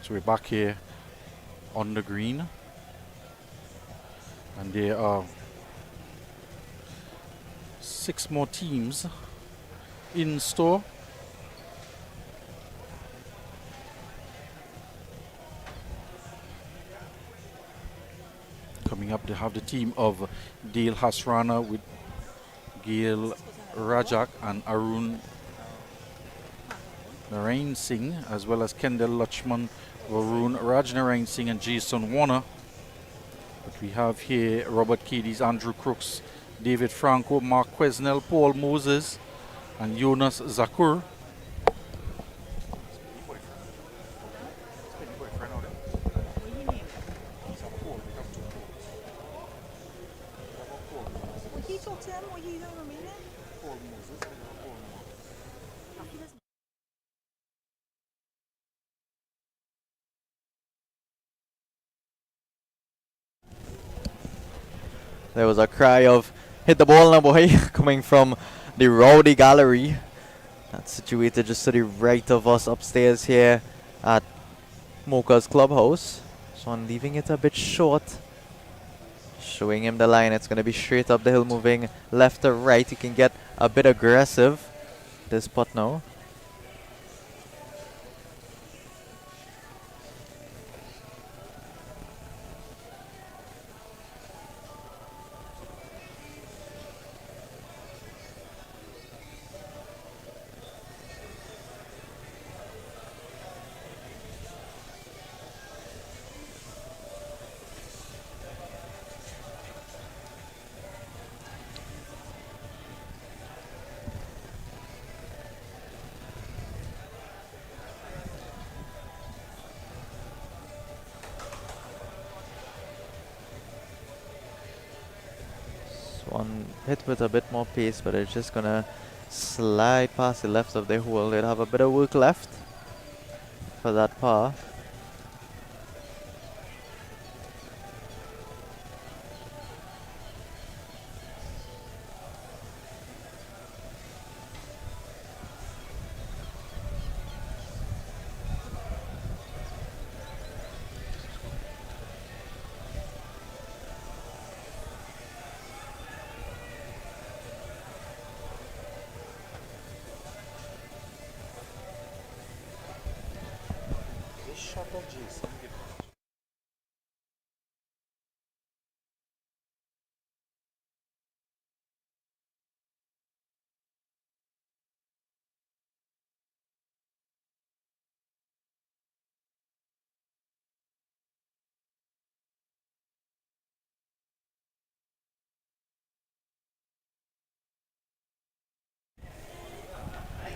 So we're back here on the green, and there are 6 more teams in store. Coming up, they have the team of Dale Hasrana with Gail Rajak and Arun Narain Singh, as well as Kendall Lachman, Varun Rajnarain Singh, and Jason Warner. But we have here Robert Cadies, Andrew Crooks, David Franco, Mark Quesnel, Paul Moses, and Jonas Zakur.
There was a cry of "hit the ball now, boy" coming from the Rowdy Gallery. That's situated just to the right of us upstairs here at Mocha's Clubhouse. So I'm leaving it a bit short. Showing him the line. It's going to be straight up the hill, moving left to right. You can get a bit aggressive this putt now. hit with a bit more pace, but it's just gonna slide past the left of the hole. They'll have a bit of work left for that par.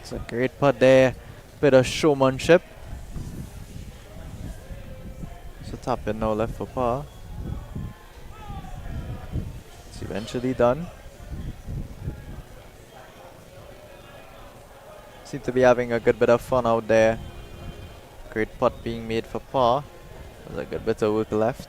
It's a great putt there. Bit of showmanship. So tap in now left for par. It's eventually done. Seem to be having a good bit of fun out there. Great putt being made for par. There's a good bit of work left.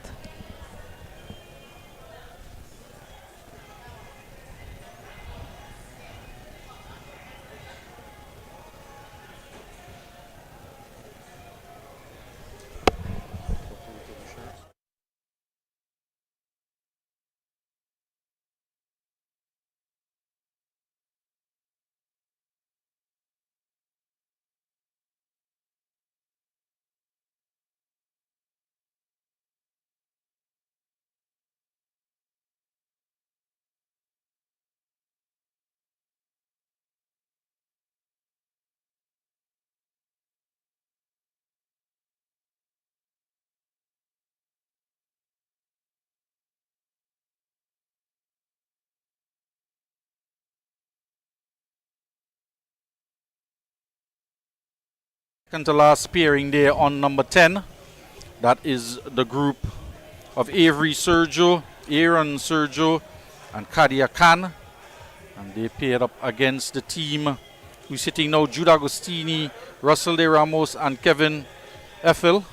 Second to last pairing there on number 10. That is the group of Avery Sergio, Aaron Sergio, and Kadia Khan. And they paired up against the team who's sitting now: Jude Agostini, Russell De Ramos, and Kevin Effel.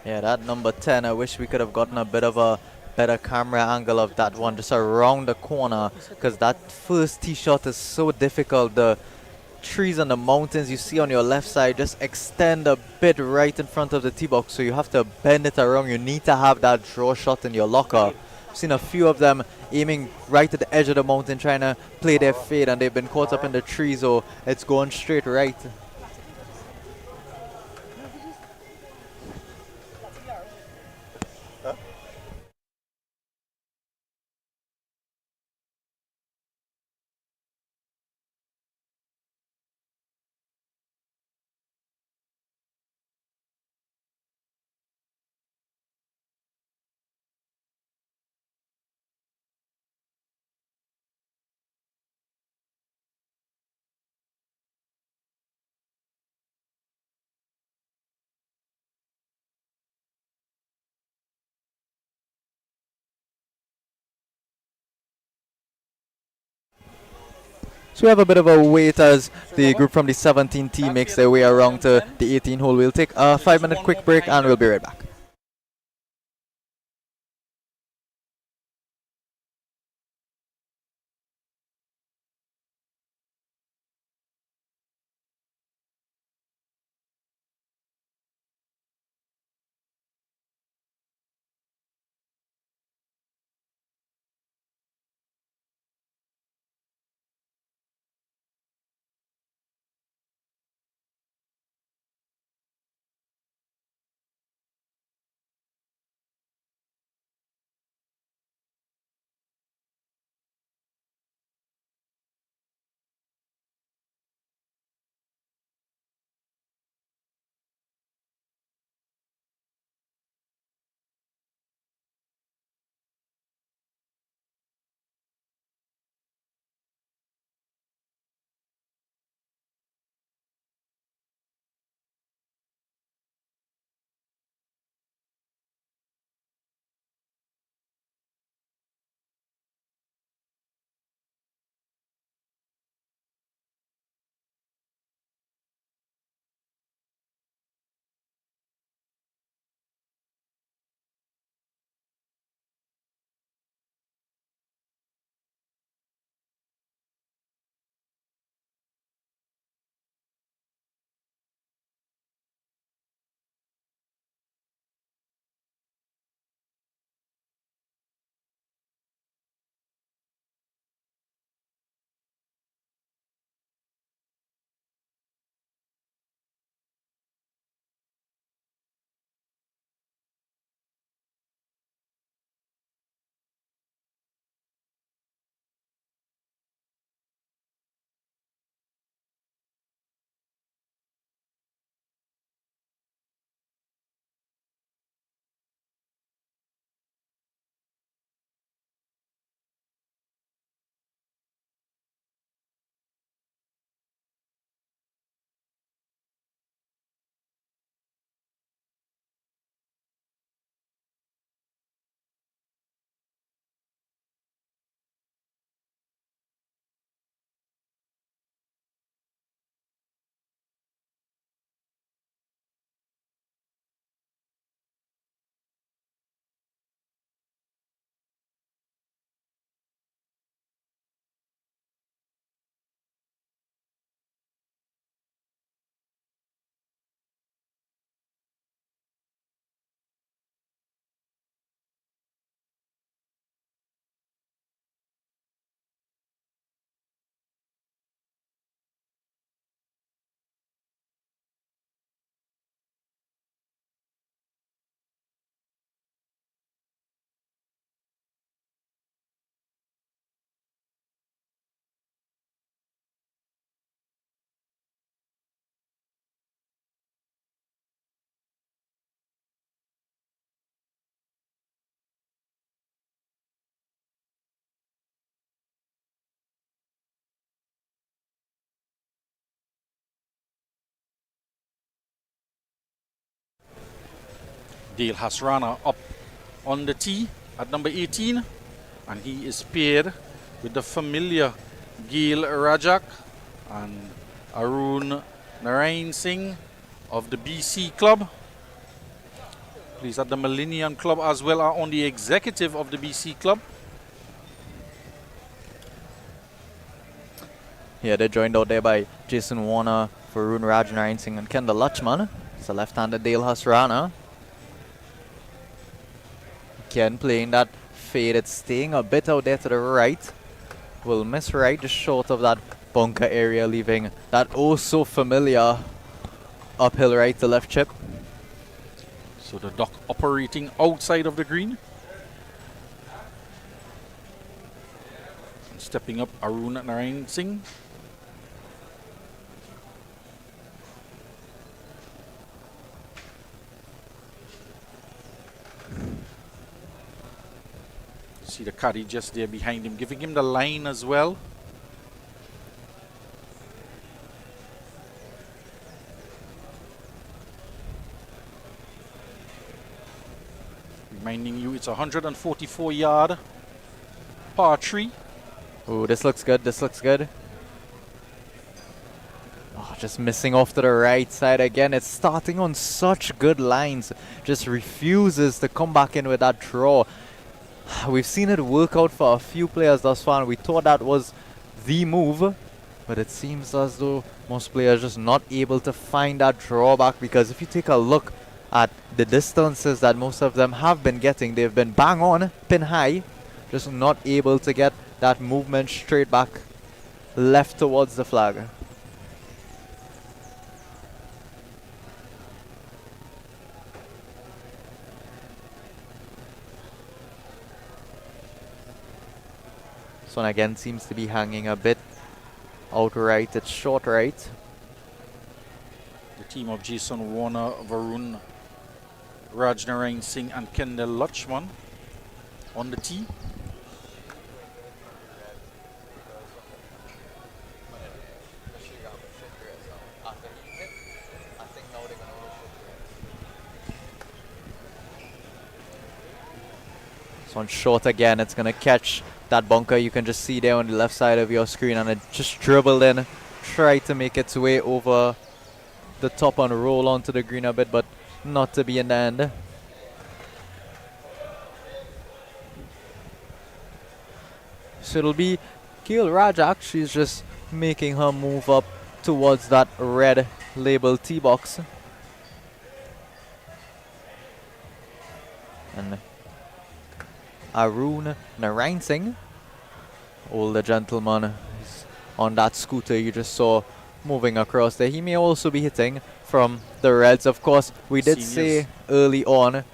Yeah, that number 10, I wish we could have gotten a bit of a better camera angle of that one, just around the corner, because that first tee shot is so difficult. The trees and the mountains you see on your left side just extend a bit right in front of the tee box, so you have to bend it around. You need to have that draw shot in your locker. I've seen a few of them aiming right at the edge of the mountain, trying to play their fade, and they've been caught up in the trees, or it's going straight right. So we have a bit of a wait as the group from the 17 team makes their way around to the 18 hole. We'll take a 5-minute quick break and we'll be right back.
Dale Hasrana up on the tee at number 18, and he is paired with the familiar Gail Rajak and Arun Narayan Singh of the BC Club. These at the Millennium Club as well are on the executive of the BC Club.
Yeah, they're joined out there by Jason Warner, Varun Raj Narayan Singh and Kendall Lachman. It's a left-handed Dale Hasrana. Again, playing that fade. It's staying a bit out there to the right. Will miss right just short of that bunker area, leaving that oh so familiar uphill right to left chip.
So the dock operating outside of the green. And stepping up Arun Narayan Singh. See the caddy just there behind him, giving him the line as well. Reminding you it's a 144-yard par 3.
Oh, this looks good. This looks good. Oh, just missing off to the right side again. It's starting on such good lines. Just refuses to come back in with that draw. We've seen it work out for a few players thus far, and we thought that was the move. But it seems as though most players just not able to find that drawback, because if you take a look at the distances that most of them have been getting, they've been bang on, pin high, just not able to get that movement straight back left towards the flag. This one again seems to be hanging a bit outright, it's short right.
The team of Jason Warner, Varun Raj Narayan Singh and Kendall Lachman on the tee.
This one short again, it's gonna catch that bunker you can just see there on the left side of your screen, and it just dribbled in, tried to make its way over the top and roll onto the green a bit, but not to be in the end. So it'll be Gail Rajak. She's just making her move up towards that red labeled tee box. And Arun Narayan Singh, older gentleman, is on that scooter you just saw moving across there. He may also be hitting from the reds. Of course, we did say early on,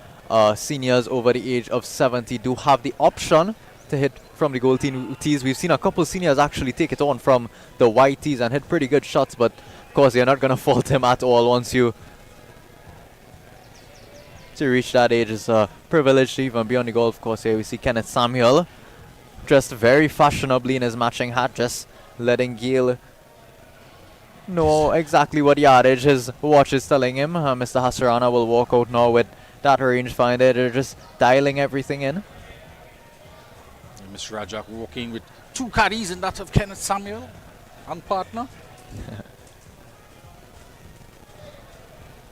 seniors over the age of 70 do have the option to hit from the gold tees. We've seen a couple seniors actually take it on from the white tees and hit pretty good shots, but of course you're not going to fault him at all once you to reach that age. Is a privilege to even be on the golf course here. We see Kenneth Samuel dressed very fashionably in his matching hat, just letting Gail know exactly what yardage his watch is telling him. Mr. Hasrana will walk out now with that rangefinder. They're just dialing everything in.
And Mr. Rajak walking with two caddies in that of Kenneth Samuel and partner.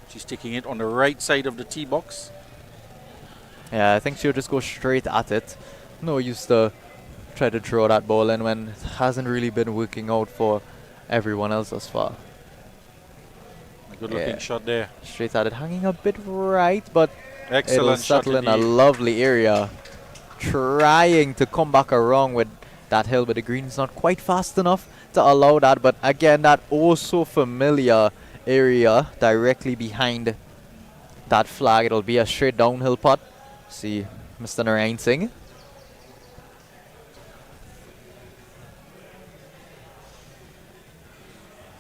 She's taking it on the right side of the tee box.
Yeah, I think she'll just go straight at it. No use to try to draw that ball in when it hasn't really been working out for everyone else thus far.
A good looking shot there.
Straight at it, hanging a bit right, but
excellent
it'll
shot
settle in a lovely area. Trying to come back around with that hill, but the green is not quite fast enough to allow that. But again, that oh so familiar area directly behind that flag. It'll be a straight downhill putt. See Mr. Narayan Singh.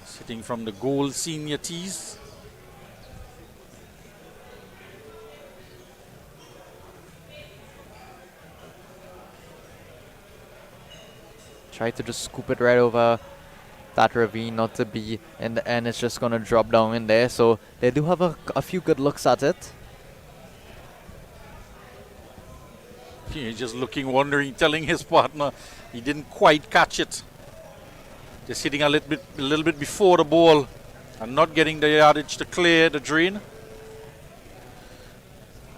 Sitting from the gold senior tees.
Try to just scoop it right over that ravine, not to be in the end. It's just going to drop down in there. So they do have a few good looks at it.
He's just looking, wondering, telling his partner he didn't quite catch it. Just hitting a little bit before the ball and not getting the yardage to clear the drain.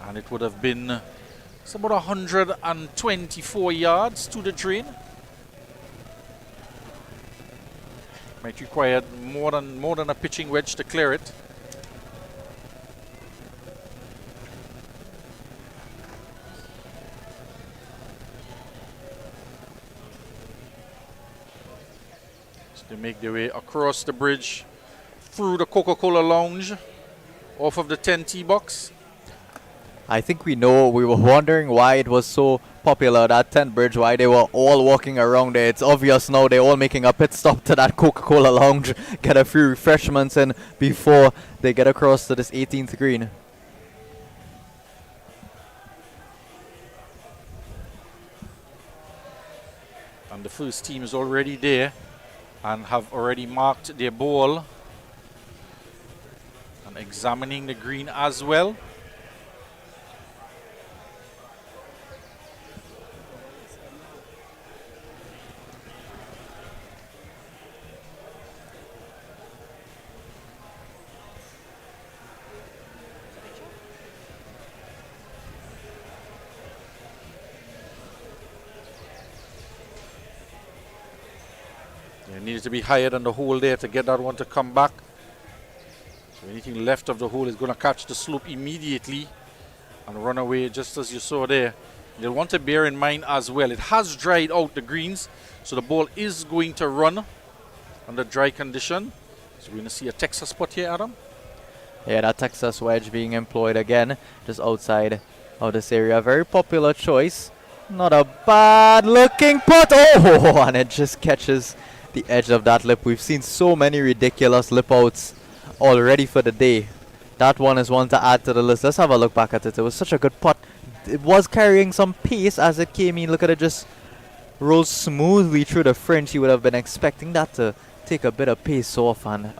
And it would have been it's about 124 yards to the drain. Might require more than a pitching wedge to clear it. So they make their way across the bridge, through the Coca-Cola Lounge, off of the 10 tee box.
I think we know. We were wondering why it was so popular, that 10 bridge, why they were all walking around there. It's obvious now they're all making a pit stop to that Coca-Cola Lounge, get a few refreshments in before they get across to this 18th green.
And the first team is already there and have already marked their ball and examining the green as well. It needs to be higher than the hole there to get that one to come back. So anything left of the hole is going to catch the slope immediately and run away, just as you saw there. You'll want to bear in mind as well, it has dried out the greens, so the ball is going to run under dry condition. So we're going to see a Texas spot here, Adam.
Yeah, that Texas wedge being employed again, just outside of this area. Very popular choice. Not a bad looking putt. Oh, and it just catches the edge of that lip. We've seen so many ridiculous lip outs already for the day. That one is one to add to the list. Let's have a look back at it. It was such a good putt. It was carrying some pace as it came in. Look at it, just roll smoothly through the fringe. You would have been expecting that to take a bit of pace off, and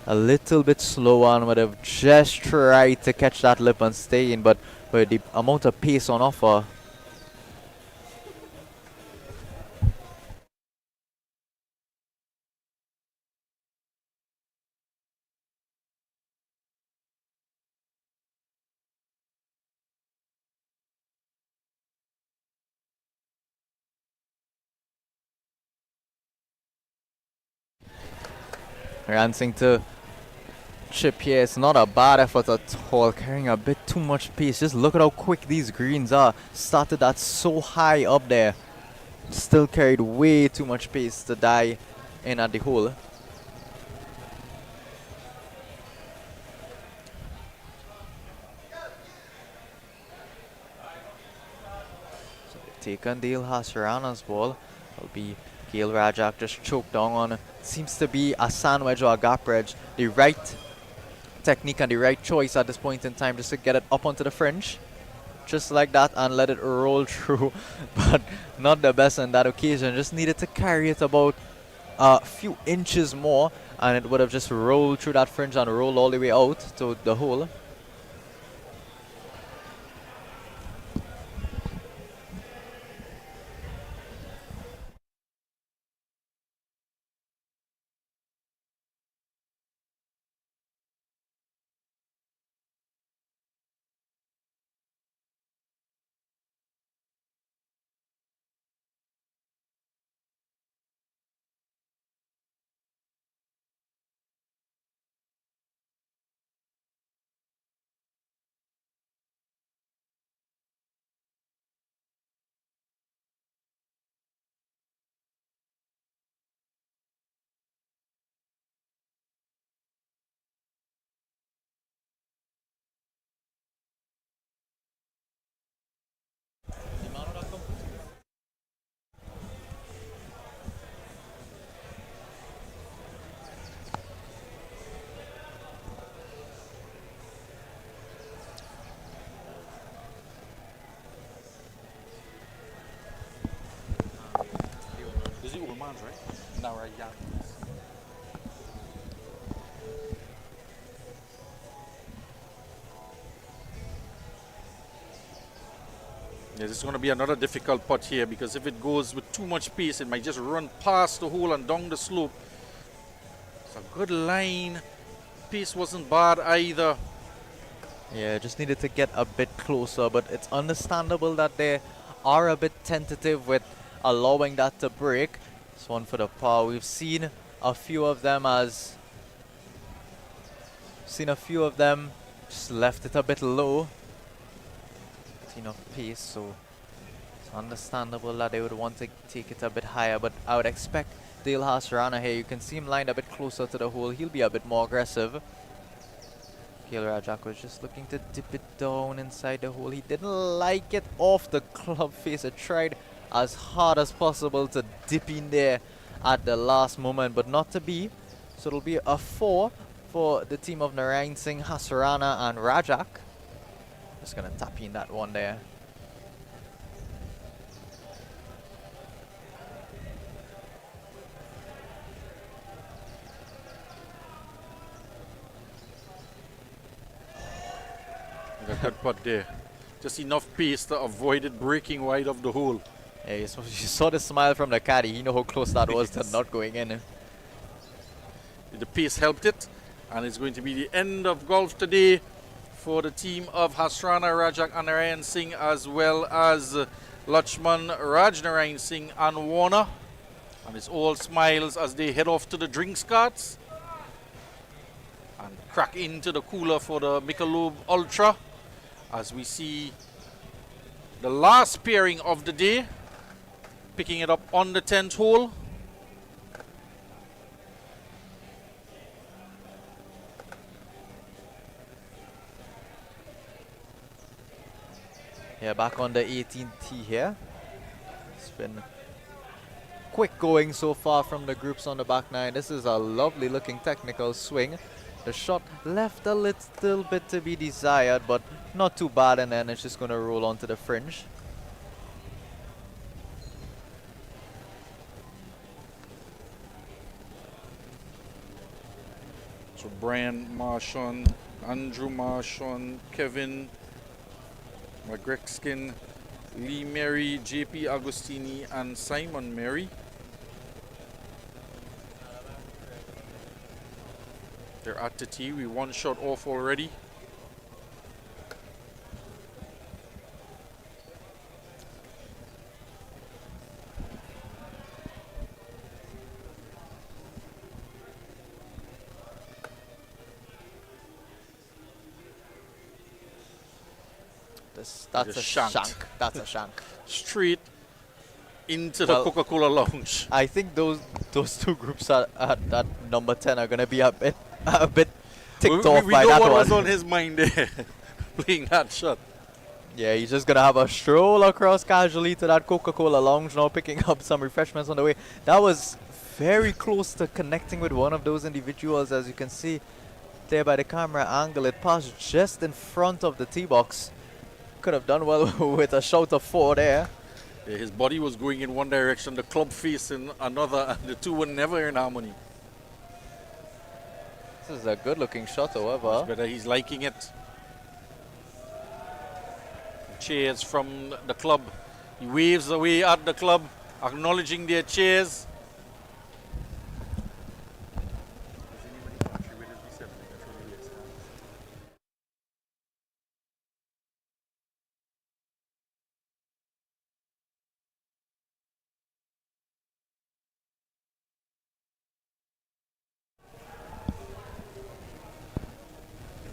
a little bit slower, and would have just tried to catch that lip and stay in, but with the amount of pace on offer, Rancing to chip here. It's not a bad effort at all, carrying a bit too much pace. Just look at how quick these greens are. Started that so high up there, still carried way too much pace to die in at the hole. So they've taken Dale Hasarana's ball. It'll be Gail Rajak just choked down on, seems to be a sand wedge or a gap wedge. The right technique and the right choice at this point in time, just to get it up onto the fringe, just like that, and let it roll through. But not the best on that occasion. Just needed to carry it about a few inches more, and it would have just rolled through that fringe and rolled all the way out to the hole.
This is Ullman's, right? Now, right, yeah. Yes, it's going to be another difficult putt here because if it goes with too much pace, it might just run past the hole and down the slope. It's a good line. Pace wasn't bad either.
Yeah, just needed to get a bit closer, but it's understandable that they are a bit tentative with allowing that to break. This one for the par. We've seen a few of them just left it a bit low. Enough pace, so it's understandable that they would want to take it a bit higher, but I would expect Dale Hasarana here. You can see him lined a bit closer to the hole. He'll be a bit more aggressive. Gil Rajak was just looking to dip it down inside the hole. He didn't like it off the club face. It tried as hard as possible to dip in there at the last moment, but not to be. So it'll be a 4 for the team of Narayan Singh, Hasarana and Rajak. Just gonna tap in that one there.
A good putt there. Just enough pace to avoid it breaking wide of the hole.
Yeah, you saw the smile from the caddy. He knew how close that was to not going in.
The pace helped it, and it's going to be the end of golf today for the team of Hasrana Rajak and Narayan Singh, as well as Lakshman Raj Narayan Singh and Warner. And it's all smiles as they head off to the drinks carts and crack into the cooler for the MICHELOB Ultra, as we see the last pairing of the day picking it up on the 10th hole.
Yeah, back on the 18th tee here. It's been quick going so far from the groups on the back nine. This is a lovely looking technical swing. The shot left a little bit to be desired, but not too bad, and then it's just going to roll onto the fringe.
So Brian Marshon, Andrew Marshon, Kevin McGreckskin, Lee Mary, JP Agostini, and Simon Mary. They're at the tee. We one shot off already.
That's a
shanked.
shank. That's a shank.
Straight into the Coca-Cola lounge.
I think those two groups at number 10 are going to be a bit ticked off
we
by
know
that
what
one.
was on his mind there, playing that shot.
Yeah, he's just going to have a stroll across casually to that Coca-Cola lounge now, picking up some refreshments on the way. That was very close to connecting with one of those individuals, as you can see there by the camera angle. It passed just in front of the tee box. Could have done well with a shout of 4 there.
Yeah, his body was going in one direction, the club face in another, and the two were never in harmony.
This is a good looking shot, however.
It's better, he's liking it. Cheers from the club. He waves away at the club, acknowledging their cheers.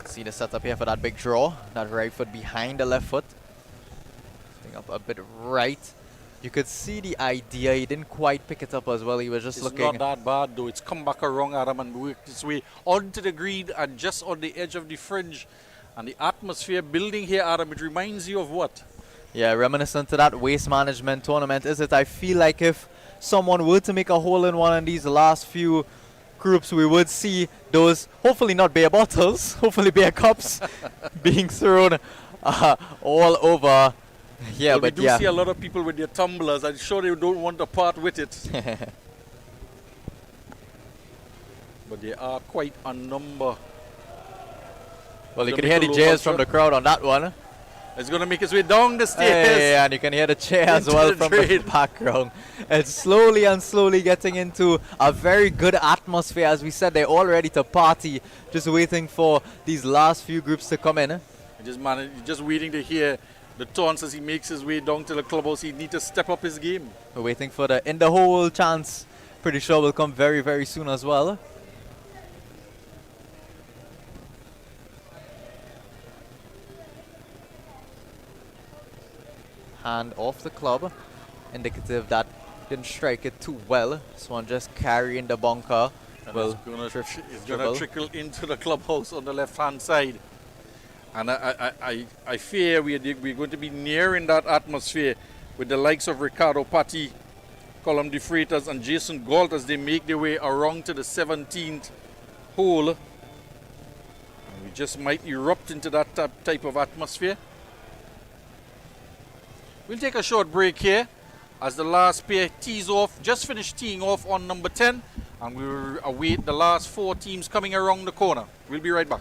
See the setup here for that big draw. That right foot behind the left foot. Lifting up a bit right. You could see the idea. He didn't quite pick it up as well. He was just looking.
It's not that bad though. It's come back around, Adam, and worked its way onto the green and just on the edge of the fringe. And the atmosphere building here, Adam, it reminds you of what?
Yeah, reminiscent to that waste management tournament, is it? I feel like if someone were to make a hole in one of these last few groups, we would see those, hopefully not beer bottles, hopefully beer cups being thrown all over. Yeah,
well,
but
we do see a lot of people with their tumblers. I'm sure they don't want to part with it. But there are quite a number.
Well, you could hear the cheers from the crowd on that one.
It's going to make its way down the stairs.
Hey, and you can hear the chair as
Into
well
the
from
drain.
the background. It's slowly and slowly getting into a very good atmosphere. As we said, they're all ready to party, just waiting for these last few groups to come in.
Just waiting to hear the taunts as he makes his way down to the clubhouse. He needs to step up his game.
We're waiting for the in the hole chance. Pretty sure will come very, very soon as well. Hand off the club, indicative that didn't strike it too well. This one just carrying the bunker.
And
Will
it's going to trickle into the clubhouse on the left-hand side. And I fear we're going to be nearing that atmosphere with the likes of Ricardo Patti, Colum De Freitas, and Jason Galt as they make their way around to the 17th hole. And we just might erupt into that type of atmosphere. We'll take a short break here as the last pair tees off, just finished teeing off on number 10, and we will await the last 4 teams coming around the corner. We'll be right back.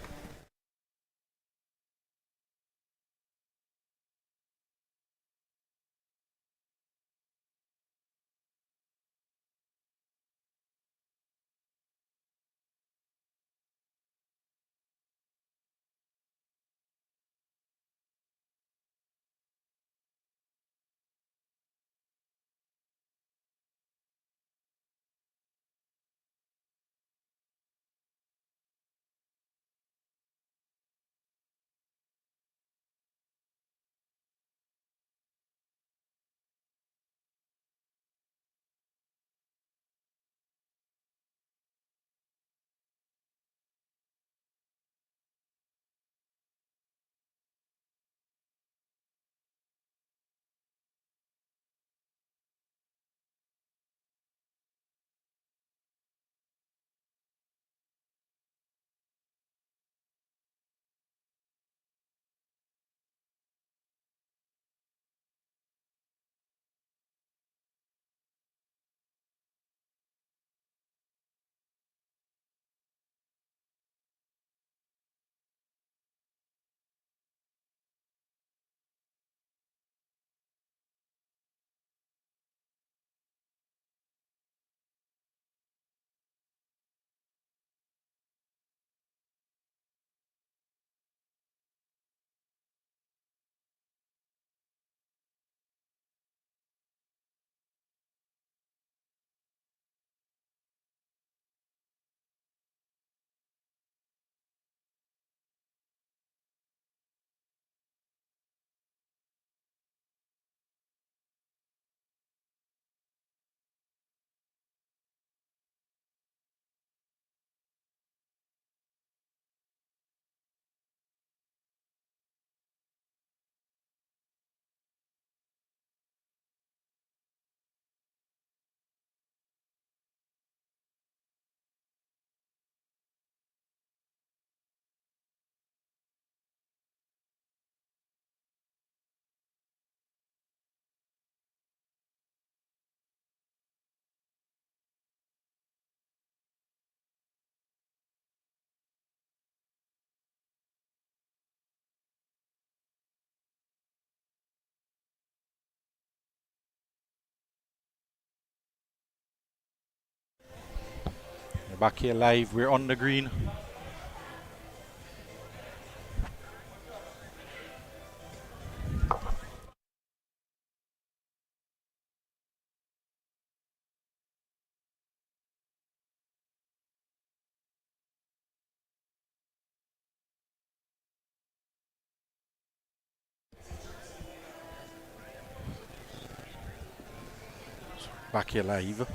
We're back here live. We're on the green. Back here live.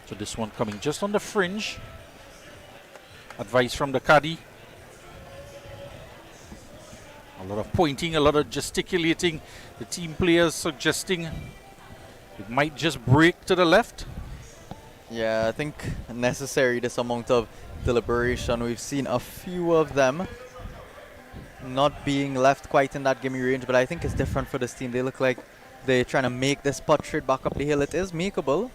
So this one coming just on the fringe. Advice from the caddy. A lot of pointing, a lot of gesticulating. The team players suggesting it might just break to the left.
Yeah, I think necessary this amount of deliberation. We've seen a few of them not being left quite in that gimme range, but I think it's different for this team. They look like they're trying to make this putt straight back up the hill. It is makeable.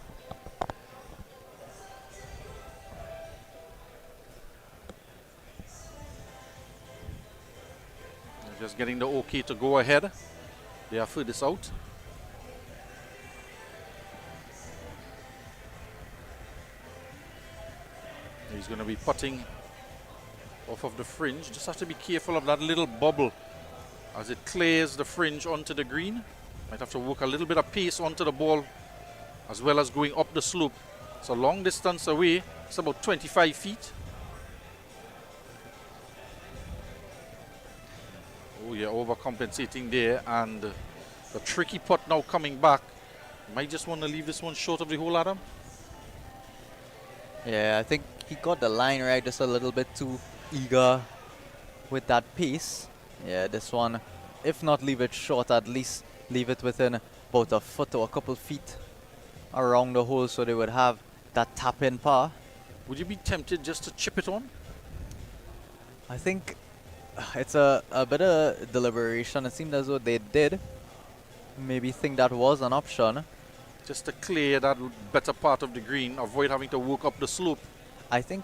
Just getting the okay to go ahead. They have furthest out. He's going to be putting off of the fringe. Just have to be careful of that little bubble as it clears the fringe onto the green. Might have to work a little bit of pace onto the ball as well as going up the slope. It's a long distance away. It's about 25 feet. Oh yeah, overcompensating there, and the tricky putt now coming back. Might just want to leave this one short of the hole, Adam.
Yeah, I think he got the line right, just a little bit too eager with that pace. Yeah, this one, if not leave it short, at least leave it within about a foot or a couple feet around the hole so they would have that tap-in par.
Would you be tempted just to chip it on?
I think it's a bit of deliberation. It seemed as though they did maybe think that was an option.
Just to clear that better part of the green, avoid having to work up the slope.
I think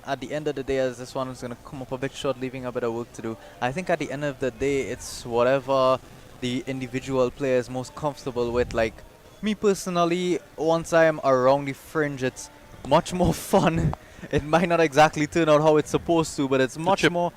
at the end of the day, as this one is going to come up a bit short, leaving a bit of work to do, I think at the end of the day, it's whatever the individual player is most comfortable with. Like, me personally, once I am around the fringe, it's much more fun. It might not exactly turn out how it's supposed to, but it's much more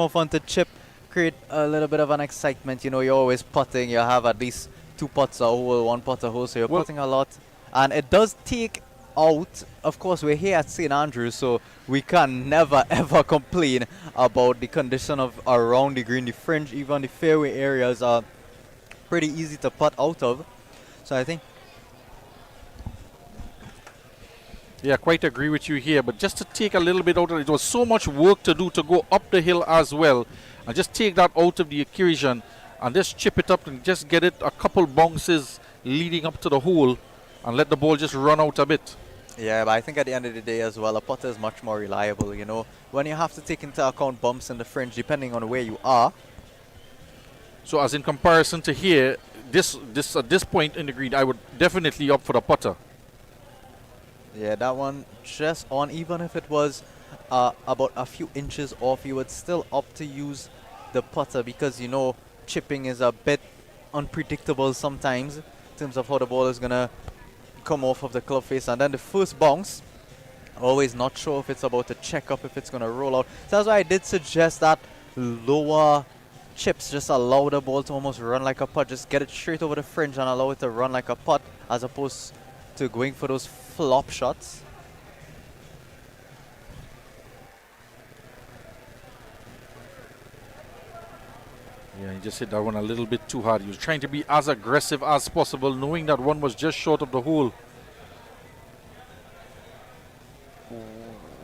fun to chip, create a little bit of an excitement. You know, you're always putting, you have at least 2 putts a hole, 1 putt a hole, so you're putting a lot. And it does take out, of course, we're here at St. Andrews, so we can never ever complain about the condition of around the green. The fringe, even the fairway areas are pretty easy to putt out of. So I think,
yeah, quite agree with you here, but just to take a little bit out of it, was so much work to do to go up the hill as well, and just take that out of the equation and just chip it up and just get it a couple bounces leading up to the hole and let the ball just run out a bit.
yeah, but I think at the end of the day as well, a putter is much more reliable, you know. When you have to take into account bumps in the fringe, depending on where you are.
So as in comparison to here, this at this point in the green, I would definitely opt for the putter.
Yeah, that one just on, even if it was about a few inches off, you would still opt to use the putter because, you know, chipping is a bit unpredictable sometimes in terms of how the ball is going to come off of the club face. And then the first bounce, always not sure if it's about to check up, if it's going to roll out. So that's why I did suggest that lower chips, just allow the ball to almost run like a putt. Just get it straight over the fringe and allow it to run like a putt as opposed to going for those flop shots.
Yeah, he just hit that one a little bit too hard. He was trying to be as aggressive as possible, knowing that one was just short of the hole.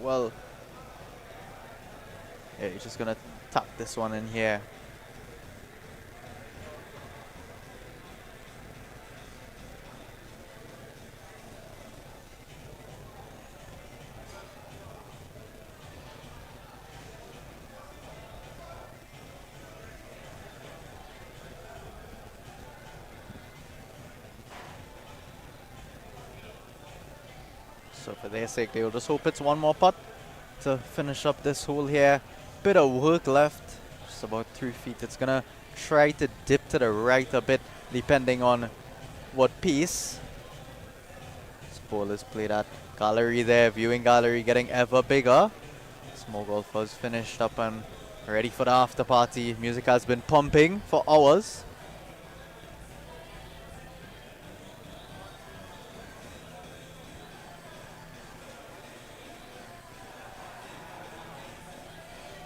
Well, yeah, he's just going to tap this one in here. So for their sake, they'll just hope it's one more putt to finish up this hole here. Bit of work left, just about 3 feet. It's gonna try to dip to the right a bit, depending on what piece. This ball is played at gallery there, viewing gallery getting ever bigger. Small golfers finished up and ready for the after party. Music has been pumping for hours.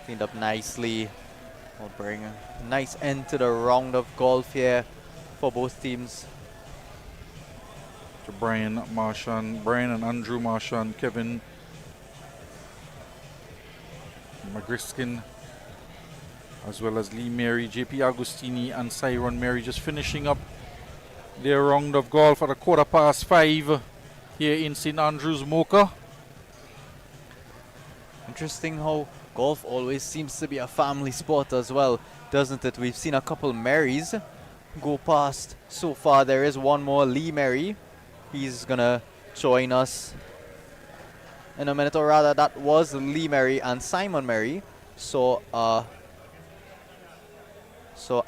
Cleaned up nicely. Will bring a nice end to the round of golf here for both teams.
To Brian and Andrew Marchand, Kevin Magriskin, as well as Lee Mary, JP Agostini and Cyron Mary just finishing up their round of golf at 5:15 here in St. Andrews, Mocha.
Interesting how golf always seems to be a family sport as well, doesn't it? We've seen a couple Marys go past so far. There is one more, Lee Merry. He's gonna join us in a minute, or rather that was Lee Merry and Simon Merry. So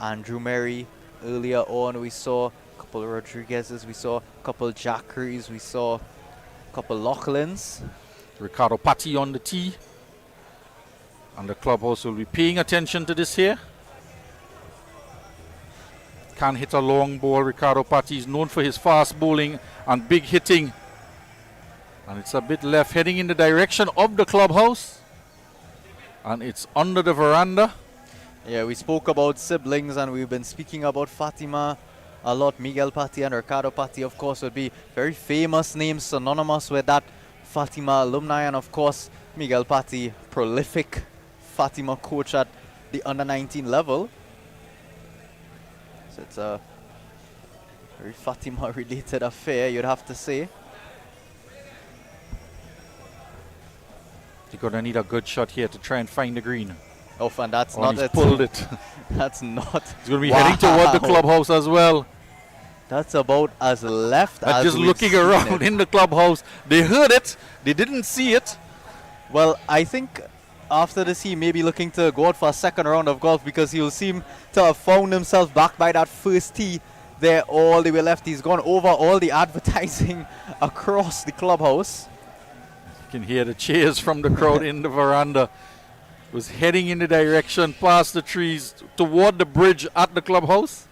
Andrew Merry earlier on, we saw a couple of Rodriguez's, we saw a couple Jackeries, we saw a couple Lauchlins.
Ricardo Patti on the tee. And the clubhouse will be paying attention to this here. Can hit a long ball. Ricardo Patti is known for his fast bowling and big hitting. And it's a bit left, heading in the direction of the clubhouse. And it's under the veranda.
Yeah, we spoke about siblings and we've been speaking about Fatima a lot. Miguel Patti and Ricardo Patti, of course, would be very famous names synonymous with that Fatima alumni. And of course, Miguel Patti, prolific Fatima coach at the under-19 level. So it's a very Fatima-related affair, you'd have to say.
You're going to need a good shot here to try and find the green.
Oh, and that's
Oh,
not
he's
it.
pulled it.
That's not.
He's going to be heading toward the clubhouse as well.
That's about as left
And
as
just
we've
looking
seen
around
it.
in the clubhouse. They heard it. They didn't see it.
Well, I think after this he may be looking to go out for a second round of golf, because he'll seem to have found himself back by that first tee there all the way left. He's gone over all the advertising across the clubhouse.
You can hear the cheers from the crowd in the veranda. Was heading in the direction past the trees toward the bridge at the clubhouse.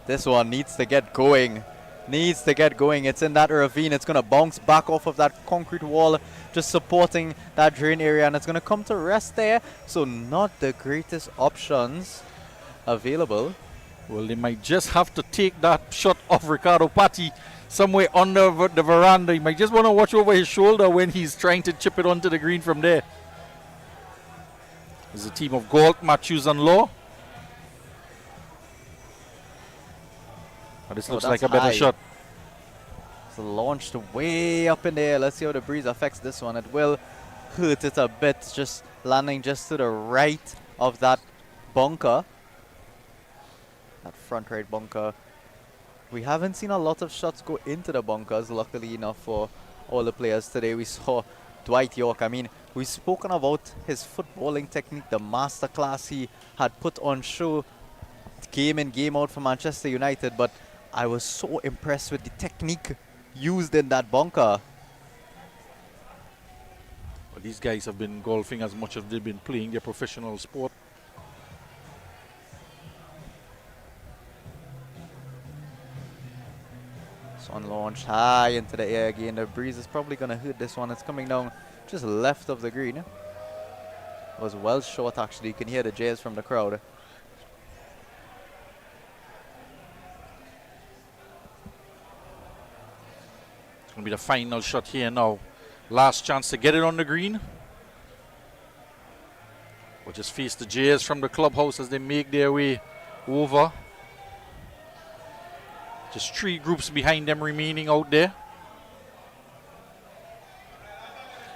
This one needs to get going. Needs to get going. It's in that ravine. It's going to bounce back off of that concrete wall, just supporting that drain area, and it's going to come to rest there. So not the greatest options available.
Well, they might just have to take that shot off Ricardo Patti somewhere under the veranda. You might just want to watch over his shoulder when he's trying to chip it onto the green from there. There's a team of Galt, Matthews and Law. Oh, this looks like a better
high.
shot.
It's launched way up in the air. Let's see how the breeze affects this one. It will hurt it a bit, just landing just to the right of that bunker. That front right bunker. We haven't seen a lot of shots go into the bunkers, luckily enough for all the players today. We saw Dwight York. I mean, we've spoken about his footballing technique, the masterclass he had put on show game in, game out for Manchester United, but I was so impressed with the technique used in that bunker.
Well, these guys have been golfing as much as they've been playing their professional sport.
Sun launched high into the air again. The breeze is probably going to hurt this one. It's coming down just left of the green. It was well short, actually. You can hear the jeers from the crowd.
It's going to be the final shot here now. Last chance to get it on the green. We'll just face the jeers from the clubhouse as they make their way over. Just 3 groups behind them remaining out there.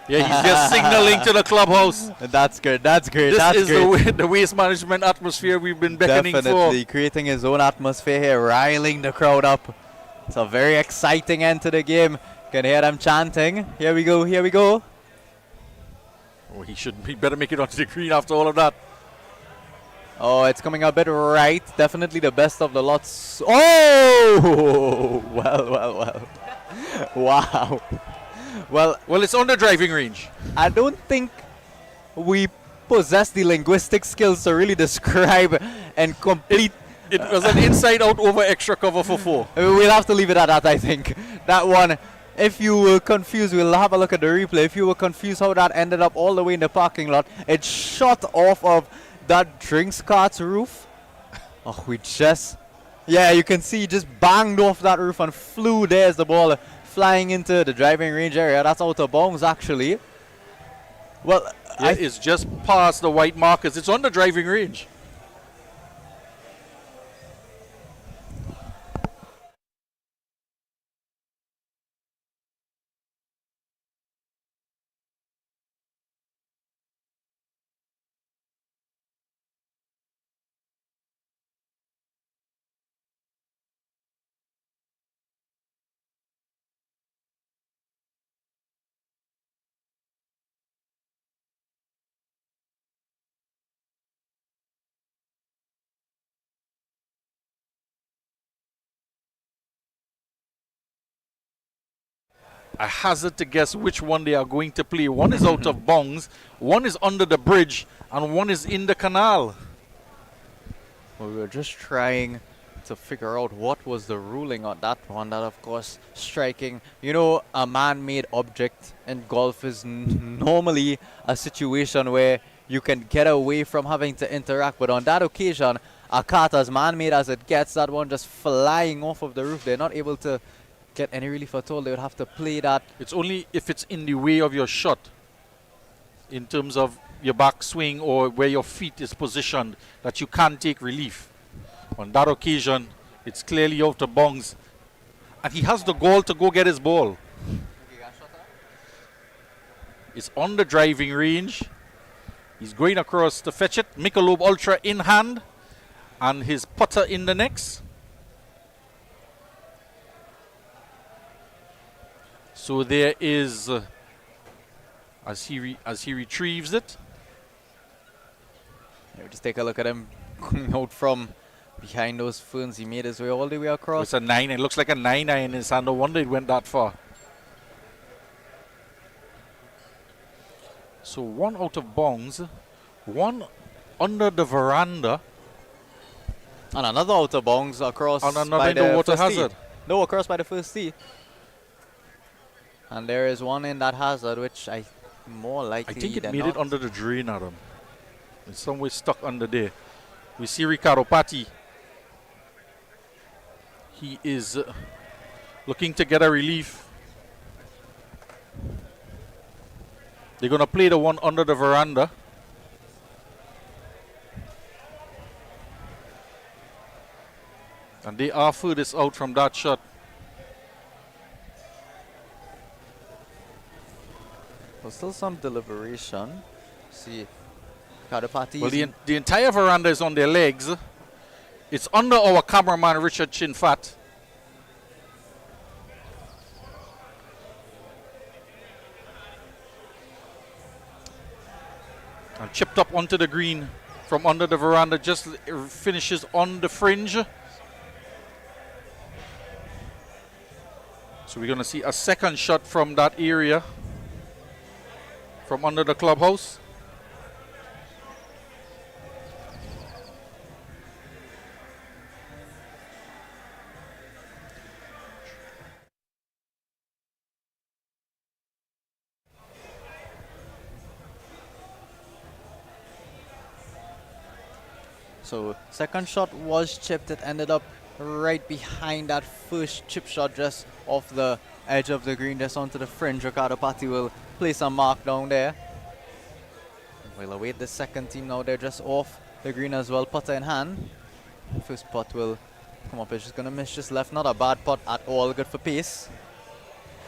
Yeah, he's just signaling to the clubhouse.
That's good. That's great.
This
That's
is
great.
the waste management atmosphere we've been beckoning
Definitely
for.
creating his own atmosphere here, riling the crowd up. It's a very exciting end to the game. Can hear them chanting. Here we go. Here we go.
Oh, he better make it onto the green after all of that.
Oh, it's coming a bit right. Definitely the best of the lots. Oh! Well. Wow.
Well, it's on the driving range.
I don't think we possess the linguistic skills to really describe and complete.
It was an inside-out over extra cover for 4.
We'll have to leave it at that, I think. That one, if you were confused, we'll have a look at the replay. If you were confused how that ended up all the way in the parking lot, it shot off of that drinks cart's roof. Oh, yeah, you can see just banged off that roof and flew. There's the ball flying into the driving range area. That's out of bounds, actually. Well,
Yeah, it's just past the white markers. It's on the driving range. I hazard to guess which one they are going to play. One is out of bounds, one is under the bridge, and one is in the canal.
Well, we were just trying to figure out what was the ruling on that one. That, of course, striking. You know, a man-made object in golf is normally a situation where you can get away from having to interact. But on that occasion, a cart, as man-made as it gets, that one just flying off of the roof. They're not able to get any relief at all. They would have to play that.
It's only if it's in the way of your shot, in terms of your backswing or where your feet is positioned, that you can't take relief. On that occasion, it's clearly out of bounds. And he has the goal to go get his ball. It's on the driving range. He's going across to fetch it. MICHELOB Ultra in hand. And his putter in the next. So there is, as he retrieves it.
Yeah, just take a look at him coming out from behind those ferns. He made his way all the way across.
It's a 9. It looks like a 9 iron in his hand. No wonder it went that far. So one out of bounds, one under the veranda,
and another out of bounds across
and another
by
in the water
first
hazard.
tee. No, across by the first tee. And there is one in that hazard, which I more likely
I think it
than
made
not.
it under the drain, Adam. It's somewhere stuck under there. We see Ricardo Patti. He is looking to get a relief. They're going to play the one under the veranda. And they are furthest out from that shot.
Well, still some deliberation. See, Ricardo Patti.
Well, the entire veranda is on their legs. It's under our cameraman, Richard Chinfat. And chipped up onto the green from under the veranda. Just finishes on the fringe. So we're going to see a second shot from that area. From under the clubhouse.
So second shot was chipped. It ended up right behind that first chip shot, just off the edge of the green, just onto the fringe. Ricardo Patti will place a mark down there. We'll await the second team now. They're just off the green as well, putter in hand. First putt will come up. It's just going to miss just left. Not a bad putt at all. Good for pace.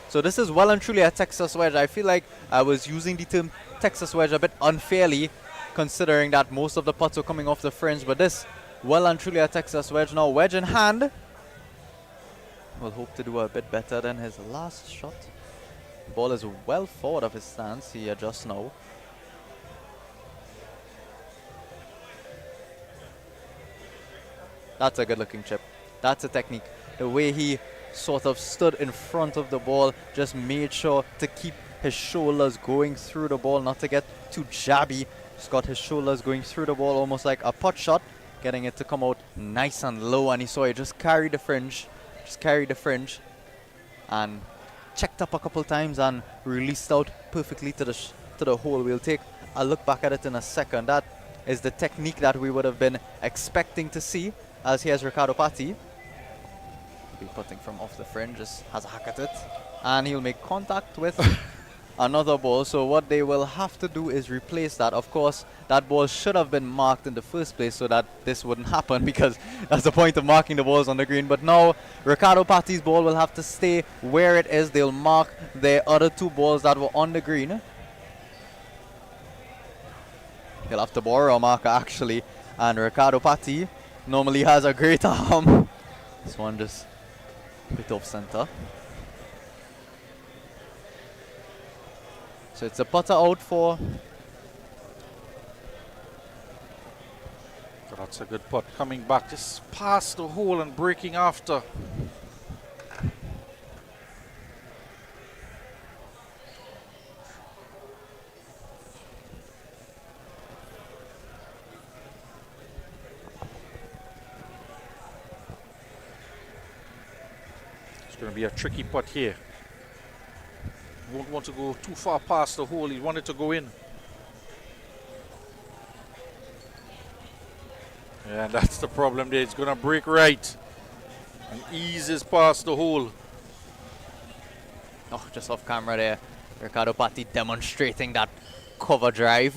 So this is well and truly a Texas wedge. I feel like I was using the term Texas wedge a bit unfairly, considering that most of the putts are coming off the fringe. But this, well and truly a Texas wedge. Now wedge in hand. Will hope to do a bit better than his last shot. The ball is well forward of his stance. He adjusts now. That's a good looking chip. That's a technique. The way he sort of stood in front of the ball, just made sure to keep his shoulders going through the ball, not to get too jabby. Just got his shoulders going through the ball, almost like a putt shot, getting it to come out nice and low. And he saw it just carry the fringe. Just carried the fringe and checked up a couple times and released out perfectly to the hole. We'll take a look back at it in a second. That is the technique that we would have been expecting to see, as here's Ricardo Patti. Be putting from off the fringe, just has a hack at it, and he'll make contact with another ball. So what they will have to do is replace that. Of course, that ball should have been marked in the first place so that this wouldn't happen, because that's the point of marking the balls on the green. But now Ricardo Patti's ball will have to stay where it is. They'll mark their other two balls that were on the green. He'll have to borrow a marker actually, and Ricardo Patti normally has a great arm. This one just a bit off center. So it's a putter out for.
That's a good putt. Coming back just past the hole and breaking after. It's going to be a tricky putt here. You won't want to go too far past the hole. You want it to go in. Yeah, and that's the problem there. It's going to break right and eases past the hole.
Oh, just off camera there. Ricardo Patti demonstrating that cover drive.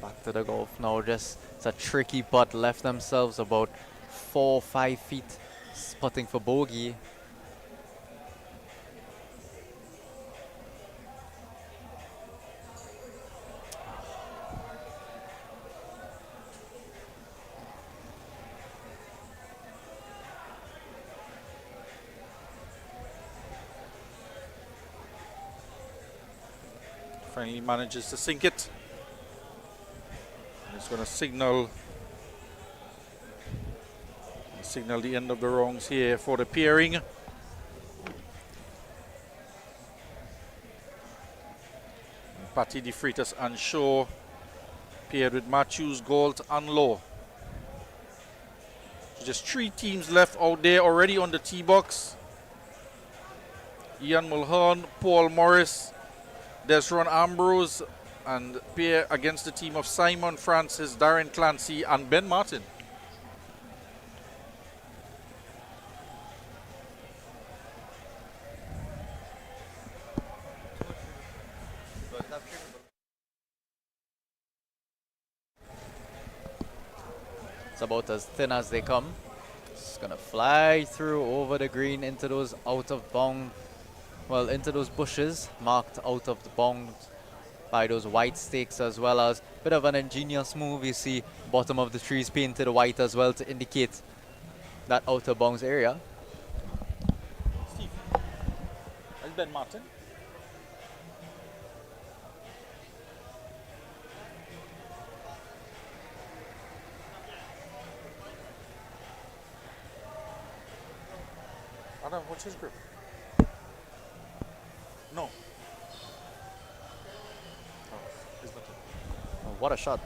Back to the golf now. Just it's a tricky putt. Left themselves about 4 or 5 feet putting for bogey.
Finally manages to sink it. And it's going to signal the end of the wrongs here for the pairing. Patty De Freitas and Shaw paired with Matthews, Galt and Law. So just 3 teams left out there already on the tee box. Ian Mulhern, Paul Morris, Desron Ambrose, and pair against the team of Simon Francis, Darren Clancy and Ben Martin.
It's about as thin as they come. It's gonna fly through over the green into those out of bound, well, into those bushes marked out of the bound by those white stakes, as well as a bit of an ingenious move. You see bottom of the trees painted white as well to indicate that outer bounds area.
Steve, that's Ben Martin. Adam, what's his grip? No. Oh, it's not it.
Oh, what a shot.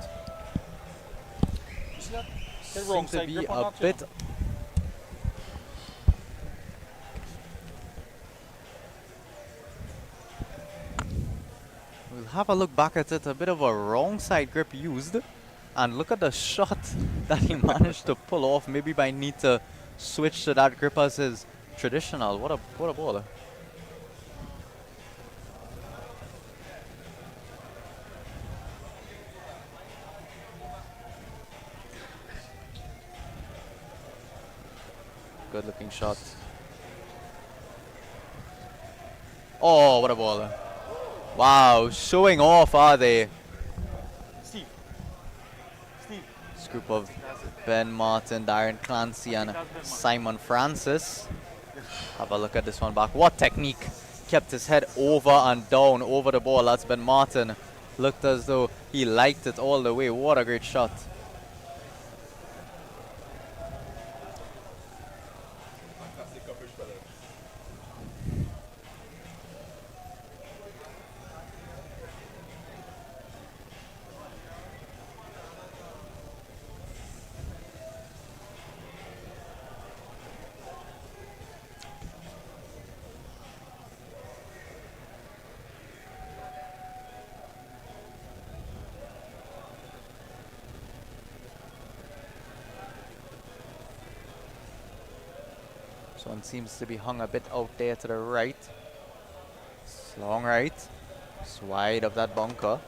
You see that? Get
Seems
wrong
to
side
be
grip on
a
that,
bit. We'll have a look back at it. A bit of a wrong side grip used. And look at the shot that he managed to pull off. Maybe by need to switch to that grip as his traditional. What a ball. Good looking shot. Oh, what a ball. Wow, showing off, are they?
Steve.
This group of Ben Martin, Darren Clancy and Simon Francis. Have a look at this one back. What technique. Kept his head over and down over the ball. That's Ben Martin. Looked as though he liked it all the way. What a great shot. This one seems to be hung a bit out there to the right. It's long right. It's wide of that bunker.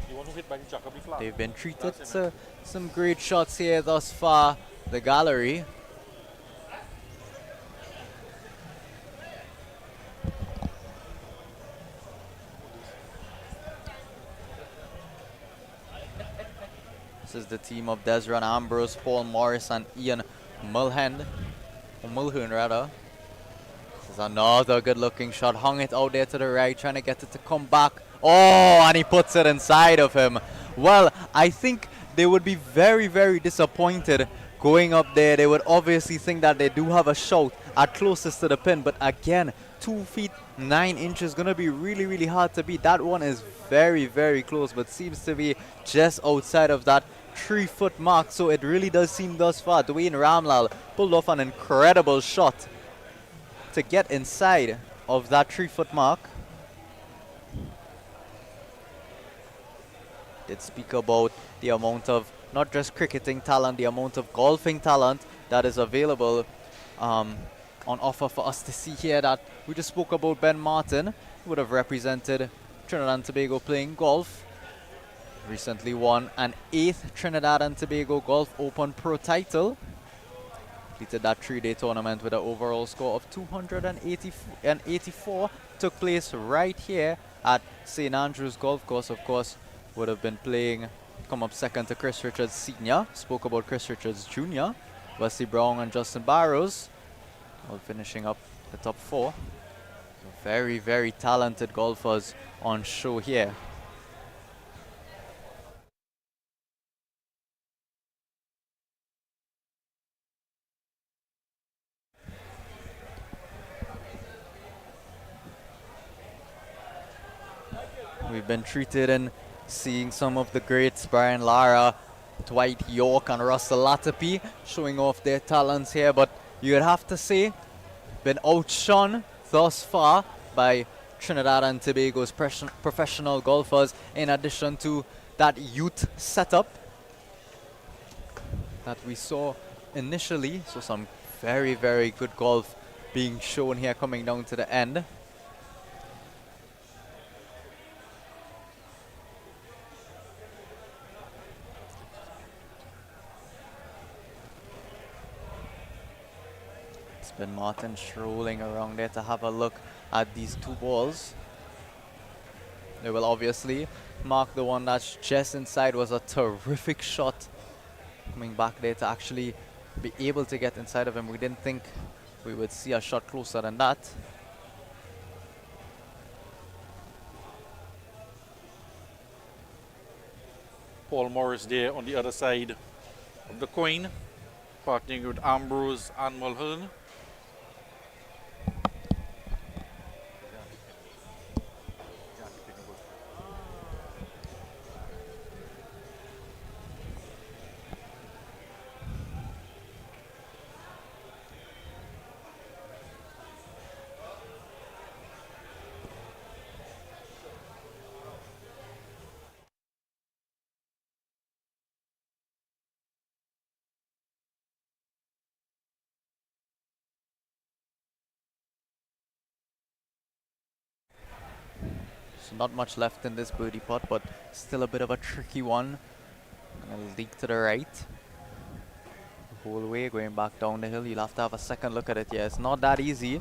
You want to hit by the Jacoby flag?
They've been treated to some great shots here thus far. The gallery. This is the team of Desron Ambrose, Paul Morris and Ian Mulhern. Mulhern rather. This is another good looking shot. Hung it out there to the right, trying to get it to come back. Oh, and he puts it inside of him. Well, I think they would be very, very disappointed going up there. They would obviously think that they do have a shot at closest to the pin. But again, 2 feet 9 inches, gonna be really, really hard to beat. That one is very, very close, but seems to be just outside of that 3-foot mark, so it really does seem thus far. Dwayne Ramlal pulled off an incredible shot to get inside of that 3-foot mark. Did speak about the amount of not just cricketing talent, the amount of golfing talent that is available on offer for us to see here. That we just spoke about Ben Martin, who would have represented Trinidad and Tobago playing golf. Recently won an 8th Trinidad and Tobago Golf Open Pro title. Completed that 3-day tournament with an overall score of 284. Took place right here at St. Andrews Golf Course. Of course, would have been playing, come up second to Chris Richards Sr. Spoke about Chris Richards Jr., Wesley Brown and Justin Barrows, all finishing up the top 4. So very, very talented golfers on show here. We've been treated and seeing some of the greats, Brian Lara, Dwight York and Russell Latapi showing off their talents here, but you'd have to say been outshone thus far by Trinidad and Tobago's professional golfers, in addition to that youth setup that we saw initially. So some very, very good golf being shown here coming down to the end. Ben Martin strolling around there to have a look at these 2 balls. They will obviously mark the one that's just inside. Was a terrific shot. Coming back there to actually be able to get inside of him. We didn't think we would see a shot closer than that.
Paul Morris there on the other side of the coin, partnering with Ambrose and Mulhern.
So not much left in this birdie putt, but still a bit of a tricky one. Gonna leak to the right. The whole way going back down the hill. You'll have to have a second look at it. Yeah, it's not that easy.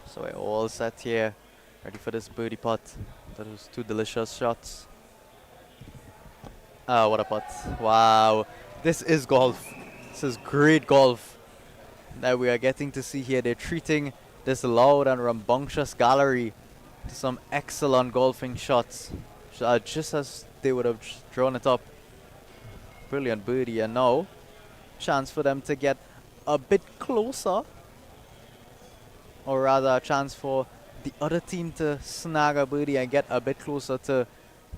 So we're all set here, ready for this birdie putt. Those 2 delicious shots. Ah, what a putt. Wow. This is golf. This is great golf that we are getting to see here. They're treating this loud and rambunctious gallery to some excellent golfing shots, just as they would have drawn it up. Brilliant birdie, and now chance for them to get a bit closer, or rather a chance for the other team to snag a birdie and get a bit closer to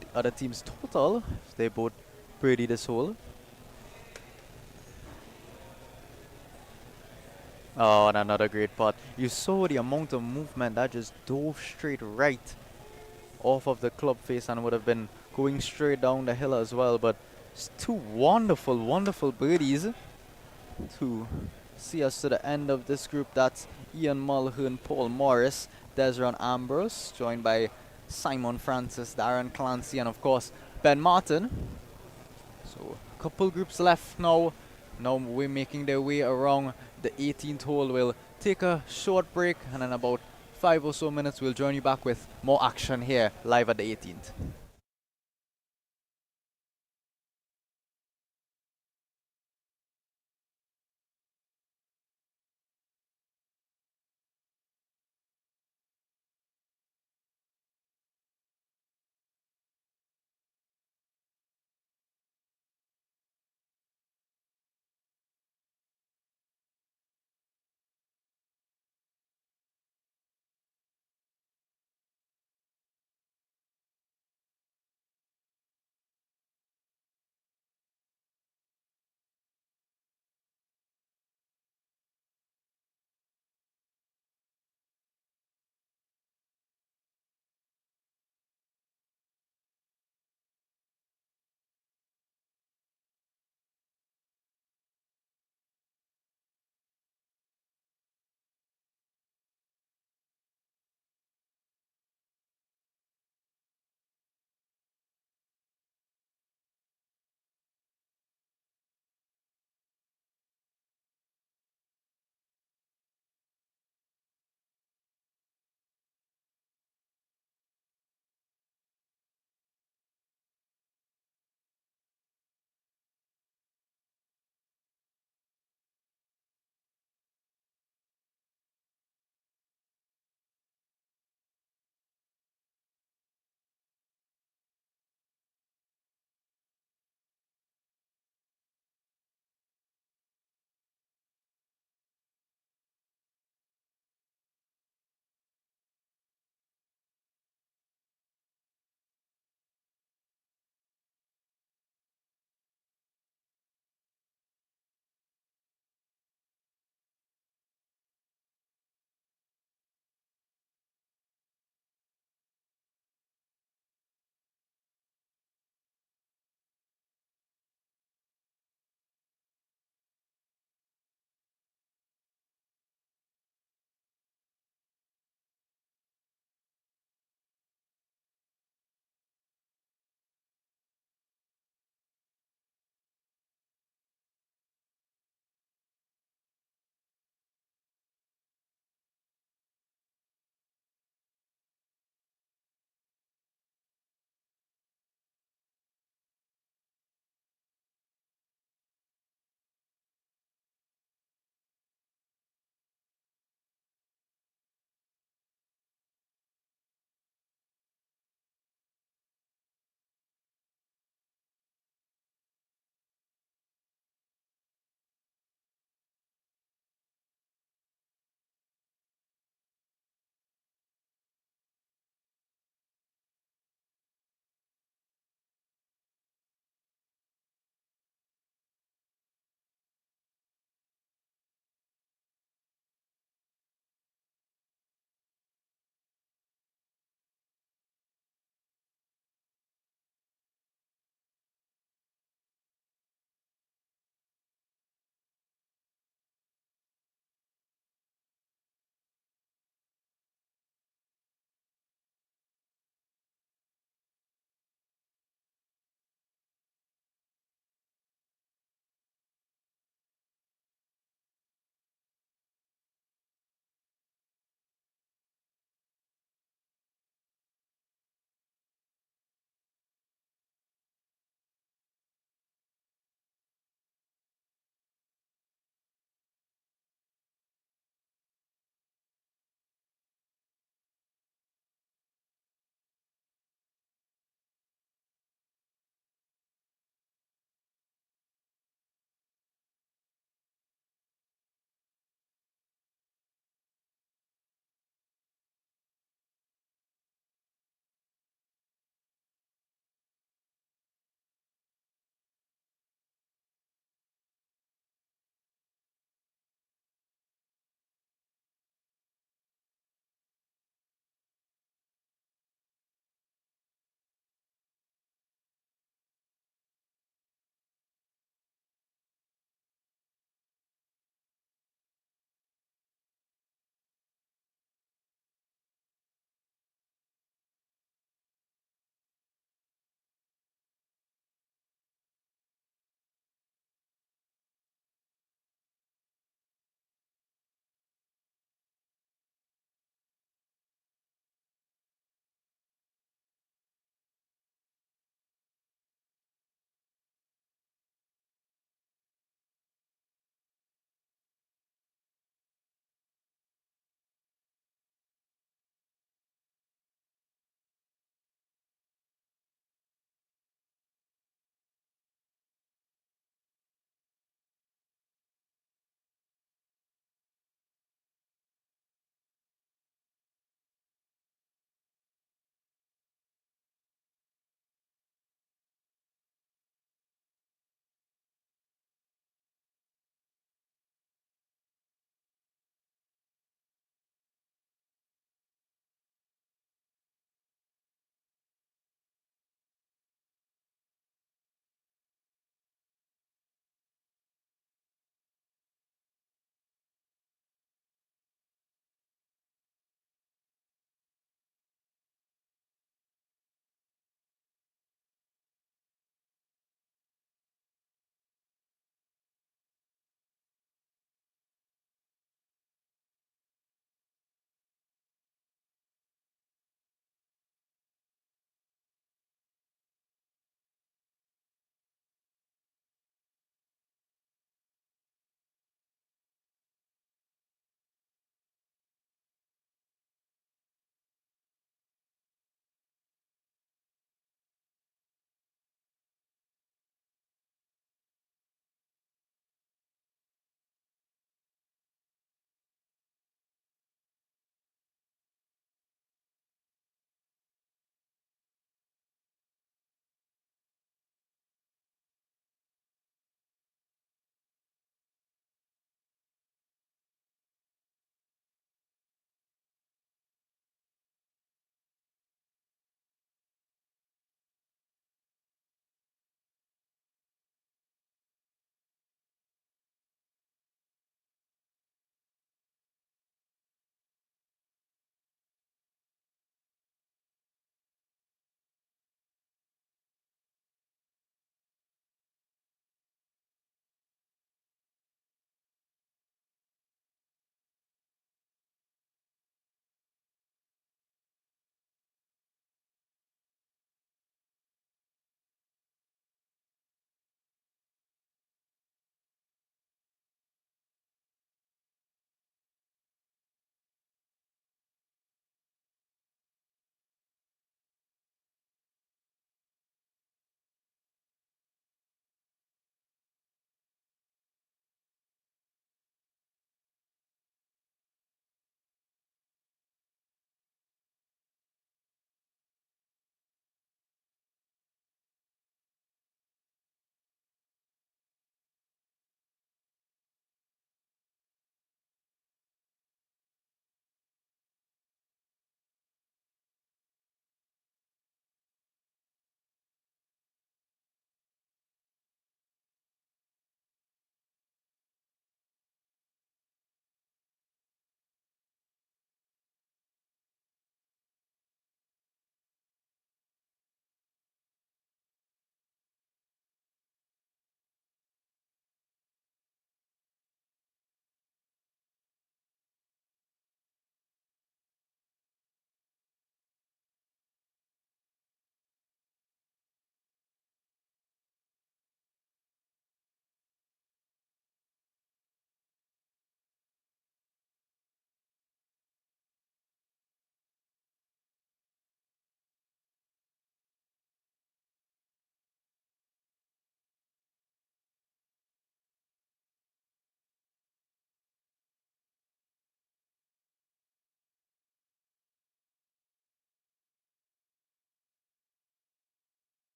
the other team's total if they both birdie this hole. Oh, and another great putt. You saw the amount of movement that just dove straight right off of the club face and would have been going straight down the hill as well. But it's 2 wonderful, wonderful birdies to see us to the end of this group. That's Ian Mulhern, Paul Morris, Desron Ambrose, joined by Simon Francis, Darren Clancy, and of course Ben Martin. So a couple groups left now. Now we're making their way around the 18th hole. We'll take a short break, and in about 5 or so minutes we'll join you back with more action here live at the 18th.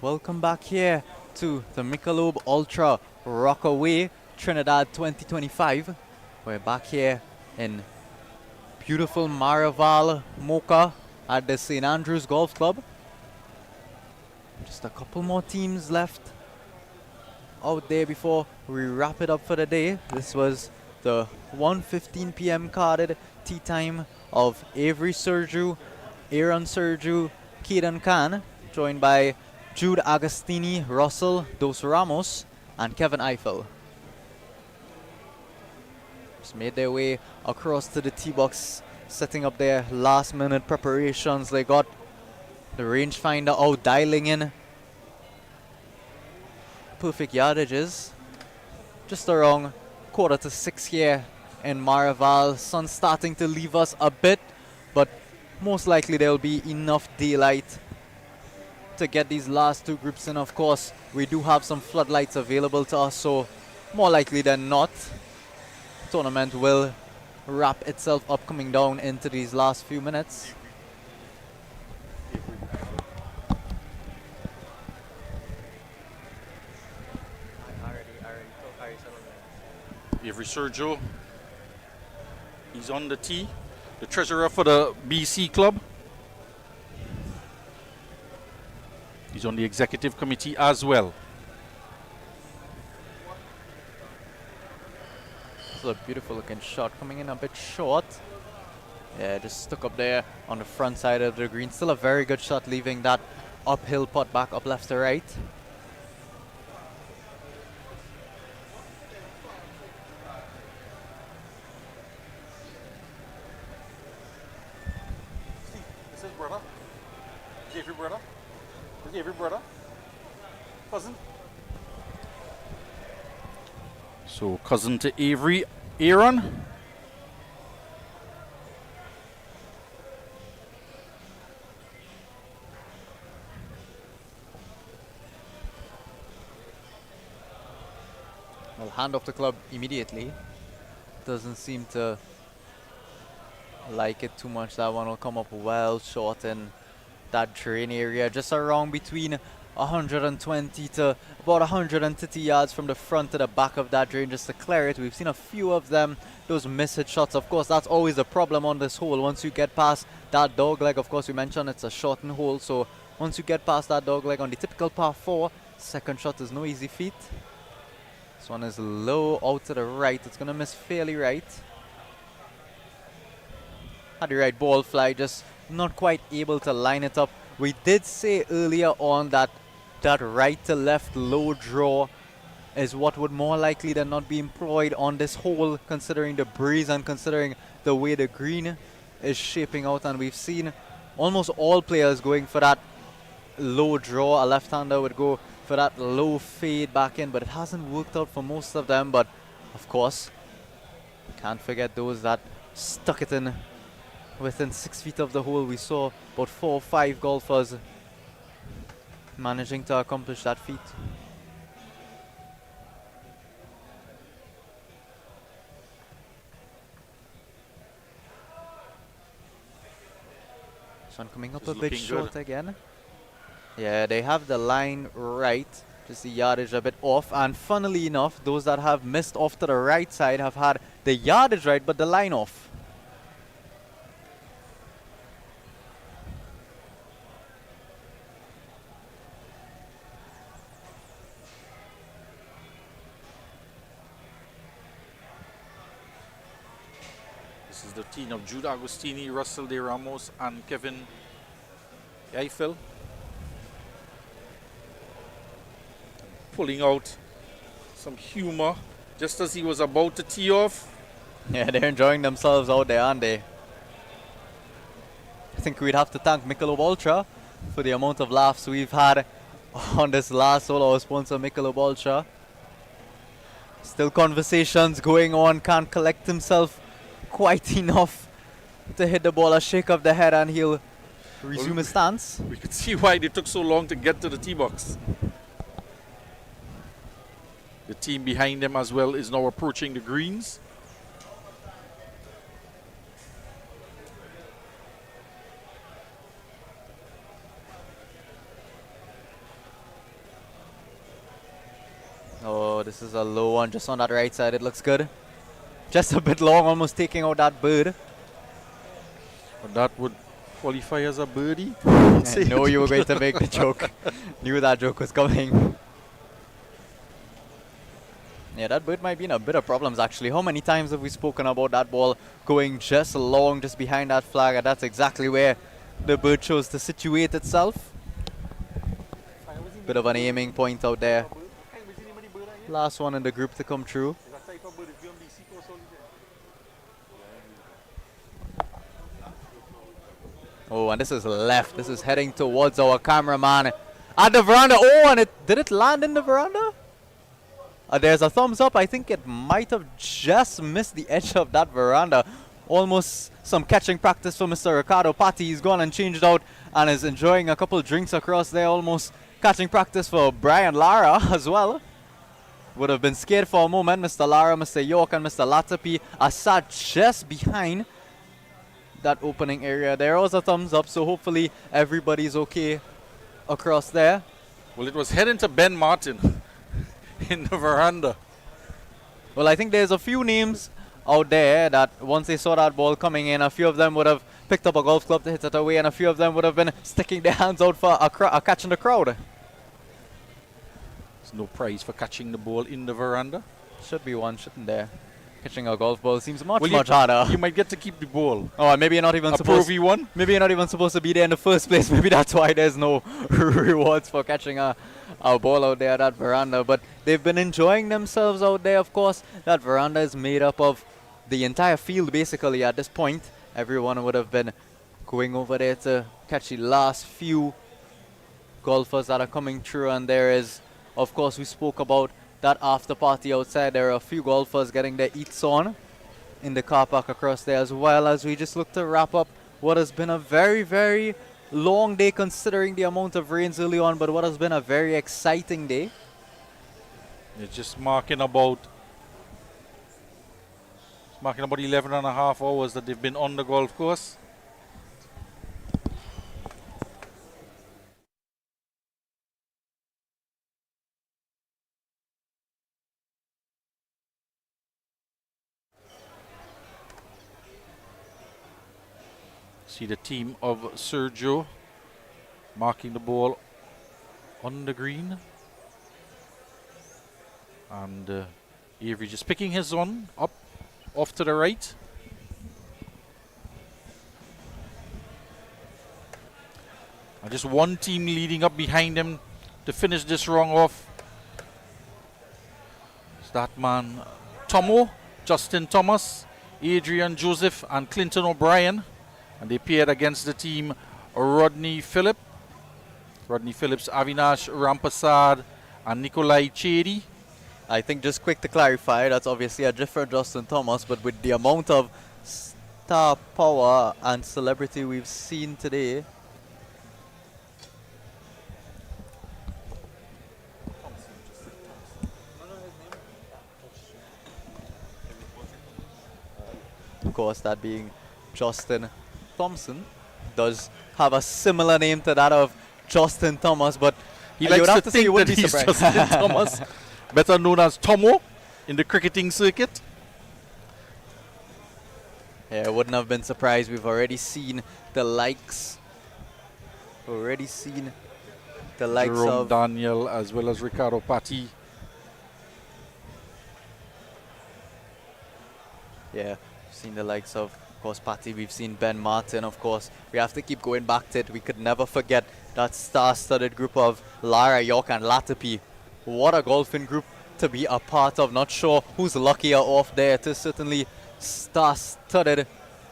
welcome back here to the MICHELOB Ultra Rockaway Trinidad 2025. We're back here in beautiful Maraval, Mocha at the St. Andrews Golf Club. Just a couple more teams left out there before we wrap it up for the day. This was the 1:15 p.m. carded tee time of Avery Sergiu, Aaron Sergiu, Keaton Khan, joined by Jude Agostini, Russell Dos Ramos, and Kevin Eiffel. Just made their way across to the tee box, setting up their last minute preparations. They got the rangefinder out, dialing in perfect yardages. Just around 5:45 here in Maraval. Sun starting to leave us a bit, but most likely there will be enough daylight to get these last two groups in. Of course, we do have some floodlights available to us, so more likely than not, tournament will wrap itself up coming down into these last few minutes.
Avery Sergio, he's on the tee, the treasurer for the BC club. He's on the executive committee as well.
This is a beautiful looking shot, coming in a bit short. Yeah, just stuck up there on the front side of the green. Still a very good shot, leaving that uphill putt back up left to right.
This is brother. Avery brother. Avery brother. Cousin. So cousin to Avery, Aaron.
Well, hand off the club immediately. Doesn't seem to like it too much. That one will come up well short in that drain area, just around between 120 to about 130 yards from the front to the back of that drain, just to clear it. We've seen a few of them, those missed shots. Of course, that's always a problem on this hole. Once you get past that dog leg, of course, we mentioned it's a shortened hole, so once you get past that dog leg on the typical par 4, second shot is no easy feat. This one is low out to the right. It's going to miss fairly right. Had the right ball fly, just not quite able to line it up. We did say earlier on that that right to left low draw is what would more likely than not be employed on this hole, considering the breeze and considering the way the green is shaping out. And we've seen almost all players going for that low draw. A left-hander would go for that low fade back in, but it hasn't worked out for most of them. But of course, can't forget those that stuck it in within 6 feet of the hole. We saw about 4 or 5 golfers managing to accomplish that feat. This one coming up a bit short again. Yeah, they have the line right, just the yardage a bit off. And funnily enough, those that have missed off to the right side have had the yardage right, but the line off.
This is the team of Jude Agostini, Russell De Ramos, and Kevin Eiffel. Pulling out some humor just as he was about to tee off.
Yeah, they're enjoying themselves out there, aren't they? I think we'd have to thank MICHELOB Ultra for the amount of laughs we've had on this last hole. Our sponsor, MICHELOB Ultra. Still conversations going on. Can't collect himself quite enough to hit the ball. A shake of the head and he'll resume his stance.
We could see why they took so long to get to the tee box. The team behind them as well is now approaching the greens.
this is a low one just on that right side. It looks good. Just a bit long, almost taking out that bird.
But that would qualify as a birdie.
I know you were going to make the joke. Knew that joke was coming. Yeah, that bird might be in a bit of problems actually. How many times have we spoken about that ball going just long, just behind that flag, and that's exactly where the bird chose to situate itself. Bit of an aiming point out there. Last one in the group to come through. Oh, and this is left. This is heading towards our cameraman at the veranda. Oh, and did it land in the veranda? There's a thumbs up. I think it might have just missed the edge of that veranda. Almost some catching practice for Mr. Ricardo Patti. He's gone and changed out and is enjoying a couple drinks across there. Almost catching practice for Brian Lara as well. Would have been scared for a moment. Mr. Lara, Mr. York, and Mr. Latapi are sat just behind that opening area. There was a thumbs up, so hopefully everybody's okay across there.
Well, it was heading to Ben Martin in the veranda.
Well, I think there's a few names out there that once they saw that ball coming in, a few of them would have picked up a golf club to hit it away, and a few of them would have been sticking their hands out for a catch in the crowd.
There's no prize for catching the ball in the veranda.
Should be one, shouldn't there? Catching a golf ball seems much
Well,
harder.
You might get to keep the ball.
Oh, and maybe you're not even
A Pro
supposed.
V1?
Maybe you're not even supposed to be there in the first place. Maybe that's why there's no rewards for catching a ball out there at that veranda. But they've been enjoying themselves out there, of course. That veranda is made up of the entire field, basically, at this point. Everyone would have been going over there to catch the last few golfers that are coming through. And there is, of course, we spoke about that after party outside. There are a few golfers getting their eats on in the car park across there, as well as we just look to wrap up what has been a very, very long day considering the amount of rains early on, but what has been a very exciting day.
It's just marking about 11 and a half hours that they've been on the golf course. See the team of Sergio marking the ball on the green. And Avery just picking his one up off to the right. And just one team leading up behind him to finish this rung off. It's that man Tomo, Justin Thomas, Adrian Joseph, and Clinton O'Brien. And they paired against the team Rodney Phillips, Avinash Rampasad, and Nikolai Chedi.
I think just quick to clarify, that's obviously a different Justin Thomas, but with the amount of star power and celebrity we've seen today, of course, that being Justin Thompson, does have a similar name to that of Justin Thomas, but
He
you
likes
would
to
have to say you
think
would
that
be
he's
surprised.
Justin Thomas, better known as Tomo in the cricketing circuit.
Yeah, I wouldn't have been surprised. We've already seen the likes.
Jerome
Of
Daniel as well as Ricardo Patti.
Yeah, we've seen the likes of course, Patty. We've seen Ben Martin, of course. We have to keep going back to it. We could never forget that star-studded group of Lara, York, and Latapi. What a golfing group to be a part of. Not sure who's luckier off there. It is certainly star-studded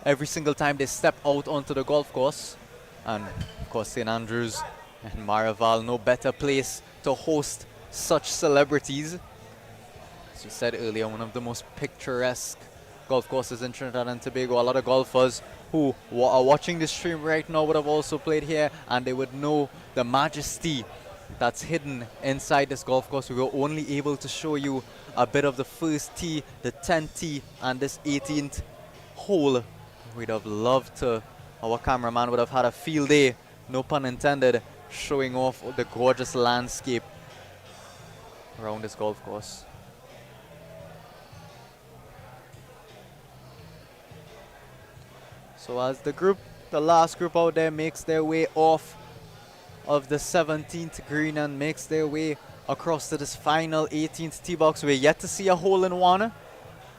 every single time they step out onto the golf course. And, of course, St. Andrews and Maraval, no better place to host such celebrities. As we said earlier, one of the most picturesque golf courses in Trinidad and Tobago. A lot of golfers who are watching this stream right now would have also played here, and they would know the majesty that's hidden inside this golf course. We were only able to show you a bit of the first tee, the 10th tee, and this 18th hole. We'd have loved to, our cameraman would have had a field day, no pun intended, showing off the gorgeous landscape around this golf course. So as the last group out there makes their way off of the 17th green and makes their way across to this final 18th tee box, we're yet to see a hole-in-one.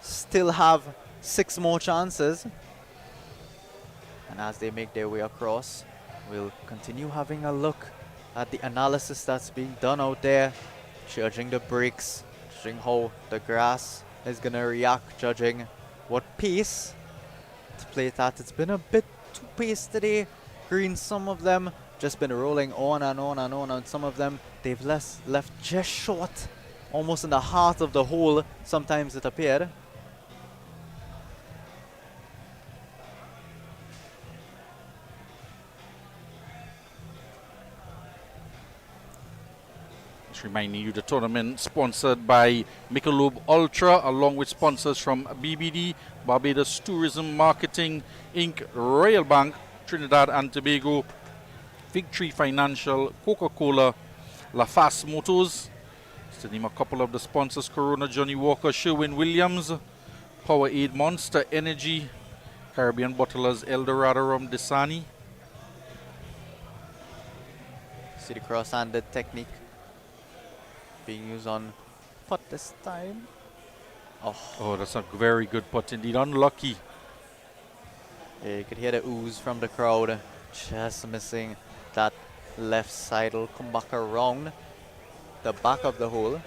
Still have 6 more chances. And as they make their way across, we'll continue having a look at the analysis that's being done out there, judging the breaks, judging how the grass is going to react, judging what pace to play it at. It's been a bit too paced today. Green, some of them just been rolling on and on and on, and some of them they've left just short, almost in the heart of the hole, sometimes it appeared.
Reminding you the tournament sponsored by MICHELOB Ultra, along with sponsors from BBD, Barbados Tourism Marketing Inc., Royal Bank, Trinidad and Tobago, Victory Financial, Coca-Cola, LaFace Motors, just to name a couple of the sponsors: Corona, Johnny Walker, Sherwin-Williams, Powerade, Monster Energy, Caribbean Bottlers, Eldorado Rum, Dasani.
See the cross-handed technique being used on putt this time.
Oh, that's a very good putt indeed. Unlucky.
Yeah, you could hear the ooze from the crowd. Just missing that left side. Will come back around the back of the hole.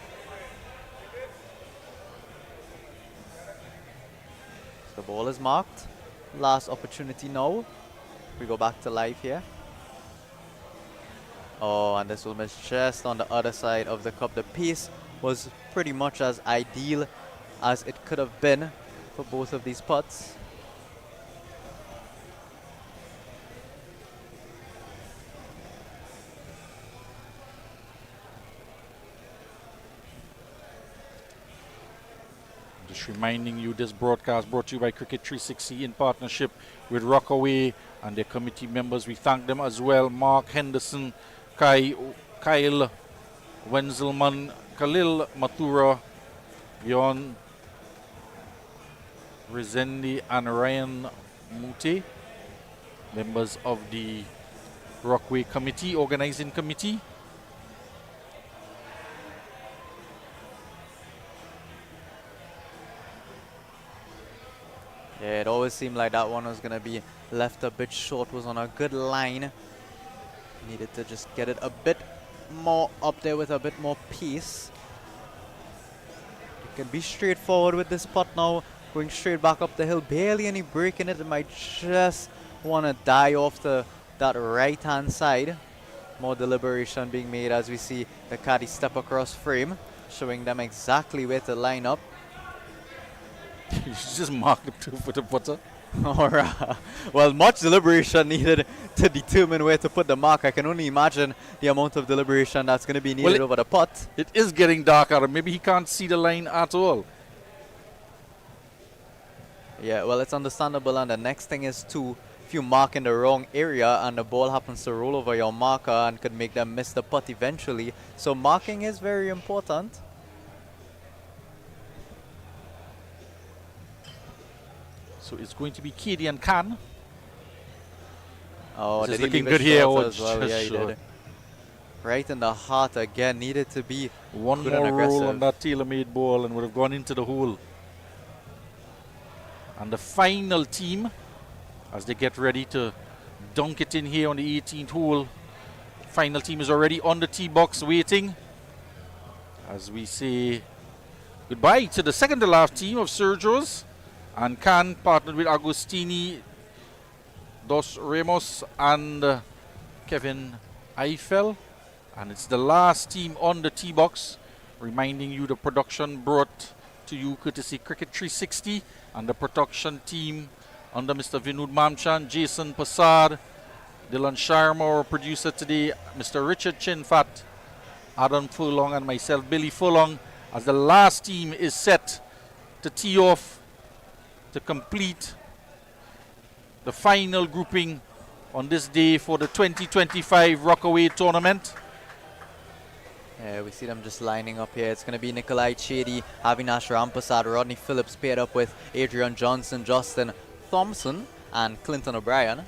The ball is marked. Last opportunity now. We go back to live here. Oh, and this will miss just on the other side of the cup. The pace was pretty much as ideal as it could have been for both of these putts.
Just reminding you, this broadcast brought to you by Cricket 360 in partnership with Rockaway and their committee members. We thank them as well: Mark Henderson, Kyle Wenzelman, Khalil Mathura, Bjorn Rizendi, and Ryan Mute, members of the Rockway Committee, organizing committee.
Yeah, it always seemed like that one was going to be left a bit short. Was on a good line. Needed to just get it a bit more up there with a bit more pace. You can be straightforward with this putt now. Going straight back up the hill. Barely any break in it. It might just want to die off that right-hand side. More deliberation being made as we see the caddy step across frame, showing them exactly where to line up.
You just mark the 2-footer putter.
Alright. Well, much deliberation needed to determine where to put the mark. I can only imagine the amount of deliberation that's going to be needed over the putt.
It is getting dark out. Maybe he can't see the line at all.
Yeah, well, it's understandable. And the next thing is if you mark in the wrong area and the ball happens to roll over your marker and could make them miss the putt eventually. So marking is very important.
So it's going to be Katie and Khan.
Oh,
this is
did he
looking
leave it
good here.
short
Oh,
as well? Yeah, he did. Right in the heart again. Needed to be
one
good
more
and
roll
aggressive
on that tailor-made ball and would have gone into the hole. And the final team, as they get ready to dunk it in here on the 18th hole, final team is already on the tee box waiting. As we say goodbye to the second to last team of Sergio's. And Khan partnered with Agostini, Dos Ramos, and Kevin Eiffel. And it's the last team on the tee box. Reminding you, the production brought to you courtesy Cricket 360 and the production team under Mr. Vinod Mamchan, Jason Passad, Dylan Sharma, our producer today, Mr. Richard Chinfat, Adam Furlong, and myself, Billy Furlong, as the last team is set to tee off to complete the final grouping on this day for the 2025 Rockaway tournament.
Yeah, we see them just lining up here. It's going to be Nikolai Chedi, Avinash Rampasad, Rodney Phillips paired up with Adrian Johnson, Justin Thompson, and Clinton O'Brien.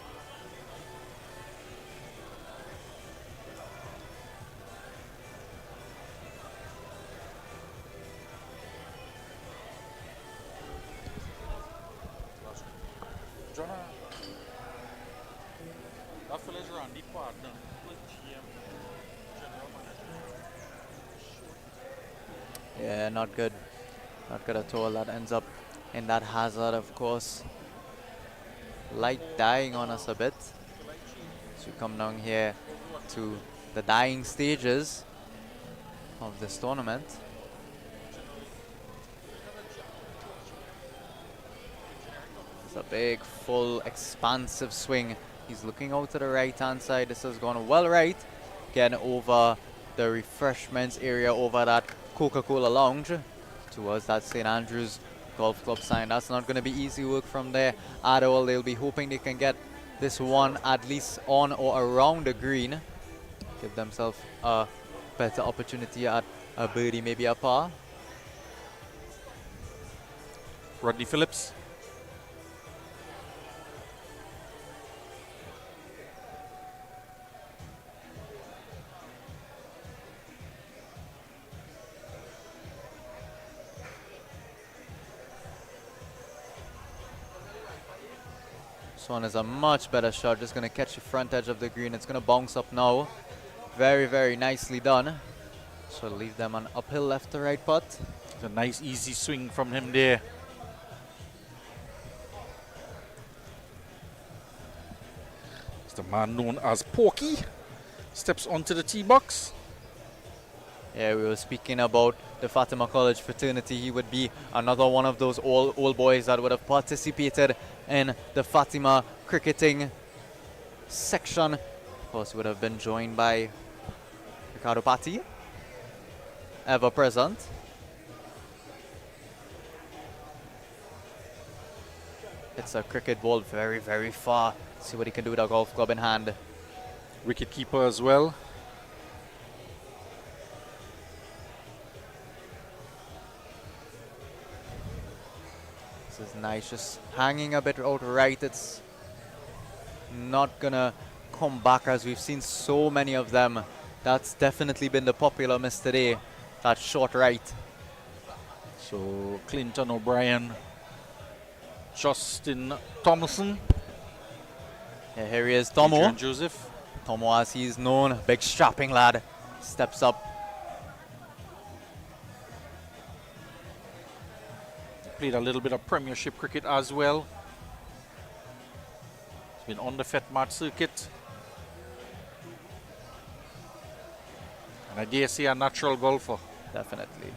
Yeah, not good. Not good at all. That ends up in that hazard, of course. Light dying on us a bit. So we come down here to the dying stages of this tournament. It's a big, full, expansive swing. He's looking out to the right-hand side. This has gone well right. Getting over the refreshments area, over that Coca-Cola lounge towards that St. Andrews Golf Club sign. That's not going to be easy work from there at all. They'll be hoping they can get this one at least on or around the green. Give themselves a better opportunity at a birdie, maybe a par.
Rodney Phillips.
This one is a much better shot. Just going to catch the front edge of the green. It's going to bounce up now. Very, very nicely done. So leave them an uphill left to right putt.
It's a nice easy swing from him there. It's the man known as Porky. Steps onto the tee box.
Yeah, we were speaking about the Fatima College fraternity. He would be another one of those old boys that would have participated in the Fatima cricketing section. Of course, would have been joined by Ricardo Patti, ever present. It's a cricket ball very, very far. See what he can do with a golf club in hand.
Wicket keeper as well.
This is nice, just hanging a bit out right. It's not gonna come back as we've seen so many of them. That's definitely been the popular miss today, that short right.
So Clinton O'Brien, Justin Thomason.
Yeah, here he is, Tomo.
Adrian Joseph.
Tomo, as he's known, big strapping lad, steps up.
Played a little bit of Premiership cricket as well. He's been on the FETMAT circuit. And I dare say a natural golfer.
Definitely.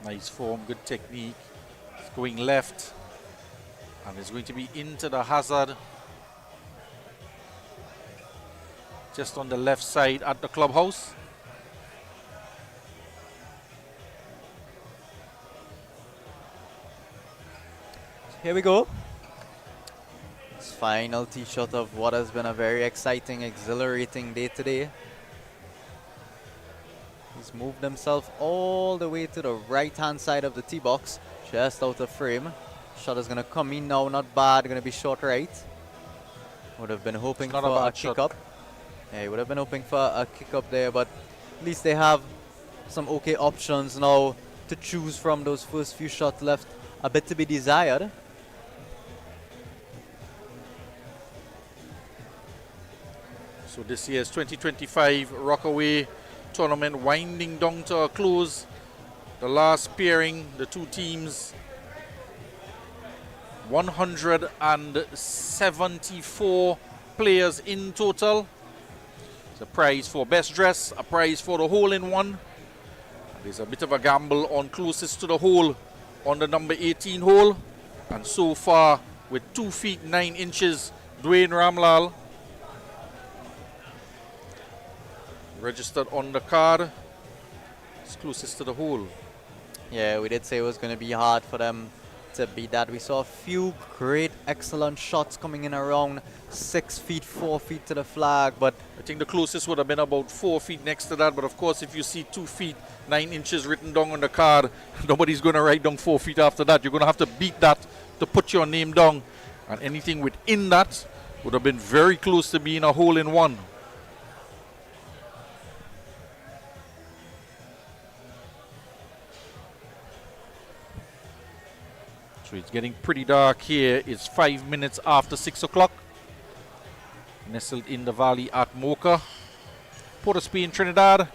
Nice form, good technique. It's going left. And it's going to be into the hazard. Just on the left side at the clubhouse.
Here we go. This final tee shot of what has been a very exciting, exhilarating day today. He's moved himself all the way to the right-hand side of the tee box, just out of frame. Shot is going to come in now, not bad, going to be short right. Would have been hoping for a kick up. Yeah, he would have been hoping for a kick up there, but at least they have some okay options now to choose from. Those first few shots left a bit to be desired.
So this year's 2025 Rockaway tournament winding down to a close. The last pairing, the two teams, 174 players in total. There's a prize for best dress, a prize for the hole-in-one. There's a bit of a gamble on closest to the hole on the number 18 hole. And so far, with 2 feet 9 inches, Dwayne Ramlal registered on the card. It's closest to the hole.
Yeah, we did say it was going to be hard for them to beat that. We saw a few great, excellent shots coming in around 6 feet, 4 feet to the flag, but
I think the closest would have been about 4 feet next to that. But of course, if you see 2 feet 9 inches written down on the card, nobody's going to write down 4 feet after that. You're going to have to beat that to put your name down, and anything within that would have been very close to being a hole in one. So it's getting pretty dark here. It's 5 minutes after 6 o'clock. Nestled in the valley at Mocha, Port of Spain, Trinidad,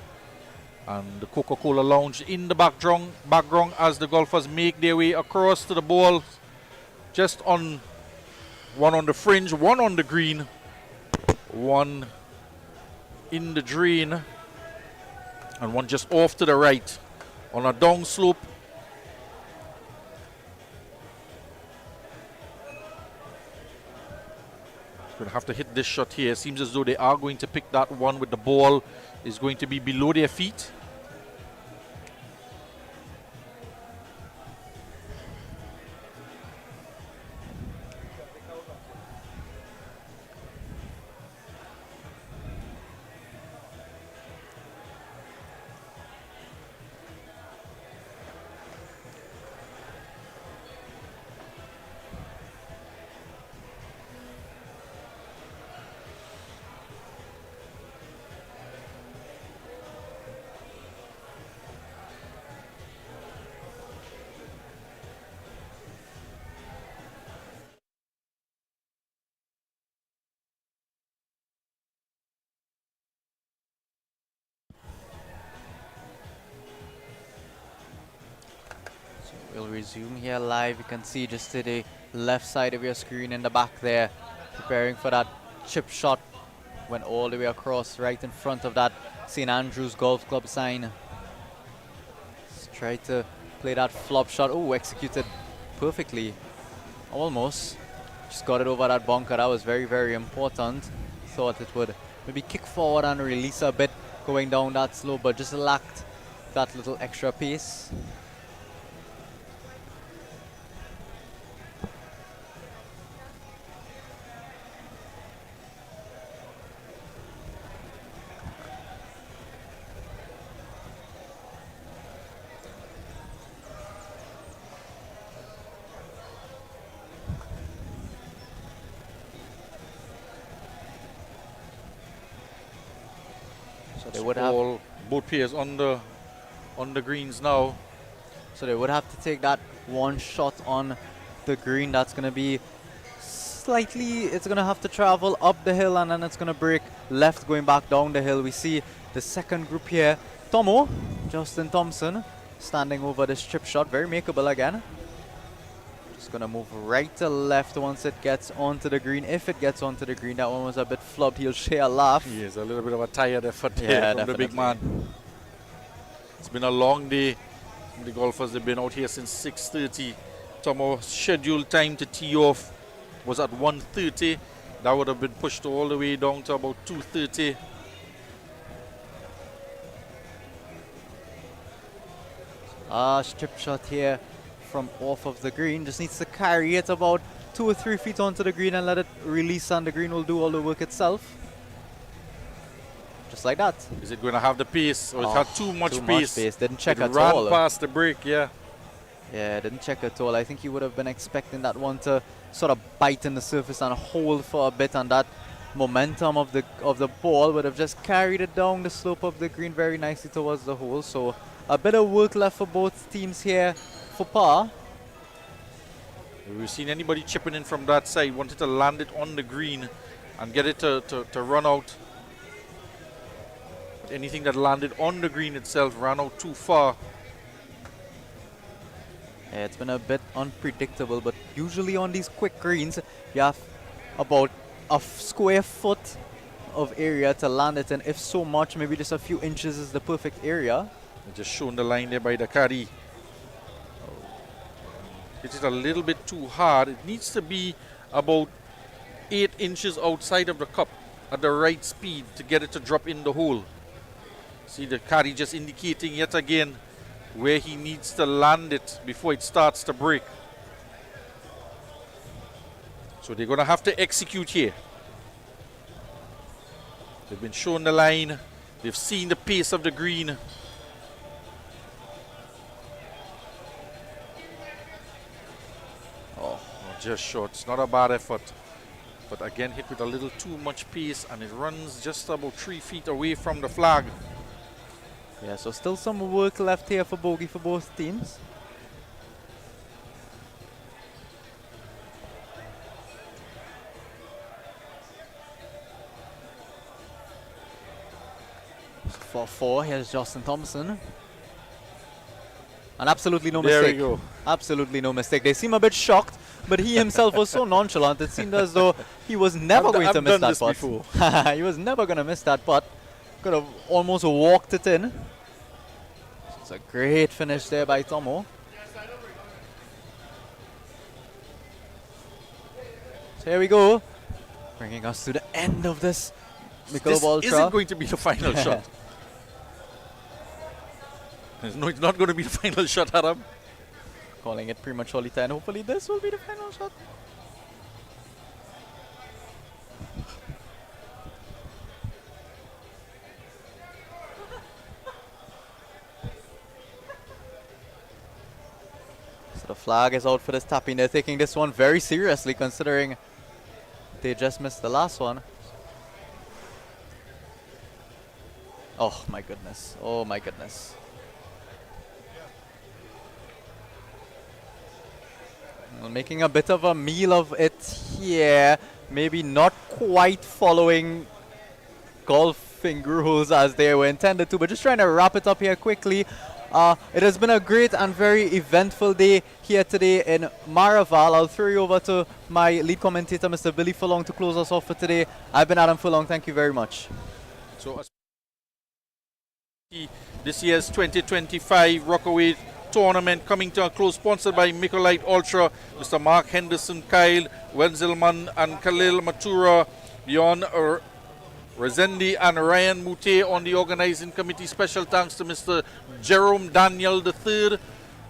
and the Coca-Cola Lounge in the background as the golfers make their way across to the ball. Just on one on the fringe, one on the green, one in the drain, and one just off to the right on a down slope. Going to have to hit this shot here. Seems as though they are going to pick that one with the ball is going to be below their feet.
we'll resume here live. You can see just to the left side of your screen in the back there, preparing for that chip shot. Went all the way across right in front of that St. Andrews Golf Club sign. Just tried to play that flop shot. Oh, executed perfectly. Almost. Just got it over that bunker. That was very, very important. Thought it would maybe kick forward and release a bit going down that slope, but just lacked that little extra pace. So they would have
both pairs on the greens now.
So they would have to take that one shot on the green. That's going to be slightly, it's going to have to travel up the hill and then it's going to break left going back down the hill. We see the second group here. Tomo, Justin Thompson, standing over this chip shot. Very makeable again. Just going to move right to left once it gets onto the green. If it gets onto the green, that one was a bit flubbed. He'll share a laugh.
He is a little bit of a tired effort here from the big man. It's been a long day. The golfers, they've been out here since 6:30. Tomo's scheduled time to tee off was at 1:30. That would have been pushed all the way down to about 2:30.
Strip shot here from off of the green. Just needs to carry it about 2 or 3 feet onto the green and let it release, and the green will do all the work itself. Just like that.
Is it going to have the pace, or it had too much pace?
Didn't check
it
at
ran
all.
Past the break, yeah.
Yeah, didn't check at all. I think he would have been expecting that one to sort of bite in the surface and hold for a bit, and that momentum of the ball would have just carried it down the slope of the green very nicely towards the hole. So a bit of work left for both teams here for par.
If we've seen anybody chipping in from that side, wanted to land it on the green and get it to run out. But anything that landed on the green itself ran out too far.
Yeah, it's been a bit unpredictable, but usually on these quick greens, you have about a square foot of area to land it in. If so much, maybe just a few inches is the perfect area.
Just shown the line there by the caddy. It is a little bit too hard. It needs to be about 8 inches outside of the cup at the right speed to get it to drop in the hole. See the caddy just indicating yet again where he needs to land it before it starts to break. So they're going to have to execute here. They've been shown the line. They've seen the pace of the green. Oh, just short. It's not a bad effort. But again, hit with a little too much pace, and it runs just about 3 feet away from the flag.
Yeah, so still some work left here for bogey for both teams. For 4, here's Justin Thompson. And absolutely no mistake.
There we go.
Absolutely no mistake. They seem a bit shocked, but he himself was so nonchalant. It seemed as though he was never going to miss that putt. He was never going to miss that putt. Could have almost walked it in. It's a great finish there by Tomo. So here we go. Bringing us to the end of this Michelob Ultra.
This isn't going to be the final shot. No, it's not going to be the final shot, Adam.
Calling it prematurely 10. Hopefully this will be the final shot. So the flag is out for this tapping. They're taking this one very seriously considering they just missed the last one. Oh my goodness. Oh my goodness. Well, making a bit of a meal of it here. Maybe not quite following golfing rules as they were intended to, but just trying to wrap it up here quickly. It has been a great and very eventful day here today in Maraval. I'll throw you over to my lead commentator, Mr. Billy Furlong, to close us off for today. I've been Adam Furlong. Thank you very much.
So this year's 2025 Rockaway tournament coming to a close, sponsored by MICHELOB Ultra, Mr. Mark Henderson, Kyle Wenzelman and Khalil Matura, beyond Rezendi and Ryan Mute on the organizing committee. Special thanks to Mr. Jerome Daniel III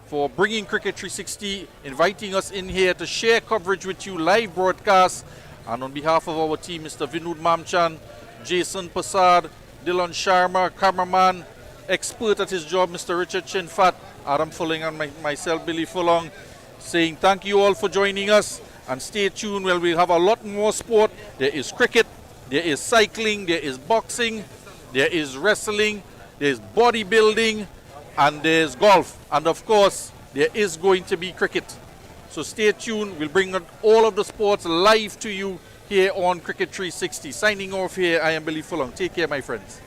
for bringing Cricket 360, inviting us in here to share coverage with you, live broadcast. And on behalf of our team, Mr. Vinod Mamchan, Jason Passad, Dylan Sharma, cameraman, expert at his job, Mr. Richard Chinfat, Adam Fulling and myself, Billy Furlong, saying thank you all for joining us, and stay tuned. Well, we'll have a lot more sport. There is cricket, there is cycling, there is boxing, there is wrestling, there's bodybuilding, and there's golf. And of course, there is going to be cricket. So stay tuned. We'll bring all of the sports live to you here on Cricket 360. Signing off here, I am Billy Furlong. Take care, my friends.